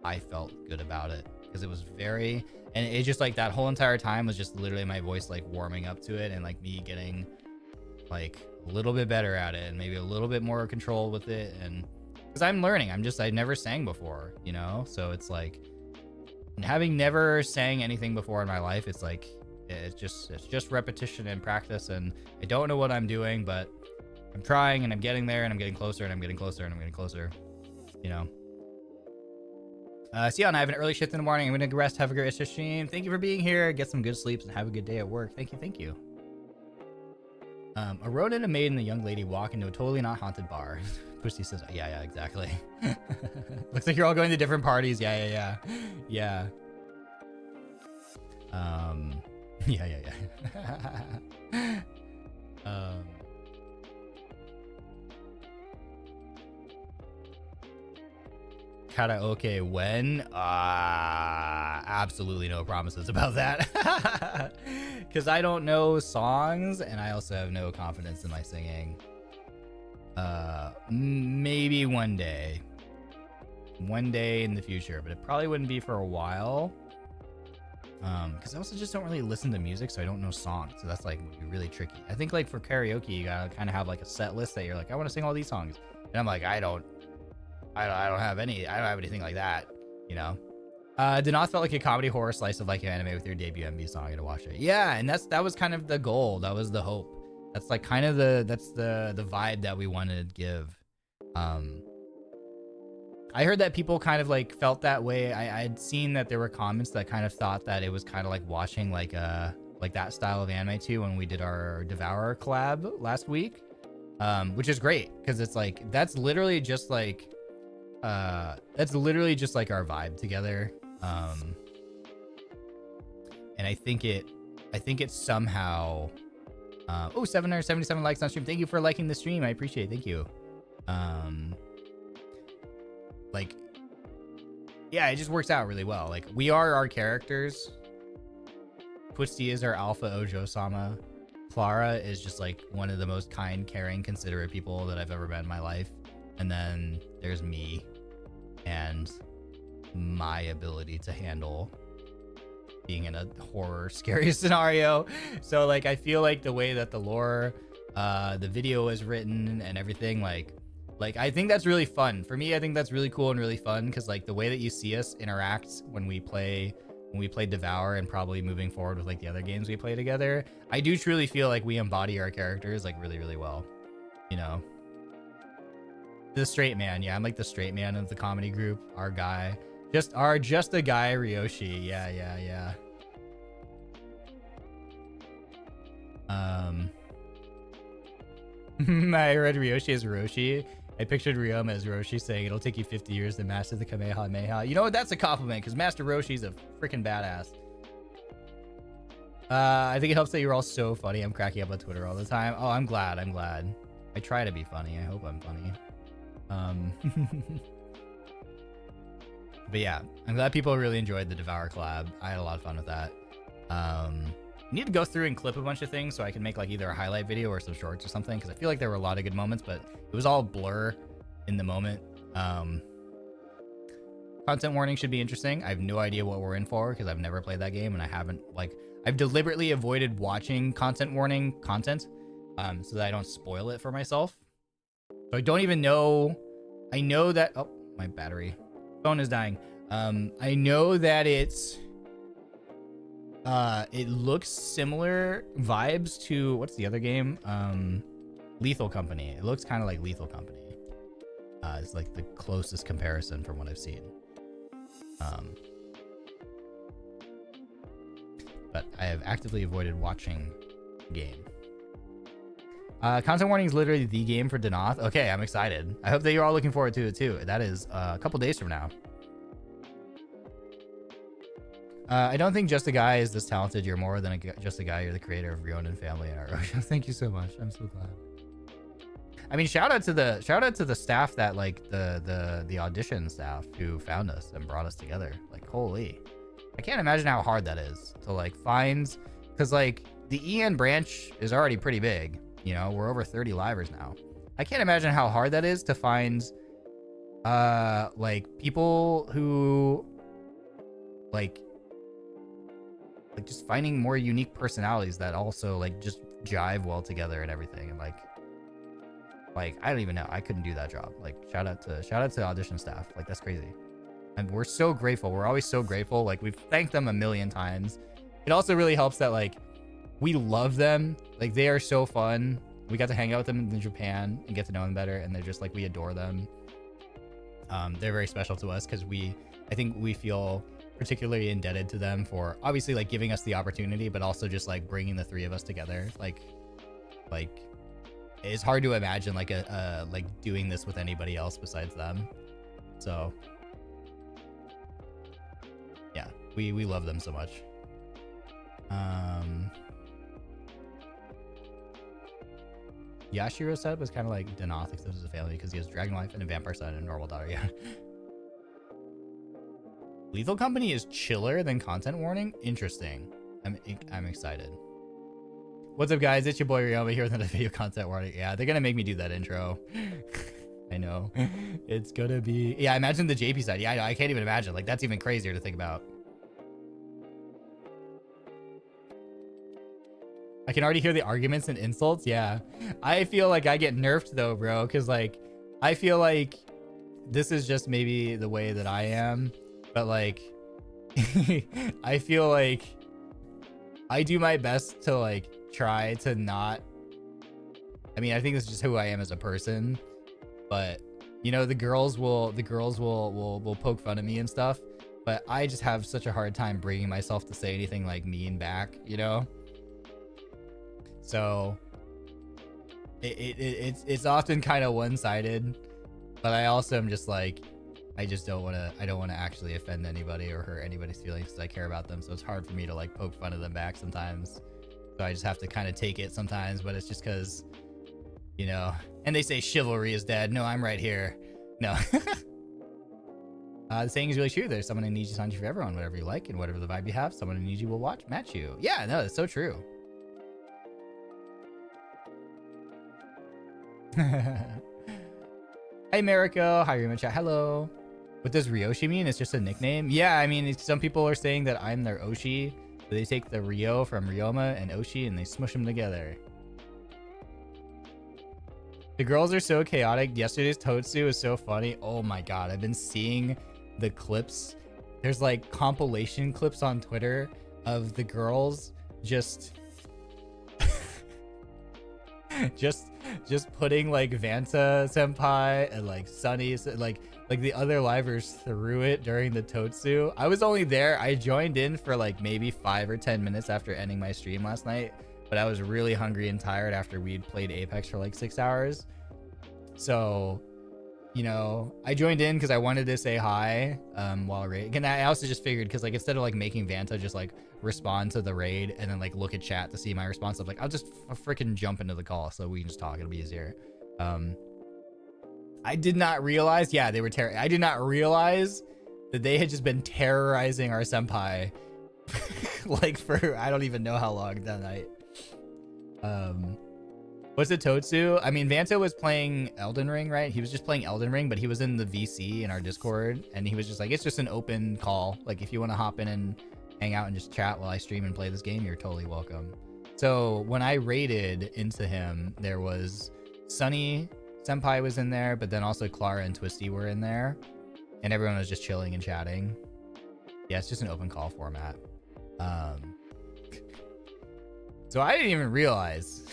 I felt good about it, because it was very, and it just like that whole entire time was just literally my voice like warming up to it, and like me getting like a little bit better at it and maybe a little bit more control with it. And because I'm learning, I never sang before, you know, so it's like, and having never sang anything before in my life, it's like it's just repetition and practice, and I don't know what I'm doing, but I'm trying, and I'm getting there, and I'm getting closer, and I'm getting closer, and I'm getting closer, you know. See, I have an early shift in the morning. I'm gonna rest. Have a great rest of the stream. Thank you for being here. Get some good sleeps and have a good day at work. Thank you, thank you. A ronin, a maid, and a young lady walk into a totally not haunted bar. Twisty says, yeah, exactly. Looks like you're all going to different parties. Yeah. Yeah. karaoke when? Absolutely no promises about that. Because I don't know songs, and I also have no confidence in my singing. Maybe one day. One day in the future, but it probably wouldn't be for a while. Because I also just don't really listen to music, so I don't know songs. So that's like really tricky. I think like for karaoke, you gotta kind of have like a set list that you're like, I want to sing all these songs, and I'm like, I don't have anything like that, you know. Denauth felt like a comedy horror slice of like anime with your debut MV song. I had to watch it. Yeah, and that was kind of the goal. That was the hope. That's like kind of the vibe that we wanted to give. I heard that people kind of like felt that way. I'd seen that there were comments that kind of thought that it was kind of like watching like that style of anime too when we did our Devour collab last week, which is great because it's like that's literally just like our vibe together. And I think it somehow 777 likes on stream. Thank you for liking the stream. I appreciate it. Thank you. Like, yeah, it just works out really well. Like, we are our characters. Twisty is our alpha Ojo-sama. Clara is just like one of the most kind, caring, considerate people that I've ever met in my life. And then there's me and my ability to handle being in a horror, scary scenario. So like, I feel like the way that the lore, the video is written and everything, like I think that's really fun. For me, I think that's really cool and really fun because like the way that you see us interact when we play Devour and probably moving forward with like the other games we play together, I do truly feel like we embody our characters like really, really well, you know. The straight man, yeah, I'm like the straight man of the comedy group. Our guy, just a guy, Ryoshi. Yeah. I read Ryoshi as Roshi. I pictured Ryoma as Roshi saying it'll take you 50 years to master the Kamehameha. You know what? That's a compliment because Master Roshi's a freaking badass. I think it helps that you're all so funny. I'm cracking up on Twitter all the time. Oh, I'm glad. I try to be funny. I hope I'm funny. But yeah, I'm glad people really enjoyed the Devour collab. I had a lot of fun with that. I need to go through and clip a bunch of things so I can make like either a highlight video or some shorts or something, because I feel like there were a lot of good moments, but it was all blur in the moment. Content warning should be interesting. I have no idea what we're in for because I've never played that game, and I've deliberately avoided watching content warning content so that I don't spoil it for myself. So I don't even know. I know that, oh, my battery phone is dying. I know that it looks similar vibes to, what's the other game? Lethal Company. It looks kind of like Lethal Company. It's like the closest comparison from what I've seen. But I have actively avoided watching the game. Content warning is literally the game for Denauth. Okay, I'm excited. I hope that you're all looking forward to it too. That is a couple days from now. I don't think Just a Guy is this talented. You're more than just a guy. You're the creator of Ronin family and Art Rojo. Thank you so much. I'm so glad. I mean, shout out to the staff that like the audition staff who found us and brought us together. Like, holy, I can't imagine how hard that is to like find, because like the EN branch is already pretty big. You know, we're over 30 livers now. I can't imagine how hard that is to find like people who like just finding more unique personalities that also like just jive well together and everything. And like I don't even know, I couldn't do that job. Like shout out to audition staff. Like that's crazy, and we're so grateful. We're always so grateful. Like we've thanked them a million times. It also really helps that like we love them. Like they are so fun. We got to hang out with them in Japan and get to know them better, and they're just like, we adore them. They're very special to us because I think we feel particularly indebted to them for obviously like giving us the opportunity, but also just like bringing the three of us together. Like it's hard to imagine like like doing this with anybody else besides them. So yeah, we love them so much. Yashiro's setup is kind of like Denauth, except as a family, because he has a dragon wife and a vampire son and a normal daughter. Yeah. Lethal Company is chiller than content warning. Interesting. I'm excited. What's up, guys? It's your boy Ryoma here with another video content warning. Yeah, they're gonna make me do that intro. I know. It's gonna be... Yeah, imagine the JP side. Yeah, I know. I can't even imagine. Like, that's even crazier to think about. I can already hear the arguments and insults. Yeah. I feel like I get nerfed, though, bro. Because, like, I feel like this is just maybe the way that I am. But, like, I feel like I do my best to, like, try to not... I mean, I think this is just who I am as a person. But, you know, the girls will poke fun at me and stuff. But I just have such a hard time bringing myself to say anything, like, mean back, you know? So it's often kind of one-sided, but I also am just like, I don't want to actually offend anybody or hurt anybody's feelings because I care about them. So it's hard for me to like poke fun of them back sometimes. So I just have to kind of take it sometimes, but it's just because, you know, and they say chivalry is dead. No, I'm right here. No. The saying is really true. There's someone in NIJISANJI for everyone, whatever you like and whatever the vibe you have, someone in NIJI will match you. Yeah, no, that's so true. Hey Mariko, hi Ryoma chat, hello. What does Ryoshi mean? It's just a nickname? Yeah, I mean, some people are saying that I'm their Oshi. So they take the Ryo from Ryoma and Oshi and they smush them together. The girls are so chaotic. Yesterday's Totsu is so funny. Oh my god, I've been seeing the clips. There's like compilation clips on Twitter of the girls just just putting like Vanta senpai and like Sunny, like the other livers through it during the Totsu. I was only there. I joined in for like maybe 5 or 10 minutes after ending my stream last night, but I was really hungry and tired after we'd played Apex for like 6 hours. So, you know, I joined in because I wanted to say hi while raid. And I also just figured because like instead of like making Vanta just like respond to the raid and then like look at chat to see my response, I'm like, I'll just freaking jump into the call so we can just talk. It'll be easier. I did not realize. Yeah, they were I did not realize that they had just been terrorizing our senpai like for I don't even know how long that night. What's it, Totsu? I mean, Vanta was playing Elden Ring, right? He was just playing Elden Ring, but he was in the VC in our Discord, and he was just like, it's just an open call. Like, if you want to hop in and hang out and just chat while I stream and play this game, you're totally welcome. So when I raided into him, there was Sunny Senpai was in there, but then also Clara and Twisty were in there, and everyone was just chilling and chatting. Yeah, it's just an open call format. So I didn't even realize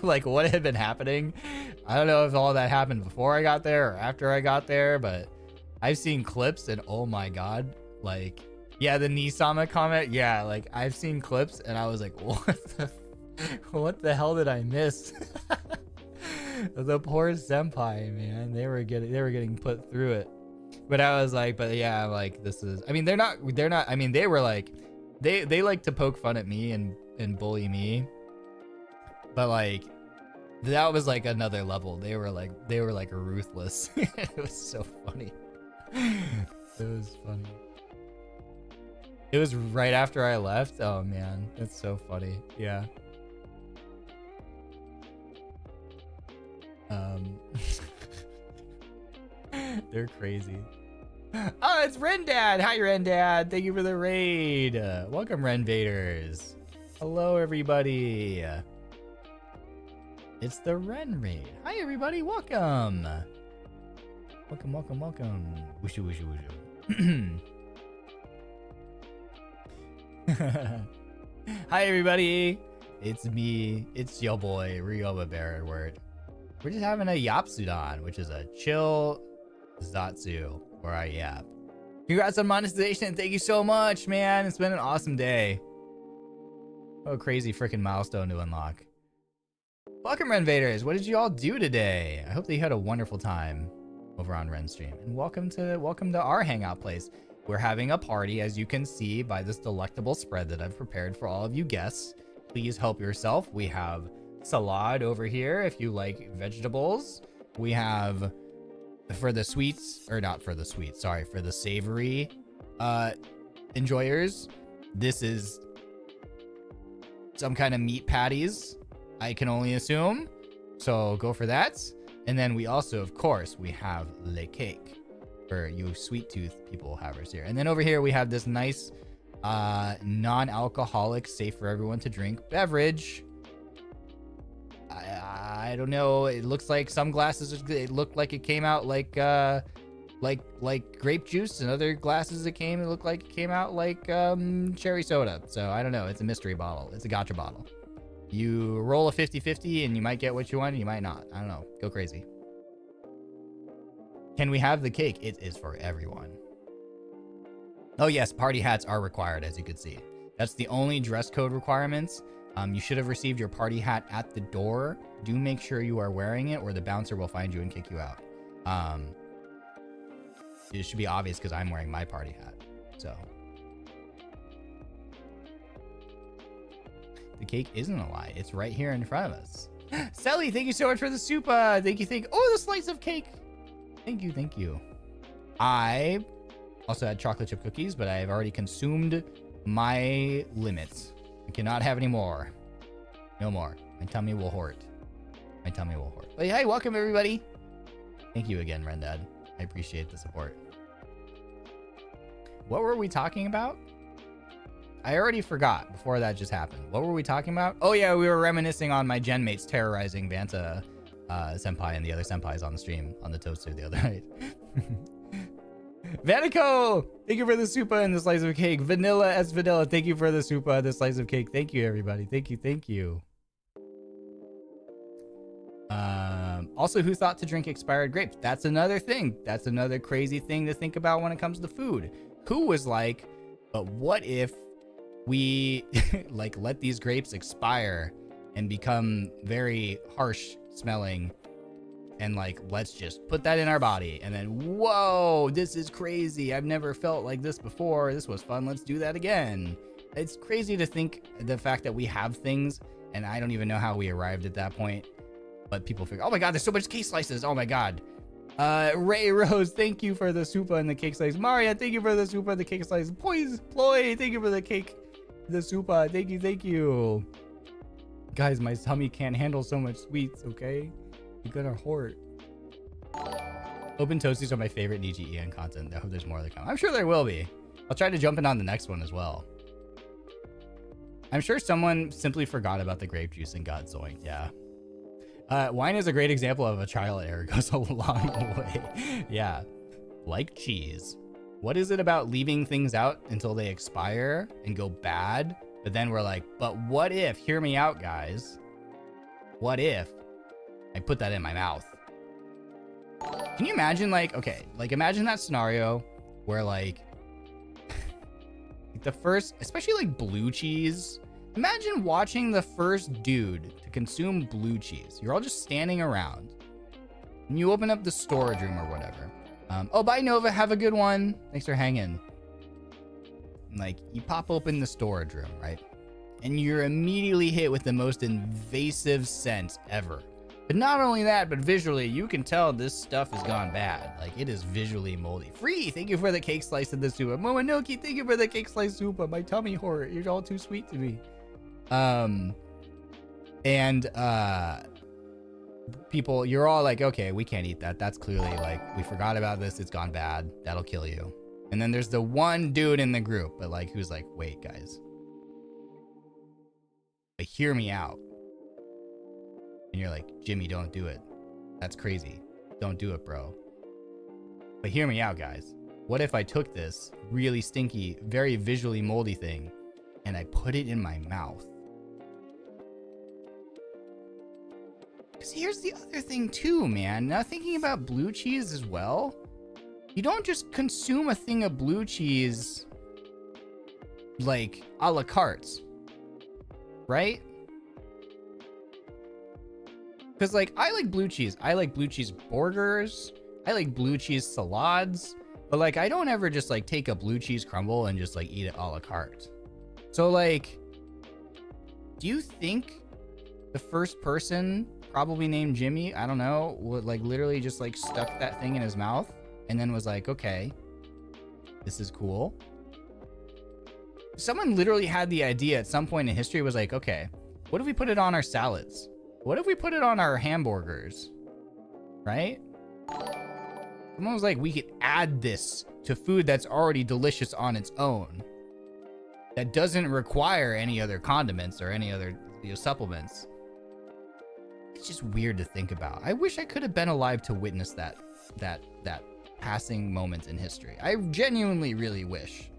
like what had been happening. I don't know if all that happened before I got there or after I got there, but I've seen clips and oh my god, like, yeah, the Nisama comment, yeah, like I've seen clips and I was like, what the hell did I miss? The poor senpai, man, they were getting put through it. But I was like, but yeah, like this is, I mean, they're not, I mean, they were like, they like to poke fun at me and bully me, but like that was like another level. They were like ruthless. It was so funny. It was funny. It was right after I left. Oh man, that's so funny. Yeah. They're crazy. Oh, it's Ren Dad. Hi, Ren Dad. Thank you for the raid. Welcome, Ren Vaders. Hello, everybody. It's the Ren raid. Hi, everybody. Welcome. Welcome. Wushu, wushu, wushu. Hi, everybody. It's me. It's your boy, Ryoma Barrenwort. We're just having a Yapsudan, which is a chill Zatsu, where I yap. Congrats on monetization. Thank you so much, man. It's been an awesome day. Oh, crazy freaking milestone to unlock. Welcome, Ren Vaders. What did you all do today? I hope that you had a wonderful time over on Ren stream. And welcome to our hangout place. We're having a party, as you can see by this delectable spread that I've prepared for all of you guests. Please help yourself. We have salad over here if you like vegetables. We have for the sweets, or not for the sweets, sorry, for the savory enjoyers, this is some kind of meat patties, I can only assume. So go for that. And then we also, of course, we have le cake for you sweet tooth people havers here. And then over here we have this nice non-alcoholic, safe for everyone to drink beverage. I don't know. It looks like some glasses, it looked like it came out like grape juice, and other glasses it looked like it came out like cherry soda. So I don't know. It's a mystery bottle. It's a gotcha bottle. You roll a 50-50 and you might get what you want and you might not. I don't know. Go crazy. Can we have the cake? It is for everyone. Oh yes, party hats are required, as you can see. That's the only dress code requirements. You should have received your party hat at the door. Do make sure you are wearing it or the bouncer will find you and kick you out. It should be obvious because I'm wearing my party hat. So the cake isn't a lie. It's right here in front of us. Sally, thank you so much for the supa. Thank you. Oh, the slice of cake. Thank you. I also had chocolate chip cookies, but I've already consumed my limits. I cannot have any more. No more. My tummy will hurt. But hey, welcome everybody. Thank you again, Rendad. I appreciate the support. What were we talking about? I already forgot before that just happened. What were we talking about? Oh yeah, we were reminiscing on my genmates terrorizing Vanta senpai and the other senpais on the stream on the toaster the other night. Vanico, thank you for the supa and the slice of cake. Vanilla S Vanilla, thank you for the supa and the slice of cake. Thank you everybody. Thank you. Also, who thought to drink expired grapes? That's another thing. That's another crazy thing to think about when it comes to food. Who was like, but what if we like let these grapes expire and become very harsh smelling, and like let's just put that in our body, and then whoa, this is crazy. I've never felt like this before. This was fun. Let's do that again. It's crazy to think the fact that we have things, and I don't even know how we arrived at that point. But people figure, oh my god, there's so much cake slices. Oh my god. Ray Rose, thank you for the supa and the cake slice. Maria, thank you for the supa and the cake slice. Ploy, thank you for the cake, the supa. Thank you. Guys, my tummy can't handle so much sweets, okay? You're gonna hoard. Open toasties are my favorite NIJISANJI EN content. I hope there's more to come. I'm sure there will be. I'll try to jump in on the next one as well. I'm sure someone simply forgot about the grape juice and got zoinked, yeah. Wine is a great example of a trial and error. Goes a long way. Yeah. Like cheese. What is it about leaving things out until they expire and go bad? But then we're like, but what if, hear me out, guys. What if I put that in my mouth? Can you imagine, like, okay, like imagine that scenario where like the first, especially like blue cheese. Imagine watching the first dude to consume blue cheese. You're all just standing around and you open up the storage room or whatever. Oh, bye Nova, have a good one. Thanks for hanging. Like you pop open the storage room, right? And you're immediately hit with the most invasive scent ever. But not only that, but visually, you can tell this stuff has gone bad. Like it is visually moldy. Free, thank you for the cake slice of the supa. Momonoki, thank you for the cake slice supa. My tummy hurt. You're all too sweet to me. People, you're all like, okay, we can't eat that. That's clearly like, we forgot about this. It's gone bad. That'll kill you. And then there's the one dude in the group, but like, who's like, wait, guys. But hear me out. And you're like, Jimmy, don't do it. That's crazy. Don't do it, bro. But hear me out, guys. What if I took this really stinky, very visually moldy thing and I put it in my mouth? Because here's the other thing too, man. Now thinking about blue cheese as well. You don't just consume a thing of blue cheese like a la carte, right? Because like I like blue cheese. I like blue cheese burgers. I like blue cheese salads. But like I don't ever just like take a blue cheese crumble and just like eat it a la carte. So like, do you think the first person, probably named Jimmy, I don't know, would like literally just like stuck that thing in his mouth and then was like, okay, this is cool. someone literally had the idea at some point in history, was like, okay, what if we put it on our salads? What if we put it on our hamburgers? Right? Someone was like, we could add this to food that's already delicious on its own, that doesn't require any other condiments or any other, you know, supplements. It's just weird to think about. I wish I could have been alive to witness that passing moment in history. I genuinely really wish,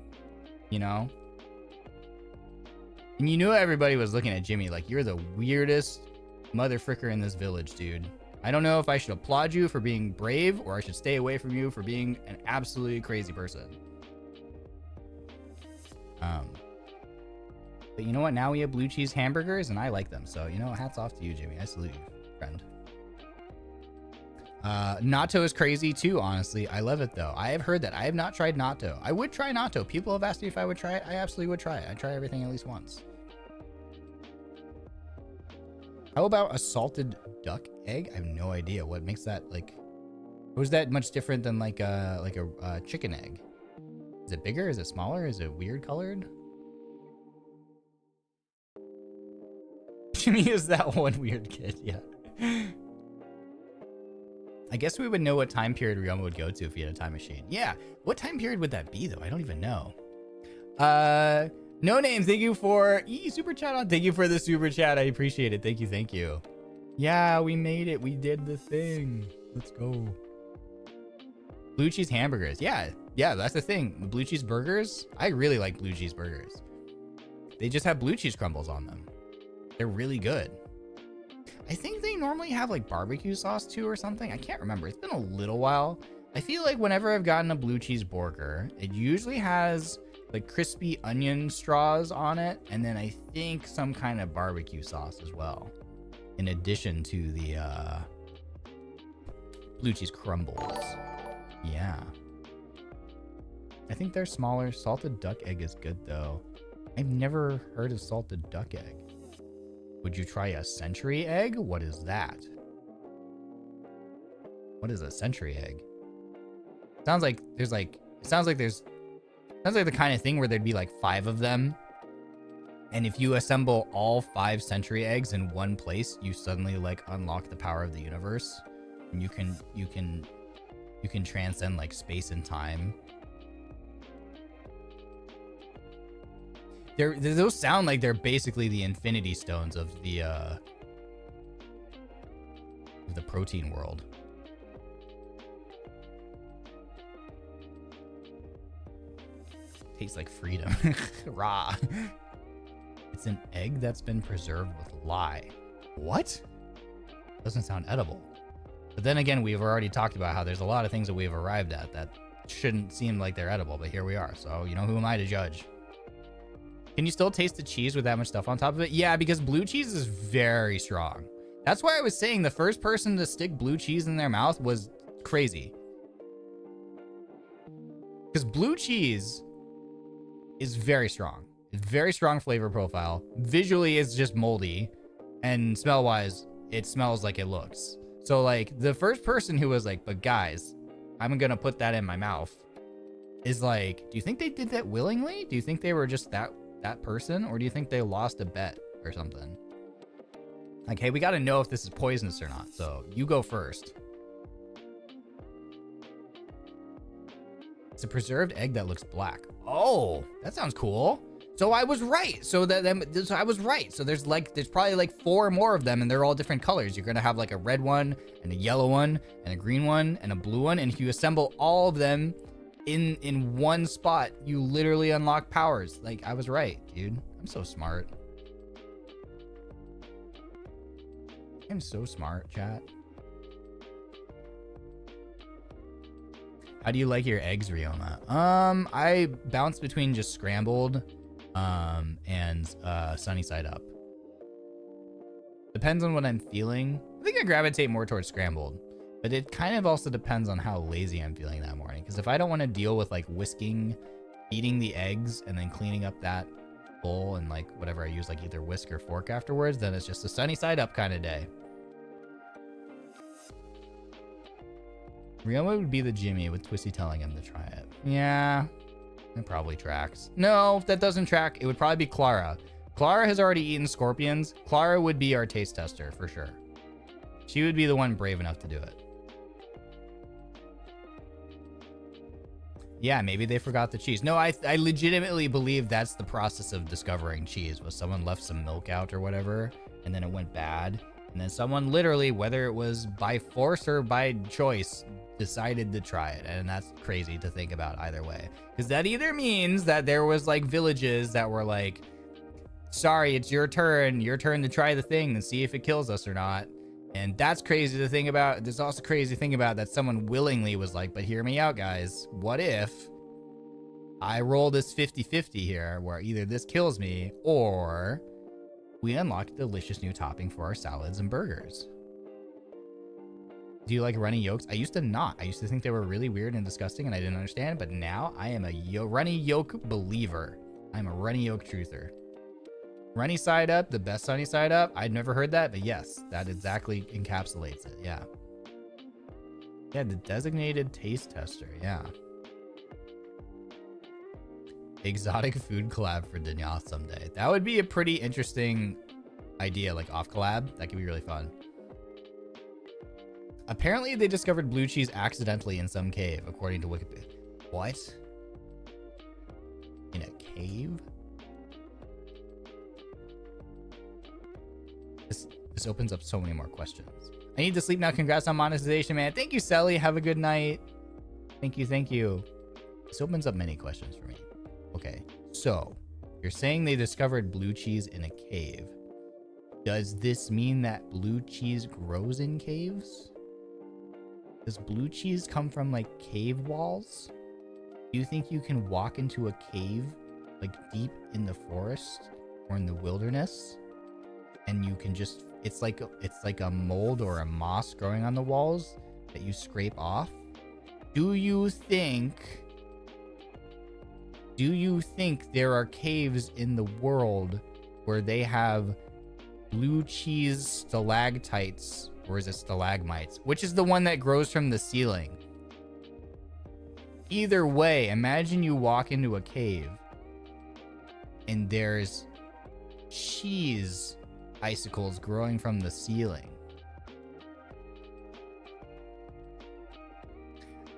you know? And you knew everybody was looking at Jimmy like, you're the weirdest motherfricker in this village, dude. I don't know if I should applaud you for being brave or I should stay away from you for being an absolutely crazy person. But you know what? Now we have blue cheese hamburgers and I like them. So, you know, hats off to you, Jimmy. I salute you, friend. Natto is crazy too, honestly. I love it though. I have heard that. I have not tried natto. I would try natto. People have asked me if I would try it. I absolutely would try it. I try everything at least once. How about a salted duck egg? I have no idea what makes that, like, was that much different than like a chicken egg? Is it bigger? Is it smaller? Is it weird colored? Jimmy is that one weird kid, yeah. I guess we would know what time period Ryoma would go to if he had a time machine. Yeah, what time period would that be though? I don't even know. No Name, thank you for super chat on. Thank you for the super chat. I appreciate it. Thank you, thank you. Yeah, we made it. We did the thing. Let's go. Blue cheese hamburgers. Yeah, that's the thing. Blue cheese burgers. I really like blue cheese burgers. They just have blue cheese crumbles on them. They're really good. I think they normally have like barbecue sauce too or something. I can't remember. It's been a little while. I feel like whenever I've gotten a blue cheese burger, it usually has like crispy onion straws on it. And then I think some kind of barbecue sauce as well. In addition to the blue cheese crumbles. Yeah. I think they're smaller. Salted duck egg is good though. I've never heard of salted duck egg. Would you try a century egg? What is that? What is a century egg? Sounds like there's like, sounds like the kind of thing where there'd be like 5 of them. And if you assemble all 5 century eggs in one place, you suddenly like unlock the power of the universe. And you can transcend like space and time. Those sound like they're basically the infinity stones of the protein world. Tastes like freedom. Raw. It's an egg that's been preserved with lye. What? Doesn't sound edible. But then again, we've already talked about how there's a lot of things that we've arrived at that shouldn't seem like they're edible, but here we are. So, you know, who am I to judge? Can you still taste the cheese with that much stuff on top of it? Yeah, because blue cheese is very strong. That's why I was saying the first person to stick blue cheese in their mouth was crazy. Because blue cheese is very strong. It's very strong flavor profile. Visually, it's just moldy. And smell-wise, it smells like it looks. So, like, the first person who was like, but guys, I'm gonna put that in my mouth, is like, do you think they did that willingly? Do you think they were just that person? Or do you think they lost a bet or something? Like, hey, we gotta know if this is poisonous or not. So, you go first. It's a preserved egg that looks black. Oh, that sounds cool. So I was right. So I was right. So there's probably like 4 more of them and they're all different colors. You're gonna have like a red one and a yellow one and a green one and a blue one. And if you assemble all of them in one spot, you literally unlock powers. Like, I was right, dude. I'm so smart. I'm so smart, chat. How do you like your eggs, Ryoma? I bounce between just scrambled and sunny side up. Depends on what I'm feeling. I think I gravitate more towards scrambled, but it kind of also depends on how lazy I'm feeling that morning. Because if I don't want to deal with like whisking, eating the eggs, and then cleaning up that bowl and like whatever I use, like either whisk or fork afterwards, then it's just a sunny side up kind of day. Ryoma would be the Jimmy with Twisty telling him to try it. Yeah. It probably tracks. No, that doesn't track. It would probably be Clara. Clara has already eaten scorpions. Clara would be our taste tester for sure. She would be the one brave enough to do it. Yeah, maybe they forgot the cheese. No, I legitimately believe that's the process of discovering cheese, was someone left some milk out or whatever, and then it went bad. And then someone literally, whether it was by force or by choice, decided to try it. And that's crazy to think about either way. Because that either means that there was like villages that were like, sorry, it's your turn to try the thing and see if it kills us or not. And that's crazy to think about. There's also crazy to think about that someone willingly was like, but hear me out, guys. What if I roll this 50-50 here, where either this kills me or we unlock a delicious new topping for our salads and burgers? Do you like runny yolks? I used to not. I used to think they were really weird and disgusting and I didn't understand, but now I am a runny yolk believer. I'm a runny yolk truther. Runny side up, the best sunny side up. I'd never heard that, but yes, that exactly encapsulates it. Yeah. Yeah, the designated taste tester. Yeah. Exotic food collab for Denauth someday. That would be a pretty interesting idea, like off collab. That could be really fun. Apparently, they discovered blue cheese accidentally in some cave, according to Wikipedia. What? In a cave? This opens up so many more questions. I need to sleep now. Congrats on monetization, man. Thank you, Sally. Have a good night. Thank you. Thank you. This opens up many questions for me. Okay, so you're saying they discovered blue cheese in a cave. Does this mean that blue cheese grows in caves? Does blue cheese come from like cave walls? Do you think you can walk into a cave like deep in the forest or in the wilderness and you can just, it's like a mold or a moss growing on the walls that you scrape off? Do you think there are caves in the world where they have blue cheese stalactites, or is it stalagmites? Which is the one that grows from the ceiling? Either way, imagine you walk into a cave and there's cheese icicles growing from the ceiling.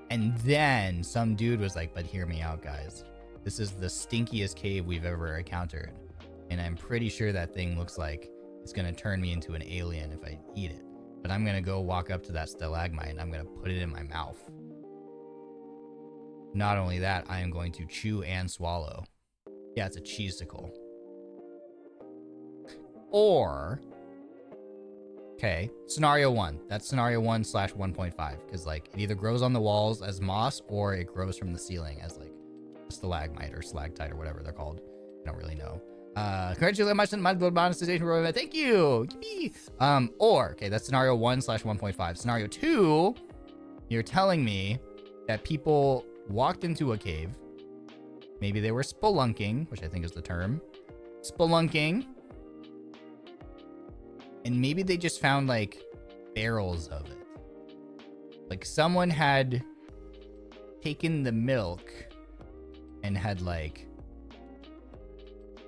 And then some dude was like, but hear me out, guys. This is the stinkiest cave we've ever encountered. And I'm pretty sure that thing looks like it's going to turn me into an alien if I eat it. But I'm going to go walk up to that stalagmite and I'm going to put it in my mouth. Not only that, I am going to chew and swallow. Yeah, it's a cheesicle. Or, okay, scenario 1. That's scenario 1/1.5. Because, like, it either grows on the walls as moss or it grows from the ceiling as, like, a stalagmite or stalactite or whatever they're called. I don't really know. Congratulations on my monetization, Ryoma. Thank you. Yippee. Or, okay, that's scenario 1/1.5. Scenario 2, you're telling me that people walked into a cave. Maybe they were spelunking, which I think is the term. Spelunking. And maybe they just found, like, barrels of it. Like, someone had taken the milk and had, like,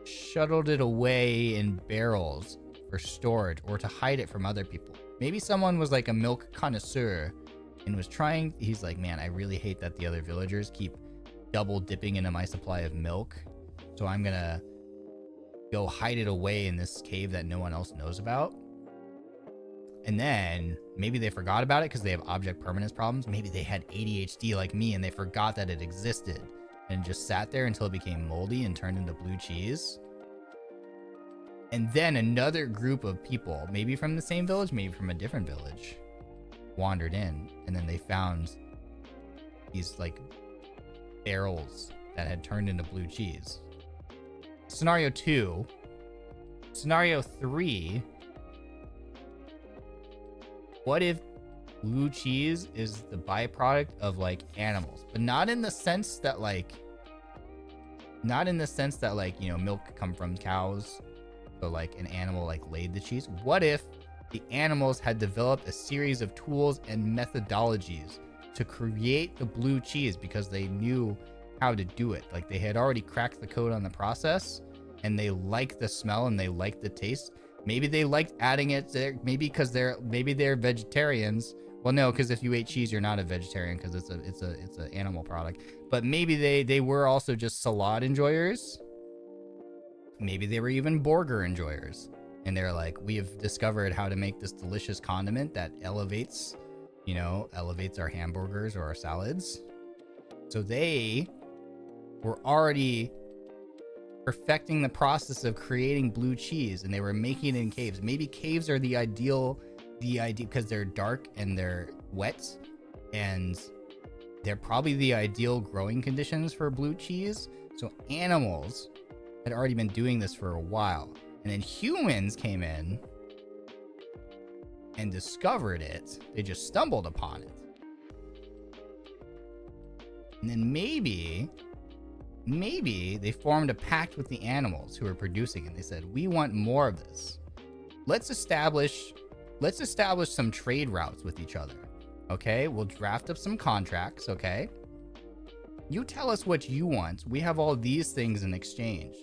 shuttled it away in barrels for storage or to hide it from other people. Maybe someone was, like, a milk connoisseur and was trying... He's like, man, I really hate that the other villagers keep double dipping into my supply of milk. So I'm gonna go hide it away in this cave that no one else knows about. And then maybe they forgot about it because they have object permanence problems. Maybe they had ADHD like me and they forgot that it existed and just sat there until it became moldy and turned into blue cheese. And then another group of people, maybe from the same village, maybe from a different village, wandered in, and then they found these, like, barrels that had turned into blue cheese. Scenario 2. Scenario 3. What if blue cheese is the byproduct of, like, animals, but not in the sense that, like, you know, milk come from cows, so, like, an animal, like, laid the cheese? What if the animals had developed a series of tools and methodologies to create the blue cheese because they knew how to do it. Like they had already cracked the code on the process, and they like the smell and they like the taste. Maybe they liked adding it there, maybe because they're vegetarians. Well, no, because if you ate cheese, you're not a vegetarian because it's an animal product. But maybe they were also just salad enjoyers. Maybe they were even burger enjoyers. And they're like, we have discovered how to make this delicious condiment that elevates our hamburgers or our salads. So they were already perfecting the process of creating blue cheese, and they were making it in caves. Maybe caves are the ideal because they're dark and they're wet, and they're probably the ideal growing conditions for blue cheese. So animals had already been doing this for a while, and then humans came in and discovered it. They just stumbled upon it. And then maybe they formed a pact with the animals who were producing it. They said, we want more of this. Let's establish some trade routes with each other. Okay, we'll draft up some contracts. Okay, you tell us what you want. We have all these things in exchange.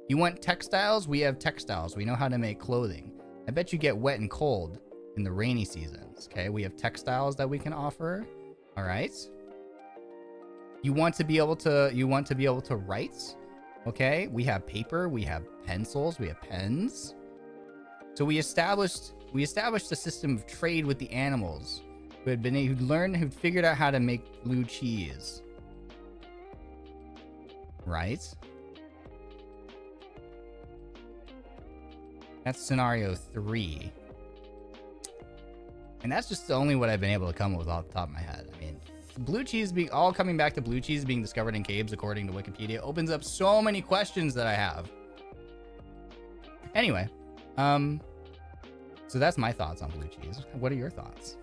You want textiles? We have textiles. We know how to make clothing. I bet you get wet and cold in the rainy seasons. Okay, we have textiles that we can offer. All right. You want to be able to write. Okay, we have paper, we have pencils, we have pens. So we established a system of trade with the animals who'd figured out how to make blue cheese. Right? That's scenario 3. And that's just only what I've been able to come up with off the top of my head. I mean, blue cheese coming back to blue cheese being discovered in caves according to Wikipedia opens up so many questions that I have. Anyway, so that's my thoughts on blue cheese. What are your thoughts?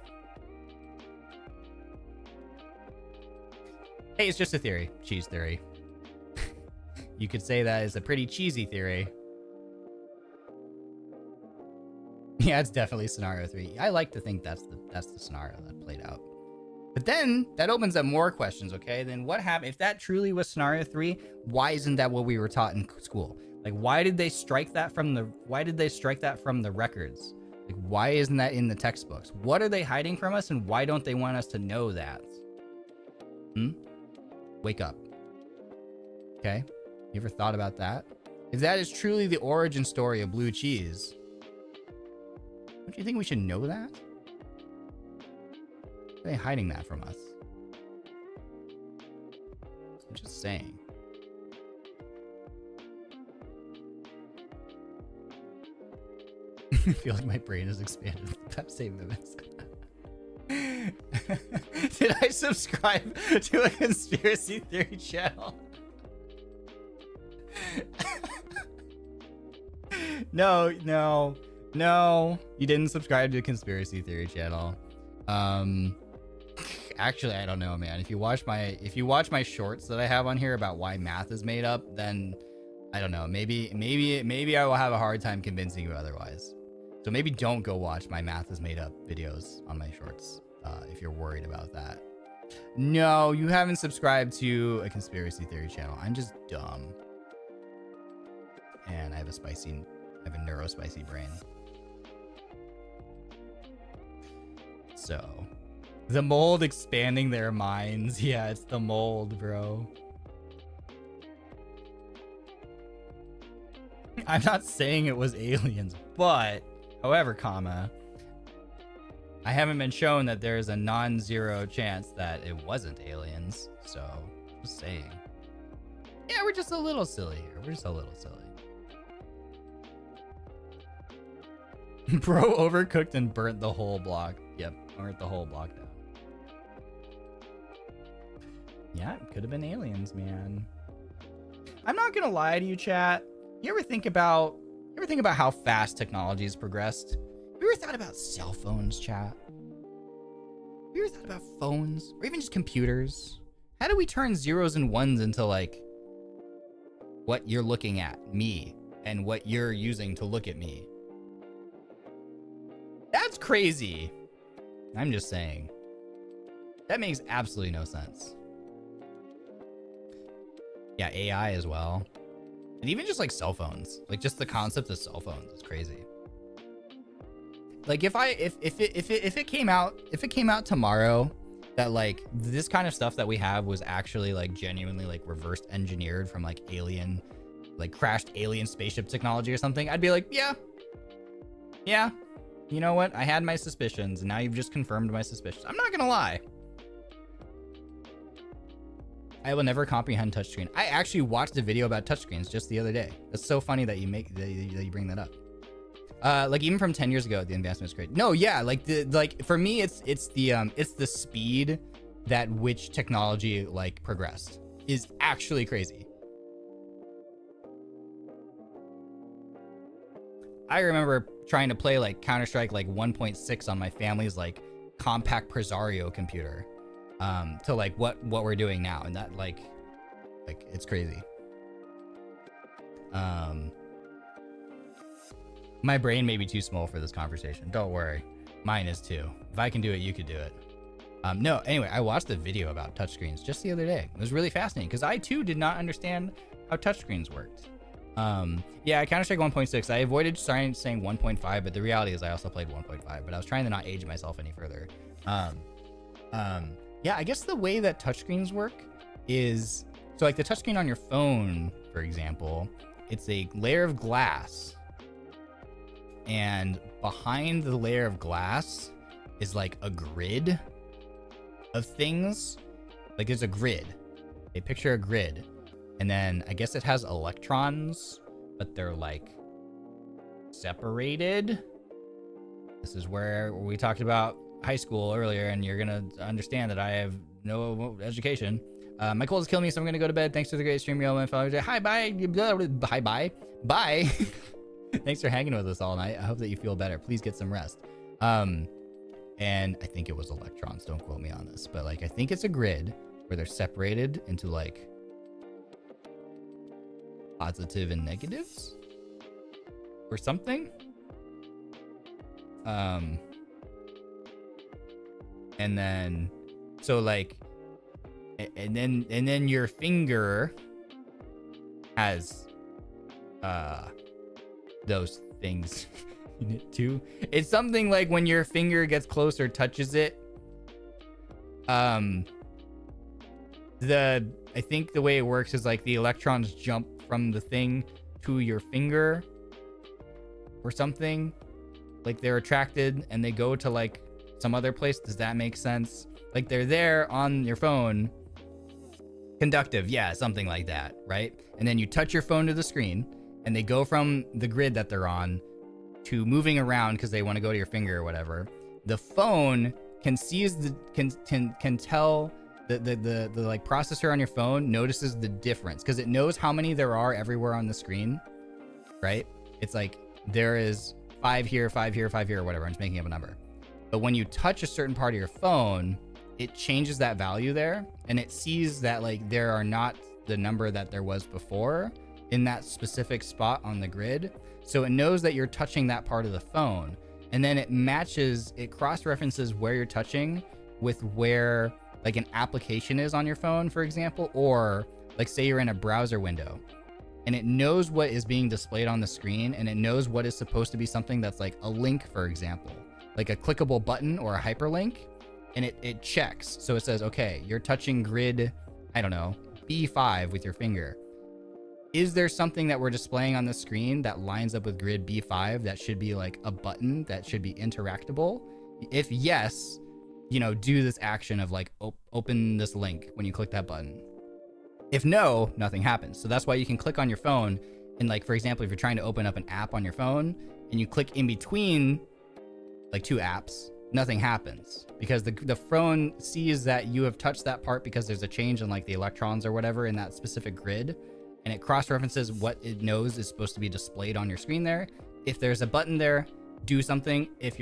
Hey, it's just a theory. Cheese theory. You could say that is a pretty cheesy theory. Yeah, it's definitely scenario 3. I like to think that's the scenario that played out. But then that opens up more questions, okay? Then what happened if that truly was scenario 3? Why isn't that what we were taught in school? Like, why did they strike that from the records? Like, why isn't that in the textbooks? What are they hiding from us, and why don't they want us to know that? Wake up. Okay? You ever thought about that? If that is truly the origin story of blue cheese, don't you think we should know that? Why are they hiding that from us? I'm just saying. I feel like my brain has expanded in the past 8 minutes. Did I subscribe to a conspiracy theory channel? No. You didn't subscribe to a conspiracy theory channel. Actually, I don't know, man. If you watch my shorts that I have on here about why math is made up, then I don't know. Maybe I will have a hard time convincing you otherwise. So maybe don't go watch my math is made up videos on my shorts if you're worried about that. No, you haven't subscribed to a conspiracy theory channel. I'm just dumb. And I have a neurospicy brain. So, the mold expanding their minds. Yeah, it's the mold, bro. I'm not saying it was aliens, but, however, I haven't been shown that there's a non-zero chance that it wasn't aliens. So, just saying. Yeah, we're just a little silly here. We're just a little silly. Bro overcooked and burnt the whole block. Yep, burnt the whole block down. Yeah, it could have been aliens, man. I'm not gonna lie to you, chat. You ever think about how fast technology has progressed? You ever thought about cell phones, chat? You ever thought about phones? Or even just computers? How do we turn zeros and ones into, like, what you're looking at, me, and what you're using to look at me? That's crazy. I'm just saying. That makes absolutely no sense. Yeah, AI as well. And even just like cell phones. Like just the concept of cell phones is crazy. Like if it came out tomorrow that like this kind of stuff that we have was actually like genuinely like reverse engineered from like alien, like crashed alien spaceship technology or something, I'd be like, yeah, you know what, I had my suspicions and now you've just confirmed my suspicions. I'm not gonna lie, I will never comprehend touchscreen. I actually watched a video about touchscreens just the other day. That's so funny that you bring that up. Like even from 10 years ago, the advancement is great. No, yeah, like for me, it's the speed that which technology like progressed is actually crazy. I remember trying to play like Counter-Strike like 1.6 on my family's like compact Presario computer, to like what we're doing now, and that like it's crazy. My brain may be too small for this conversation. Don't worry. Mine is too. If I can do it, you could do it. No, anyway, I watched a video about touchscreens just the other day. It was really fascinating because I too did not understand how touchscreens worked. Yeah, Counter-Strike 1.6. I avoided saying 1.5, but the reality is I also played 1.5, but I was trying to not age myself any further. Yeah, I guess the way that touchscreens work is, so like the touchscreen on your phone, for example, it's a layer of glass. And behind the layer of glass is like a grid of things. Like there's a grid. They picture a grid. And then I guess it has electrons, but they're like separated. This is where we talked about high school earlier, and you're gonna understand that I have no education. My cold is killing me, so I'm gonna go to bed. Thanks for the great stream, Ryoma. Hi, bye. Bye. Thanks for hanging with us all night. I hope that you feel better. Please get some rest. And I think it was electrons. Don't quote me on this, but like I think it's a grid where they're separated into like positive and negatives or something. And then so like and then your finger has those things in it too. It's something like when your finger gets close or touches it, I think the way it works is like the electrons jump from the thing to your finger or something, like they're attracted and they go to like some other place. Does that make sense? Like they're there on your phone, conductive, yeah, something like that, right? And then you touch your phone to the screen and they go from the grid that they're on to moving around because they want to go to your finger or whatever. The phone can seize the can tell the like processor on your phone notices the difference because it knows how many there are everywhere on the screen, right? It's like there is 5 here, 5 here, 5 here, or whatever. I'm just making up a number. But when you touch a certain part of your phone, it changes that value there, and it sees that like there are not the number that there was before in that specific spot on the grid. So it knows that you're touching that part of the phone, and then it matches, it cross-references where you're touching with where like an application is on your phone, for example, or like say you're in a browser window and it knows what is being displayed on the screen, and it knows what is supposed to be something that's like a link, for example, like a clickable button or a hyperlink, and it checks. So it says, okay, you're touching grid, I don't know, B5 with your finger. Is there something that we're displaying on the screen that lines up with grid B5 that should be like a button that should be interactable? If yes, you know, do this action of like open this link when you click that button. If no, nothing happens. So that's why you can click on your phone and like, for example, if you're trying to open up an app on your phone and you click in between like two apps, nothing happens because the phone sees that you have touched that part because there's a change in like the electrons or whatever in that specific grid, and it cross-references what it knows is supposed to be displayed on your screen there. If there's a button there, do something. If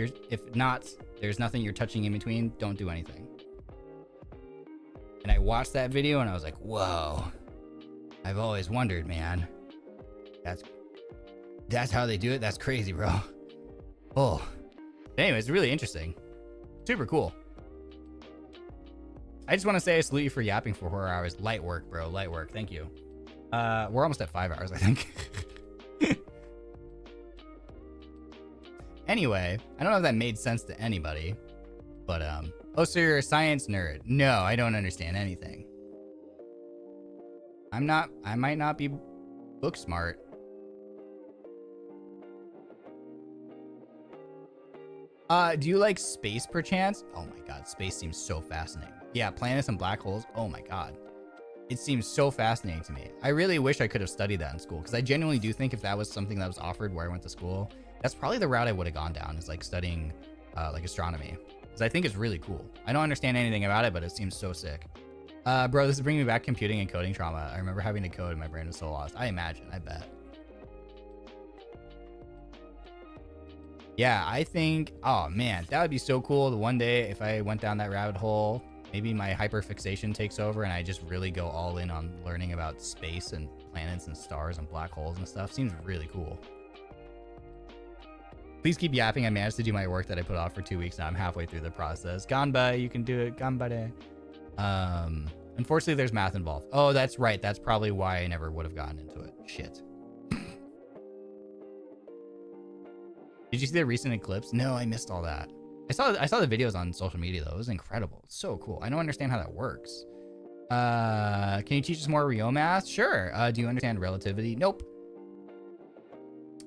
not, there's nothing you're touching in between, don't do anything. And I watched that video and I was like, whoa, I've always wondered, man. That's how they do it? That's crazy, bro. Oh. Anyway, it's really interesting. Super cool. I just want to say I salute you for yapping for 4 hours. Light work, bro. Light work. Thank you. We're almost at 5 hours, I think. Anyway, I don't know if that made sense to anybody, but oh, so you're a science nerd? No, I don't understand anything. I might not be book smart. Do you like space perchance? Oh my god, space seems so fascinating. Yeah, planets and black holes. Oh my god. It seems so fascinating to me. I really wish I could have studied that in school, because I genuinely do think if that was something that was offered where I went to school, that's probably the route I would have gone down, is like studying like astronomy, because I think it's really cool. I don't understand anything about it, but it seems so sick. Bro, this is bringing me back computing and coding trauma. I remember having to code and my brain was so lost. I imagine, I bet. Yeah, I think, oh man, that would be so cool. The one day if I went down that rabbit hole, maybe my hyperfixation takes over and I just really go all in on learning about space and planets and stars and black holes and stuff. Seems really cool. Please keep yapping. I managed to do my work that I put off for 2 weeks now. I'm halfway through the process. Ganba, you can do it. Ganbare. Unfortunately, there's math involved. Oh, that's right. That's probably why I never would have gotten into it. Shit. Did you see the recent eclipse? No, I missed all that. I saw the videos on social media though. It was incredible. It's so cool. I don't understand how that works. Can you teach us more Ryoma math? Sure. Do you understand relativity? Nope.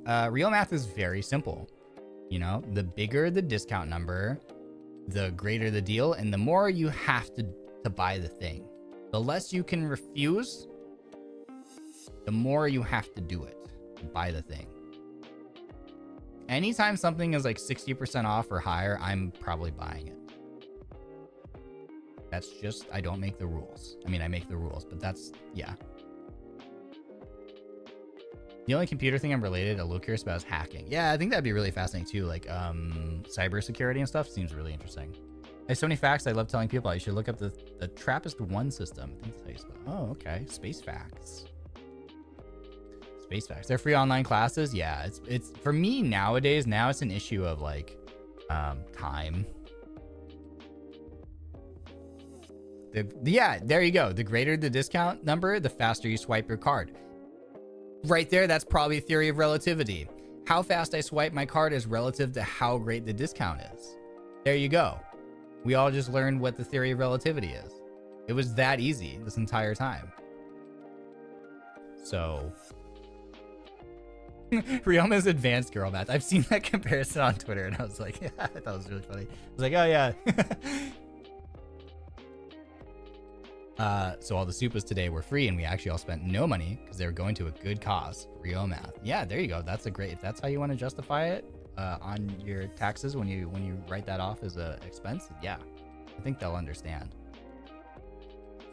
Ryoma math is very simple. You know, the bigger the discount number, the greater the deal, and the more you have to buy the thing. The less you can refuse, the more you have to do it to buy the thing. Anytime something is like 60% off or higher, I'm probably buying it. That's just, I don't make the rules. I mean, I make the rules, but that's, yeah. The only computer thing I'm related, a little curious about, is hacking. Yeah, I think that'd be really fascinating too. Like cybersecurity and stuff seems really interesting. I have so many facts I love telling people. I should look up the TRAPPIST-1 system. I think that's how you spell it. Oh, okay. Space facts. Space facts. They're free online classes. Yeah, it's for me nowadays. Now it's an issue of like time. Yeah, there you go. The greater the discount number, the faster you swipe your card. Right there, that's probably theory of relativity. How fast I swipe my card is relative to how great the discount is. There you go. We all just learned what the theory of relativity is. It was that easy this entire time. So, Ryoma's advanced girl math. I've seen that comparison on Twitter and I was like, yeah, I thought it was really funny. I was like, oh yeah. So all the supas today were free and we actually all spent no money because they were going to a good cause. Ryoma math. Yeah, there you go. That's a great, if that's how you want to justify it on your taxes when you write that off as a expense, yeah, I think they'll understand.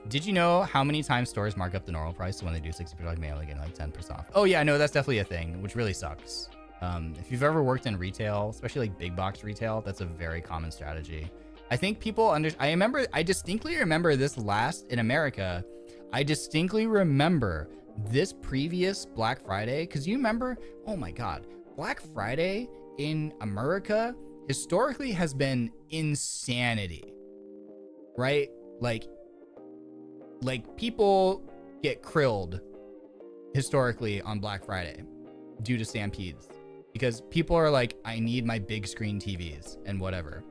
Did you know how many times stores mark up the normal price when they do 60% off mail, they get like 10% off? Oh yeah, no, that's definitely a thing, which really sucks. If you've ever worked in retail, especially like big box retail, that's a very common strategy. I think people I distinctly remember this last in America. I distinctly remember this previous Black Friday, because you remember, oh my God, Black Friday in America historically has been insanity, right? Like people get krilled historically on Black Friday due to stampedes because people are like, I need my big screen TVs and whatever.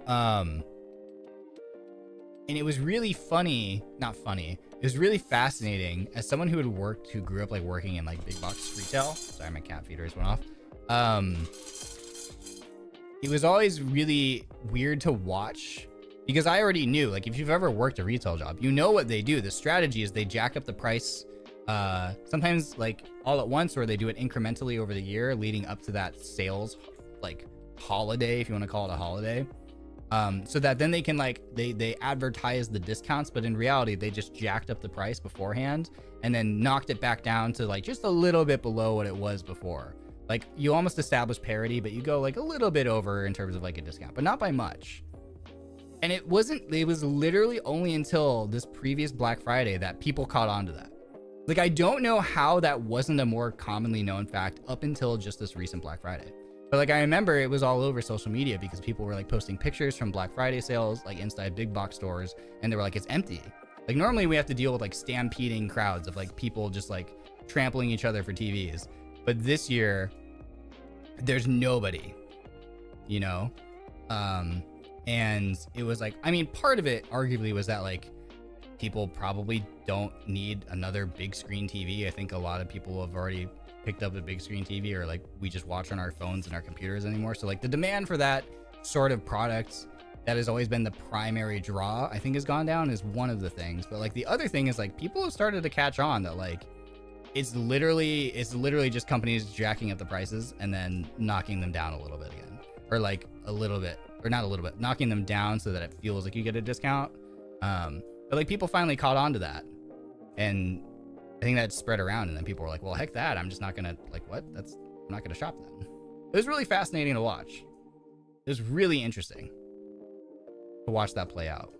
And it was really not funny. It was really fascinating as someone who grew up like working in like big box retail. Sorry, my cat feeders went off. It was always really weird to watch because I already knew, like, if you've ever worked a retail job, you know what they do. The strategy is they jack up the price, sometimes like all at once, or they do it incrementally over the year leading up to that sales, like holiday, if you want to call it a holiday. So that then they can like, they advertise the discounts, but in reality, they just jacked up the price beforehand and then knocked it back down to like just a little bit below what it was before. Like you almost establish parity, but you go like a little bit over in terms of like a discount, but not by much. And it was literally only until this previous Black Friday that people caught on to that. Like, I don't know how that wasn't a more commonly known fact up until just this recent Black Friday. But like, I remember it was all over social media because people were like posting pictures from Black Friday sales, like inside big box stores. And they were like, it's empty. Like normally we have to deal with like stampeding crowds of like people just like trampling each other for TVs. But this year, there's nobody, you know? And it was like, I mean, part of it arguably was that like people probably don't need another big screen TV. I think a lot of people have already picked up a big screen TV, or like we just watch on our phones and our computers anymore. So like the demand for that sort of product that has always been the primary draw, I think has gone down, is one of the things. But like the other thing is like people have started to catch on that like it's literally just companies jacking up the prices and then knocking them down a little bit again, or like a little bit, or not a little bit, knocking them down so that it feels like you get a discount. But like people finally caught on to that, and I think that spread around, and then people were like, well, heck that, I'm just not gonna, like, what? I'm not gonna shop then. It was really fascinating to watch. It was really interesting to watch that play out.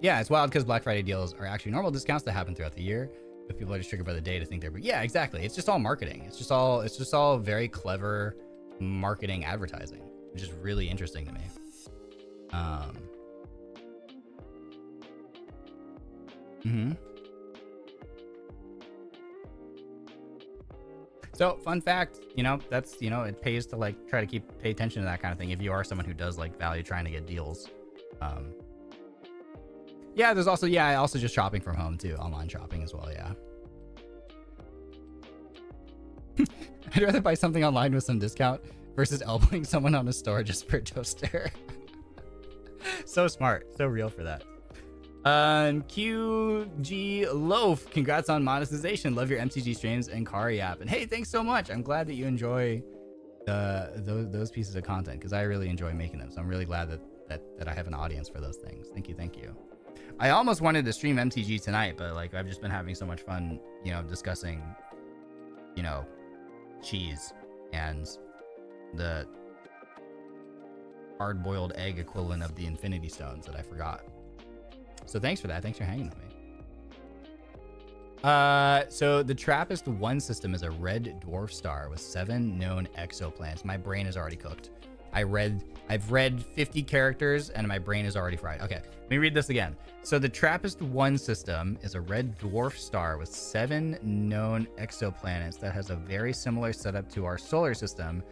Yeah, it's wild because Black Friday deals are actually normal discounts that happen throughout the year, but people are just triggered by the day to think they're, yeah, exactly. It's just all marketing. It's just all very clever marketing advertising, which is really interesting to me. So fun fact, you know, that's, you know, it pays to like try to pay attention to that kind of thing if you are someone who does like value trying to get deals. Yeah, there's also, yeah, also just shopping from home too, online shopping as well. Yeah. I'd rather buy something online with some discount versus elbowing someone on a store just for a toaster. So smart, so real for that. QG Loaf, congrats on monetization. Love your MTG streams and Kari app. And hey, thanks so much. I'm glad that you enjoy those pieces of content, because I really enjoy making them. So I'm really glad that I have an audience for those things. Thank you. I almost wanted to stream MTG tonight, but like I've just been having so much fun, you know, discussing, you know, cheese and the hard-boiled egg equivalent of the Infinity Stones that I forgot. So thanks for that. Thanks for hanging with me. So the TRAPPIST-1 system is a red dwarf star with 7 known exoplanets. My brain is already cooked. I've read 50 characters and my brain is already fried. Okay, let me read this again. So the TRAPPIST-1 system is a red dwarf star with 7 known exoplanets that has a very similar setup to our solar system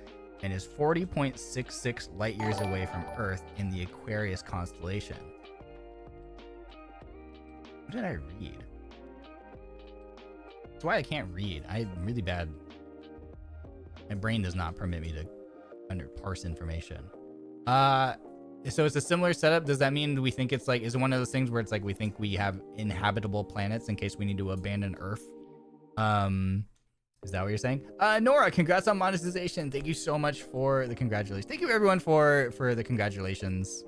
and is 40.66 light years away from Earth in the Aquarius constellation. What did I read? That's why I can't read. I'm really bad. My brain does not permit me to parse information. So it's a similar setup. Does that mean we think it's like, is it one of those things where it's like we think we have inhabitable planets in case we need to abandon Earth? Is that what you're saying? Nora, congrats on monetization. Thank you so much for the congratulations. Thank you everyone for the congratulations,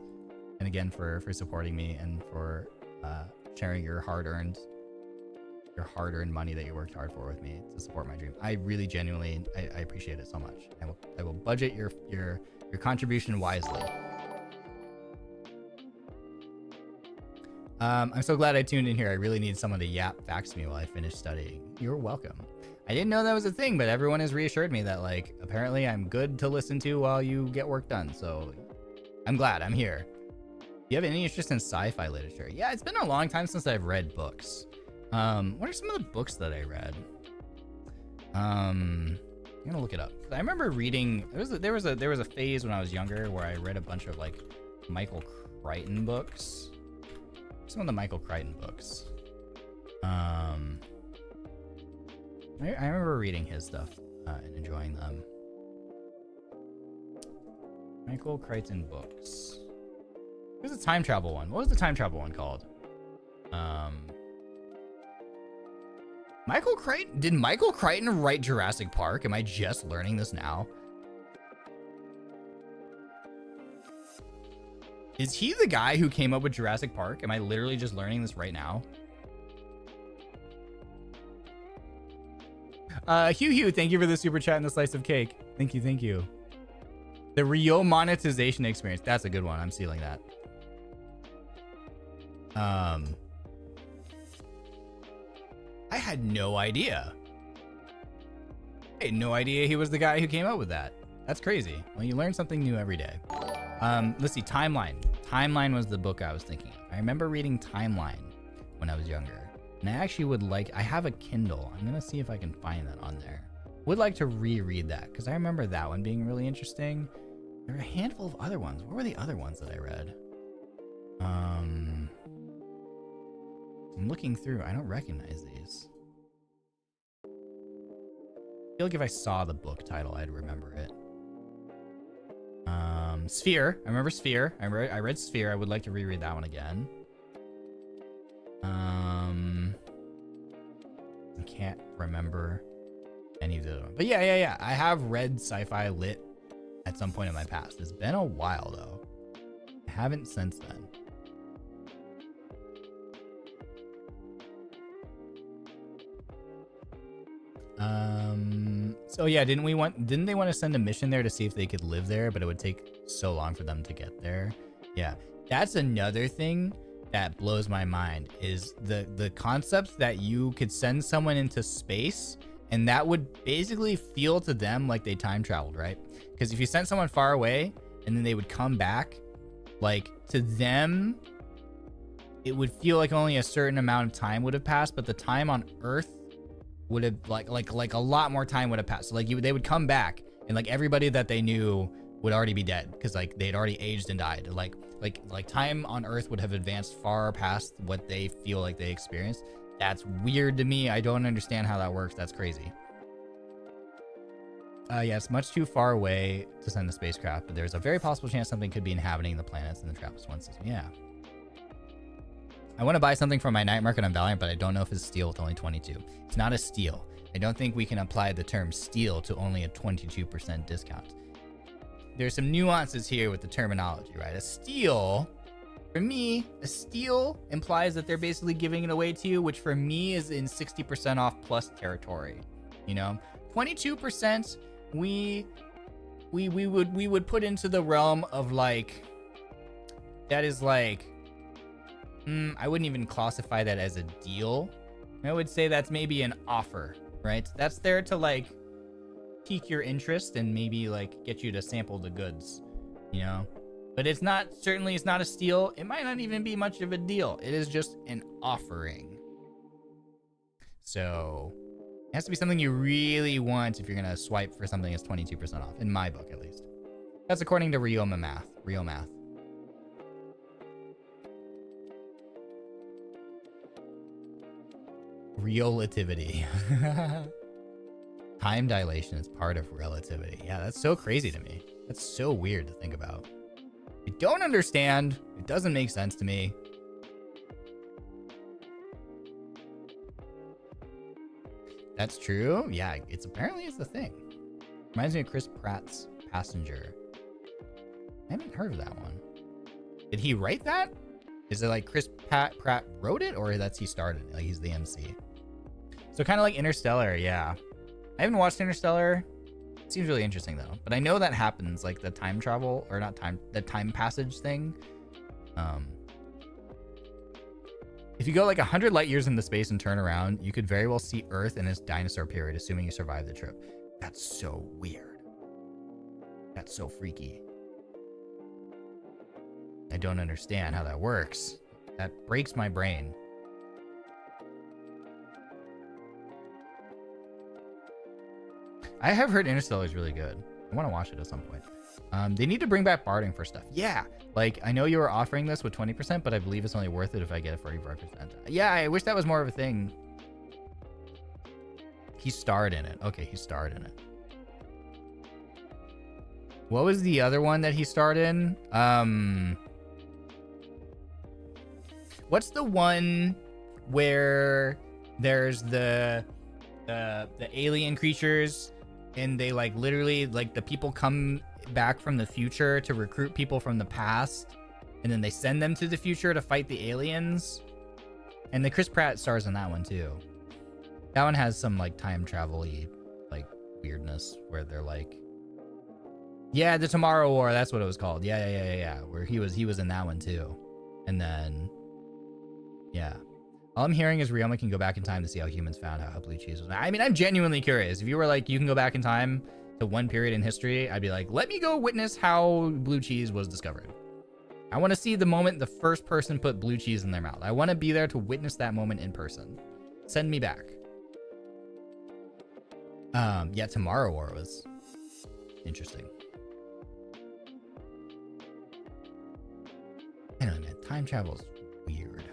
and again for supporting me and for sharing your hard-earned money that you worked hard for with me to support my dream. I really genuinely I appreciate it so much. I will budget your contribution wisely. I'm so glad I tuned in here. I really need someone to yap facts to me while I finish studying. You're welcome. I didn't know that was a thing, but everyone has reassured me that like apparently I'm good to listen to while you get work done. So I'm glad I'm here. Do you have any interest in sci-fi literature? Yeah, it's been a long time since I've read books. What are some of the books that I read? I'm gonna look it up. I remember reading. There was a phase when I was younger where I read a bunch of like Michael Crichton books. Some of the Michael Crichton books. I remember reading his stuff and enjoying them. Michael Crichton books. There's a time travel one. What was the time travel one called? Michael Crichton? Did Michael Crichton write Jurassic Park? Am I just learning this now? Is he the guy who came up with Jurassic Park? Am I literally just learning this right now? Hugh, thank you for the super chat and the slice of cake. Thank you. The Ryoma monetization experience. That's a good one. I'm stealing that. I had no idea. I had no idea he was the guy who came up with that. That's crazy. Well, you learn something new every day. Let's see, Timeline. Timeline was the book I was thinking of. I remember reading Timeline when I was younger. And I actually would like, I have a Kindle. I'm gonna see if I can find that on there. Would like to reread that, because I remember that one being really interesting. There are a handful of other ones. What were the other ones that I read? I'm looking through. I don't recognize these. I feel like if I saw the book title, I'd remember it. Sphere. I remember Sphere. I read Sphere. I would like to reread that one again. I can't remember any of the other ones. But yeah. I have read sci-fi lit at some point in my past. It's been a while though. I haven't since then. So yeah, didn't they want to send a mission there to see if they could live there, but it would take so long for them to get there? Yeah, that's another thing that blows my mind, is the concept that you could send someone into space and that would basically feel to them like they time traveled, right? Because if you sent someone far away and then they would come back, like, to them it would feel like only a certain amount of time would have passed, but the time on Earth would have like a lot more time would have passed. So like they would come back and like everybody that they knew would already be dead, because like they'd already aged and died. Like time on Earth would have advanced far past what they feel like they experienced. That's weird to me. I don't understand how that works. That's crazy. Yeah, it's much too far away to send a spacecraft, but there's a very possible chance something could be inhabiting the planets in the TRAPPIST-1 system. Yeah. I want to buy something from my night market on Valiant, but I don't know if it's steal with only 22. It's not a steal. I don't think we can apply the term steal to only a 22% discount. There's some nuances here with the terminology, right? A steal, for me, a steal implies that they're basically giving it away to you, which for me is in 60% off plus territory. You know, 22% we would put into the realm of like, that is like, I wouldn't even classify that as a deal. I would say that's maybe an offer, right? That's there to like pique your interest and maybe like get you to sample the goods, you know? But it's not, certainly it's not a steal. It might not even be much of a deal. It is just an offering. So it has to be something you really want if you're gonna swipe for something that's 22% off, in my book at least. That's according to Ryoma math. Relativity. Time dilation is part of relativity. Yeah, that's so crazy to me. That's so weird to think about. I don't understand. It doesn't make sense to me. That's true. Yeah, it's apparently it's the thing. Reminds me of Chris Pratt's Passenger. I haven't heard of that one. Did he write that? Is it like Chris Pratt wrote it, or that's he started it? Like he's the MC. So kind of like Interstellar, yeah. I haven't watched Interstellar. It seems really interesting though. But I know that happens, like the time travel, or not time, the time passage thing. If you go like 100 light years into space and turn around, you could very well see Earth in its dinosaur period, assuming you survive the trip. That's so weird. That's so freaky. I don't understand how that works. That breaks my brain. I have heard Interstellar is really good. I want to watch it at some point. They need to bring back barding for stuff. Yeah, like I know you were offering this with 20%, but I believe it's only worth it if I get it for 45%. Yeah, I wish that was more of a thing. He starred in it. Okay, he starred in it. What was the other one that he starred in? What's the one where there's the alien creatures and they like literally like the people come back from the future to recruit people from the past, and then they send them to the future to fight the aliens? And the Chris Pratt stars in that one too. That one has some like time travel-y like weirdness where they're like, yeah, the Tomorrow War, that's what it was called. Yeah. Where he was in that one too. And then yeah. All I'm hearing is Ryoma can go back in time to see how humans found out how blue cheese was. I mean, I'm genuinely curious. If you were like, you can go back in time to one period in history, I'd be like, let me go witness how blue cheese was discovered. I want to see the moment the first person put blue cheese in their mouth. I want to be there to witness that moment in person. Send me back. Yeah, Tomorrow War was interesting. Anyway, man, time travel's weird.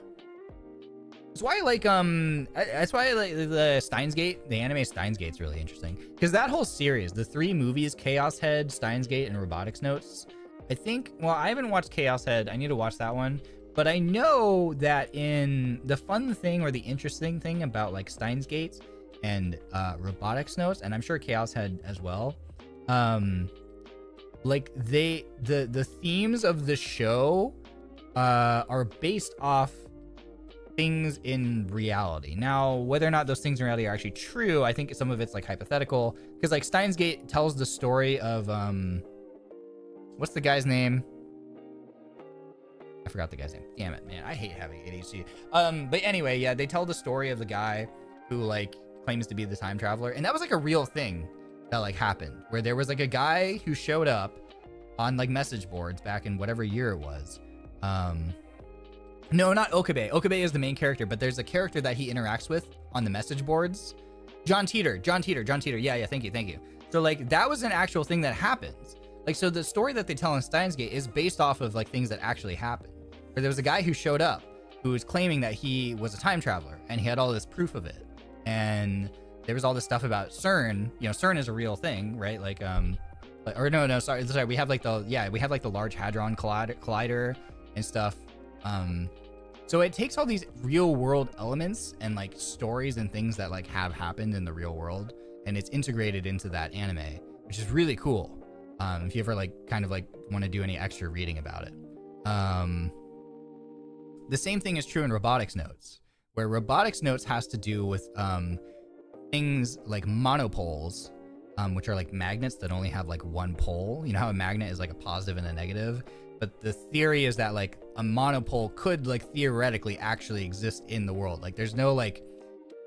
That's why I like the Steins Gate. The anime Steins Gate's really interesting because that whole series, the 3 movies, Chaos Head, Steins Gate, and Robotics Notes. I think, well, I haven't watched Chaos Head. I need to watch that one. But I know that in the fun thing or the interesting thing about like Steins Gate and Robotics Notes, and I'm sure Chaos Head as well, like the themes of the show are based off things in reality. Now, whether or not those things in reality are actually true, I think some of it's like hypothetical, because like Steins Gate tells the story of what's the guy's name? I forgot the guy's name. Damn it, man. I hate having ADHD. But anyway, yeah, they tell the story of the guy who like claims to be the time traveler, and that was like a real thing that like happened, where there was like a guy who showed up on like message boards back in whatever year it was. No, not Okabe. Okabe is the main character, but there's a character that he interacts with on the message boards. John Teeter. Yeah, thank you. So like that was an actual thing that happens. Like, so the story that they tell in Steins Gate is based off of like things that actually happened. Where there was a guy who showed up who was claiming that he was a time traveler and he had all this proof of it. And there was all this stuff about CERN. You know, CERN is a real thing, right? Like, sorry. We have like the Large Hadron Collider and stuff. So it takes all these real world elements and like stories and things that like have happened in the real world, and it's integrated into that anime, which is really cool. If you ever like kind of like want to do any extra reading about it. The same thing is true in Robotics Notes, where Robotics Notes has to do with things like monopoles, which are like magnets that only have like one pole. You know how a magnet is like a positive and a negative? But the theory is that like a monopole could like theoretically actually exist in the world. Like there's no like,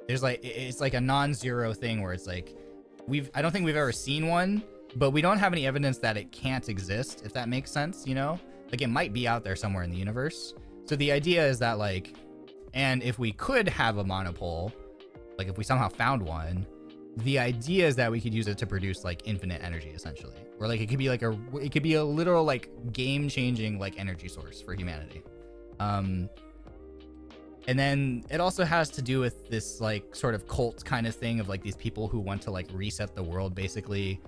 it's like a non-zero thing where it's like, I don't think we've ever seen one, but we don't have any evidence that it can't exist, if that makes sense, you know? Like it might be out there somewhere in the universe. So the idea is that like, and if we could have a monopole, like if we somehow found one, the idea is that we could use it to produce like infinite energy essentially. Or like it could be a literal like game-changing like energy source for humanity. And then it also has to do with this like sort of cult kind of thing of like these people who want to like reset the world basically.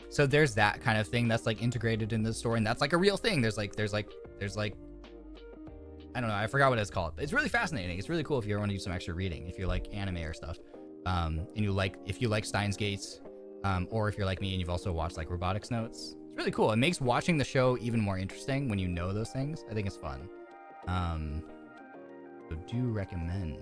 So there's that kind of thing that's like integrated in the story, and that's like a real thing. There's like I don't know, I forgot what it's called, but it's really fascinating. It's really cool if you ever want to do some extra reading, if you like anime or stuff, and if you like Steins Gates, or if you're like me and you've also watched like Robotics Notes. It's really cool. It makes watching the show even more interesting when you know those things. I think it's fun. So do recommend.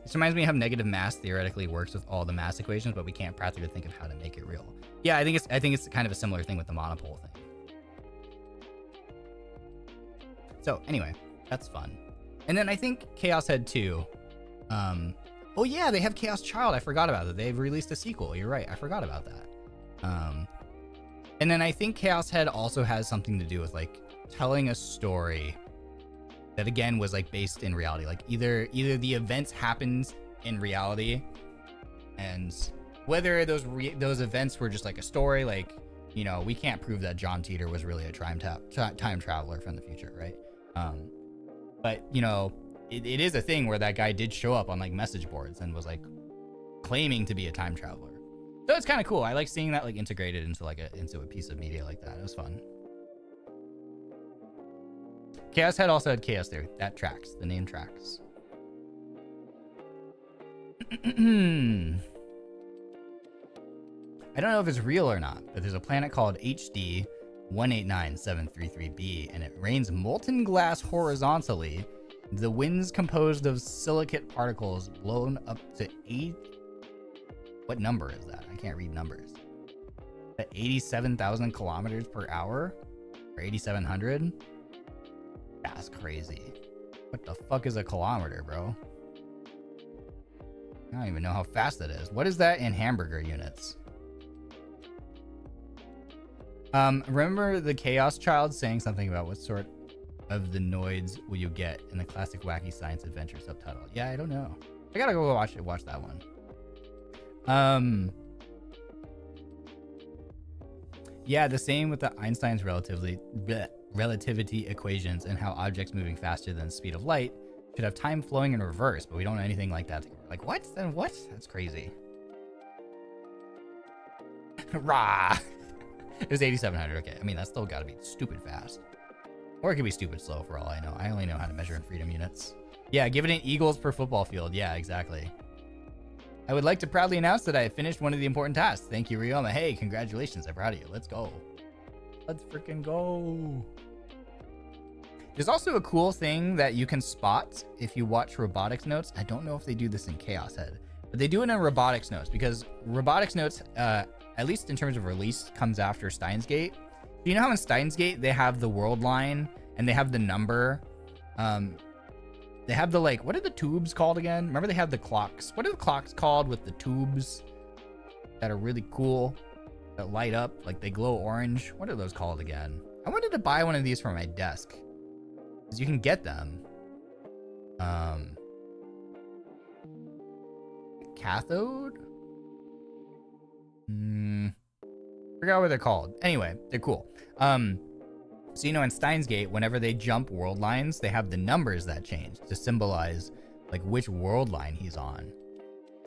This reminds me of how negative mass theoretically works with all the mass equations, but we can't practically think of how to make it real. Yeah, I think it's kind of a similar thing with the monopole thing. So anyway, that's fun. And then I think Chaos Head 2. Oh yeah, they have Chaos Child. I forgot about it. They've released a sequel. You're right. I forgot about that. And then I think Chaos Head also has something to do with like telling a story that again was like based in reality. Like either the events happened in reality, and whether those events were just like a story, like, you know, we can't prove that John Teeter was really a time traveler from the future, right? But you know, it is a thing where that guy did show up on like message boards and was like claiming to be a time traveler. So it's kind of cool. I like seeing that like integrated into a piece of media like that. It was fun. Chaos Head also had Chaos Theory. That tracks. The name tracks. I don't know if it's real or not, but there's a planet called HD 189733b, and it rains molten glass horizontally. The wind's composed of silicate particles blown up to 8. What number is that? I can't read numbers. At 87,000 kilometers per hour? Or 8,700? That's crazy. What the fuck is a kilometer, bro? I don't even know how fast that is. What is that in hamburger units? Remember the Chaos Child saying something about what sort of the noids will you get in the classic wacky science adventure subtitle? Yeah, I don't know. I gotta go watch that one. Yeah, the same with the Einstein's relativity equations and how objects moving faster than the speed of light should have time flowing in reverse, but we don't know anything like that. Like, what? Then what? That's crazy. Rah! It was 8,700. Okay, I mean, that's still gotta be stupid fast. Or it could be stupid slow for all I know. I only know how to measure in freedom units. Yeah, give it an eagles per football field. Yeah, exactly. I would like to proudly announce that I have finished one of the important tasks. Thank you, Ryoma. Hey, congratulations. I'm proud of you. Let's go. Let's freaking go. There's also a cool thing that you can spot if you watch robotics notes. I don't know if they do this in Chaos Head, but they do it in robotics notes because robotics notes, at least in terms of release, comes after Steins Gate. You know how in Steins Gate they have the world line and they have the number? They have the, like, what are the tubes called again? Remember they have the clocks. What are the clocks called with the tubes that are really cool, that light up, like they glow orange? What are those called again? I wanted to buy one of these for my desk because you can get them. Cathode? Forgot what they're called. Anyway, they're cool. So, you know, in Steins Gate, whenever they jump world lines, they have the numbers that change to symbolize, like, which world line he's on.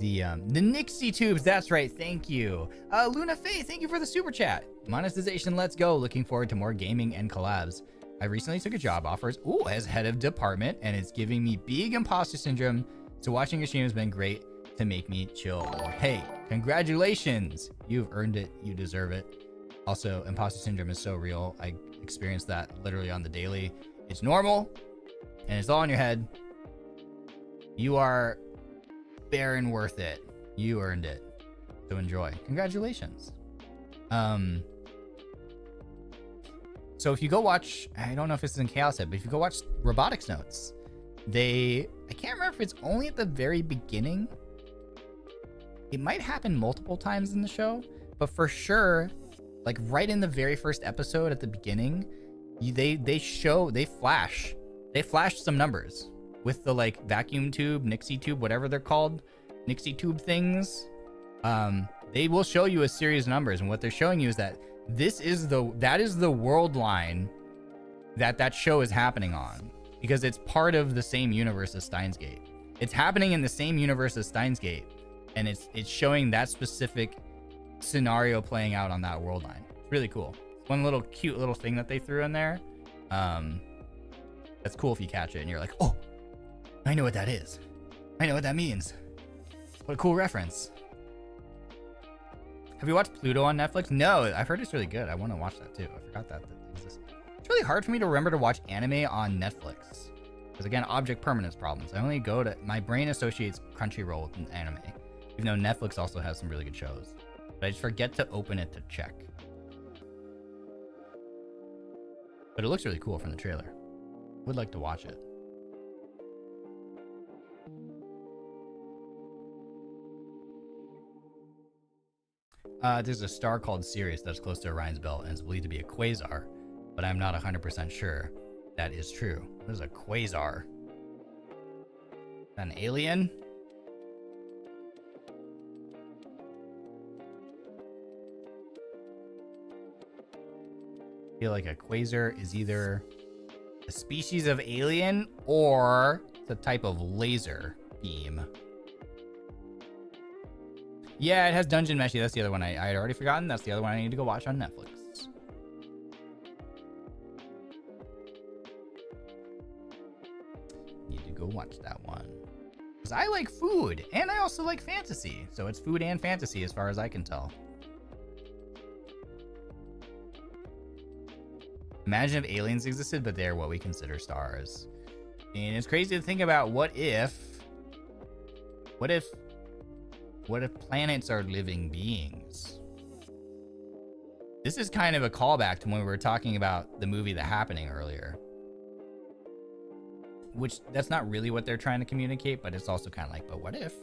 The Nixie tubes, that's right, thank you. Luna Faye, thank you for the super chat. Monetization, let's go. Looking forward to more gaming and collabs. I recently took a job offers, as head of department, and it's giving me big imposter syndrome. So watching your stream has been great to make me chill. Hey, congratulations. You've earned it. You deserve it. Also, imposter syndrome is so real. I experience that literally on the daily. It's normal and it's all in your head. You are fair and worth it. You earned it. So enjoy. Congratulations. So if you go watch, I don't know if it's in Chaos Head, but if you go watch Robotics Notes, I can't remember if it's only at the very beginning. It might happen multiple times in the show, but for sure, like right in the very first episode at the beginning, they flash some numbers with the like vacuum tube, Nixie tube, whatever they're called, Nixie tube things. They will show you a series of numbers, and what they're showing you is that that is the world line that show is happening on, because it's part of the same universe as Steins Gate. It's happening in the same universe as Steins Gate, and it's showing that specific scenario playing out on that world line. It's really cool. It's one little cute little thing that they threw in there. That's cool if you catch it and you're like, oh, I know what that is. I know what that means. What a cool reference. Have you watched Pluto on Netflix? No, I've heard it's really good. I want to watch that too. I forgot that exists. It's really hard for me to remember to watch anime on Netflix, because again, object permanence problems. I only go to, my brain associates Crunchyroll with anime, even though Netflix also has some really good shows. But I just forget to open it to check. But it looks really cool from the trailer. Would like to watch it. There's a star called Sirius that's close to Orion's belt and is believed to be a quasar, but I'm not 100% sure that is true. What is a quasar? An alien? I feel like a quasar is either a species of alien or it's a type of laser beam. Yeah, it has Dungeon Meshi. That's the other one I had already forgotten. That's the other one I need to go watch on Netflix. Need to go watch that one. Because I like food, and I also like fantasy. So it's food and fantasy as far as I can tell. Imagine if aliens existed, but they're what we consider stars. And it's crazy to think about what if planets are living beings? This is kind of a callback to when we were talking about the movie The Happening earlier. which that's not really what they're trying to communicate, but it's also kind of like, but what if?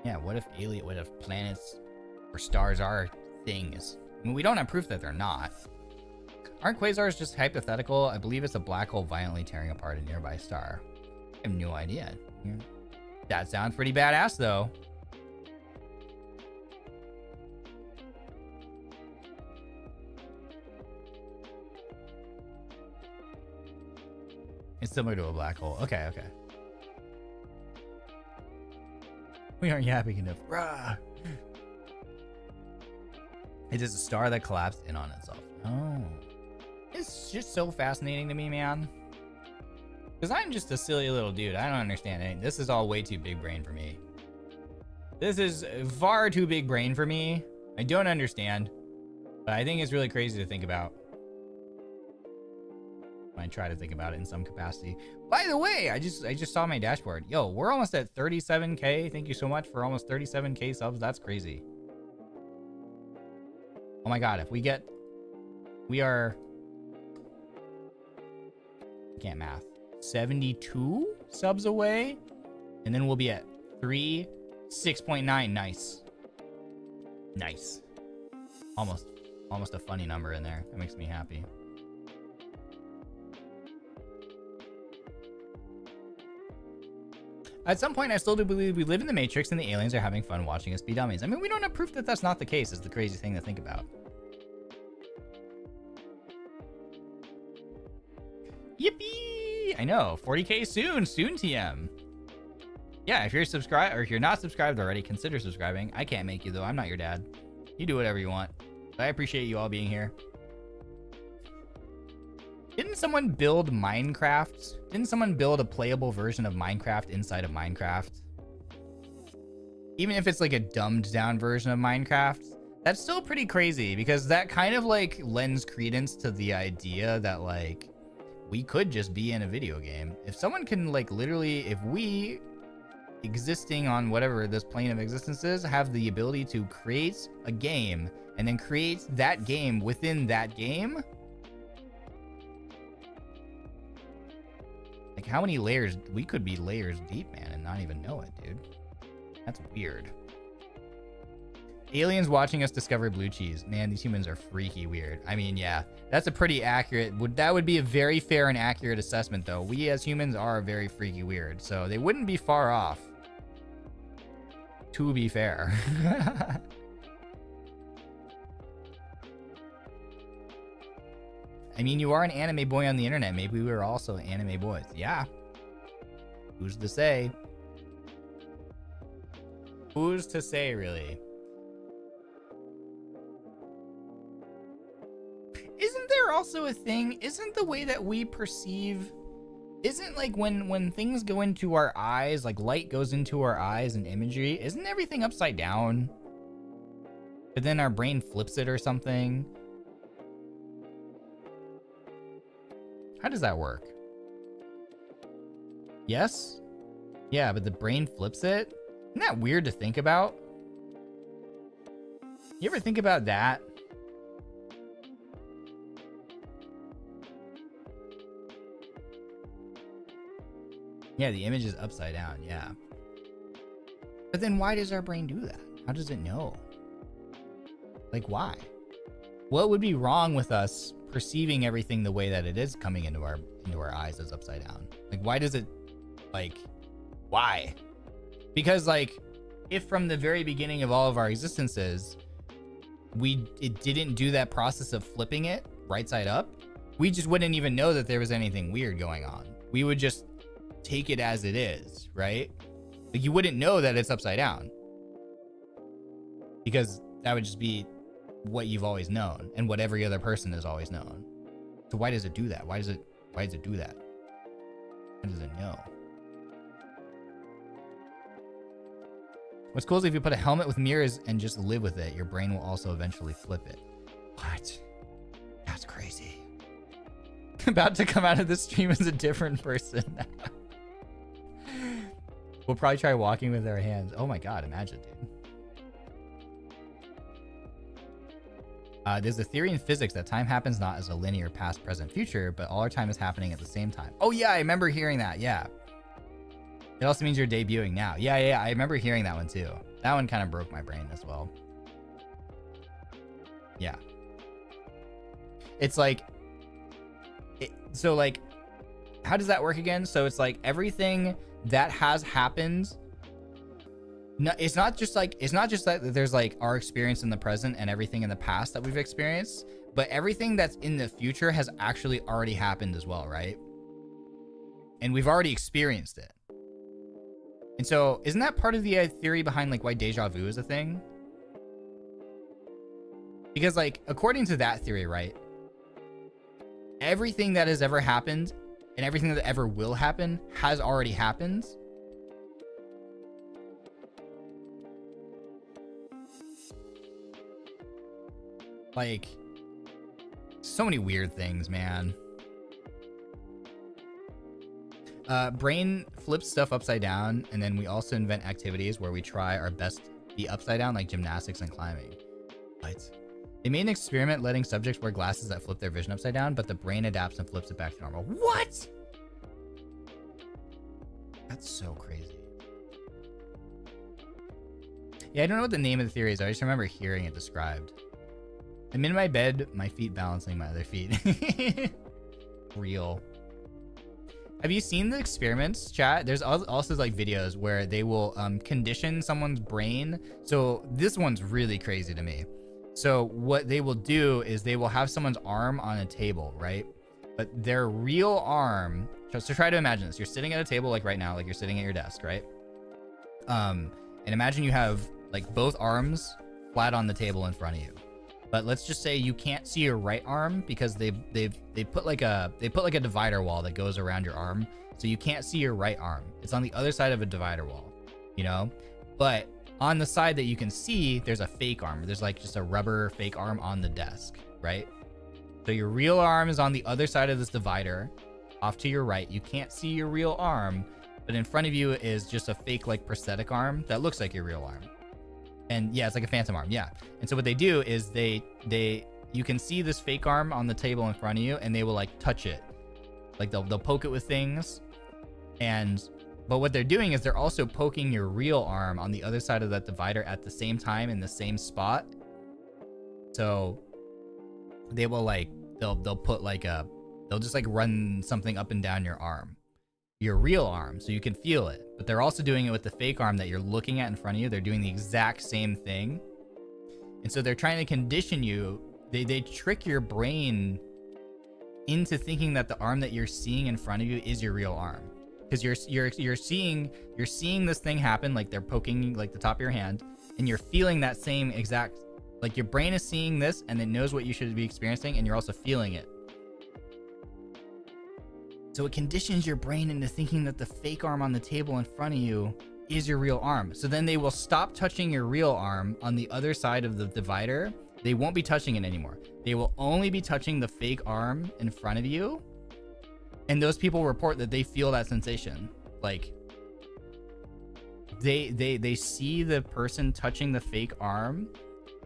Yeah, what if planets or stars are things? I mean, we don't have proof that they're not. Aren't quasars just hypothetical? I believe it's a black hole violently tearing apart a nearby star. I have no idea. That sounds pretty badass, though. It's similar to a black hole. Okay, okay. We aren't yapping enough. Rah! It is a star that collapsed in on itself. Oh. It's just so fascinating to me, man. Because I'm just a silly little dude. I don't understand anything. This is all way too big brain for me. This is far too big brain for me. I don't understand. But I think it's really crazy to think about. I try to think about it in some capacity. By the way, I just saw my dashboard. Yo, we're almost at 37K. Thank you so much for almost 37K subs. That's crazy. Oh my god, if we get... We are... I can't math. 72 subs away? And then we'll be at 6.9. Nice. Nice. Almost a funny number in there. That makes me happy. At some point, I still do believe we live in the Matrix and the aliens are having fun watching us be dummies. I mean, we don't have proof that that's not the case, is the crazy thing to think about. Yippee! I know, 40K soon, TM. Yeah, if you're subscribed, or if you're not subscribed already, consider subscribing. I can't make you though, I'm not your dad. You do whatever you want. But I appreciate you all being here. Didn't someone build Minecraft? Didn't someone build a playable version of Minecraft inside of Minecraft? Even if it's like a dumbed down version of Minecraft, that's still pretty crazy because that kind of like lends credence to the idea that like we could just be in a video game. If someone can like literally, if we existing on whatever this plane of existence is, have the ability to create a game and then create that game within that game, like how many layers? We could be layers deep, man, and not even know it, dude. That's weird. Aliens watching us discover blue cheese. Man, these humans are freaky weird. I mean, yeah, that's a pretty accurate, that would be a very fair and accurate assessment though. We as humans are very freaky weird, so they wouldn't be far off, to be fair. I mean, you are an anime boy on the internet. Maybe we were also anime boys. Yeah. Who's to say? Who's to say, really? Isn't there also a thing? Isn't the way that we perceive... Isn't like when things go into our eyes, like light goes into our eyes and imagery, isn't everything upside down? But then our brain flips it or something? How does that work? Yes? Yeah, but the brain flips it? Isn't that weird to think about? You ever think about that? Yeah, the image is upside down, yeah. But then why does our brain do that? How does it know? Like, why? What would be wrong with us perceiving everything the way that it is coming into our eyes as upside down? Like, why does it, like, why? Because like, if from the very beginning of all of our existences, it didn't do that process of flipping it right side up, we just wouldn't even know that there was anything weird going on. We would just take it as it is, right? Like, you wouldn't know that it's upside down because that would just be what you've always known and what every other person has always known. So why does it do that? Why does it do that? How does it know? What's cool is if you put a helmet with mirrors and just live with it, your brain will also eventually flip it. What? That's crazy. About to come out of this stream as a different person. We'll probably try walking with our hands. Oh my god, imagine, dude. There's a theory in physics that time happens not as a linear past, present, future, but all our time is happening at the same time. Oh yeah, I remember hearing that. Yeah. It also means you're debuting now. Yeah. I remember hearing that one too. That one kind of broke my brain as well. Yeah. It's like, so like, how does that work again? So it's like everything that has happened. No, it's not just that there's like our experience in the present and everything in the past that we've experienced, but everything that's in the future has actually already happened as well, right? And we've already experienced it. And so isn't that part of the theory behind like why deja vu is a thing? Because like, according to that theory, right? Everything that has ever happened and everything that ever will happen has already happened. Like, so many weird things, man. Brain flips stuff upside down, and then we also invent activities where we try our best to be upside down, like gymnastics and climbing. What? They made an experiment letting subjects wear glasses that flip their vision upside down, but the brain adapts and flips it back to normal. What? That's so crazy. Yeah, I don't know what the name of the theory is. I just remember hearing it described. I'm in my bed, my feet balancing my other feet. Real. Have you seen the experiments, chat? There's also like videos where they will condition someone's brain. So this one's really crazy to me. So what they will do is they will have someone's arm on a table, right? But their real arm, so try to imagine this. You're sitting at a table like right now, like you're sitting at your desk, right? And imagine you have like both arms flat on the table in front of you. But let's just say you can't see your right arm because they put like a divider wall that goes around your arm, so you can't see your right arm. It's on the other side of a divider wall, you know? But on the side that you can see, there's a fake arm. There's like just a rubber fake arm on the desk, right? So your real arm is on the other side of this divider, off to your right. You can't see your real arm, but in front of you is just a fake like prosthetic arm that looks like your real arm. And yeah, it's like a phantom arm, yeah. And so what they do is you can see this fake arm on the table in front of you, and they will like touch it, like they'll poke it with things, but what they're doing is they're also poking your real arm on the other side of that divider at the same time in the same spot. So they will like they'll put like they'll just like run something up and down your arm, your real arm, so you can feel it. But they're also doing it with the fake arm that you're looking at in front of you. They're doing the exact same thing. And so they're trying to condition you. They trick your brain into thinking that the arm that you're seeing in front of you is your real arm. Because you're seeing this thing happen, like they're poking like the top of your hand, and you're feeling that same exact, like your brain is seeing this and it knows what you should be experiencing, and you're also feeling it. So it conditions your brain into thinking that the fake arm on the table in front of you is your real arm. So then they will stop touching your real arm on the other side of the divider. They won't be touching it anymore. They will only be touching the fake arm in front of you. And those people report that they feel that sensation. Like they see the person touching the fake arm,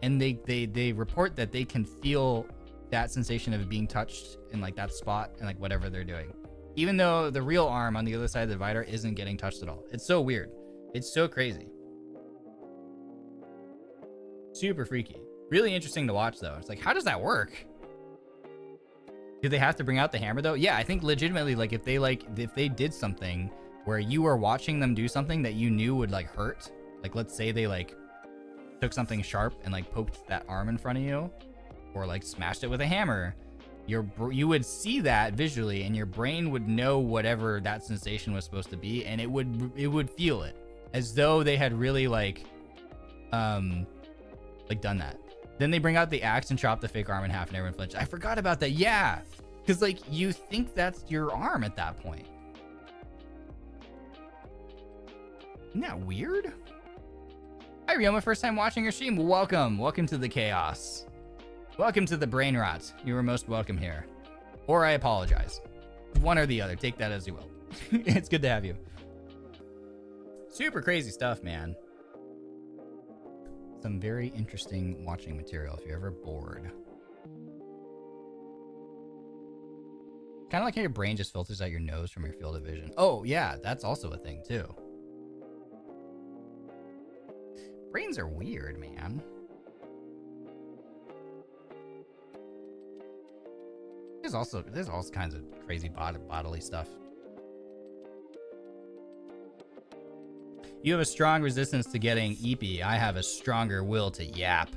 and they report that they can feel that sensation of being touched in like that spot and like whatever they're doing, even though the real arm on the other side of the divider isn't getting touched at all. It's so weird. It's so crazy. Super freaky. Really interesting to watch though. It's like, how does that work? Do they have to bring out the hammer though? Yeah, I think legitimately, like if they did something where you were watching them do something that you knew would like hurt, like let's say they like took something sharp and like poked that arm in front of you, or like smashed it with a hammer, you would see that visually, and your brain would know whatever that sensation was supposed to be, and it would feel it as though they had really like done that. Then they bring out the axe and chop the fake arm in half, and everyone flinches. I forgot about that. Yeah, because like you think that's your arm at that point. Isn't that weird? Hi Ryoma, first time watching your stream. Welcome to the chaos. Welcome to the brain rot. You are most welcome here. Or I apologize. One or the other. Take that as you will. It's good to have you. Super crazy stuff, man. Some very interesting watching material if you're ever bored. Kind of like how your brain just filters out your nose from your field of vision. Oh, yeah, that's also a thing, too. Brains are weird, man. There's all kinds of crazy bodily stuff. You have a strong resistance to getting eepy. I have a stronger will to yap.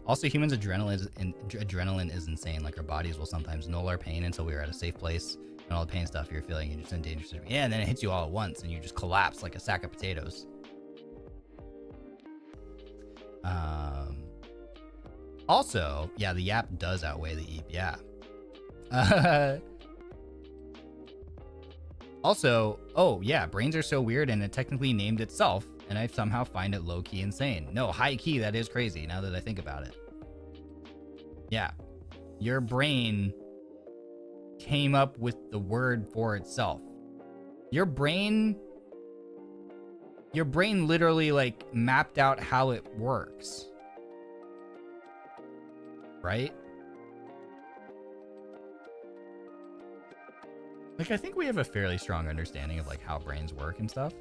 Also, humans' adrenaline is insane. Like, our bodies will sometimes null our pain until we are at a safe place. And all the pain stuff you're feeling, you're just in danger. Yeah, and then it hits you all at once, and you just collapse like a sack of potatoes. Also, yeah, the yap does outweigh the eep, yeah. Also, oh, yeah, brains are so weird, and it technically named itself, and I somehow find it low-key insane. No, high-key, that is crazy, now that I think about it. Yeah. Your brain came up with the word for itself. Your brain literally, like, mapped out how it works. Right? Like, I think we have a fairly strong understanding of, like, how brains work and stuff.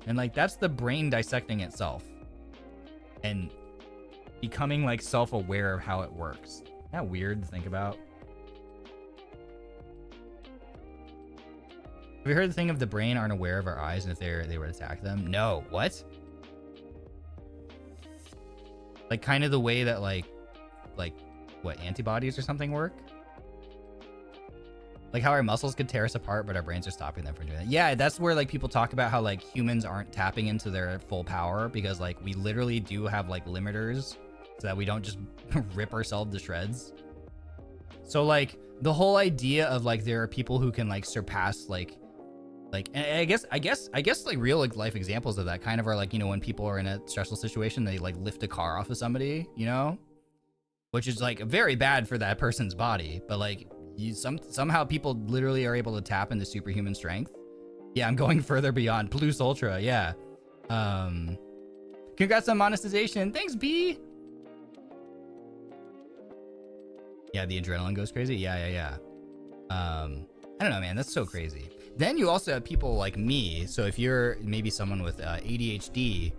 And, like, that's the brain dissecting itself. And becoming, like, self-aware of how it works. Isn't that weird to think about? Have you heard the thing of the brain aren't aware of our eyes, and if they were to attack them? No. What? Like, kind of the way that, like, what, antibodies or something work? Like how our muscles could tear us apart, but our brains are stopping them from doing that. Yeah, that's where, like, people talk about how, like, humans aren't tapping into their full power because, like, we literally do have, like, limiters so that we don't just rip ourselves to shreds. So, like, the whole idea of, like, there are people who can, like, surpass, like, and I guess, like, real, like, life examples of that kind of are, like, you know, when people are in a stressful situation, they, like, lift a car off of somebody, you know? Which is, like, very bad for that person's body, but, like, somehow people literally are able to tap into superhuman strength. Yeah, I'm going further beyond Plus Ultra. Yeah. Congrats on monetization. Thanks, B. Yeah, the adrenaline goes crazy. Yeah. I don't know, man. That's so crazy. Then you also have people like me. So if you're maybe someone with ADHD,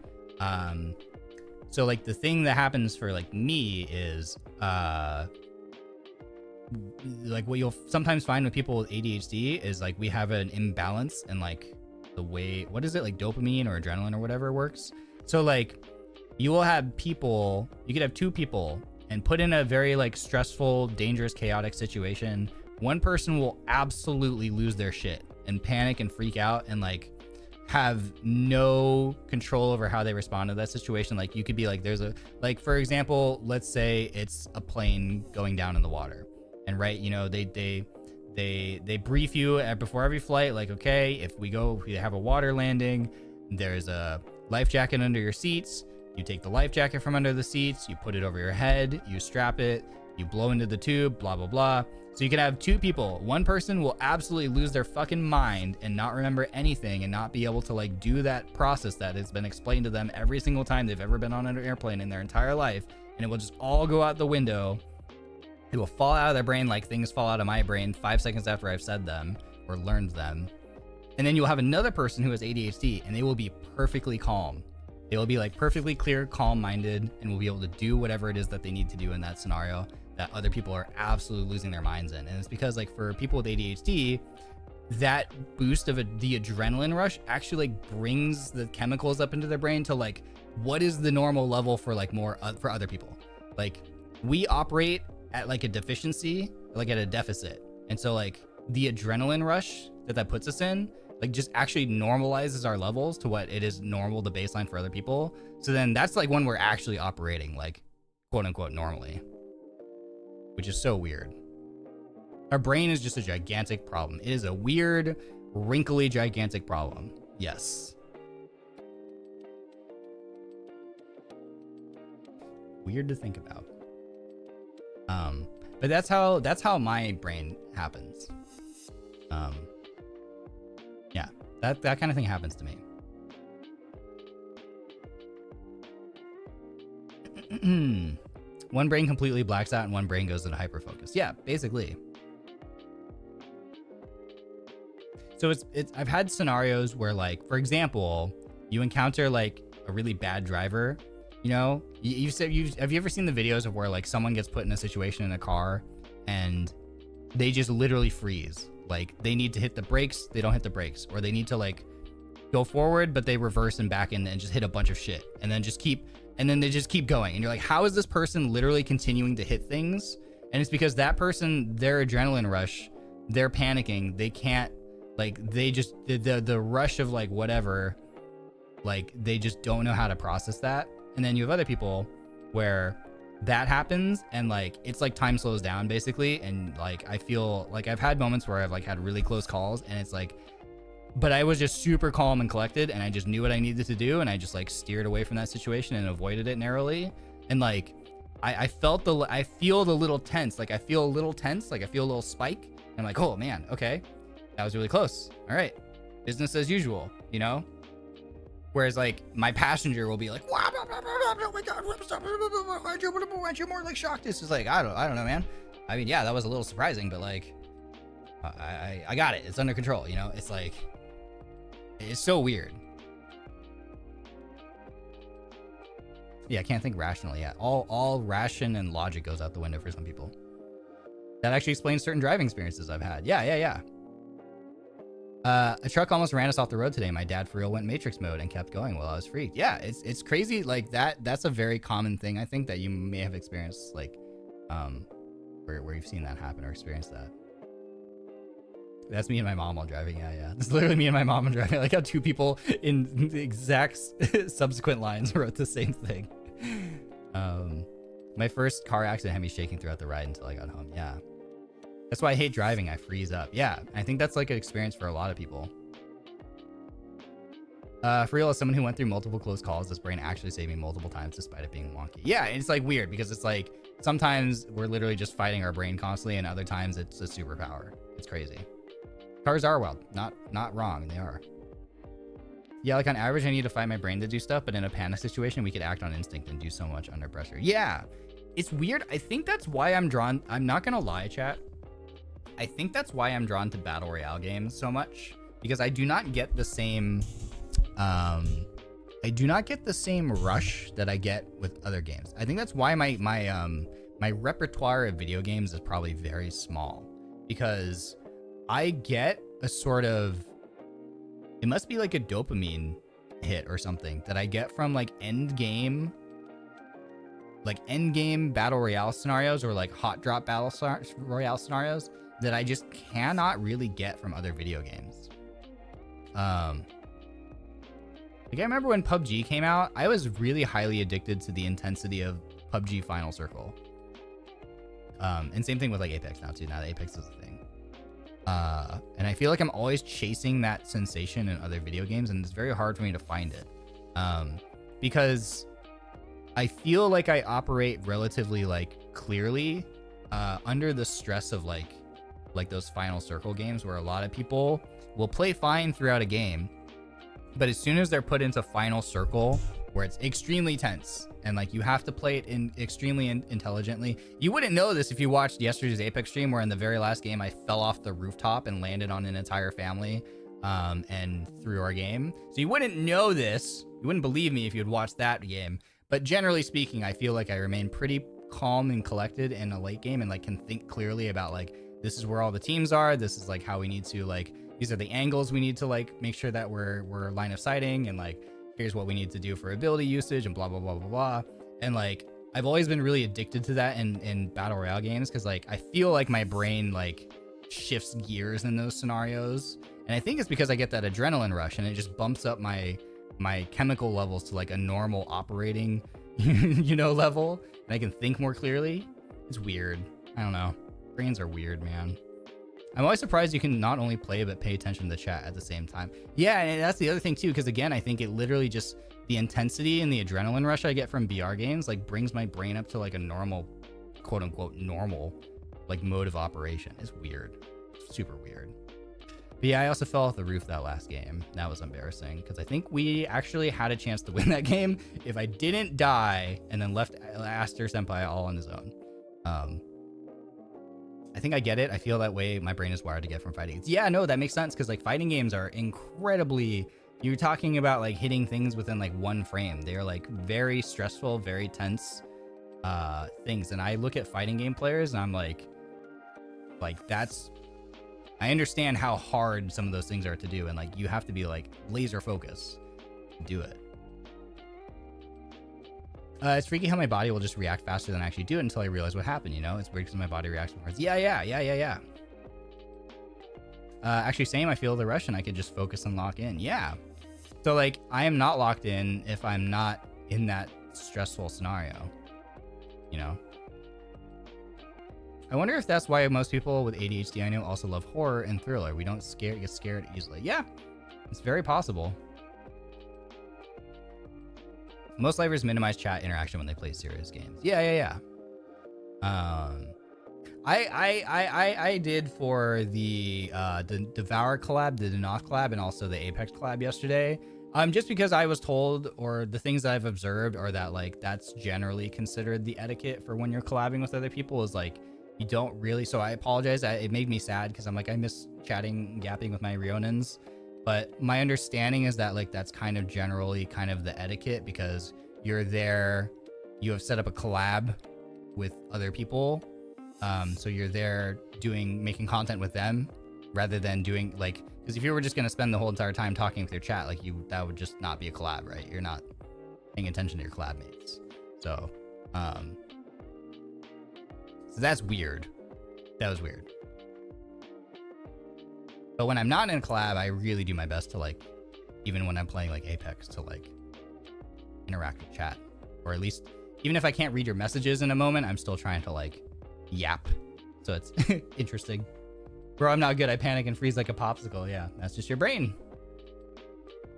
so, like, the thing that happens for, like, me is, like, what you'll sometimes find with people with ADHD is, like, we have an imbalance in, like, the way, what is it, like, dopamine or adrenaline or whatever works. So, like, you will have people, you could have two people and put in a very, like, stressful, dangerous, chaotic situation. One person will absolutely lose their shit and panic and freak out and, like, have no control over how they respond to that situation. Like, you could be like, there's a, like, for example, let's say it's a plane going down in the water, and right, you know, they brief you before every flight, like, okay, if we have a water landing, there's a life jacket under your seats. You take the life jacket from under the seats, you put it over your head, you strap it, you blow into the tube, blah blah blah. So you can have two people. One person will absolutely lose their fucking mind and not remember anything and not be able to, like, do that process that has been explained to them every single time they've ever been on an airplane in their entire life, and it will just all go out the window. It will fall out of their brain like things fall out of my brain 5 seconds after I've said them or learned them. And then you'll have another person who has ADHD, and they will be perfectly calm. They will be, like, perfectly clear, calm-minded, and will be able to do whatever it is that they need to do in that scenario that other people are absolutely losing their minds in. And it's because, like, for people with ADHD, that boost of the adrenaline rush actually, like, brings the chemicals up into their brain to, like, what is the normal level for, like, more for other people. Like, we operate at, like, a deficiency, like, at a deficit. And so, like, the adrenaline rush that puts us in, like, just actually normalizes our levels to what it is normal, the baseline for other people. So then that's, like, when we're actually operating, like, quote unquote normally, which is so weird. Our brain is just a gigantic problem. It is a weird, wrinkly, gigantic problem. Yes. Weird to think about. But that's how my brain happens. Yeah, that kind of thing happens to me. one brain completely blacks out and one brain goes into hyperfocus. Yeah, basically. So I've had scenarios where, like, for example, you encounter like a really bad driver, you know, have you ever seen the videos of where like someone gets put in a situation in a car and they just literally freeze? Like they need to hit the brakes, they don't hit the brakes, or they need to like go forward, but they reverse and back in and just hit a bunch of shit and then they just keep going. And you're like, how is this person literally continuing to hit things? And it's because that person, their adrenaline rush, they're panicking. They can't, like, they just, the rush of like whatever, like they just don't know how to process that. And then you have other people where that happens and like it's like time slows down basically, and like I feel like I've had moments where I've like had really close calls and it's like, but I was just super calm and collected and I just knew what I needed to do and I just like steered away from that situation and avoided it narrowly. And like I feel the little tense, like I feel a little tense, like I feel a little spike and I'm like, oh man, okay, that was really close, all right, business as usual, you know. Whereas like my passenger will be like, oh my god, aren't you more like shocked? It's just like, I don't know, man. I mean, yeah, that was a little surprising, but like I got it, it's under control, you know. It's like, it's so weird. Yeah, I can't think rationally. Yeah, all ration and logic goes out the window for some people. That actually explains certain driving experiences I've had. Yeah. A truck almost ran us off the road today. My dad for real went Matrix mode and kept going while I was freaked. Yeah, it's crazy. Like that's a very common thing, I think, that you may have experienced, like where you've seen that happen or experienced that. That's me and my mom while driving. Yeah. It's literally me and my mom while driving. I like how two people in the exact subsequent lines wrote the same thing. My first car accident had me shaking throughout the ride until I got home. Yeah. That's why I hate driving. I freeze up. Yeah, I think that's like an experience for a lot of people. For real, as someone who went through multiple close calls, this brain actually saved me multiple times despite it being wonky. Yeah, it's like weird because it's like sometimes we're literally just fighting our brain constantly and other times it's a superpower. It's crazy. Cars are wild. Not wrong. They are. Yeah, like on average, I need to fight my brain to do stuff, but in a panic situation, we could act on instinct and do so much under pressure. Yeah, it's weird. I think that's why I'm not gonna lie, chat. I think that's why I'm drawn to battle royale games so much, because I do not get the same rush that I get with other games. I think that's why my repertoire of video games is probably very small, because I get a sort of, it must be like a dopamine hit or something that I get from like end game battle royale scenarios or like hot drop battle royale scenarios that I just cannot really get from other video games. Like I remember when PUBG came out, I was really highly addicted to the intensity of PUBG Final Circle. And same thing with like Apex now too. Now that Apex is a thing. And I feel like I'm always chasing that sensation in other video games, and it's very hard for me to find it. Because I feel like I operate relatively like clearly under the stress of like those Final Circle games where a lot of people will play fine throughout a game, but as soon as they're put into Final Circle where it's extremely tense and like you have to play it in extremely intelligently. You wouldn't know this if you watched yesterday's Apex stream, where in the very last game I fell off the rooftop and landed on an entire family and through our game. So you wouldn't know this, you wouldn't believe me if you had watched that game. But generally speaking, I feel like I remain pretty calm and collected in a late game and like can think clearly about like, this is where all the teams are, this is like how we need to like, these are the angles we need to like make sure that we're line of sighting, and like here's what we need to do for ability usage and blah blah blah blah blah. And like I've always been really addicted to that in battle royale games, because like I feel like my brain like shifts gears in those scenarios, and I think it's because I get that adrenaline rush and it just bumps up my chemical levels to like a normal operating level, and I can think more clearly. It's weird. I don't know. Brains are weird, man. I'm always surprised you can not only play but pay attention to the chat at the same time. Yeah, and that's the other thing too, because again, I think it literally just, the intensity and the adrenaline rush I get from VR games like brings my brain up to like a normal, quote unquote normal, like mode of operation. It's weird. Super weird. But yeah, I also fell off the roof that last game. That was embarrassing because I think we actually had a chance to win that game if I didn't die and then left Aster Senpai all on his own. I think I get it. I feel that way. My brain is wired to get from fighting. Yeah, no, that makes sense because like fighting games are incredibly... You're talking about like hitting things within like one frame. They are like very stressful, very tense things. And I look at fighting game players and I'm like that's... I understand how hard some of those things are to do, and like you have to be like laser focused to do it. It's freaky how my body will just react faster than I actually do it until I realize what happened, you know? It's weird because my body reacts more. Yeah. Actually, same. I feel the rush and I could just focus and lock in. Yeah. So like I am not locked in if I'm not in that stressful scenario, you know? I wonder if that's why most people with ADHD I know also love horror and thriller. We don't get scared easily. Yeah, it's very possible. Most livers minimize chat interaction when they play serious games. Yeah. I did for the Devour collab, the Denauth collab, and also the Apex collab yesterday. Just because I was told, or the things that I've observed are that like that's generally considered the etiquette for when you're collabing with other people is like you don't really. So I apologize. It made me sad because I'm like I miss chatting, yapping with my Rionins. But my understanding is that like that's kind of generally kind of the etiquette because you're there, you have set up a collab with other people. So you're there making content with them rather than doing like, because if you were just going to spend the whole entire time talking with your chat, like that would just not be a collab, right? You're not paying attention to your collab mates. So that's weird. That was weird. But when I'm not in a collab, I really do my best to like, even when I'm playing like Apex, to like interact with chat, or at least even if I can't read your messages in a moment, I'm still trying to like yap. So it's interesting. Bro, I'm not good. I panic and freeze like a popsicle. Yeah, that's just your brain.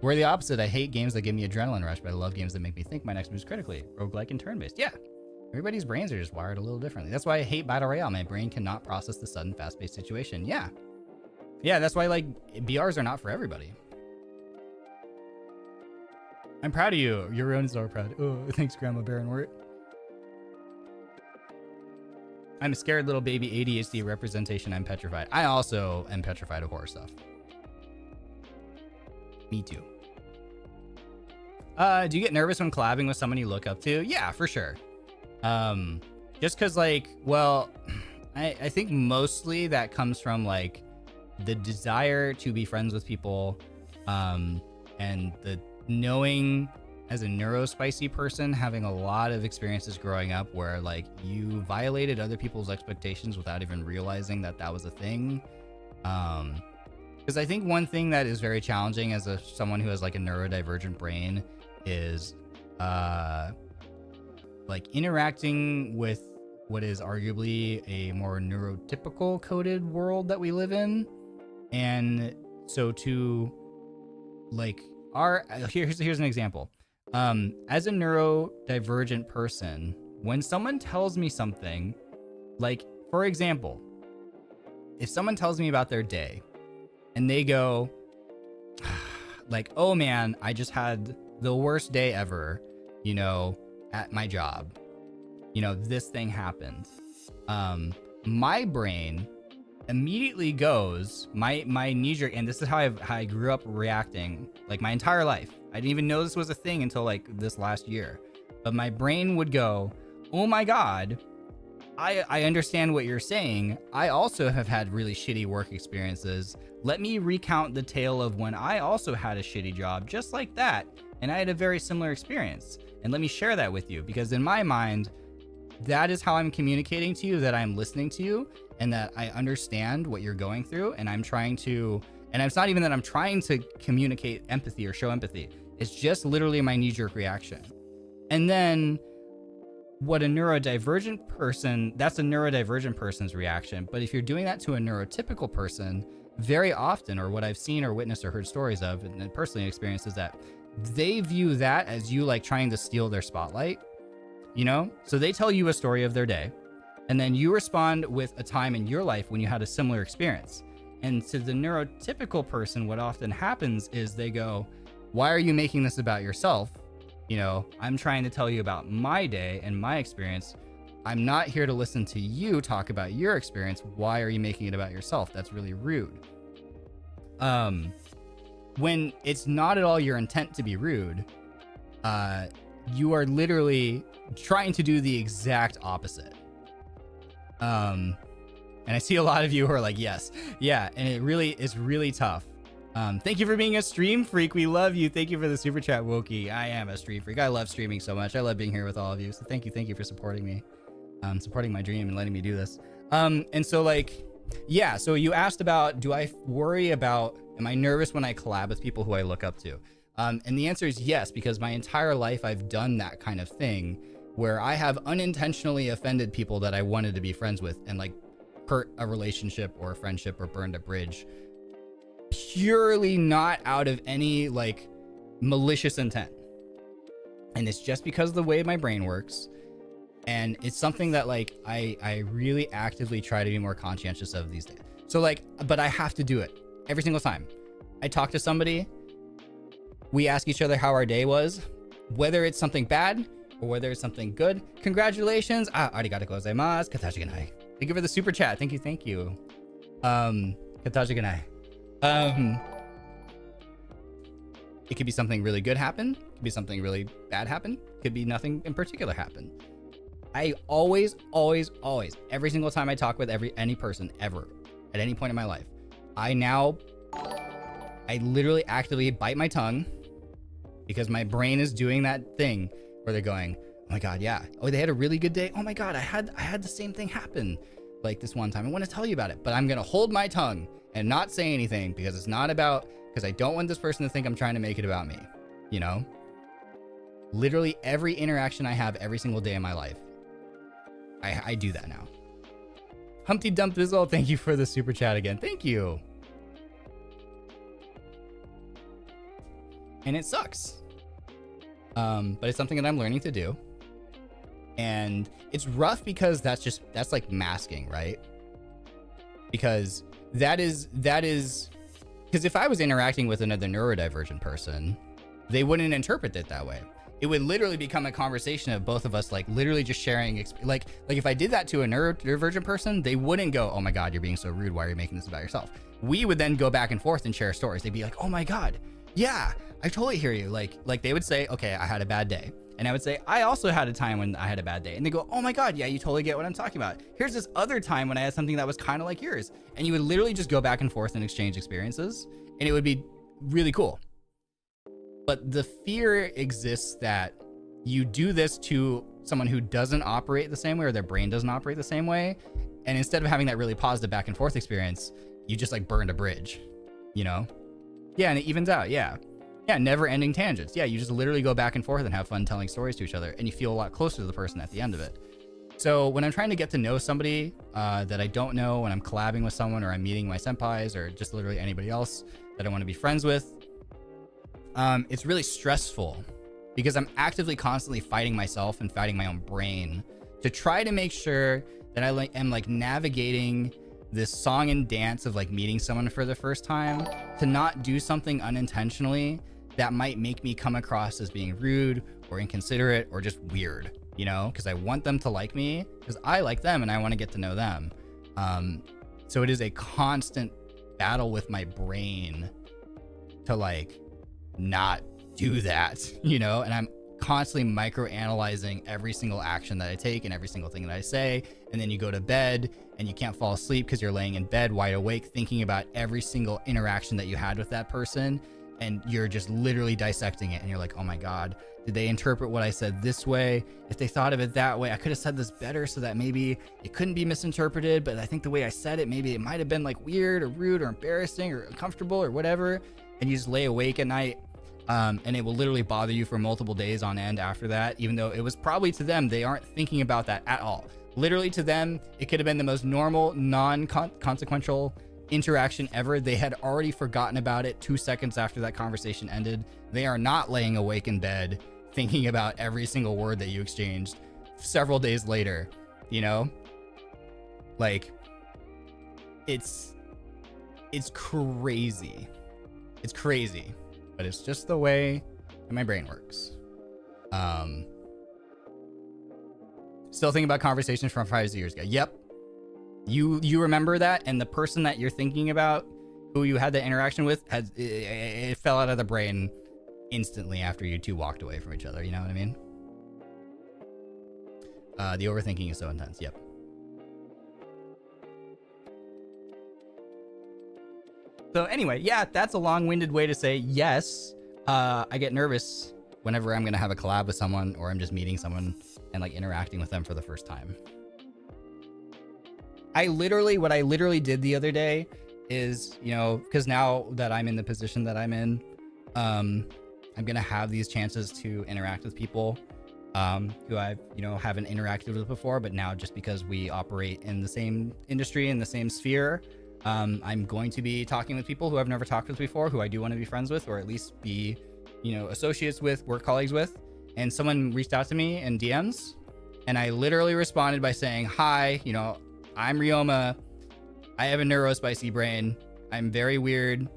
We're the opposite. I hate games that give me adrenaline rush, but I love games that make me think my next moves critically. Roguelike and turn-based. Yeah. Everybody's brains are just wired a little differently. That's why I hate Battle Royale. My brain cannot process the sudden, fast-paced situation. Yeah. Yeah, that's why, like, BRs are not for everybody. I'm proud of you. Your own is so proud. Oh, thanks, Grandma Barrenwort. I'm a scared little baby ADHD representation. I'm petrified. I also am petrified of horror stuff. Me too. Do you get nervous when collabing with someone you look up to? Yeah, for sure. Just because, like, well, I think mostly that comes from, like, the desire to be friends with people, and the knowing as a neurospicy person, having a lot of experiences growing up where like you violated other people's expectations without even realizing that that was a thing. Because I think one thing that is very challenging as someone who has like a neurodivergent brain is like interacting with what is arguably a more neurotypical coded world that we live in. And so to like here's an example. As a neurodivergent person, when someone tells me something, like for example, if someone tells me about their day and they go like, oh man, I just had the worst day ever, you know, at my job, you know, this thing happened. My brain immediately goes, my knee-jerk, and this is how I grew up reacting like my entire life. I didn't even know this was a thing until like this last year. But my brain would go, oh my God, I understand what you're saying. I also have had really shitty work experiences. Let me recount the tale of when I also had a shitty job just like that. And I had a very similar experience. And let me share that with you, because in my mind, that is how I'm communicating to you that I'm listening to you and that I understand what you're going through. And I'm trying to, and it's not even that I'm trying to communicate empathy or show empathy. It's just literally my knee-jerk reaction. And then what a neurodivergent person, that's a neurodivergent person's reaction. But if you're doing that to a neurotypical person, very often, or what I've seen or witnessed or heard stories of and personally experienced, is that they view that as you like trying to steal their spotlight, you know? So they tell you a story of their day, and then you respond with a time in your life when you had a similar experience. And to the neurotypical person, what often happens is they go, why are you making this about yourself? You know, I'm trying to tell you about my day and my experience. I'm not here to listen to you talk about your experience. Why are you making it about yourself? That's really rude. When it's not at all your intent to be rude, you are literally trying to do the exact opposite. And I see a lot of you who are like, yes, yeah, and it really is really tough. Thank you for being a stream freak. We love you. Thank you for the super chat, Wokey. I am a stream freak. I love streaming so much. I love being here with all of you. So thank you for supporting me, supporting my dream and letting me do this. And so like, yeah, so you asked about, do I worry about, am I nervous when I collab with people who I look up to? And the answer is yes, because my entire life I've done that kind of thing where I have unintentionally offended people that I wanted to be friends with and like hurt a relationship or a friendship or burned a bridge purely not out of any like malicious intent. And it's just because of the way my brain works. And it's something that like I really actively try to be more conscientious of these days. So like, but I have to do it every single time I talk to somebody. We ask each other how our day was, whether it's something bad or whether it's something good. Congratulations. Arigatou gozaimasu. Katachi ganai. Thank you for the super chat. Thank you. Katachi ganai. It could be something really good happen. It could be something really bad happen. It could be nothing in particular happen. I always, every single time I talk with any person ever, at any point in my life, I literally actively bite my tongue because my brain is doing that thing where they're going, oh my God, yeah. Oh, they had a really good day. Oh my God, I had the same thing happen like this one time. I want to tell you about it, but I'm going to hold my tongue and not say anything because it's not about, because I don't want this person to think I'm trying to make it about me, you know? Literally every interaction I have every single day in my life, I do that now. Humpty Dump Bizzle, thank you for the super chat again. Thank you. And it sucks. But it's something that I'm learning to do. And it's rough because that's like masking, right? Because that is, because if I was interacting with another neurodivergent person, they wouldn't interpret it that way. It would literally become a conversation of both of us, like literally just sharing, like if I did that to a neurodivergent person, they wouldn't go, oh my God, you're being so rude. Why are you making this about yourself? We would then go back and forth and share stories. They'd be like, oh my God, yeah, I totally hear you. Like they would say, okay, I had a bad day. And I would say, I also had a time when I had a bad day. And they go, oh my God, yeah, you totally get what I'm talking about. Here's this other time when I had something that was kind of like yours. And you would literally just go back and forth and exchange experiences. And it would be really cool. But the fear exists that you do this to someone who doesn't operate the same way or their brain doesn't operate the same way. And instead of having that really positive back and forth experience, you just like burned a bridge, you know? Yeah, and it evens out, yeah. Yeah, never ending tangents. Yeah, you just literally go back and forth and have fun telling stories to each other and you feel a lot closer to the person at the end of it. So when I'm trying to get to know somebody that I don't know, when I'm collabing with someone or I'm meeting my senpais or just literally anybody else that I want to be friends with, it's really stressful because I'm actively constantly fighting myself and fighting my own brain to try to make sure that I am like navigating this song and dance of like meeting someone for the first time, to not do something unintentionally that might make me come across as being rude or inconsiderate or just weird, you know, because I want them to like me because I like them and I want to get to know them. So it is a constant battle with my brain to like not do that, you know, and I'm constantly micro-analyzing every single action that I take and every single thing that I say. And then you go to bed and you can't fall asleep because you're laying in bed wide awake thinking about every single interaction that you had with that person, and you're just literally dissecting it and you're like, oh my God, did they interpret what I said this way? If they thought of it that way, I could have said this better so that maybe it couldn't be misinterpreted, but I think the way I said it, maybe it might have been like weird or rude or embarrassing or uncomfortable or whatever. And you just lay awake at night. And it will literally bother you for multiple days on end after that, even though it was probably to them, they aren't thinking about that at all. Literally to them, it could have been the most normal, non-consequential interaction ever. They had already forgotten about it 2 seconds after that conversation ended. They are not laying awake in bed thinking about every single word that you exchanged several days later, you know? Like, it's It's crazy. It's crazy, but it's just the way that my brain works. Still thinking about conversations from 5 years ago. Yep. You remember that, and the person that you're thinking about, who you had the interaction with, it fell out of the brain instantly after you two walked away from each other. You know what I mean? The overthinking is so intense. Yep. So anyway, yeah, that's a long-winded way to say yes. I get nervous whenever I'm gonna have a collab with someone, or I'm just meeting someone and like interacting with them for the first time. What I literally did the other day is, you know, because now that I'm in the position that I'm in, I'm gonna have these chances to interact with people who I, you know, haven't interacted with before, but now just because we operate in the same industry, in the same sphere, I'm going to be talking with people who I've never talked with before, who I do want to be friends with, or at least be, you know, associates with, work colleagues with. And someone reached out to me in DMs, and I literally responded by saying, hi, you know, I'm Ryoma. I have a neurospicy brain. I'm very weird.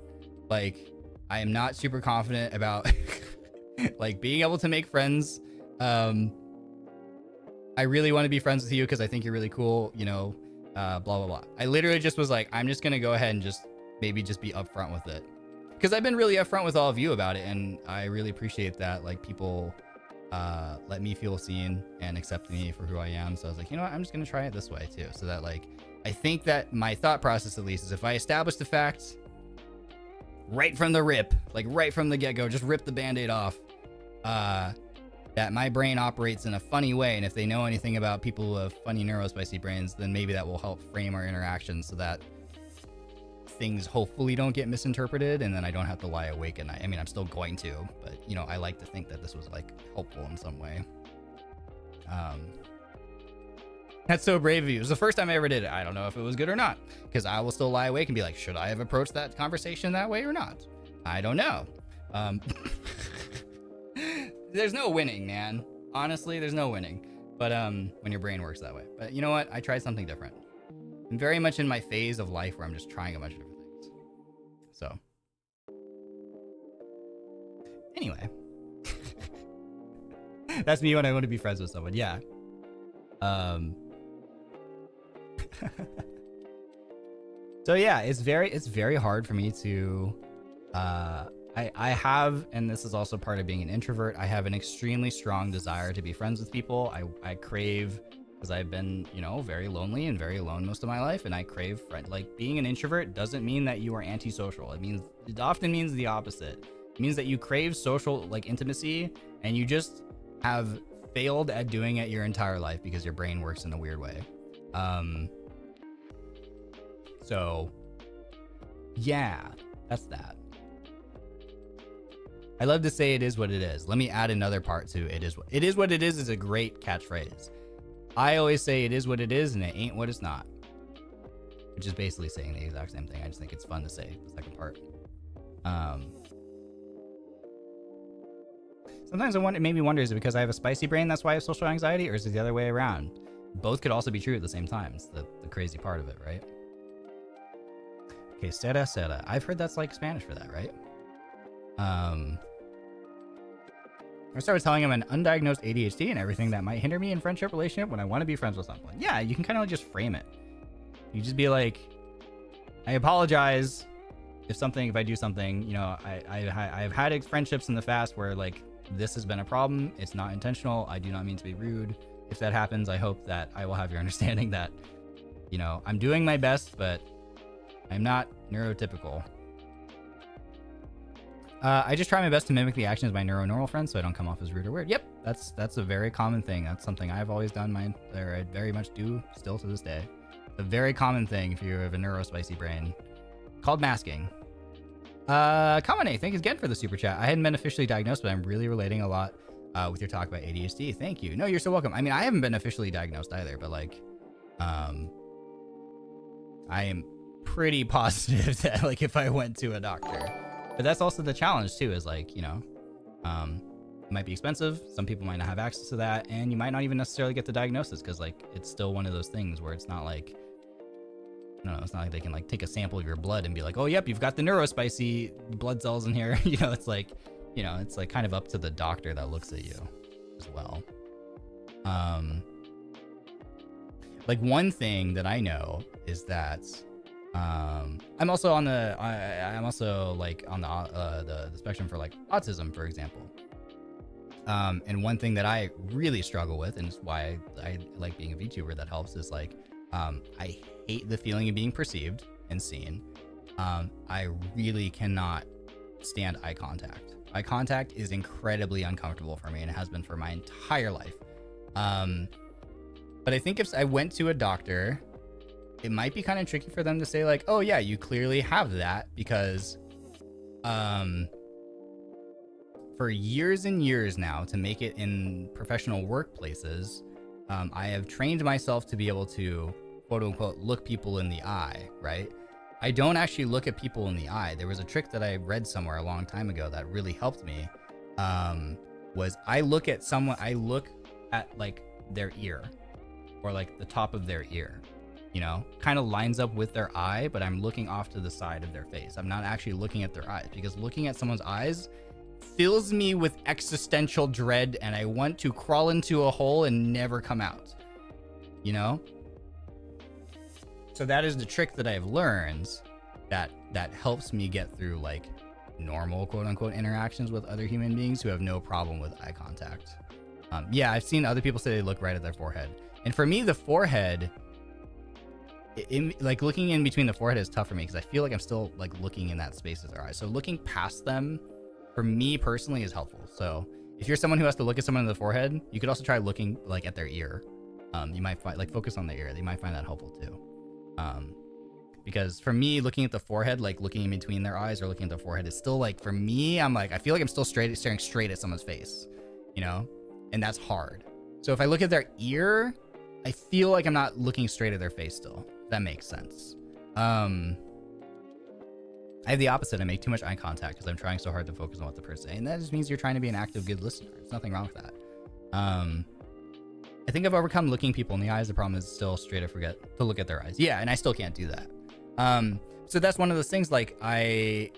Like, I am not super confident about like being able to make friends. I really want to be friends with you because I think you're really cool, you know, blah, blah, blah. I literally just was like, I'm just going to go ahead and just maybe just be upfront with it. Because I've been really upfront with all of you about it, and I really appreciate that. Like, people let me feel seen and accept me for who I am. So I was like, you know what, I'm just gonna try it this way too. So that, like, I think that my thought process, at least, is if I establish the fact right from the rip, like right from the get-go, just rip the band-aid off, that my brain operates in a funny way, and if they know anything about people who have funny neurospicy brains, then maybe that will help frame our interaction so that things hopefully don't get misinterpreted, and then I don't have to lie awake at night. I mean, I'm still going to, but, you know, I like to think that this was, like, helpful in some way. That's so brave of you. It was the first time I ever did it. I don't know if it was good or not, because I will still lie awake and be like, should I have approached that conversation that way or not? I don't know. There's no winning, man. Honestly, there's no winning. But when your brain works that way. But you know what? I tried something different. I'm very much in my phase of life where I'm just trying a bunch of different things. So, anyway, that's me when I want to be friends with someone. Yeah. So yeah, it's very hard for me to, I have, and this is also part of being an introvert, I have an extremely strong desire to be friends with people. I crave, because I've been, you know, very lonely and very alone most of my life, and I crave friend. Like, being an introvert doesn't mean that you are antisocial. It often means the opposite. It means that you crave social, like, intimacy, and you just have failed at doing it your entire life because your brain works in a weird way. So yeah, that's that. I love to say it is what it is. Let me add another part to it is what it is a great catchphrase. I always say it is what it is and it ain't what it's not. Which is basically saying the exact same thing. I just think it's fun to say the second part. Sometimes it made me wonder, is it because I have a spicy brain that's why I have social anxiety, or is it the other way around? Both could also be true at the same time. It's the crazy part of it, right? Okay, Sera. I've heard that's like Spanish for that, right? I started telling him an undiagnosed ADHD and everything that might hinder me in friendship relationship when I want to be friends with someone. Yeah, you can kind of just frame it. You just be like, I apologize if I do something, you know, I've had friendships in the past where, like, this has been a problem. It's not intentional. I do not mean to be rude. If that happens, I hope that I will have your understanding that, you know, I'm doing my best, but I'm not neurotypical. I just try my best to mimic the actions of my neuronormal friends so I don't come off as rude or weird. Yep, that's a very common thing. That's something I've always done, or I very much do still to this day. A very common thing if you have a neurospicy brain, called masking. Kamane, thank you again for the super chat. I hadn't been officially diagnosed, but I'm really relating a lot with your talk about ADHD. Thank you. No, you're so welcome. I mean, I haven't been officially diagnosed either, but, like, I am pretty positive that, like, if I went to a doctor. But that's also the challenge too, is, like, you know, it might be expensive. Some people might not have access to that, and you might not even necessarily get the diagnosis because, like, it's still one of those things where it's not like, No, it's not like they can like take a sample of your blood and be like, oh, yep, you've got the neurospicy blood cells in here. You know, it's like, you know, it's like kind of up to the doctor that looks at you as well. Like one thing that I know is that I'm also on the I'm also like on the spectrum for like autism, for example. And one thing that I really struggle with, and it's why I like being a VTuber that helps, is like I hate the feeling of being perceived and seen. I really cannot stand eye contact. Eye contact is incredibly uncomfortable for me, and it has been for my entire life. But I think if I went to a doctor, it might be kind of tricky for them to say like, oh yeah, you clearly have that, because for years and years now, to make it in professional workplaces, I have trained myself to be able to, quote unquote, look people in the eye, right? I don't actually look at people in the eye. There was a trick that I read somewhere a long time ago that really helped me. Was I look at someone, I look at like their ear, or like the top of their ear, you know, kind of lines up with their eye, but I'm looking off to the side of their face. I'm not actually looking at their eyes, because looking at someone's eyes fills me with existential dread, and I want to crawl into a hole and never come out, you know? So that is the trick that I've learned that helps me get through like normal, quote unquote, interactions with other human beings who have no problem with eye contact. Yeah, I've seen other people say they look right at their forehead. And for me, the forehead, like looking in between the forehead is tough for me, because I feel like I'm still like looking in that space of their eyes. So looking past them, for me personally, is helpful. So if you're someone who has to look at someone in the forehead, you could also try looking like at their ear. You might find, like, focus on their ear. They might find that helpful too. Because for me, looking at the forehead, like looking in between their eyes or looking at the forehead, is still like, for me, I'm like, I feel like I'm still staring straight at someone's face, you know? And that's hard. So if I look at their ear, I feel like I'm not looking straight at their face still. That makes sense. I have the opposite. I make too much eye contact because I'm trying so hard to focus on what the person is saying. And that just means you're trying to be an active, good listener. There's nothing wrong with that. I think I've overcome looking people in the eyes. The problem is still straight, I forget to look at their eyes. Yeah, and I still can't do that. So that's one of those things, like but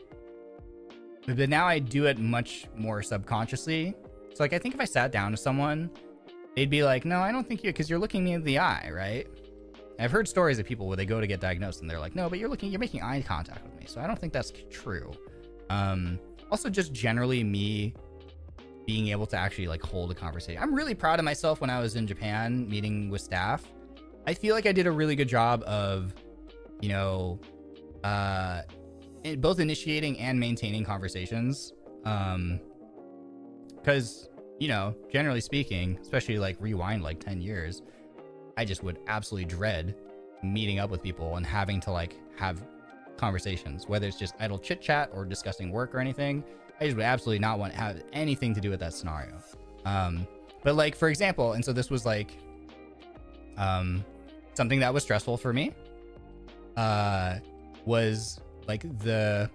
now I do it much more subconsciously. So like, I think if I sat down with someone, they'd be like, no, I don't think you, because you're looking me in the eye, right? I've heard stories of people where they go to get diagnosed and they're like, no, but you're making eye contact with me. So I don't think that's true. Also just generally me being able to actually like hold a conversation. I'm really proud of myself when I was in Japan meeting with staff. I feel like I did a really good job of, you know, both initiating and maintaining conversations. Because, you know, generally speaking, especially like rewind like 10 years, I just would absolutely dread meeting up with people and having to like have conversations, whether it's just idle chit chat or discussing work or anything. I just would absolutely not want to have anything to do with that scenario. But like, for example, and so this was like something that was stressful for me, was like the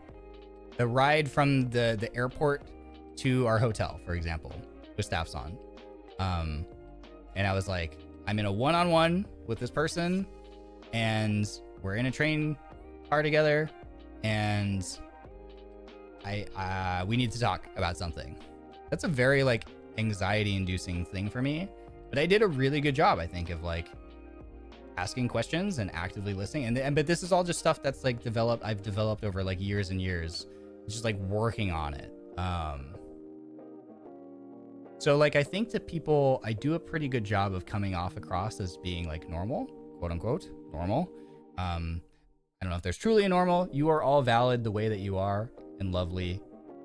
ride from the airport to our hotel, for example, with staffs on. And I was like, I'm in a one-on-one with this person, and we're in a train car together, and we need to talk about something. That's a very like anxiety-inducing thing for me, but I did a really good job, I think, of like asking questions and actively listening. But this is all just stuff that's like I've developed over like years and years, just like working on it. So like, I think that people, I do a pretty good job of coming across as being like normal, quote unquote, normal. I don't know if there's truly a normal. You are all valid the way that you are, and lovely,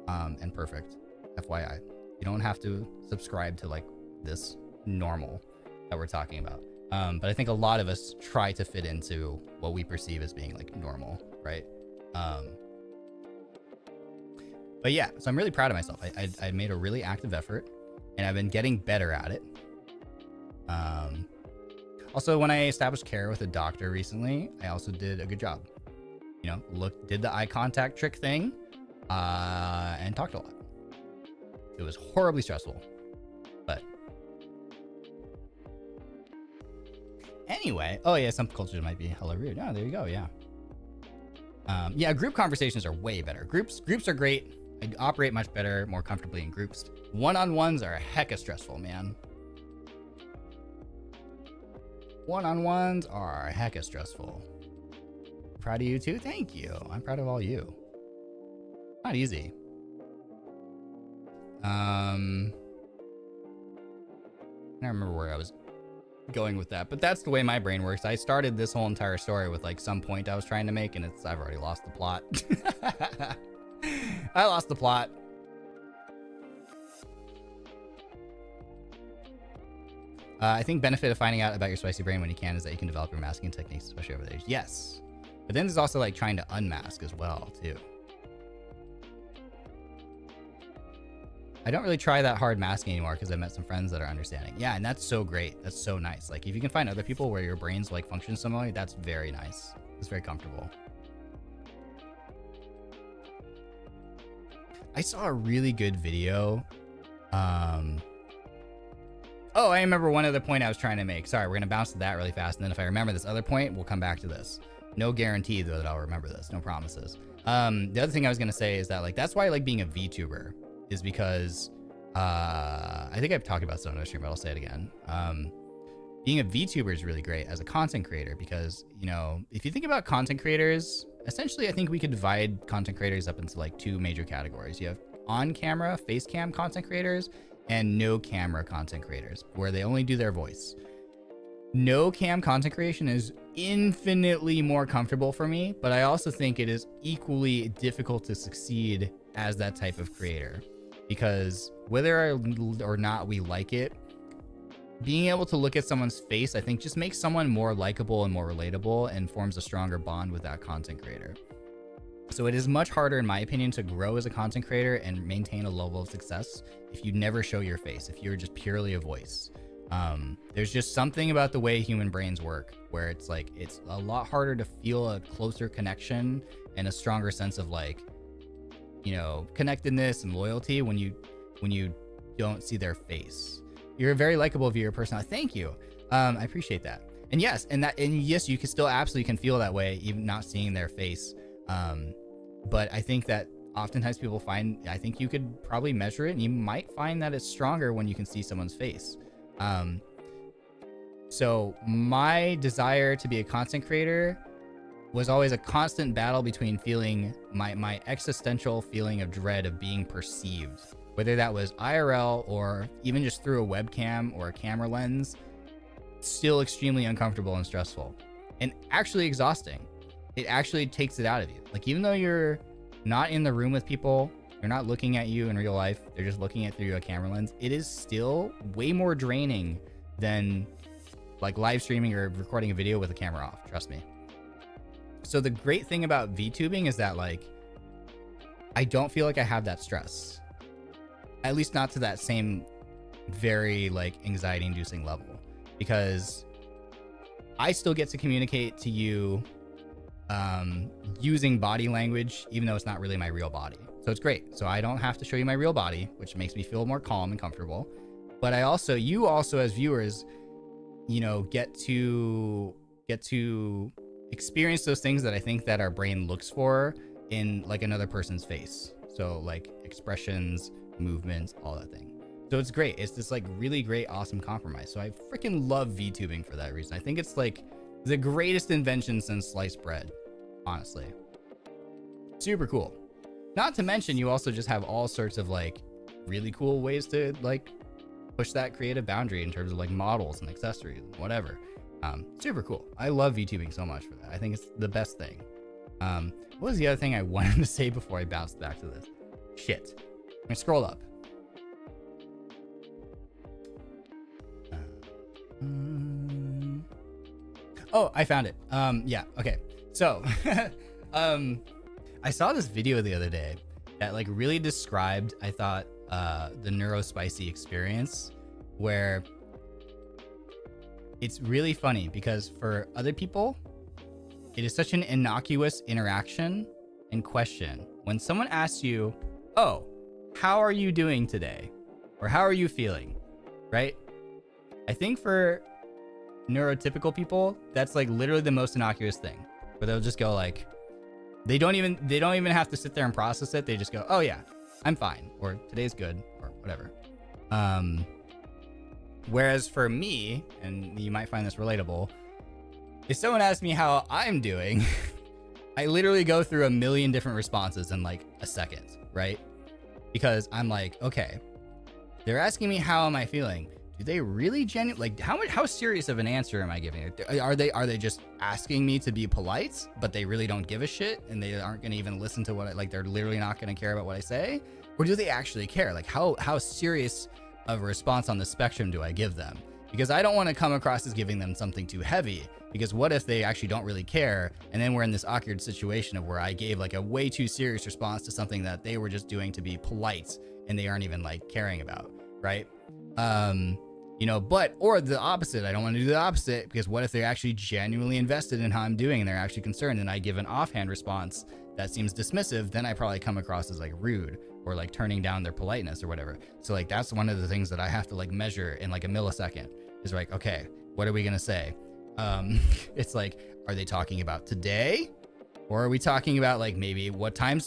and perfect. FYI, you don't have to subscribe to like this normal that we're talking about. But I think a lot of us try to fit into what we perceive as being like normal, right? But yeah, so I'm really proud of myself. I made a really active effort, and I've been getting better at it. Also, when I established care with a doctor recently, I also did a good job. You know, did the eye contact trick thing, and talked a lot. It was horribly stressful, but Anyway, oh yeah, some cultures might be hella rude. Oh, there you go. Yeah. Yeah, group conversations are way better. Groups are great. I operate much better, more comfortably in groups. One-on-ones are hecka stressful, man. One-on-ones are hecka stressful. Proud of you too. Thank you. I'm proud of all you. Not easy. I don't remember where I was going with that, but that's the way my brain works. I started this whole entire story with like some point I was trying to make, and I've already lost the plot. I lost the plot. I think benefit of finding out about your spicy brain when you can is that you can develop your masking techniques, especially over there. Yes, but then there's also like trying to unmask as well too. I don't really try that hard masking anymore because I met some friends that are understanding. Yeah, and that's so great. That's so nice. Like if you can find other people where your brains like function similarly, that's very nice. It's very comfortable. I saw a really good video. Oh, I remember one other point I was trying to make. Sorry, we're gonna bounce to that really fast, and then if I remember this other point, we'll come back to this. No guarantee though that I'll remember this. No promises. The other thing I was gonna say is that like that's why I like being a VTuber. Is because I think I've talked about this on another stream, but I'll say it again. Being a VTuber is really great as a content creator because, you know, if you think about content creators, essentially I think we could divide content creators up into like two major categories. You have on-camera, face cam content creators and no camera content creators where they only do their voice. No cam content creation is infinitely more comfortable for me, but I also think it is equally difficult to succeed as that type of creator. Because whether or not we like it, being able to look at someone's face, I think just makes someone more likable and more relatable and forms a stronger bond with that content creator. So it is much harder, in my opinion, to grow as a content creator and maintain a level of success if you never show your face, if you're just purely a voice. There's just something about the way human brains work where it's like, it's a lot harder to feel a closer connection and a stronger sense of like, you know, connectedness and loyalty when you don't see their face. You're a very likable viewer personality. Thank you. I appreciate that. And yes, and yes, you can still absolutely can feel that way even not seeing their face. But I think that oftentimes people find, I think you could probably measure it and you might find that it's stronger when you can see someone's face. So my desire to be a content creator was always a constant battle between feeling my existential feeling of dread of being perceived, whether that was IRL or even just through a webcam or a camera lens, still extremely uncomfortable and stressful and actually exhausting. It actually takes it out of you. Like even though you're not in the room with people, they're not looking at you in real life, they're just looking at through a camera lens, it is still way more draining than like live streaming or recording a video with a camera off, trust me. So the great thing about VTubing is that like, I don't feel like I have that stress, at least not to that same very like anxiety inducing level, because I still get to communicate to you using body language, even though it's not really my real body. So it's great. So I don't have to show you my real body, which makes me feel more calm and comfortable. But you also as viewers, you know, get to experience those things that I think that our brain looks for in like another person's face. So like expressions, movements, all that thing. So it's great. It's this like really great, awesome compromise. So I freaking love VTubing for that reason. I think it's like the greatest invention since sliced bread, honestly. Super cool. Not to mention you also just have all sorts of like really cool ways to like push that creative boundary in terms of like models and accessories and whatever. Super cool. I love VTubing so much for that. I think it's the best thing. What was the other thing I wanted to say before I bounced back to this? Shit. I'm gonna scroll up. Oh, I found it. Yeah, okay. So, I saw this video the other day that like really described, I thought, the neurospicy experience, where it's really funny because for other people, it is such an innocuous interaction and question. When someone asks you, oh, how are you doing today? Or how are you feeling? Right? I think for neurotypical people, that's like literally the most innocuous thing, where they'll just go like, they don't even have to sit there and process it. They just go, oh yeah, I'm fine, or today's good, or whatever. Whereas for me, and you might find this relatable, if someone asks me how I'm doing, I literally go through a million different responses in like a second, right? Because I'm like, okay, they're asking me how am I feeling? Do they really like how serious of an answer am I giving? Are they just asking me to be polite, but they really don't give a shit and they aren't gonna even listen to what they're literally not gonna care about what I say? Or do they actually care? Like how serious of a response on the spectrum do I give them? Because I don't want to come across as giving them something too heavy, because what if they actually don't really care, and then we're in this awkward situation of where I gave like a way too serious response to something that they were just doing to be polite and they aren't even like caring about, right? You know, or the opposite. I don't want to do the opposite, because what if they're actually genuinely invested in how I'm doing and they're actually concerned, and I give an offhand response that seems dismissive, then I probably come across as like rude or like turning down their politeness or whatever. So like that's one of the things that I have to like measure in like a millisecond, is like, okay, what are we gonna say? It's like, are they talking about today, or are we talking about like maybe what time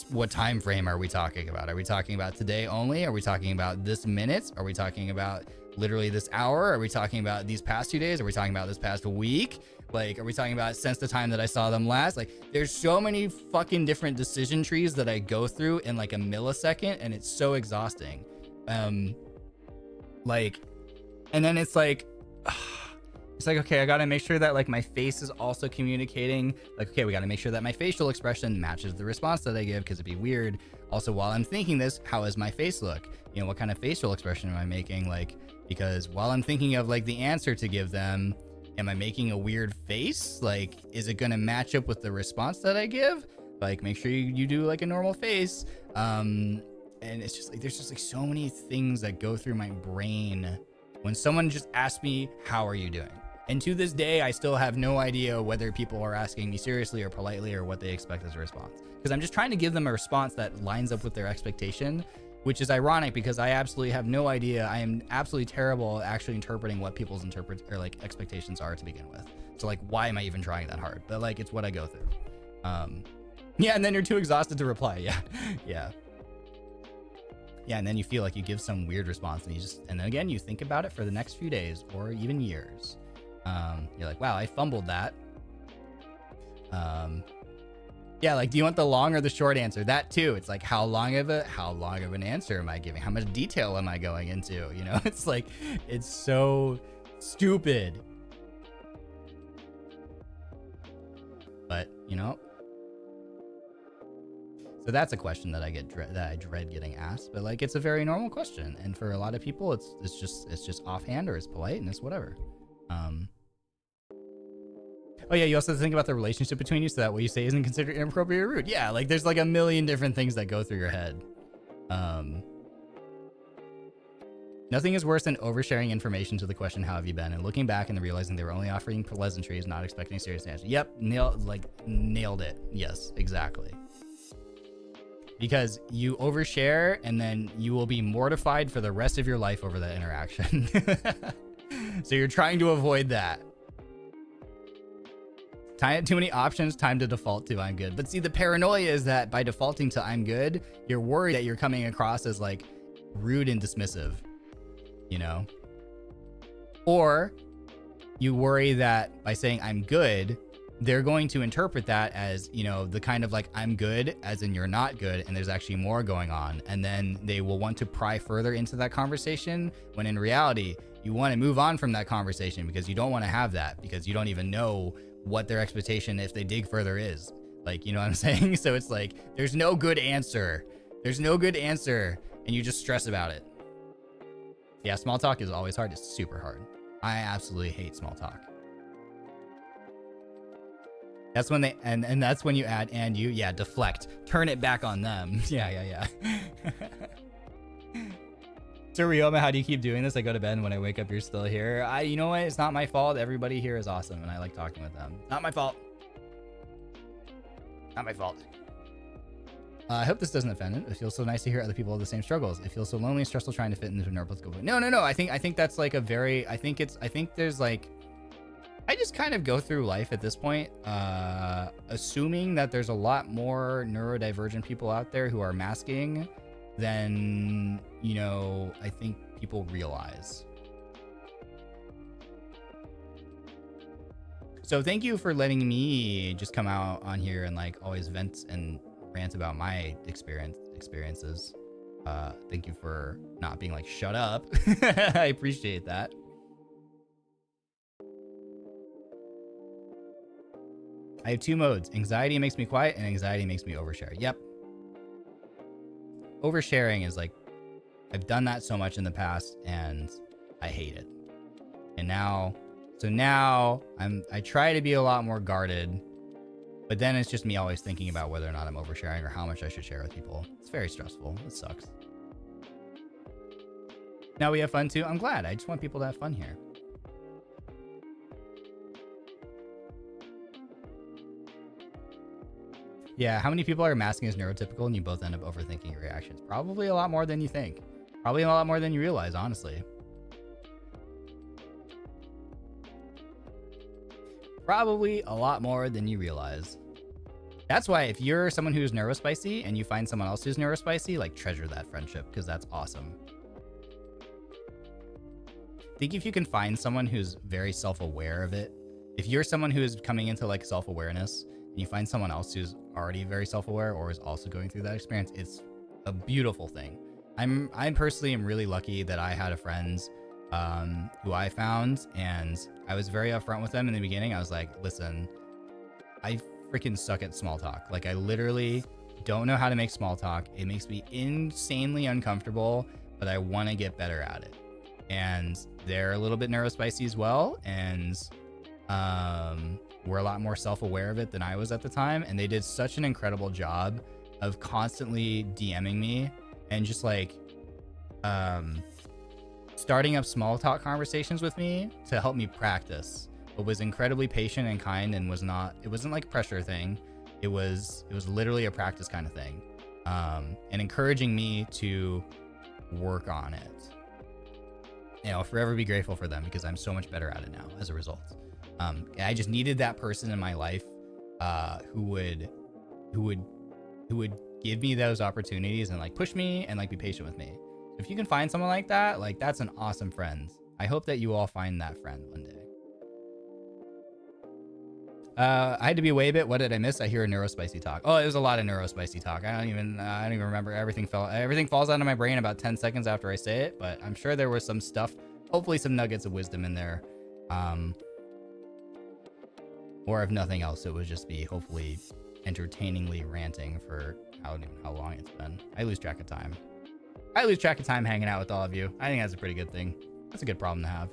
frame are we talking about? Are we talking about today only? Are we talking about this minute? Are we talking about literally this hour? Are we talking about these past 2 days? Are we talking about this past week? Like, are we talking about since the time that I saw them last? Like, there's so many fucking different decision trees that I go through in like a millisecond, and it's so exhausting. Like, and then it's like, it's like, okay, I gotta make sure that like my face is also communicating. Like, okay, we gotta make sure that my facial expression matches the response that I give, because it'd be weird. Also, while I'm thinking this, how does my face look? You know, what kind of facial expression am I making? Like, because while I'm thinking of like the answer to give them, am I making a weird face? Like, is it gonna match up with the response that I give? Like, make sure you do like a normal face. And it's just like, there's just like so many things that go through my brain when someone just asks me, how are you doing? And to this day, I still have no idea whether people are asking me seriously or politely, or what they expect as a response. Because I'm just trying to give them a response that lines up with their expectation, which is ironic because I absolutely have no idea. I am absolutely terrible at actually interpreting what people's expectations are to begin with. So like, why am I even trying that hard? But like, it's what I go through. Yeah, and then you're too exhausted to reply. Yeah, yeah. Yeah, and then you feel like you give some weird response, and then again, you think about it for the next few days or even years. You're like, wow, I fumbled that. Yeah, like, do you want the long or the short answer? That too. It's like, how long of an answer am I giving? How much detail am I going into? You know, it's like, it's so stupid. But, you know, so that's a question that I dread getting asked, but like, it's a very normal question. And for a lot of people, it's just offhand, or it's polite, and it's whatever. Oh yeah, you also have to think about the relationship between you, so that what you say isn't considered inappropriate or rude. Yeah, like there's like a million different things that go through your head. Nothing is worse than oversharing information to the question, how have you been? And looking back and realizing they were only offering pleasantries, not expecting a serious answer. Yep, nailed it. Yes, exactly. Because you overshare, and then you will be mortified for the rest of your life over that interaction. So you're trying to avoid that. Too many options, time to default to I'm good. But see, the paranoia is that by defaulting to I'm good, you're worried that you're coming across as like rude and dismissive, you know? Or you worry that by saying I'm good, they're going to interpret that as, you know, the kind of like I'm good as in you're not good, and there's actually more going on. And then they will want to pry further into that conversation, when in reality, you want to move on from that conversation, because you don't want to have that, because you don't even know what their expectation, if they dig further, is. Like, you know what I'm saying? So it's like, there's no good answer. There's no good answer, and you just stress about it. Yeah, small talk is always hard. It's super hard. I absolutely hate small talk. That's when they, and that's when you add, and you, yeah, deflect. Turn it back on them. Yeah. So Ryoma, how do you keep doing this? I go to bed, and when I wake up, you're still here. You know what? It's not my fault. Everybody here is awesome, and I like talking with them. Not my fault. Not my fault. I hope this doesn't offend it. It feels so nice to hear other people have the same struggles. It feels so lonely and stressful trying to fit into an airport. No. I think that's like a very, I think there's like, I just kind of go through life at this point, assuming that there's a lot more neurodivergent people out there who are masking than, you know, I think people realize. So thank you for letting me just come out on here and like always vent and rant about my experiences. Thank you for not being like, shut up. I appreciate that. I have two modes. Anxiety makes me quiet and anxiety makes me overshare. Yep. Oversharing is like, I've done that so much in the past and I hate it. And now, so now I try to be a lot more guarded, but then it's just me always thinking about whether or not I'm oversharing or how much I should share with people. It's very stressful. It sucks. Now we have fun too. I'm glad. I just want people to have fun here. Yeah, how many people are masking as neurotypical and you both end up overthinking your reactions? Probably a lot more than you think. Probably a lot more than you realize, honestly. Probably a lot more than you realize. That's why if you're someone who's neurospicy and you find someone else who's neurospicy, like treasure that friendship because that's awesome. I think if you can find someone who's very self-aware of it, if you're someone who is coming into like self-awareness and you find someone else who's already very self-aware or is also going through that experience, it's a beautiful thing. I personally am really lucky that I had a friend who I found, and I was very upfront with them in the beginning. I was like, listen, I freaking suck at small talk. Like I literally don't know how to make small talk. It makes me insanely uncomfortable, but I want to get better at it. And they're a little bit neurospicy as well, and were a lot more self-aware of it than I was at the time, and they did such an incredible job of constantly DMing me and just like starting up small talk conversations with me to help me practice, but was incredibly patient and kind, and it wasn't like a pressure thing. It was literally a practice kind of thing, and encouraging me to work on it. You know, I'll forever be grateful for them because I'm so much better at it now as a result. I just needed that person in my life who would give me those opportunities and like push me and like be patient with me. So if you can find someone like that, like that's an awesome friend. I hope that you all find that friend one day. I had to be away a bit. What did I miss? I hear a neurospicy talk. Oh, it was a lot of neurospicy talk. I don't even remember. Everything falls out of my brain about 10 seconds after I say it, but I'm sure there was some stuff, hopefully some nuggets of wisdom in there. Or if nothing else, it would just be hopefully entertainingly ranting for how long it's been. I lose track of time. I lose track of time hanging out with all of you. I think that's a pretty good thing. That's a good problem to have.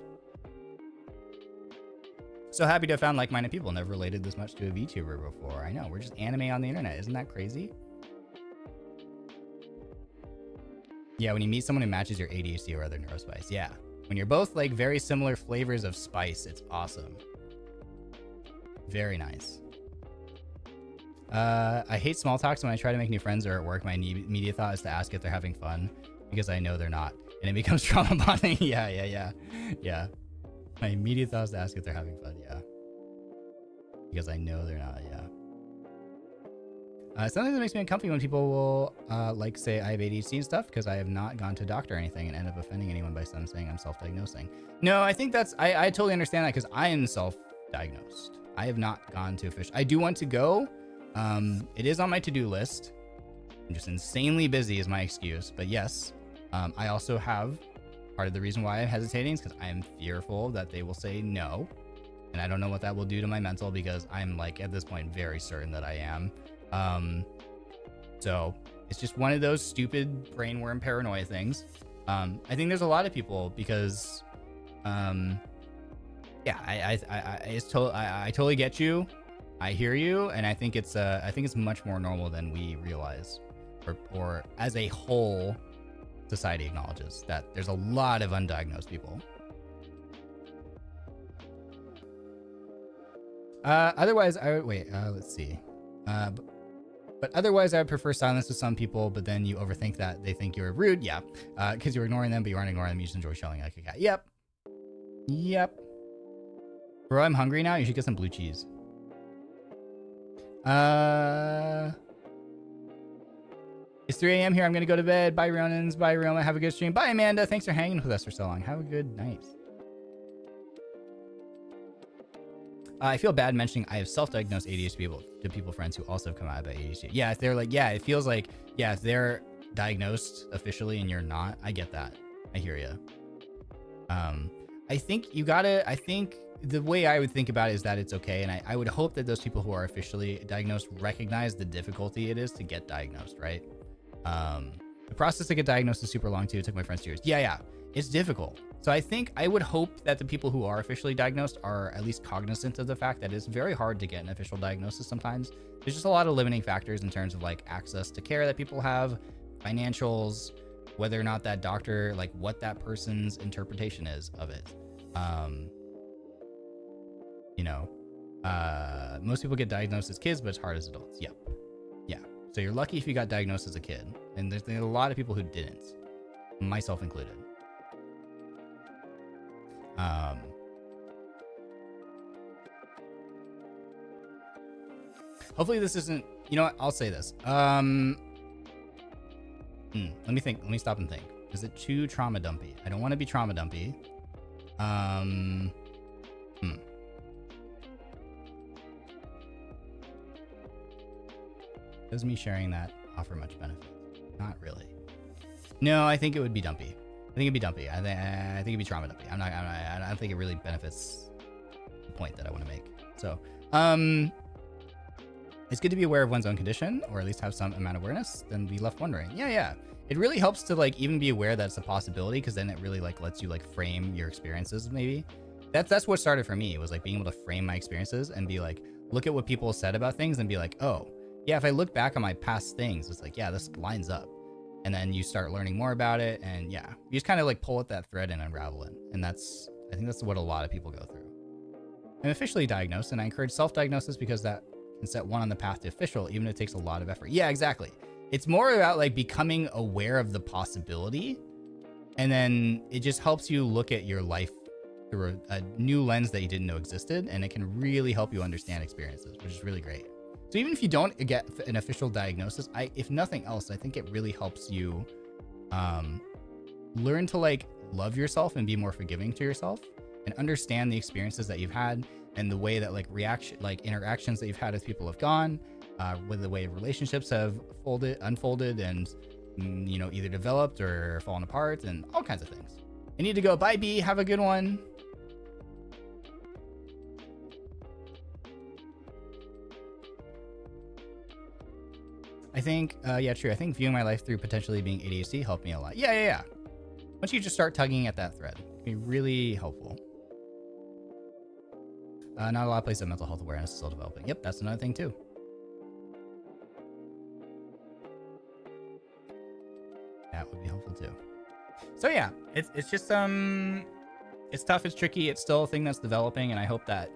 So happy to have found like-minded people. Never related this much to a VTuber before. I know, we're just anime on the internet. Isn't that crazy? Yeah, when you meet someone who matches your ADHD or other neurospice. Yeah, when you're both like very similar flavors of spice, it's awesome. Very nice. I hate small talks. When I try to make new friends or at work, my immediate thought is to ask if they're having fun because I know they're not, and it becomes trauma bonding. Yeah. My immediate thought is to ask if they're having fun. Yeah, because I know they're not. Yeah. Something that makes me uncomfortable when people will like say I have ADHD and stuff because I have not gone to a doctor or anything and end up offending anyone by some saying I'm self-diagnosing. No, I think that's I totally understand that because I am self-diagnosed. I have not gone to official. I do want to go. It is on my to-do list. I'm just insanely busy is my excuse. But yes, I also have part of the reason why I'm hesitating is because I am fearful that they will say no. And I don't know what that will do to my mental because I'm like at this point very certain that I am. So it's just one of those stupid brainworm paranoia things. I think there's a lot of people because yeah, I totally get you. I hear you, and I think it's much more normal than we realize, or as a whole, society acknowledges that there's a lot of undiagnosed people. Otherwise, let's see. But otherwise, I would prefer silence with some people, but then you overthink that they think you're rude. Yeah, because you're ignoring them, but you aren't ignoring them. You just enjoy showing like a cat. Yep. Bro, I'm hungry now. You should get some blue cheese. It's 3 a.m. here. I'm gonna go to bed. Bye, Ronins. Bye, Ryoma. Have a good stream. Bye, Amanda. Thanks for hanging with us for so long. Have a good night. I feel bad mentioning I have self-diagnosed ADHD to people friends who also have come out about ADHD. Yeah, if they're like, yeah, it feels like, yeah, if they're diagnosed officially and you're not, I get that. I hear you. I think you gotta, I think the way I would think about it is that it's okay. And I would hope that those people who are officially diagnosed recognize the difficulty it is to get diagnosed, right? The process to get diagnosed is super long too. It took my friends 2 years. Yeah, it's difficult. So I think I would hope that the people who are officially diagnosed are at least cognizant of the fact that it's very hard to get an official diagnosis sometimes. There's just a lot of limiting factors in terms of like access to care that people have, financials, whether or not that doctor, like what that person's interpretation is of it. You know, most people get diagnosed as kids, but it's hard as adults. Yep. Yeah. So you're lucky if you got diagnosed as a kid. And there's a lot of people who didn't, myself included. Hopefully this isn't, you know what, I'll say this. Let me think. Let me stop and think. Is it too trauma dumpy? I don't want to be trauma dumpy. Does me sharing that offer much benefit? Not really. No, I think it would be dumpy. I think it'd be dumpy. I think it'd be trauma dumpy. I don't think it really benefits the point that I want to make. So, it's good to be aware of one's own condition, or at least have some amount of awareness, then be left wondering. Yeah. It really helps to like even be aware that it's a possibility, because then it really like lets you like frame your experiences. Maybe that's what started for me. It was like being able to frame my experiences and be like, look at what people said about things and be like, oh yeah, if I look back on my past things, it's like, yeah, this lines up. And then you start learning more about it, and yeah, you just kind of like pull at that thread and unravel it. And I think that's what a lot of people go through. I'm officially diagnosed, and I encourage self-diagnosis because that can set one on the path to official, even if it takes a lot of effort. Yeah, exactly. It's more about like becoming aware of the possibility, and then it just helps you look at your life through a new lens that you didn't know existed, and it can really help you understand experiences, which is really great. So even if you don't get an official diagnosis, if nothing else, I think it really helps you learn to like love yourself and be more forgiving to yourself, and understand the experiences that you've had, and the way that like interactions that you've had with people have gone, with the way relationships have unfolded, and you know, either developed or fallen apart, and all kinds of things. I need to go. Bye, B. Have a good one. I think, yeah, true. I think viewing my life through potentially being ADHD helped me a lot. Yeah. Once you just start tugging at that thread, it can be really helpful. Not a lot of places have mental health awareness is still developing. Yep, that's another thing too. That would be helpful too. So yeah, it's just it's tough, it's tricky, it's still a thing that's developing, and I hope that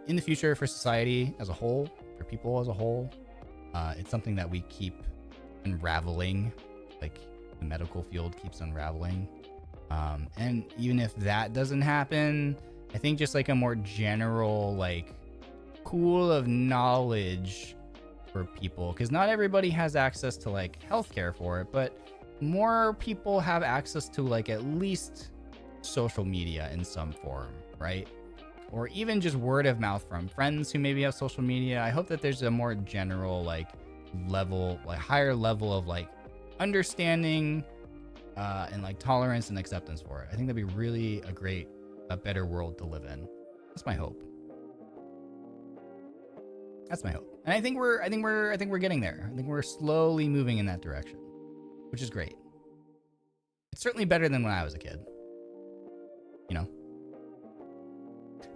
in the future, for society as a whole, for people as a whole, it's something that we keep unraveling, like the medical field keeps unraveling. And even if that doesn't happen, I think just like a more general like pool of knowledge for people, because not everybody has access to like healthcare for it, but more people have access to like at least social media in some form, right? Or even just word of mouth from friends who maybe have social media. I hope that there's a more general like level, like higher level of like understanding and like tolerance and acceptance for it. I think that'd be really a better world to live in. That's my hope. That's my hope. And I think we're getting there. I think we're slowly moving in that direction, which is great. It's certainly better than when I was a kid, you know?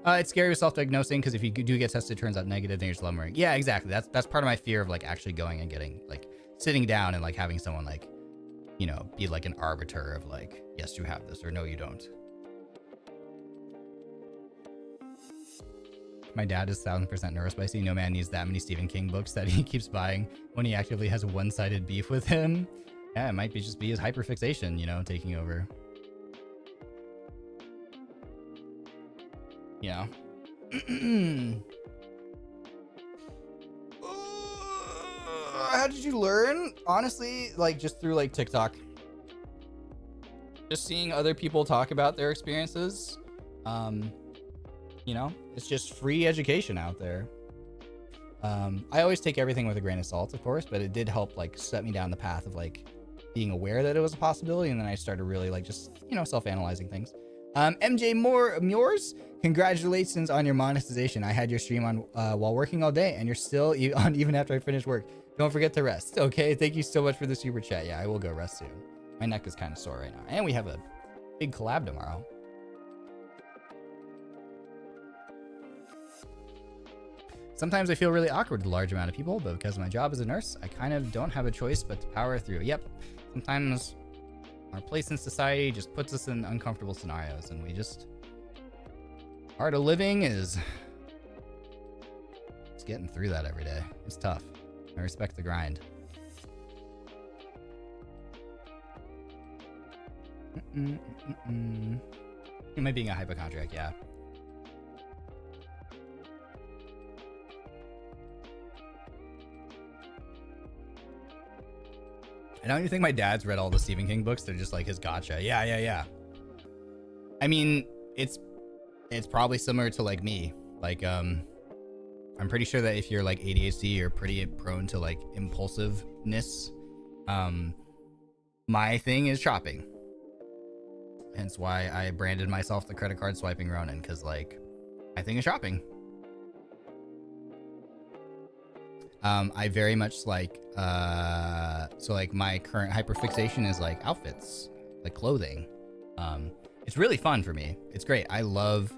It's scary with self-diagnosing, because if you do get tested, it turns out negative, then you're slumbering. Yeah, exactly. That's part of my fear of like actually going and getting like sitting down and like having someone like, you know, be like an arbiter of like, yes, you have this, or no, you don't. My dad is 1000% neurospicy. No man needs that many Stephen King books that he keeps buying when he actively has a one-sided beef with him. Yeah, it might just be his hyperfixation, you know, taking over. you know. How did you learn? Honestly, like just through like TikTok. Just seeing other people talk about their experiences. You know, it's just free education out there. I always take everything with a grain of salt, of course, but it did help like set me down the path of like being aware that it was a possibility, and then I started really like just, you know, self-analyzing things. MJ Moores, congratulations on your monetization. I had your stream on while working all day, and you're still on even after I finish work. Don't forget to rest. Okay, thank you so much for the super chat. Yeah, I will go rest soon. My neck is kind of sore right now, and we have a big collab tomorrow. Sometimes I feel really awkward with a large amount of people, but because my job as a nurse, I kind of don't have a choice but to power through. Yep, sometimes our place in society just puts us in uncomfortable scenarios, and we just... Art of living is... It's getting through that every day. It's tough. I respect the grind. Am I being a hypochondriac? Yeah. I don't even think my dad's read all the Stephen King books. They're just like his gotcha. Yeah. I mean, it's probably similar to like me. Like, I'm pretty sure that if you're like ADHD, you're pretty prone to like impulsiveness. My thing is shopping. Hence why I branded myself the credit card swiping Ronin, because like my thing is shopping. I very much like, so like my current hyperfixation is like outfits, like clothing. It's really fun for me. It's great. I love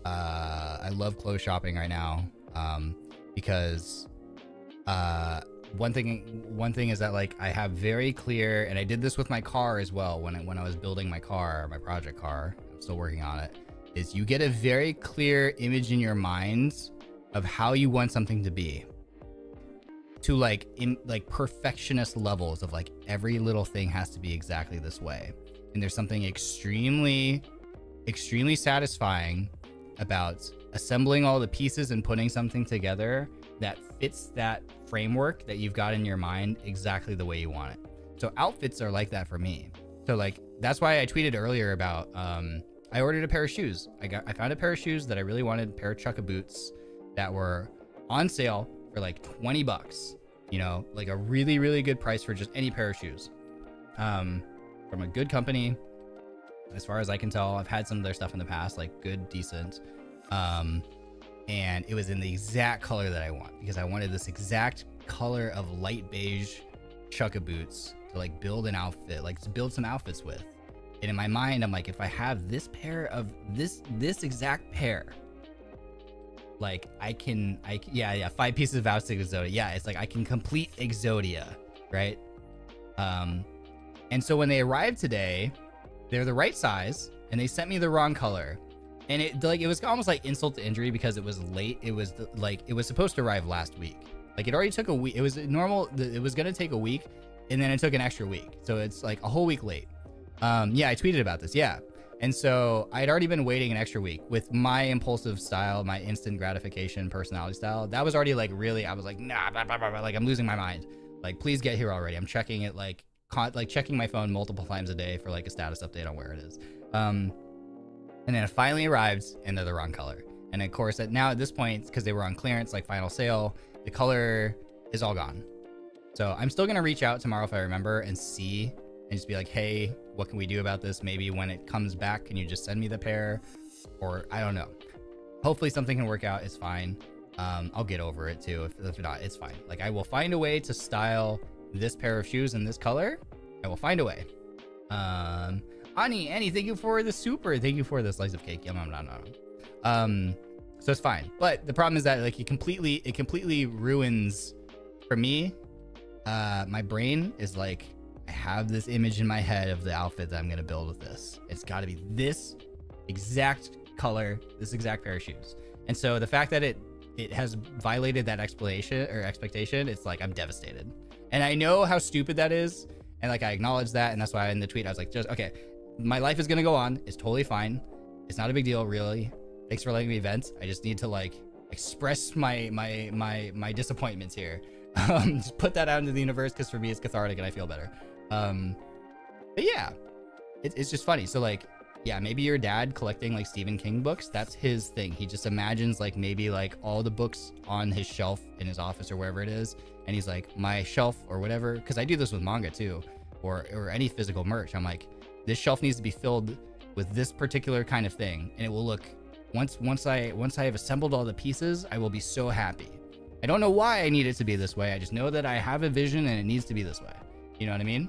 clothes shopping right now. Because, one thing is that like I have very clear, and I did this with my car as well when I was building my car, my project car, I'm still working on it, is you get a very clear image in your mind of how you want something to be, to like in like perfectionist levels of like every little thing has to be exactly this way. And there's something extremely satisfying about assembling all the pieces and putting something together that fits that framework that you've got in your mind exactly the way you want it. So outfits are like that for me. So like that's why I tweeted earlier about I ordered a pair of shoes. I found a pair of shoes that I really wanted, a pair of chukka boots that were on sale for like 20 bucks, you know, like a really, really good price for just any pair of shoes. From a good company, as far as I can tell. I've had some of their stuff in the past, like good, decent. And it was in the exact color that I want, because I wanted this exact color of light beige chukka boots to like build an outfit, like to build some outfits with. And in my mind, I'm like, if I have this pair of this exact pair, like yeah, 5 pieces of Outstick Exodia. Yeah, it's like I can complete Exodia, right? And so when they arrived today, they're the right size, and they sent me the wrong color. And it was almost like insult to injury, because it was late. It was it was supposed to arrive last week. Like it already took a week. It was normal. It was gonna take a week, and then it took an extra week. So it's like a whole week late. Yeah, I tweeted about this. Yeah. And so I'd already been waiting an extra week with my impulsive style, my instant gratification personality style. That was already like really, I was like, nah, blah, blah, blah, blah. Like I'm losing my mind. Like, please get here already. I'm checking it, like checking my phone multiple times a day for like a status update on where it is. And then it finally arrived, and they're the wrong color. And of course, at this point, because they were on clearance, like final sale, the color is all gone. So I'm still gonna reach out tomorrow if I remember and see, and just be like, hey, what can we do about this? Maybe when it comes back, can you just send me the pair? Or I don't know. Hopefully something can work out. It's fine. I'll get over it too. If not, it's fine. Like I will find a way to style this pair of shoes in this color. I will find a way. Annie, thank you for the super. Thank you for the slice of cake. Yum, nom, nom, nom. So it's fine. But the problem is that like it completely ruins, for me, my brain is like, I have this image in my head of the outfit that I'm going to build with this. It's got to be this exact color, this exact pair of shoes. And so the fact that it has violated that expectation, it's like, I'm devastated. And I know how stupid that is. And like, I acknowledge that. And that's why in the tweet, I was like, just, okay, my life is going to go on. It's totally fine. It's not a big deal, really. Thanks for letting me vent. I just need to like express my disappointments here. Just put that out into the universe because for me it's cathartic and I feel better. But yeah, it's just funny. So like, yeah, maybe your dad collecting like Stephen King books, that's his thing. He just imagines like maybe like all the books on his shelf in his office or wherever it is, and he's like, my shelf or whatever, because I do this with manga too, or any physical merch. I'm like, this shelf needs to be filled with this particular kind of thing, and it will look, once I have assembled all the pieces, I will be so happy. I don't know why I need it to be this way. I just know that I have a vision and it needs to be this way. You know what I mean?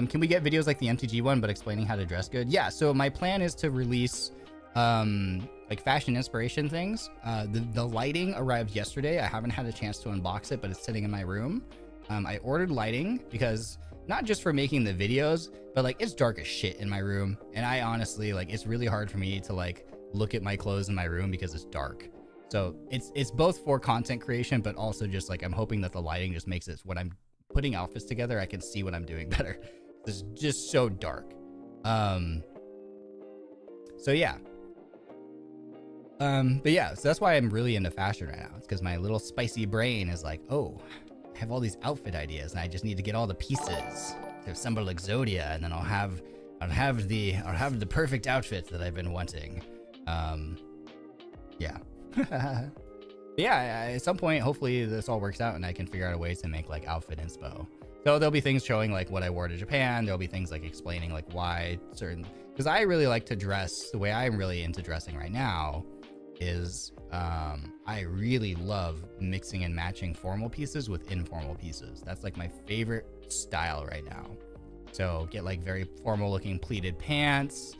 Can we get videos like the MTG one, but explaining how to dress good? Yeah, so my plan is to release like fashion inspiration things. The lighting arrived yesterday. I haven't had a chance to unbox it, but it's sitting in my room. I ordered lighting because not just for making the videos, but like it's dark as shit in my room. And I honestly, like, it's really hard for me to like look at my clothes in my room because it's dark. So it's both for content creation, but also just like, I'm hoping that the lighting just makes it, when I'm putting outfits together, I can see what I'm doing better. It's just so dark. So yeah. But yeah, so that's why I'm really into fashion right now. It's because my little spicy brain is like, oh, I have all these outfit ideas and I just need to get all the pieces to assemble Exodia, and then I'll have the perfect outfit that I've been wanting. Yeah. Yeah, at some point, hopefully this all works out and I can figure out a way to make like outfit inspo. So there'll be things showing like what I wore to Japan. There'll be things like explaining like why certain, because I really like to dress. The way I'm really into dressing right now is I really love mixing and matching formal pieces with informal pieces. That's like my favorite style right now. So get like very formal looking pleated pants,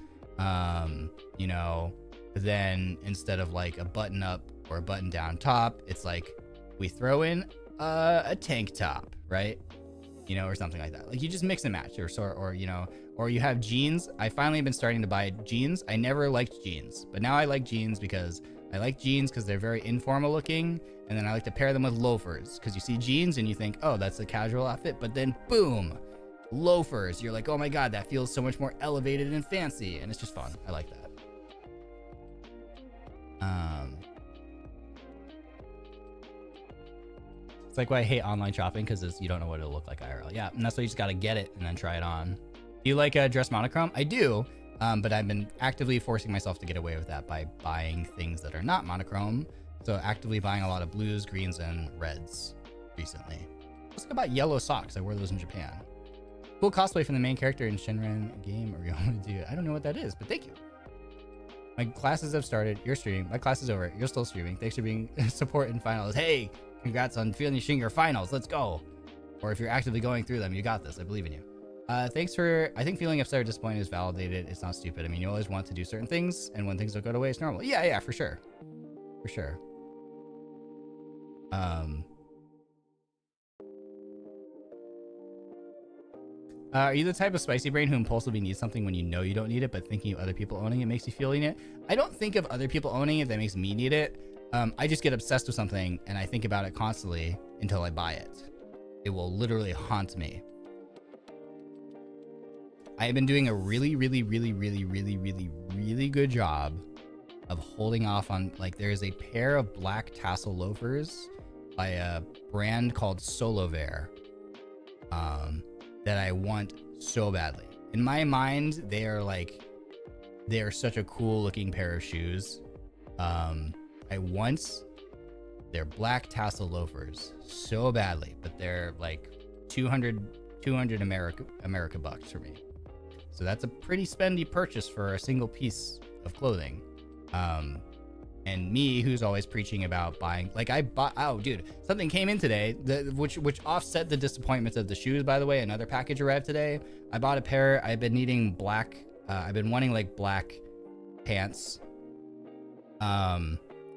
you know, but then instead of like a button up or a button down top, it's like we throw in a tank top, right? You know, or something like that. Like you just mix and match, or you know, or you have jeans. I finally been starting to buy jeans. I never liked jeans, but now I like jeans because they're very informal looking, and then I like to pair them with loafers because you see jeans and you think, oh, that's a casual outfit, but then boom, loafers. You're like, oh my god, that feels so much more elevated and fancy, and it's just fun. I like that. It's like why I hate online shopping, because you don't know what it'll look like IRL. Yeah, and that's why you just gotta get it and then try it on. Do you like dress monochrome? I do, but I've been actively forcing myself to get away with that by buying things that are not monochrome. So actively buying a lot of blues, greens, and reds recently. Let's talk about yellow socks. I wore those in Japan. Cool cosplay from the main character in Shinran game, or you want to do it? I don't know what that is, but thank you. My classes have started. You're streaming. My class is over. You're still streaming. Thanks for being support in finals. Hey, congrats on finishing your finals. Let's go. Or if you're actively going through them, you got this. I believe in you. Thanks for, I think feeling upset or disappointed is validated. It's not stupid. I mean, you always want to do certain things, and when things don't go the way, it's normal. Yeah, for sure. For sure. Are you the type of spicy brain who impulsively needs something when you know you don't need it, but thinking of other people owning it makes you feeling it? I don't think of other people owning it that makes me need it. I just get obsessed with something and I think about it constantly until I buy it. It will literally haunt me. I have been doing a really good job of holding off on, like, there's a pair of black tassel loafers by a brand called Solovere that I want so badly. In my mind, they are such a cool looking pair of shoes. I want their black tassel loafers so badly, but they're like 200 America bucks for me. So that's a pretty spendy purchase for a single piece of clothing. And me, who's always preaching about buying, like I bought, oh dude, something came in today which offset the disappointments of the shoes. By the way, another package arrived today. I bought a pair. I've been needing black, I've been wanting like black pants.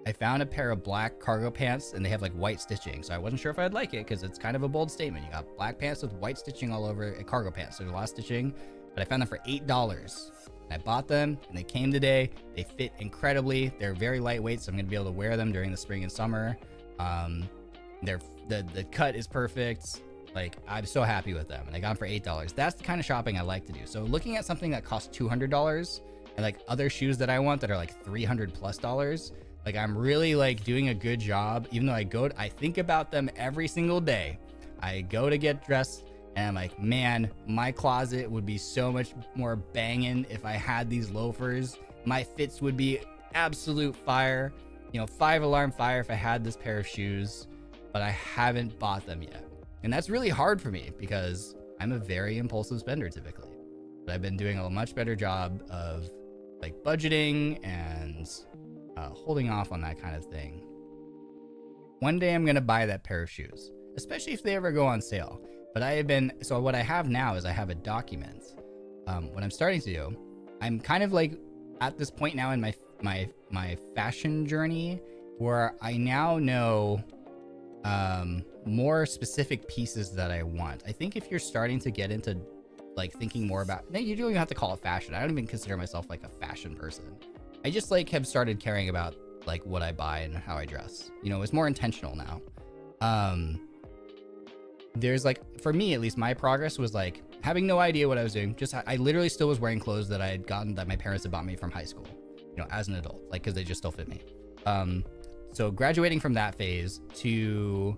I found a pair of black cargo pants and they have like white stitching. So I wasn't sure if I'd like it because it's kind of a bold statement. You got black pants with white stitching all over it, cargo pants. So there's a lot of stitching, but I found them for $8. I bought them and they came today. They fit incredibly. They're very lightweight, so I'm gonna be able to wear them during the spring and summer. The cut is perfect. Like, I'm so happy with them, and I got them for $8. That's the kind of shopping I like to do. So looking at something that costs $200 and like other shoes that I want that are like $300+. Like I'm really like doing a good job, even though I think about them every single day. I go to get dressed and I'm like, man, my closet would be so much more banging if I had these loafers. My fits would be absolute fire, you know, 5-alarm fire if I had this pair of shoes, but I haven't bought them yet. And that's really hard for me because I'm a very impulsive spender typically, but I've been doing a much better job of like budgeting and holding off on that kind of thing. One day I'm gonna buy that pair of shoes, especially if they ever go on sale. But so what I have now is I have a document. What I'm starting to do, I'm kind of like at this point now in my fashion journey where I now know more specific pieces that I want. I think if you're starting to get into like thinking more about, you don't even have to call it fashion. I don't even consider myself like a fashion person. I just like have started caring about like what I buy and how I dress. You know, it's more intentional now. There's like, for me at least, my progress was like having no idea what I was doing. Just I literally still was wearing clothes that I had gotten, that my parents had bought me from high school, you know, as an adult, like because they just still fit me. So graduating from that phase to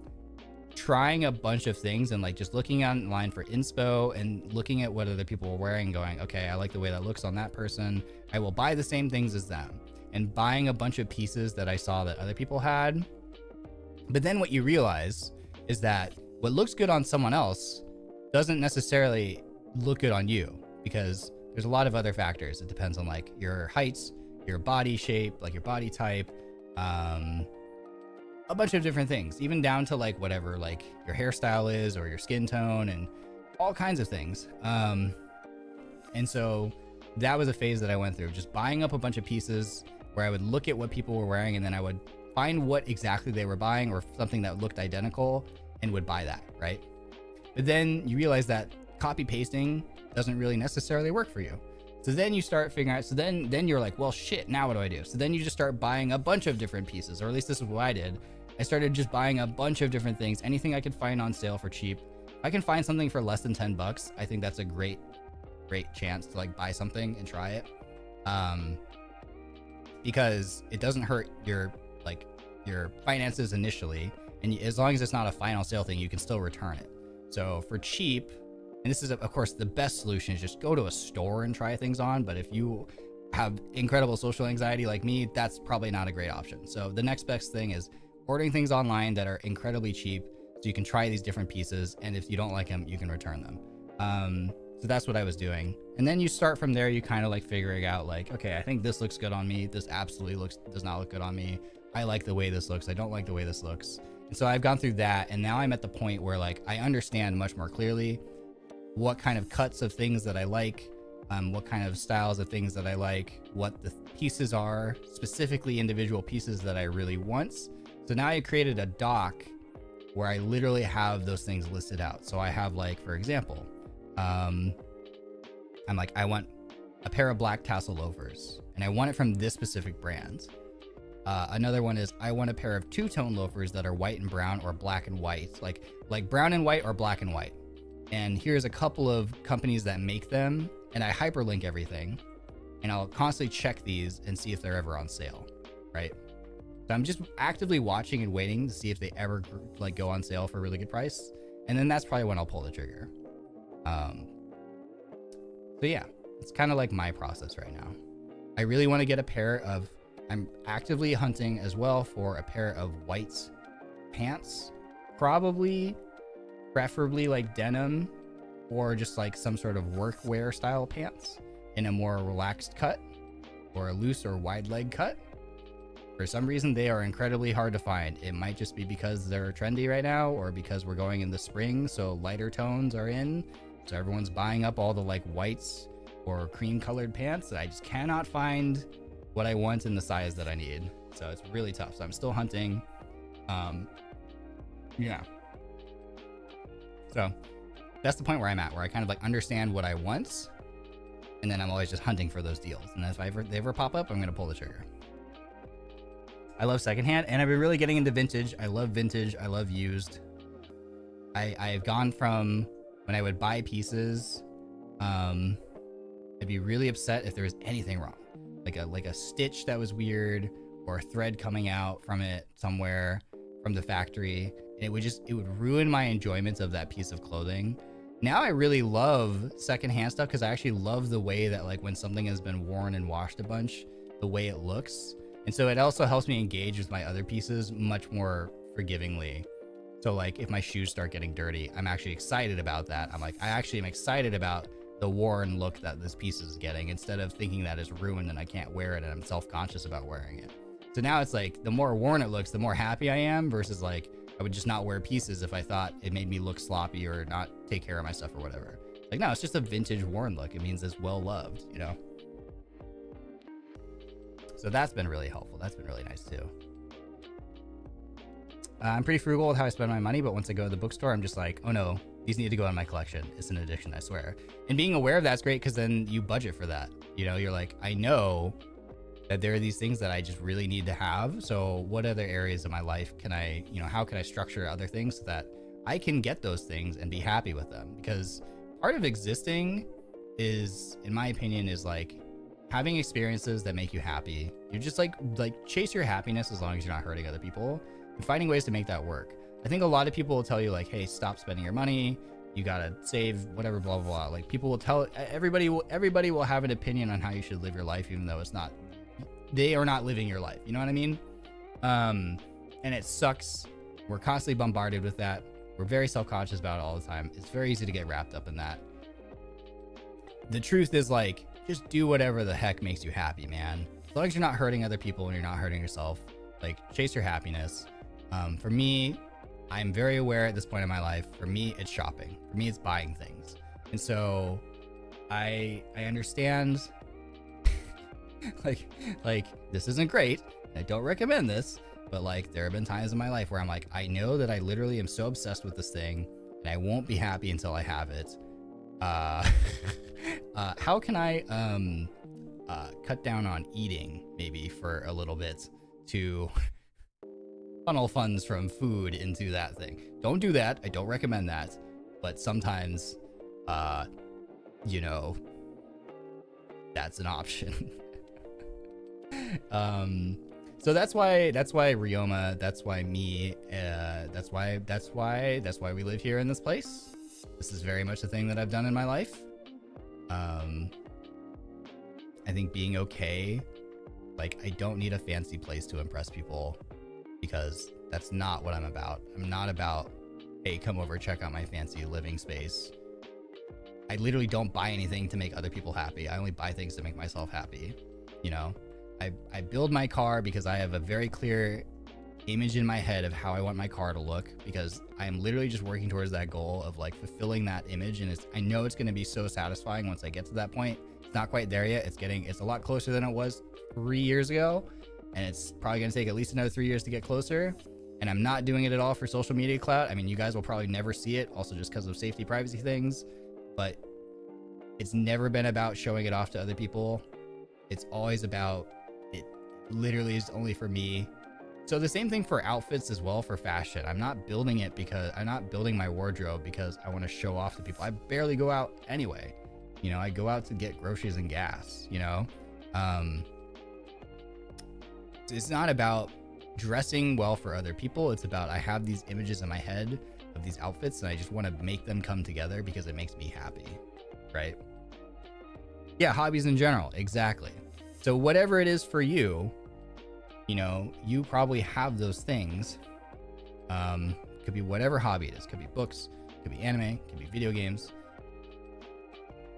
trying a bunch of things and like just looking online for inspo and looking at what other people were wearing, going, okay, I like the way that looks on that person. I will buy the same things as them, and buying a bunch of pieces that I saw that other people had. But then what you realize is that what looks good on someone else doesn't necessarily look good on you, because there's a lot of other factors. It depends on like your height, your body shape, like your body type, a bunch of different things, even down to like whatever like your hairstyle is or your skin tone and all kinds of things. And so that was a phase that I went through, just buying up a bunch of pieces where I would look at what people were wearing and then I would find what exactly they were buying or something that looked identical and would buy that, right? But then you realize that copy pasting doesn't really necessarily work for you. So then you start figuring out, so then you're like, well, shit, now what do I do? So then you just start buying a bunch of different pieces, or at least this is what I did. I started just buying a bunch of different things, anything I could find on sale for cheap. If I can find something for less than $10, I think that's a great chance to like buy something and try it. Because it doesn't hurt your finances initially. And as long as it's not a final sale thing, you can still return it. So for cheap, and this is of course the best solution, is just go to a store and try things on. But if you have incredible social anxiety like me, that's probably not a great option. So the next best thing is ordering things online that are incredibly cheap, so you can try these different pieces, and if you don't like them, you can return them. So that's what I was doing. And then you start from there, you kind of like figuring out like, okay, I think this looks good on me. This absolutely does not look good on me. I like the way this looks. I don't like the way this looks. And so I've gone through that, and now I'm at the point where like I understand much more clearly what kind of cuts of things that I like, what kind of styles of things that I like, what the pieces are, specifically individual pieces that I really want. So now I created a doc where I literally have those things listed out. So I have like, for example, I'm like, I want a pair of black tassel loafers and I want it from this specific brand. Another one is I want a pair of two-tone loafers that are white and brown, or black and white, like brown and white or black and white. And here's a couple of companies that make them, and I hyperlink everything, and I'll constantly check these and see if they're ever on sale, right? So I'm just actively watching and waiting to see if they ever like go on sale for a really good price, and then that's probably when I'll pull the trigger. So yeah, it's kind of like my process right now. I really want to get a pair of, I'm actively hunting as well for a pair of white pants, preferably like denim, or just like some sort of workwear style pants in a more relaxed cut, or a loose or wide leg cut. For some reason, they are incredibly hard to find. It might just be because they're trendy right now, or because we're going in the spring, so lighter tones are in. So everyone's buying up all the like whites or cream colored pants that I just cannot find what I want in the size that I need. So it's really tough. So I'm still hunting. Yeah. So that's the point where I'm at, where I kind of like understand what I want, and then I'm always just hunting for those deals. And if they ever pop up, I'm going to pull the trigger. I love secondhand, and I've been really getting into vintage. I love vintage. I love used. I've gone from when I would buy pieces, I'd be really upset if there was anything wrong. like a stitch that was weird, or a thread coming out from it somewhere from the factory, and it would ruin my enjoyment of that piece of clothing. Now I really love secondhand stuff because I actually love the way that, like, when something has been worn and washed a bunch, the way it looks. And so it also helps me engage with my other pieces much more forgivingly. So like if my shoes start getting dirty, I'm actually excited about that. I'm like, I actually am excited about the worn look that this piece is getting, instead of thinking that it's ruined and I can't wear it and I'm self-conscious about wearing it. So now it's like, the more worn it looks, the more happy I am, versus like, I would just not wear pieces if I thought it made me look sloppy or not take care of my stuff or whatever. Like, no, it's just a vintage worn look. It means it's well loved, you know? So that's been really helpful. That's been really nice too. I'm pretty frugal with how I spend my money, but once I go to the bookstore, I'm just like, oh no, these need to go in my collection. It's an addiction, I swear. And being aware of that's great, because then you budget for that. You know, you're like, I know that there are these things that I just really need to have. So what other areas of my life can I, you know, how can I structure other things so that I can get those things and be happy with them? Because part of existing is, in my opinion, is like having experiences that make you happy. You're just like chase your happiness as long as you're not hurting other people, and finding ways to make that work. I think a lot of people will tell you like, hey, stop spending your money. You gotta save, whatever, blah, blah, blah. Like, people will tell, everybody will have an opinion on how you should live your life, even though it's not, they are not living your life. You know what I mean? And it sucks. We're constantly bombarded with that. We're very self-conscious about it all the time. It's very easy to get wrapped up in that. The truth is, like, just do whatever the heck makes you happy, man. As long as you're not hurting other people and you're not hurting yourself, like, chase your happiness. For me, I'm very aware at this point in my life. For me, it's shopping. For me, it's buying things. And so I understand like this isn't great. I don't recommend this, but like there have been times in my life where I'm like, I know that I literally am so obsessed with this thing and I won't be happy until I have it. How can I cut down on eating maybe for a little bit to funnel funds from food into that thing? Don't do that. I don't recommend that. But sometimes, you know, that's an option. So that's why Ryoma, that's why me, that's why we live here in this place. This is very much a thing that I've done in my life. I think being okay, like, I don't need a fancy place to impress people, because that's not what I'm about. I'm not about, hey, come over, check out my fancy living space. I literally don't buy anything to make other people happy. I only buy things to make myself happy. You know, I build my car because I have a very clear image in my head of how I want my car to look, because I am literally just working towards that goal of like fulfilling that image. And I know it's going to be so satisfying once I get to that point. It's not quite there yet. It's a lot closer than it was 3 years ago. And it's probably going to take at least another 3 years to get closer. And I'm not doing it at all for social media clout. I mean, you guys will probably never see it, also just because of safety, privacy things. But it's never been about showing it off to other people. It's always about, it literally is only for me. So the same thing for outfits as well, for fashion. I'm not building it because, I'm not building my wardrobe because I want to show off to people. I barely go out anyway. You know, I go out to get groceries and gas, you know? It's not about dressing well for other people. It's about, I have these images in my head of these outfits and I just want to make them come together because it makes me happy, right? Yeah, hobbies in general, exactly. So whatever it is for you, you know, you probably have those things. Could be whatever hobby it is. Could be books, could be anime, could be video games,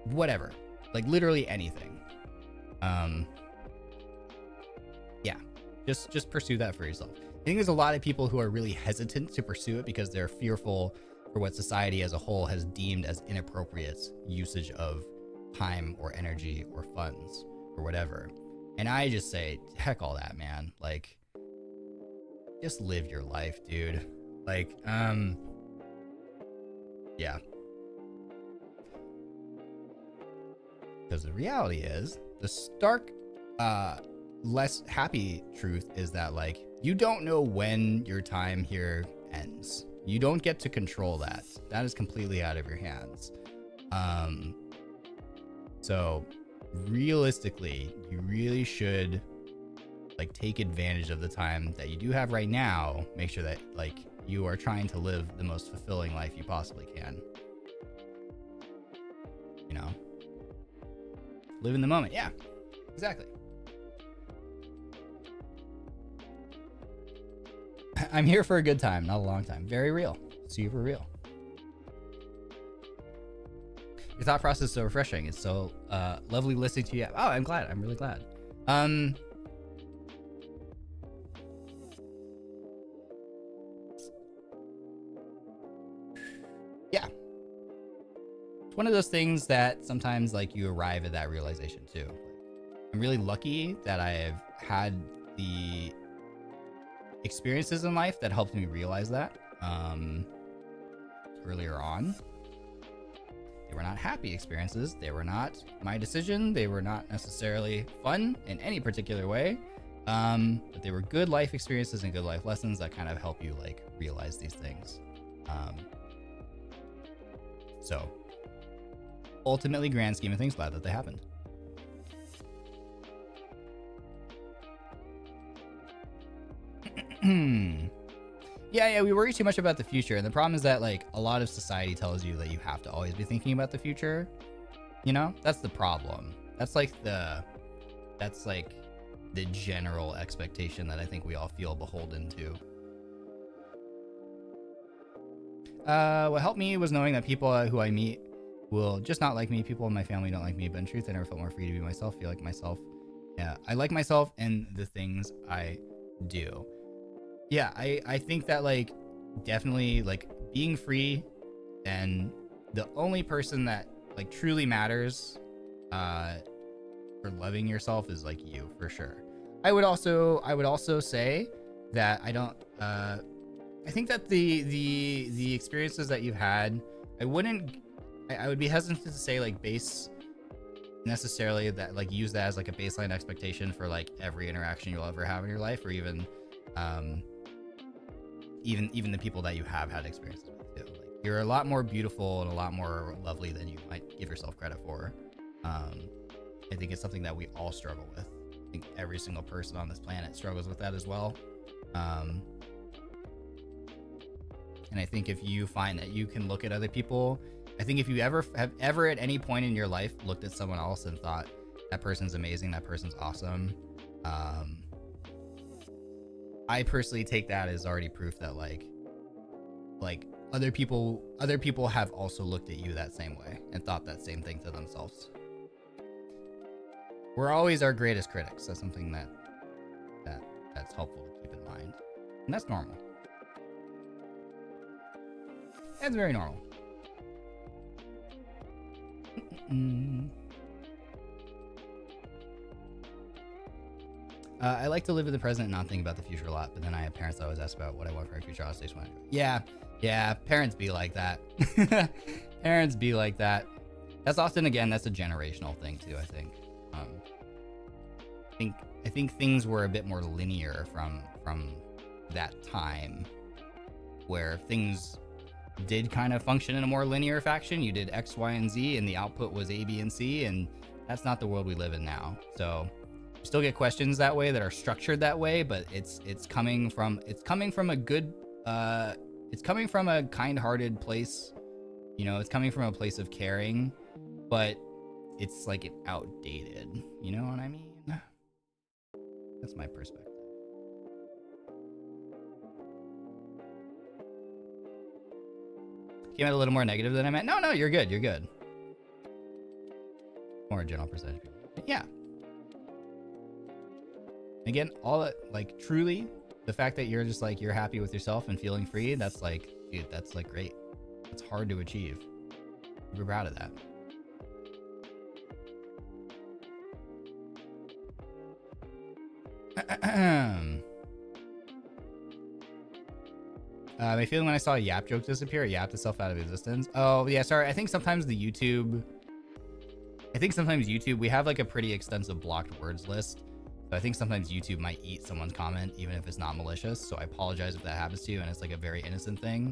whatever, like literally anything. Yeah, just pursue that for yourself. I think there's a lot of people who are really hesitant to pursue it because they're fearful for what society as a whole has deemed as inappropriate usage of time or energy or funds or whatever. And I just say, heck all that, man. Like, just live your life, dude. Like, yeah. Because the reality is, the stark, less happy truth is that, like, you don't know when your time here ends. You don't get to control that. That is completely out of your hands. So realistically, you really should like take advantage of the time that you do have right now. Make sure that like you are trying to live the most fulfilling life you possibly can. You know, live in the moment. Yeah, exactly. I'm here for a good time, not a long time. Very real. Super real. Your thought process is so refreshing. It's so lovely listening to you. Oh, I'm glad. I'm really glad. Yeah. It's one of those things that sometimes like you arrive at that realization too. I'm really lucky that I've had the experiences in life that helped me realize that earlier on. They were not happy experiences. They were not my decision. They were not necessarily fun in any particular way. But they were good life experiences and good life lessons that kind of help you like realize these things. So ultimately, grand scheme of things, glad that they happened. Yeah, we worry too much about the future, and the problem is that like a lot of society tells you that you have to always be thinking about the future. You know, that's the problem. That's like the general expectation that I think we all feel beholden to. What helped me was knowing that people who I meet will just not like me. People in my family don't like me, but in truth, I never felt more free to be myself, feel like myself. Yeah, I like myself and the things I do. Yeah, I think that like definitely like being free, and the only person that like truly matters for loving yourself is like you, for sure. I would also say that I think that the experiences that you've had, I would be hesitant to say like base necessarily that like use that as like a baseline expectation for like every interaction you'll ever have in your life, or even even the people that you have had experiences with too. Like, you're a lot more beautiful and a lot more lovely than you might give yourself credit for. I think it's something that we all struggle with. I think every single person on this planet struggles with that as well. And I think if you find that you can look at other people, I think if you have ever at any point in your life looked at someone else and thought that person's amazing, that person's awesome, I personally take that as already proof that like other people have also looked at you that same way and thought that same thing to themselves. We're always our greatest critics. That's something that's helpful to keep in mind, and that's normal. That's very normal. I like to live in the present and not think about the future a lot, but then I have parents that always ask about what I want for my future. I'll stay when yeah, parents be like that. Parents be like that. That's often, again, that's a generational thing too, I think. I think things were a bit more linear from that time, where things did kind of function in a more linear fashion. You did X, Y, and Z, and the output was A, B, and C, and that's not the world we live in now. So you still get questions that way that are structured that way, but it's coming from a good it's coming from a kind-hearted place. You know, it's coming from a place of caring, but it's like outdated. You know what I mean? That's my perspective. Came out a little more negative than I meant. No, you're good. You're good. More general percentage. Yeah. Again, all that, like, truly, the fact that you're just like, you're happy with yourself and feeling free, that's like, dude, that's like great. It's hard to achieve. We're proud of that. My feeling when I saw a Yap joke disappear, it yapped itself out of existence. Oh, yeah, sorry. I think sometimes YouTube, we have like a pretty extensive blocked words list. So I think sometimes YouTube might eat someone's comment, even if it's not malicious. So I apologize if that happens to you and it's like a very innocent thing.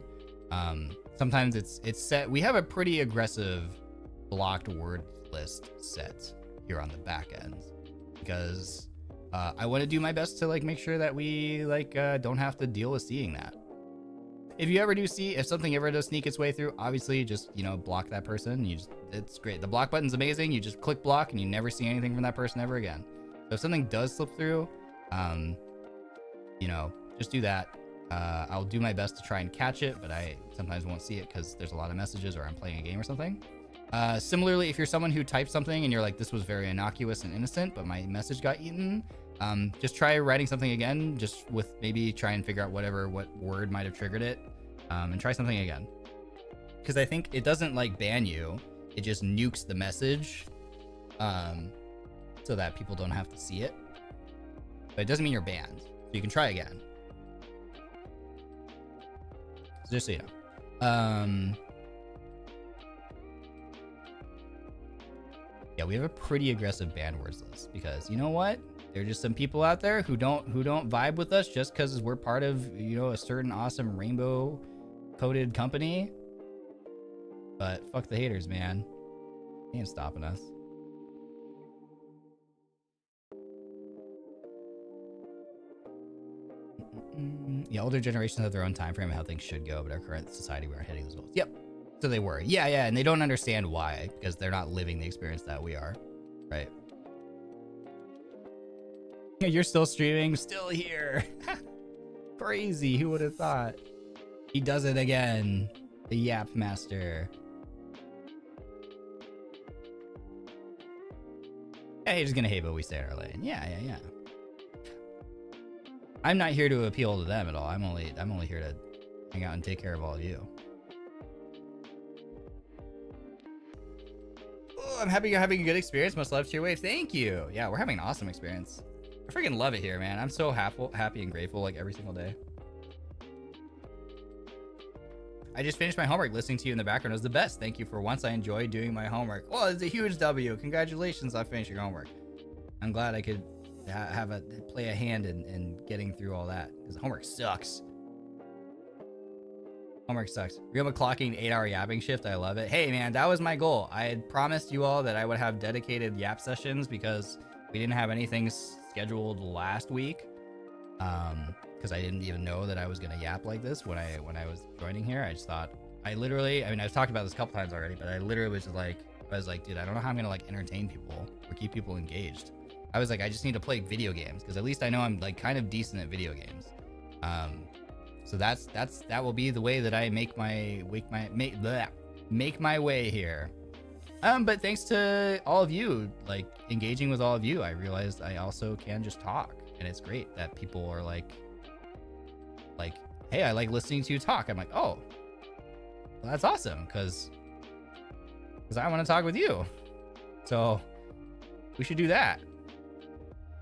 Sometimes it's set. We have a pretty aggressive blocked word list set. here on the back end, because I want to do my best to like make sure that we like don't have to deal with seeing that. If you ever do see, if something ever does sneak its way through, obviously just, you know, block that person. It's great. The block button's amazing. You just click block and you never see anything from that person ever again. So if something does slip through, you know, just do that. I'll do my best to try and catch it, but I sometimes won't see it because there's a lot of messages or I'm playing a game or something. Similarly, if you're someone who types something and you're like, this was very innocuous and innocent, but my message got eaten, just try writing something again, just with maybe try and figure out what word might have triggered it, and try something again. Because I think it doesn't like ban you, it just nukes the message, so that people don't have to see it. But it doesn't mean you're banned, so you can try again. So just so you know. Yeah, we have a pretty aggressive banned words list because you know what? There are just some people out there who don't vibe with us just because we're part of, you know, a certain awesome rainbow coded company. But fuck the haters, man. They ain't stopping us. Yeah, older generations have their own time frame of how things should go, but our current society, we aren't hitting those goals. Yep. So they were. Yeah, and they don't understand why, because they're not living the experience that we are. Right. Yeah, you're still streaming, still here. Crazy, who would have thought? He does it again. The Yap Master. Yeah, he's just gonna hate what we say in our lane. Yeah. I'm not here to appeal to them at all. I'm only here to hang out and take care of all of you. Oh, I'm happy you're having a good experience. Much love to your wave. Thank you. Yeah, we're having an awesome experience. I freaking love it here, man. I'm so happy and grateful like every single day. I just finished my homework. Listening to you in the background was the best. Thank you for once. I enjoyed doing my homework. Well, it's a huge W. Congratulations on finishing your homework. I'm glad I could play a hand in getting through all that, because homework sucks. Homework sucks. Ryoma clocking 8-hour yapping shift. I love it. Hey man, that was my goal. I had promised you all that I would have dedicated yap sessions because we didn't have anything scheduled last week. Because I didn't even know that I was gonna yap like this when I was joining here. I just thought, I mean, I've talked about this a couple times already, but I literally was just like, dude, I don't know how I'm gonna like entertain people or keep people engaged. I was like, I just need to play video games because at least I know I'm like kind of decent at video games. So that will be the way that I make my way here. But thanks to all of you, like engaging with all of you, I realized I also can just talk, and it's great that people are like, hey, I like listening to you talk. I'm like, oh, well, that's awesome, because I want to talk with you. So we should do that.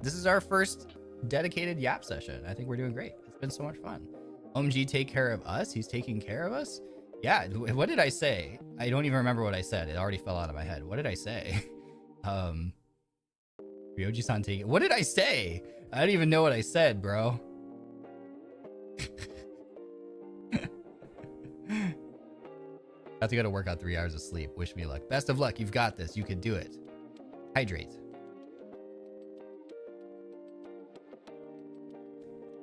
This is our first dedicated yap session. I think we're doing great. It's been so much fun. OMG, take care of us. He's taking care of us. Yeah. What did I say? I don't even remember what I said. It already fell out of my head. What did I say? Ryoji-san taking. What did I say? I don't even know what I said, bro. Have to go to work on 3 hours of sleep. Wish me luck. Best of luck. You've got this. You can do it. Hydrate.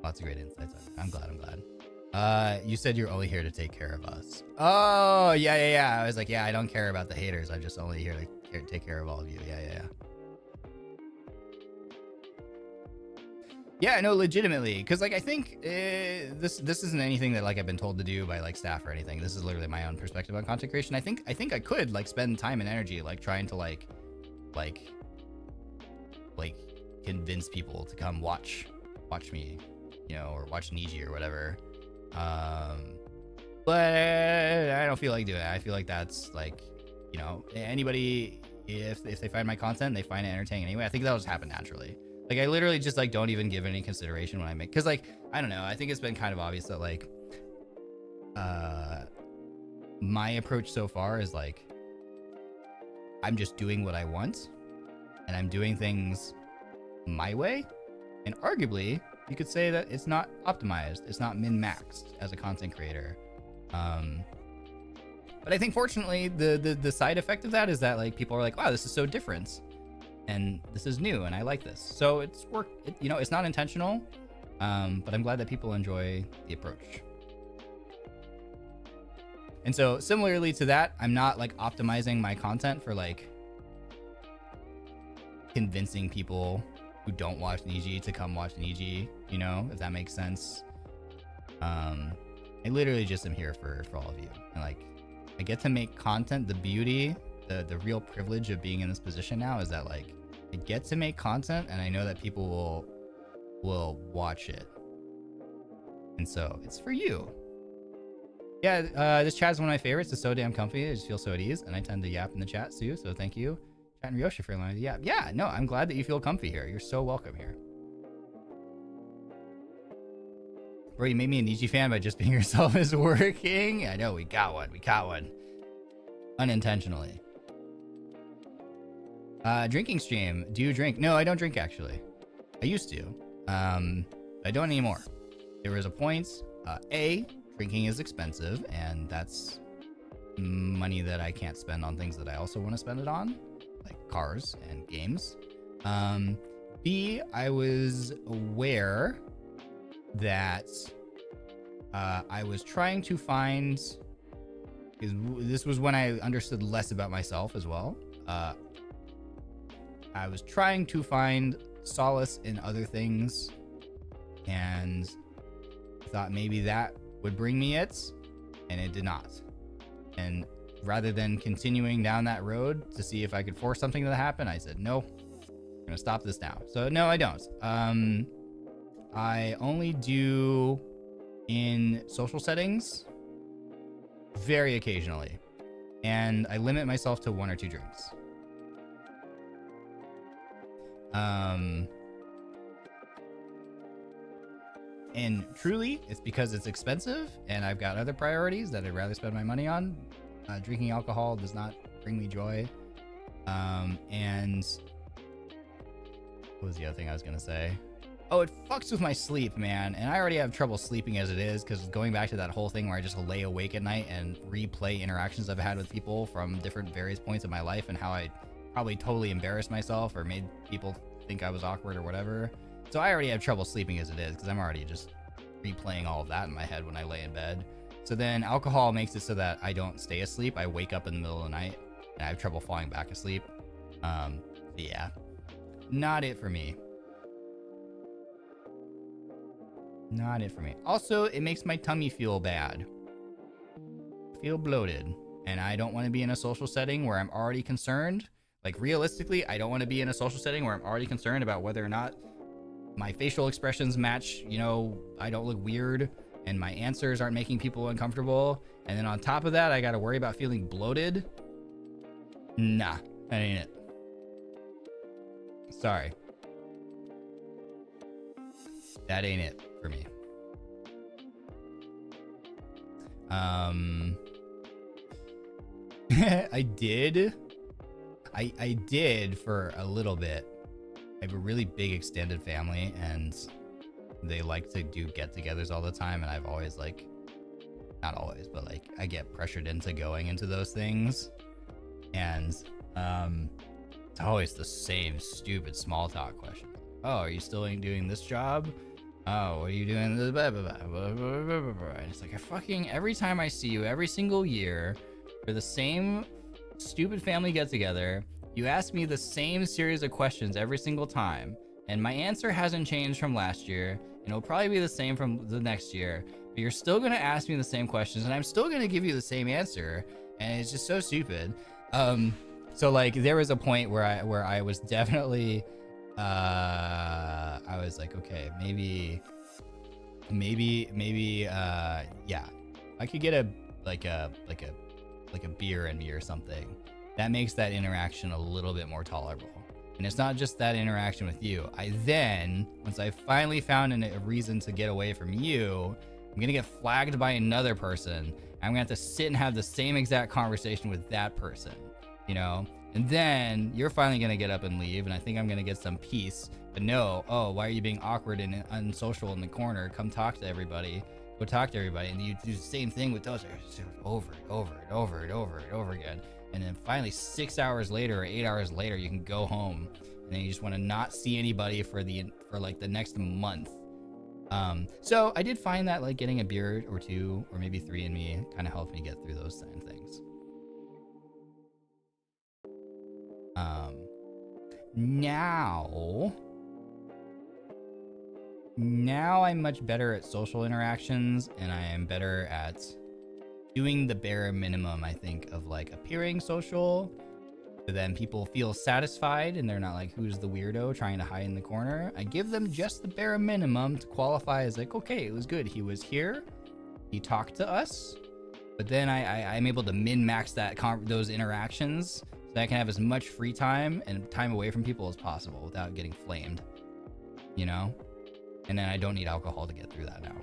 Lots of great insights. I'm glad. You said you're only here to take care of us. Oh, yeah. I was like, yeah, I don't care about the haters. I'm just only here to take care of all of you. Yeah. Yeah, no, legitimately. Because, like, I think this isn't anything that, like, I've been told to do by, like, staff or anything. This is literally my own perspective on content creation. I think I could, like, spend time and energy, like, trying to, like, convince people to come watch me, you know, or watch Niji or whatever. But I don't feel like doing it. I feel like that's like, you know, anybody, if they find my content, they find it entertaining anyway. I think that'll just happen naturally. Like, I literally just like don't even give any consideration when I make, because like, I don't know, I think it's been kind of obvious that like my approach so far is like, I'm just doing what I want and I'm doing things my way, and arguably you could say that it's not optimized, it's not min-maxed as a content creator. But I think fortunately the side effect of that is that like people are like, wow, this is so different, and this is new, and I like this. So it's you know, it's not intentional, but I'm glad that people enjoy the approach. And so similarly to that, I'm not like optimizing my content for like convincing people who don't watch Niji to come watch Niji, you know, if that makes sense. I literally just am here for all of you, and like I get to make content. The beauty, the real privilege of being in this position now is that like I get to make content, and I know that people will watch it, and so it's for you. Yeah, this chat is one of my favorites. It's so damn comfy. I just feel so at ease, and I tend to yap in the chat too, so thank you, Chat and Ryoshi, for allowing me to yap. Yeah, no, I'm glad that you feel comfy here. You're so welcome here. Bro, you made me a Niji fan by just being yourself is working. I know, we got one. Unintentionally. Drinking stream. Do you drink? No, I don't drink, actually. I used to. I don't anymore. There was a point, drinking is expensive, and that's money that I can't spend on things that I also want to spend it on, like cars and games. B, I was aware that I was trying to find, because this was when I understood less about myself as well. I was trying to find solace in other things, and thought maybe that would bring me it, and it did not. And rather than continuing down that road to see if I could force something to happen, I said, no, I'm gonna stop this now. So no, I don't. I only do in social settings very occasionally, and I limit myself to 1 or 2 drinks. And truly, it's because it's expensive and I've got other priorities that I'd rather spend my money on. Drinking alcohol does not bring me joy. And what was the other thing I was gonna say? Oh, it fucks with my sleep, man. And I already have trouble sleeping as it is, because going back to that whole thing where I just lay awake at night and replay interactions I've had with people from different various points of my life, and how I probably totally embarrassed myself or made people think I was awkward or whatever. So I already have trouble sleeping as it is, because I'm already just replaying all of that in my head when I lay in bed. So then alcohol makes it so that I don't stay asleep. I wake up in the middle of the night and I have trouble falling back asleep. Yeah, not it for me. Not it for me. Also, it makes my tummy feel bad. Feel bloated. And I don't want to be in a social setting where I'm already concerned. Like, realistically, I don't want to be in a social setting where I'm already concerned about whether or not my facial expressions match, you know, I don't look weird, and my answers aren't making people uncomfortable. And then on top of that, I got to worry about feeling bloated. Nah, that ain't it. Sorry. That ain't it for me. I did for a little bit. I have a really big extended family, and they like to do get-togethers all the time, and I've always, like, not always, but like I get pressured into going into those things, and it's always the same stupid small talk question. Oh, are you still doing this job? Oh, what are you doing? Blah, blah, blah, blah, blah, blah, blah. And it's like, I fucking, every time I see you, every single year, for the same stupid family get-together, you ask me the same series of questions every single time, and my answer hasn't changed from last year, and it'll probably be the same from the next year, but you're still gonna ask me the same questions, and I'm still gonna give you the same answer, and it's just so stupid. So like, there was a point where I was definitely, I was like, okay, maybe, yeah, I could get a beer in me or something. That makes that interaction a little bit more tolerable. And it's not just that interaction with you. I then, once I finally found a reason to get away from you, I'm gonna get flagged by another person. I'm gonna have to sit and have the same exact conversation with that person, you know? And then you're finally gonna get up and leave, and I think I'm gonna get some peace. But no, oh, why are you being awkward and unsocial in the corner? Come talk to everybody. Go talk to everybody. And you do the same thing with those over and over again. And then finally 6 hours later or 8 hours later, you can go home and then you just want to not see anybody for like the next month. So I did find that like getting a beer or two or maybe 3 in me kind of helped me get through those kind of things. Now I'm much better at social interactions, and I am better at doing the bare minimum, I think, of like appearing social, so then people feel satisfied and they're not like, who's the weirdo trying to hide in the corner. I give them just the bare minimum to qualify as like, okay, it was good, he was here, he talked to us, but then I'm able to min-max those interactions so that I can have as much free time and time away from people as possible without getting flamed, you know? And then I don't need alcohol to get through that now.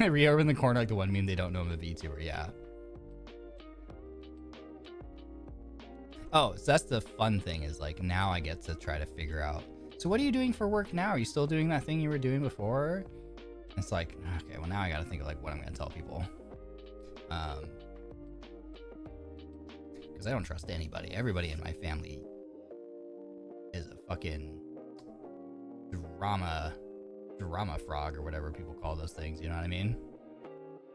Rio in the corner, like the one meme, they don't know I'm a VTuber, yeah. Oh, so that's the fun thing, is like now I get to try to figure out, so what are you doing for work now? Are you still doing that thing you were doing before? It's like, okay, well now I gotta think of like what I'm gonna tell people. Because I don't trust anybody. Everybody in my family is a fucking drama frog or whatever people call those things, you know what I mean?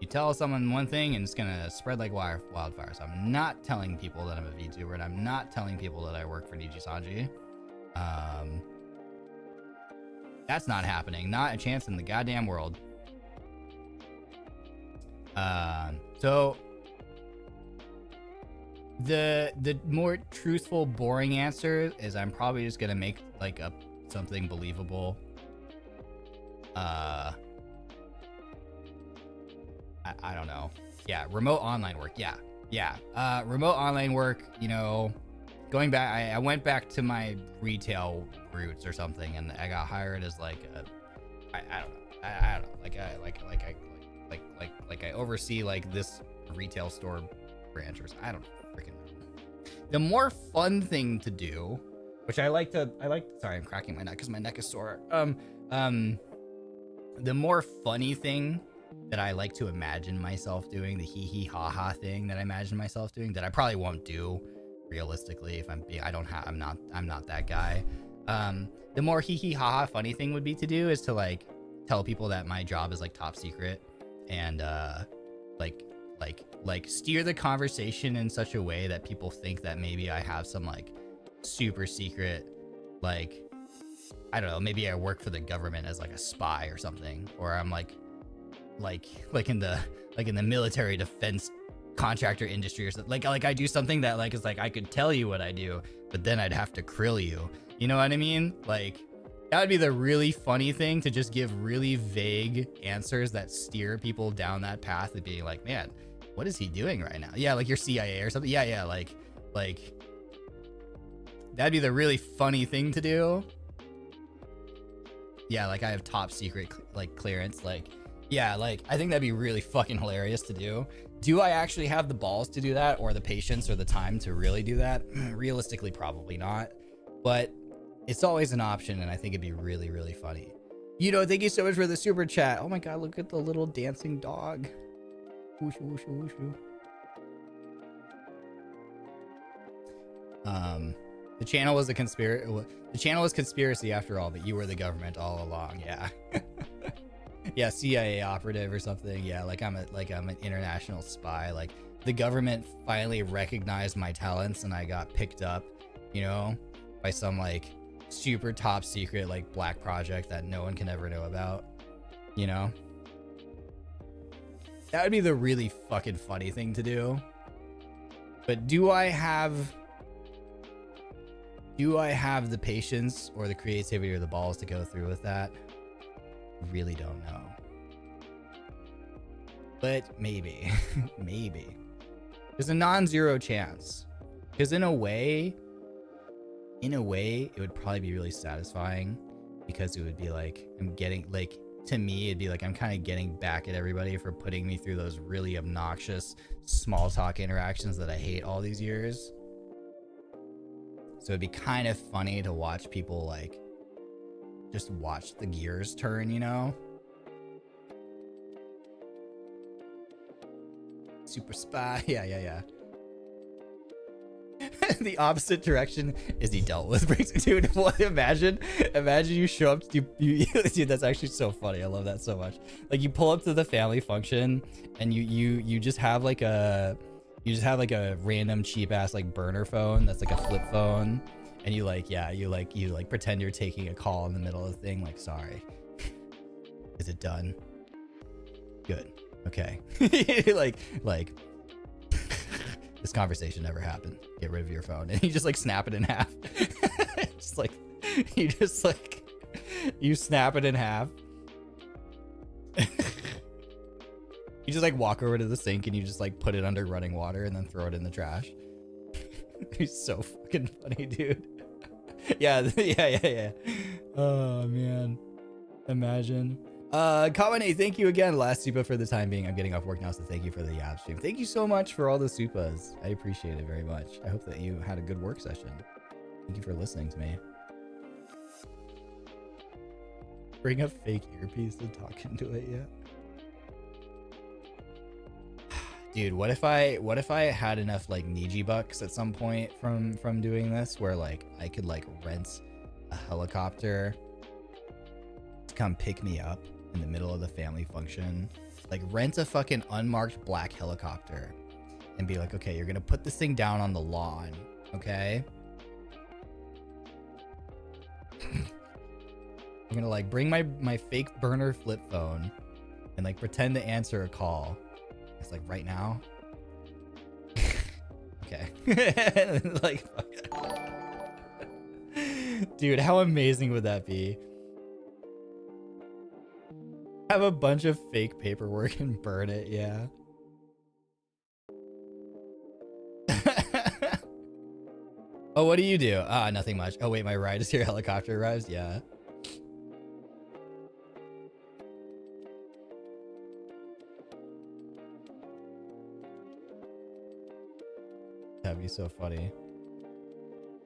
You tell someone one thing and it's gonna spread like wildfire. So I'm not telling people that I'm a VTuber, and I'm not telling people that I work for NIJISANJI. That's not happening. Not a chance in the goddamn world. So the more truthful, boring answer is I'm probably just gonna make like up something believable. I don't know. Yeah, remote online work. Yeah. Remote online work, you know, going back, I went back to my retail roots or something, and I got hired as like I don't know. Like I oversee like this retail store branch or something. I don't freaking know. The more fun thing to do, which sorry, I'm cracking my neck because my neck is sore. The more funny thing that I like to imagine myself doing, the hee hee ha ha thing that I imagine myself doing, that I probably won't do realistically if I'm not that guy. The more hee hee ha ha funny thing would be to do is to like tell people that my job is like top secret, and like steer the conversation in such a way that people think that maybe I have some like super secret, like, I don't know, maybe I work for the government as like a spy or something, or I'm like in the military defense contractor industry or something. Like I do something that like is like I could tell you what I do, but then I'd have to krill you. You know what I mean? Like that would be the really funny thing, to just give really vague answers that steer people down that path of being like, man, what is he doing right now? Yeah, like you're CIA or something. Yeah, like that'd be the really funny thing to do. Yeah, like I have top secret like clearance. Like, yeah, like I think that'd be really fucking hilarious to do. Do I actually have the balls to do that, or the patience or the time to really do that? Realistically, probably not. But it's always an option, and I think it'd be really, really funny. You know, thank you so much for the super chat. Oh my god, look at the little dancing dog. Whooshu, whooshu, whooshu. The channel was the channel was conspiracy after all, but you were the government all along. Yeah. Yeah, CIA operative or something. Yeah, like I'm an international spy. Like the government finally recognized my talents, and I got picked up, you know, by some like super top secret like black project that no one can ever know about, you know? That would be the really fucking funny thing to do. But do I have the patience or the creativity or the balls to go through with that? Really don't know. But maybe. Maybe. There's a non-zero chance. Because in a way, it would probably be really satisfying, because it would be like I'm getting, like, to me it'd be like I'm kind of getting back at everybody for putting me through those really obnoxious small talk interactions that I hate all these years. So it'd be kind of funny to watch people like just watch the gears turn, you know? Super spy. Yeah. the opposite direction is he dealt with. Dude, what? Imagine you show up to dude, that's actually so funny. I love that so much. Like you pull up to the family function and you just have like a random cheap ass like burner phone that's like a flip phone, and you pretend you're taking a call in the middle of the thing, like, sorry. Is it done? Good. Okay. like this conversation never happened. Get rid of your phone. And you just like snap it in half. You snap it in half. You just like walk over to the sink and you just like put it under running water and then throw it in the trash. He's so fucking funny, dude. Yeah. Oh man. Imagine. Kamane, thank you again. Last super for the time being. I'm getting off work now, so thank you for the Yab stream. Thank you so much for all the supas. I appreciate it very much. I hope that you had a good work session. Thank you for listening to me. Bring a fake earpiece and talk into it, yeah. Dude, what if I had enough like Niji bucks at some point from doing this, where like I could like rent a helicopter to come pick me up in the middle of the family function, like rent a fucking unmarked black helicopter and be like, okay, you're gonna put this thing down on the lawn, okay? I'm gonna like bring my fake burner flip phone and like pretend to answer a call. It's like right now. Okay. Like, dude, how amazing would that be? Have a bunch of fake paperwork and burn it, yeah. Oh, what do you do? Ah, nothing much. Oh wait, my ride is here. Helicopter arrives, yeah. That'd be so funny.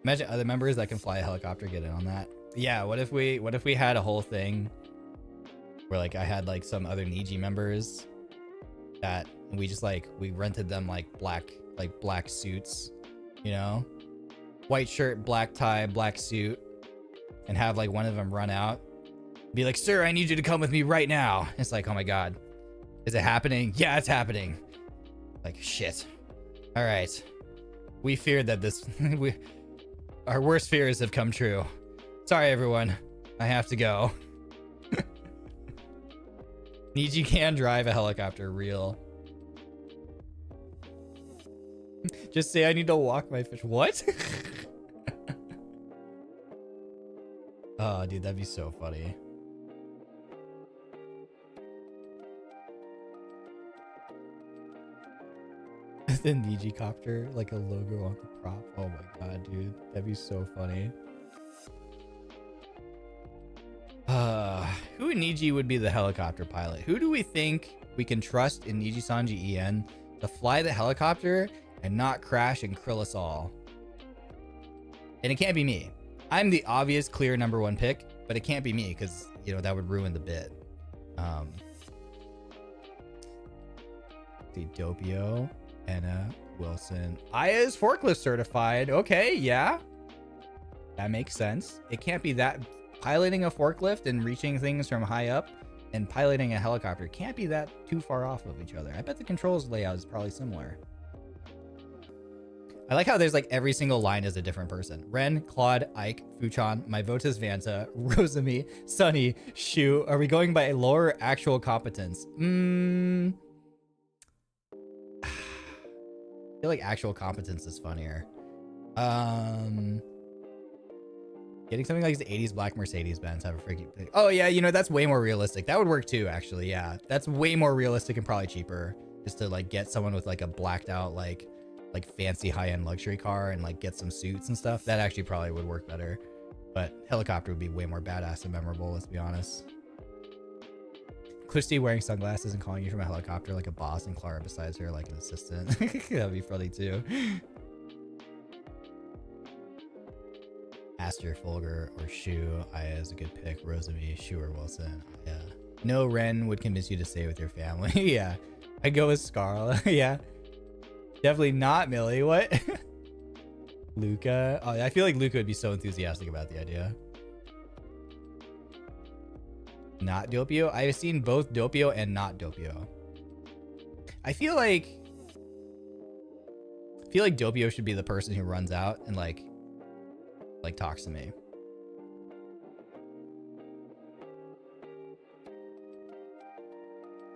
Imagine other members that can fly a helicopter get in on that. Yeah, what if we had a whole thing where like I had like some other Niji members that we just like we rented them like black suits, you know? White shirt, black tie, black suit, and have like one of them run out. Be like, "Sir, I need you to come with me right now." It's like, "Oh my god. Is it happening?" "Yeah, it's happening." Like, shit. All right. We feared that this our worst fears have come true. Sorry everyone. I have to go. Niji can drive a helicopter, real. Just say I need to walk my fish. What? Oh, dude, that'd be so funny. The Niji copter, like a logo on the prop. Oh my god, dude, that'd be so funny. Who in Niji would be the helicopter pilot? Who do we think we can trust in NIJISANJI EN to fly the helicopter and not crash and krill us all? And it can't be me. I'm the obvious clear #1 pick, but it can't be me because, you know, that would ruin the bit. See, Doppio, Anna, Wilson. Aya is forklift certified. Okay, yeah. That makes sense. It can't be that. Piloting a forklift and reaching things from high up and piloting a helicopter can't be that too far off of each other. I bet the controls layout is probably similar. I like how there's like every single line is a different person. Ren, Claude, Ike, Fuchan, my vote is Vanta, Rosami, Sunny, Shu. Are we going by lower actual competence? I feel like actual competence is funnier. Getting something like the 80s black Mercedes-Benz have a freaking... Oh, yeah, you know, that's way more realistic. That would work too, actually, yeah. That's way more realistic and probably cheaper. Just to, like, get someone with, like, a blacked out, like fancy high-end luxury car and, like, get some suits and stuff. That actually probably would work better. But helicopter would be way more badass and memorable, let's be honest. Christy wearing sunglasses and calling you from a helicopter like a boss, and Clara besides her like an assistant. That'd be funny too. Aster, Folger, or Shu. Aya is a good pick. Rosami, Shu, or Wilson. Yeah. No Ren would convince you to stay with your family. Yeah. I'd go with Scarla. Yeah. Definitely not Millie. What? Luca. Oh, I feel like Luca would be so enthusiastic about the idea. Not Doppio. I've seen both Doppio and not Doppio. I feel like Doppio should be the person who runs out and like talks to me.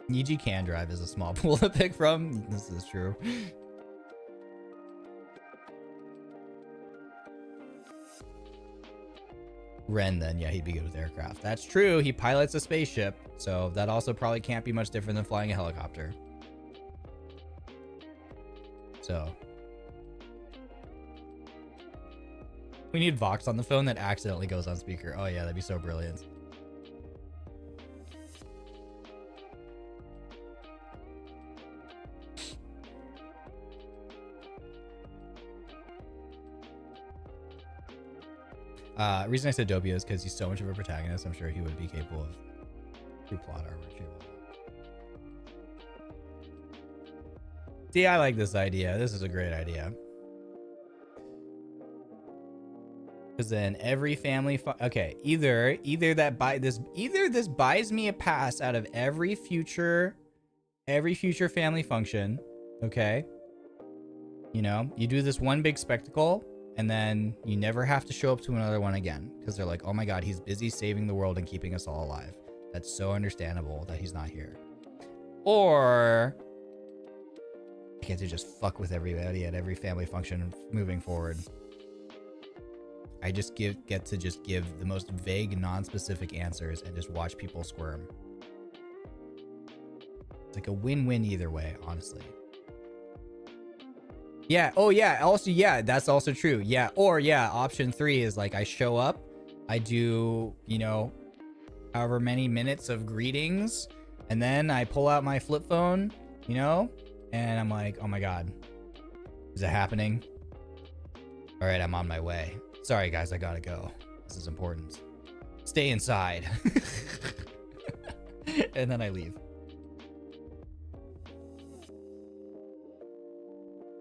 Niji can drive is a small pool to pick from. This is true. Ren, then, yeah, he'd be good with aircraft. That's true. He pilots a spaceship, so that also probably can't be much different than flying a helicopter. So we need Vox on the phone that accidentally goes on speaker. Oh yeah, that'd be so brilliant. Reason I said Doppio is because he's so much of a protagonist. I'm sure he would be capable of true plot armor too. See, I like this idea. This is a great idea. Because then every family, okay, either this buys me a pass out of every future family function. Okay, you know, you do this one big spectacle, and then you never have to show up to another one again because they're like, oh my god, he's busy saving the world and keeping us all alive. That's so understandable that he's not here. Or I get to just fuck with everybody at every family function moving forward. I just get to just give the most vague, non-specific answers and just watch people squirm. It's like a win-win either way, honestly. Yeah. Oh yeah. Also, yeah, that's also true. Yeah. Or yeah, option 3 is like I show up, I do, you know, however many minutes of greetings, and then I pull out my flip phone, you know, and I'm like, oh my god, is it happening? All right, I'm on my way. Sorry guys, I gotta go. This is important. Stay inside. And then I leave.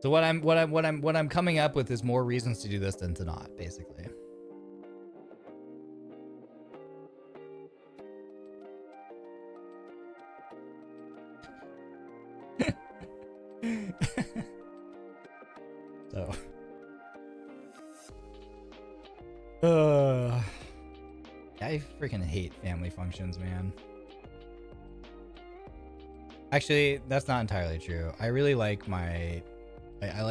So what I'm coming up with is more reasons to do this than to not, basically. So I freaking hate family functions, man. Actually, that's not entirely true. I really like my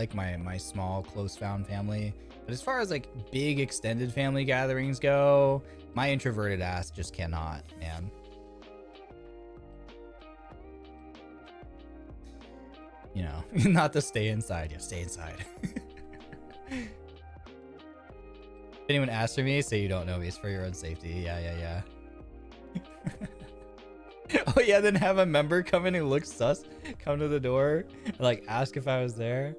my small close found family, but as far as like big extended family gatherings go, my introverted ass just cannot, man. You know, not to stay inside. Yeah, stay inside. If anyone asks for me, say you don't know me. It's for your own safety. Yeah. Oh yeah, then have a member come in who looks sus, come to the door, and like ask if I was there.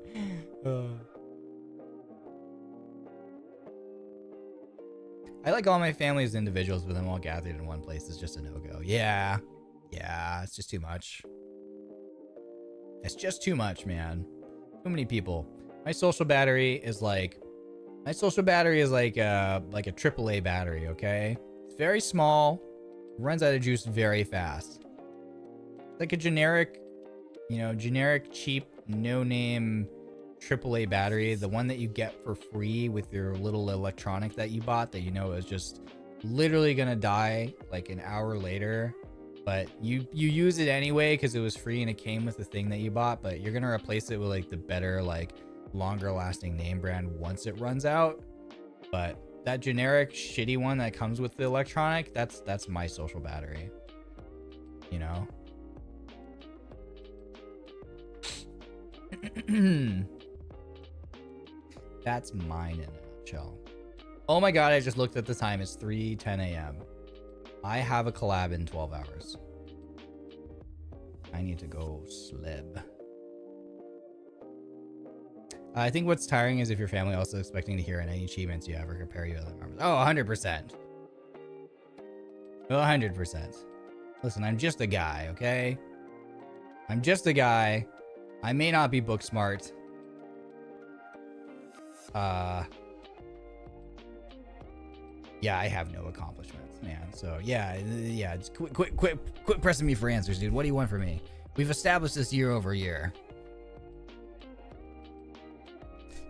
I like all my family as individuals, but them all gathered in one place is just a no-go. Yeah, it's just too much. It's just too much, man. Too many people. My social battery is like a AAA battery, okay? It's very small, runs out of juice very fast. It's like a generic, you know, cheap, no-name AAA battery, the one that you get for free with your little electronic that you bought that you know is just literally gonna die like an hour later, but you use it anyway because it was free and it came with the thing that you bought, but you're gonna replace it with like the better, like longer lasting name brand once it runs out. But that generic shitty one that comes with the electronic, that's my social battery, you know. That's mine in a nutshell. Oh my god, I just looked at the time. It's 3:10 a.m. I have a collab in 12 hours. I need to go slib. I think what's tiring is if your family also expecting to hear any achievements you have or compare you to other members. Oh, 100%. 100%. Listen, I'm just a guy, okay? I'm just a guy. I may not be book smart. Yeah, I have no accomplishments, man. So yeah, just quit pressing me for answers, dude. What do you want from me? We've established this year over year.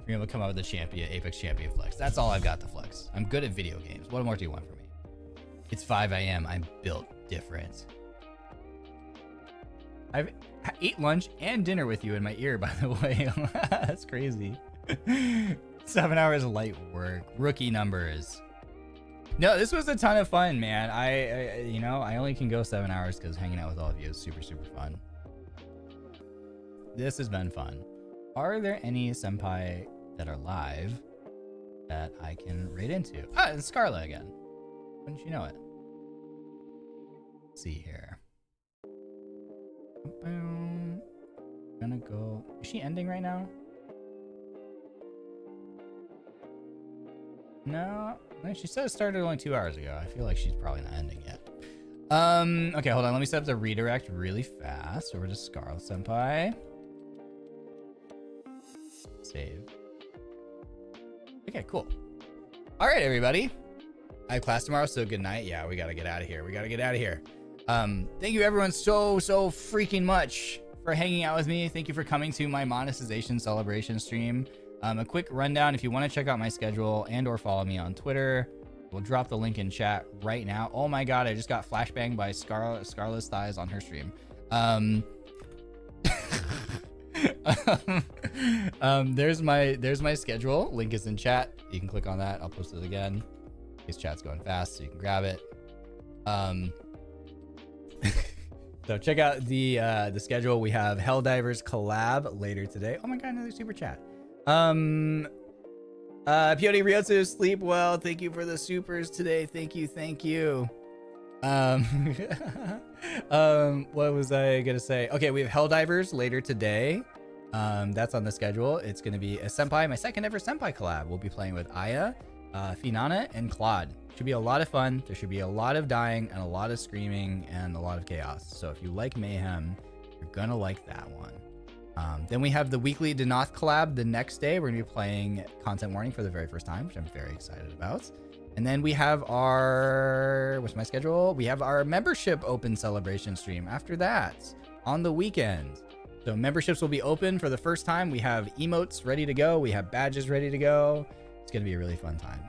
You're gonna come out with the champion, Apex champion flex. That's all I've got to flex. I'm good at video games. What more do you want from me? It's 5 a.m. I'm built different. I've ate lunch and dinner with you in my ear, by the way. That's crazy. 7 hours of light work. Rookie numbers. No, this was a ton of fun, man. I you know, I only can go 7 hours because hanging out with all of you is super fun. This has been fun. Are there any senpai that are live that I can raid into? Ah, it's Scarlet again. Wouldn't you know it? Let's see here. Gonna go. Is she ending right now? No, she said it started only 2 hours ago. I feel like she's probably not ending yet. Okay, hold on. Let me set up the redirect really fast over to Scarlet Senpai. Save. Okay, cool. All right, everybody. I have class tomorrow, so good night. Yeah, we gotta get out of here. Thank you, everyone, so freaking much for hanging out with me. Thank you for coming to my monetization celebration stream. A quick rundown, if you want to check out my schedule and or follow me on Twitter, we'll drop the link in chat right now. Oh my god, I just got flashbanged by Scarlet's thighs on her stream. There's my schedule. Link is in chat. You can click on that. I'll post it again in case chat's going fast, so you can grab it. So check out the schedule. We have Helldivers collab later today. Oh my god, another super chat. Pioti Ryotsu, sleep well. Thank you for the supers today. Thank you. What was I gonna say? Okay, we have Helldivers later today. That's on the schedule. It's gonna be a senpai, my second ever senpai collab. We'll be playing with Aya, Finana, and Claude. Should be a lot of fun. There should be a lot of dying and a lot of screaming and a lot of chaos. So if you like mayhem, you're gonna like that one. Then we have the weekly Denauth collab the next day. We're gonna be playing Content Warning for the very first time, which I'm very excited about. And then we have our, what's my schedule? We have our membership open celebration stream after that on the weekend. So memberships will be open for the first time. We have emotes ready to go. We have badges ready to go. It's gonna be a really fun time.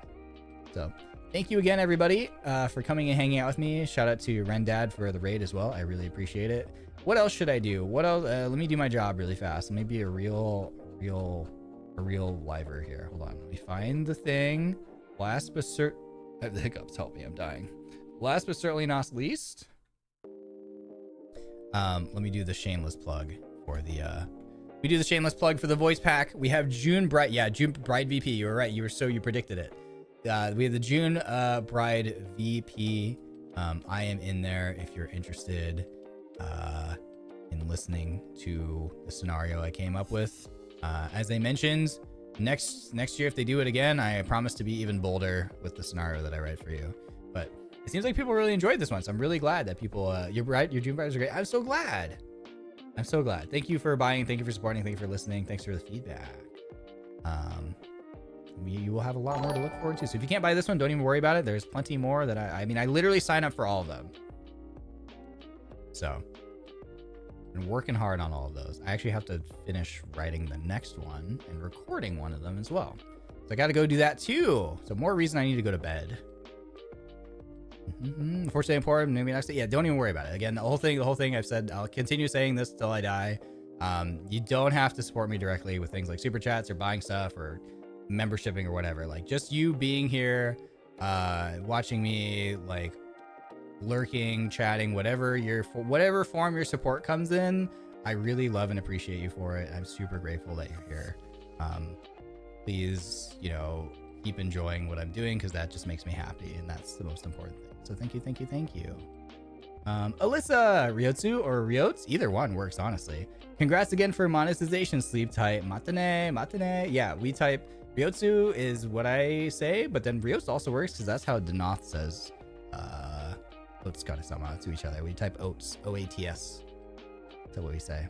So thank you again, everybody, for coming and hanging out with me. Shout out to Rendad for the raid as well. I really appreciate it. What else should I do? What else? Let me do my job really fast. Let me be a real liver here. Hold on. Let me find the thing. Last but the hiccups help me. I'm dying. Last but certainly not least, let me do the shameless plug for the. We do the shameless plug for the voice pack. We have June Bride. Yeah, June Bride VP. You were right. You predicted it. We have the June Bride VP. I am in there if you're interested in listening to the scenario I came up with. As I mentioned, next year if they do it again, I promise to be even bolder with the scenario that I write for you. But it seems like people really enjoyed this one, so I'm really glad that people. You're right. Your June Brides are great. I'm so glad. Thank you for buying. Thank you for supporting. Thank you for listening. Thanks for the feedback. You will have a lot more to look forward to. So if you can't buy this one, don't even worry about it. There's plenty more that I mean, I literally sign up for all of them. So I've been working hard on all of those. I actually have to finish writing the next one and recording one of them as well. So I got to go do that too. So more reason I need to go to bed. Unfortunately important, maybe next day. Yeah, don't even worry about it. Again, the whole thing I've said, I'll continue saying this till I die. You don't have to support me directly with things like super chats or buying stuff or membershiping or whatever. Like just you being here, watching me, like lurking, chatting, whatever form your support comes in, I really love and appreciate you for it. I'm super grateful that you're here. Please, keep enjoying what I'm doing because that just makes me happy, and that's the most important thing. So thank you. Alyssa, Ryotsu or Ryots, either one works, honestly. Congrats again for monetization. Sleep tight. Matane. Yeah, we type Ryotsu is what I say, but then Ryots also works because that's how Denauth says oats kare-sama to each other. We type oats, O-A-T-S. That's what we say.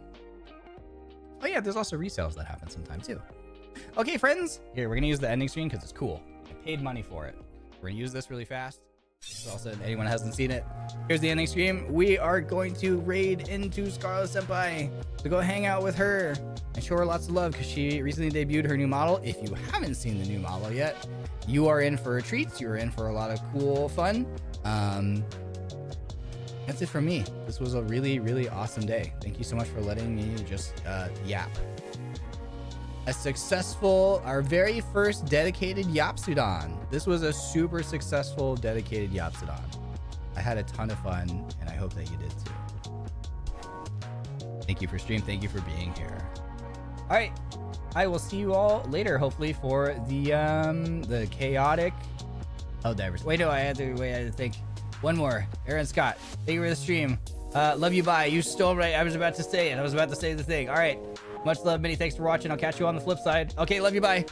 Oh yeah, there's also resales that happen sometime too. Okay, friends. Here, we're gonna use the ending screen because it's cool. I paid money for it. We're gonna use this really fast. Also, if anyone hasn't seen it, here's the ending screen. We are going to raid into Scarlet Senpai to go hang out with her and show her lots of love because she recently debuted her new model. If you haven't seen the new model yet, you are in for a treat. You're in for a lot of cool fun. That's it from me. This was a really, really awesome day. Thank you so much for letting me just yap. Our very first dedicated Yapsudan. This was a super successful dedicated Yapsudan. I had a ton of fun, and I hope that you did too. Thank you for stream. Thank you for being here. All right, I will see you all later, hopefully, for the chaotic. Oh, diversity. Wait, no, I had to think. One more. Aaron Scott, thank you for the stream. Love you. Bye. You stole right. I was about to say it. I was about to say the thing. All right. Much love. Many thanks for watching. I'll catch you on the flip side. Okay. Love you. Bye.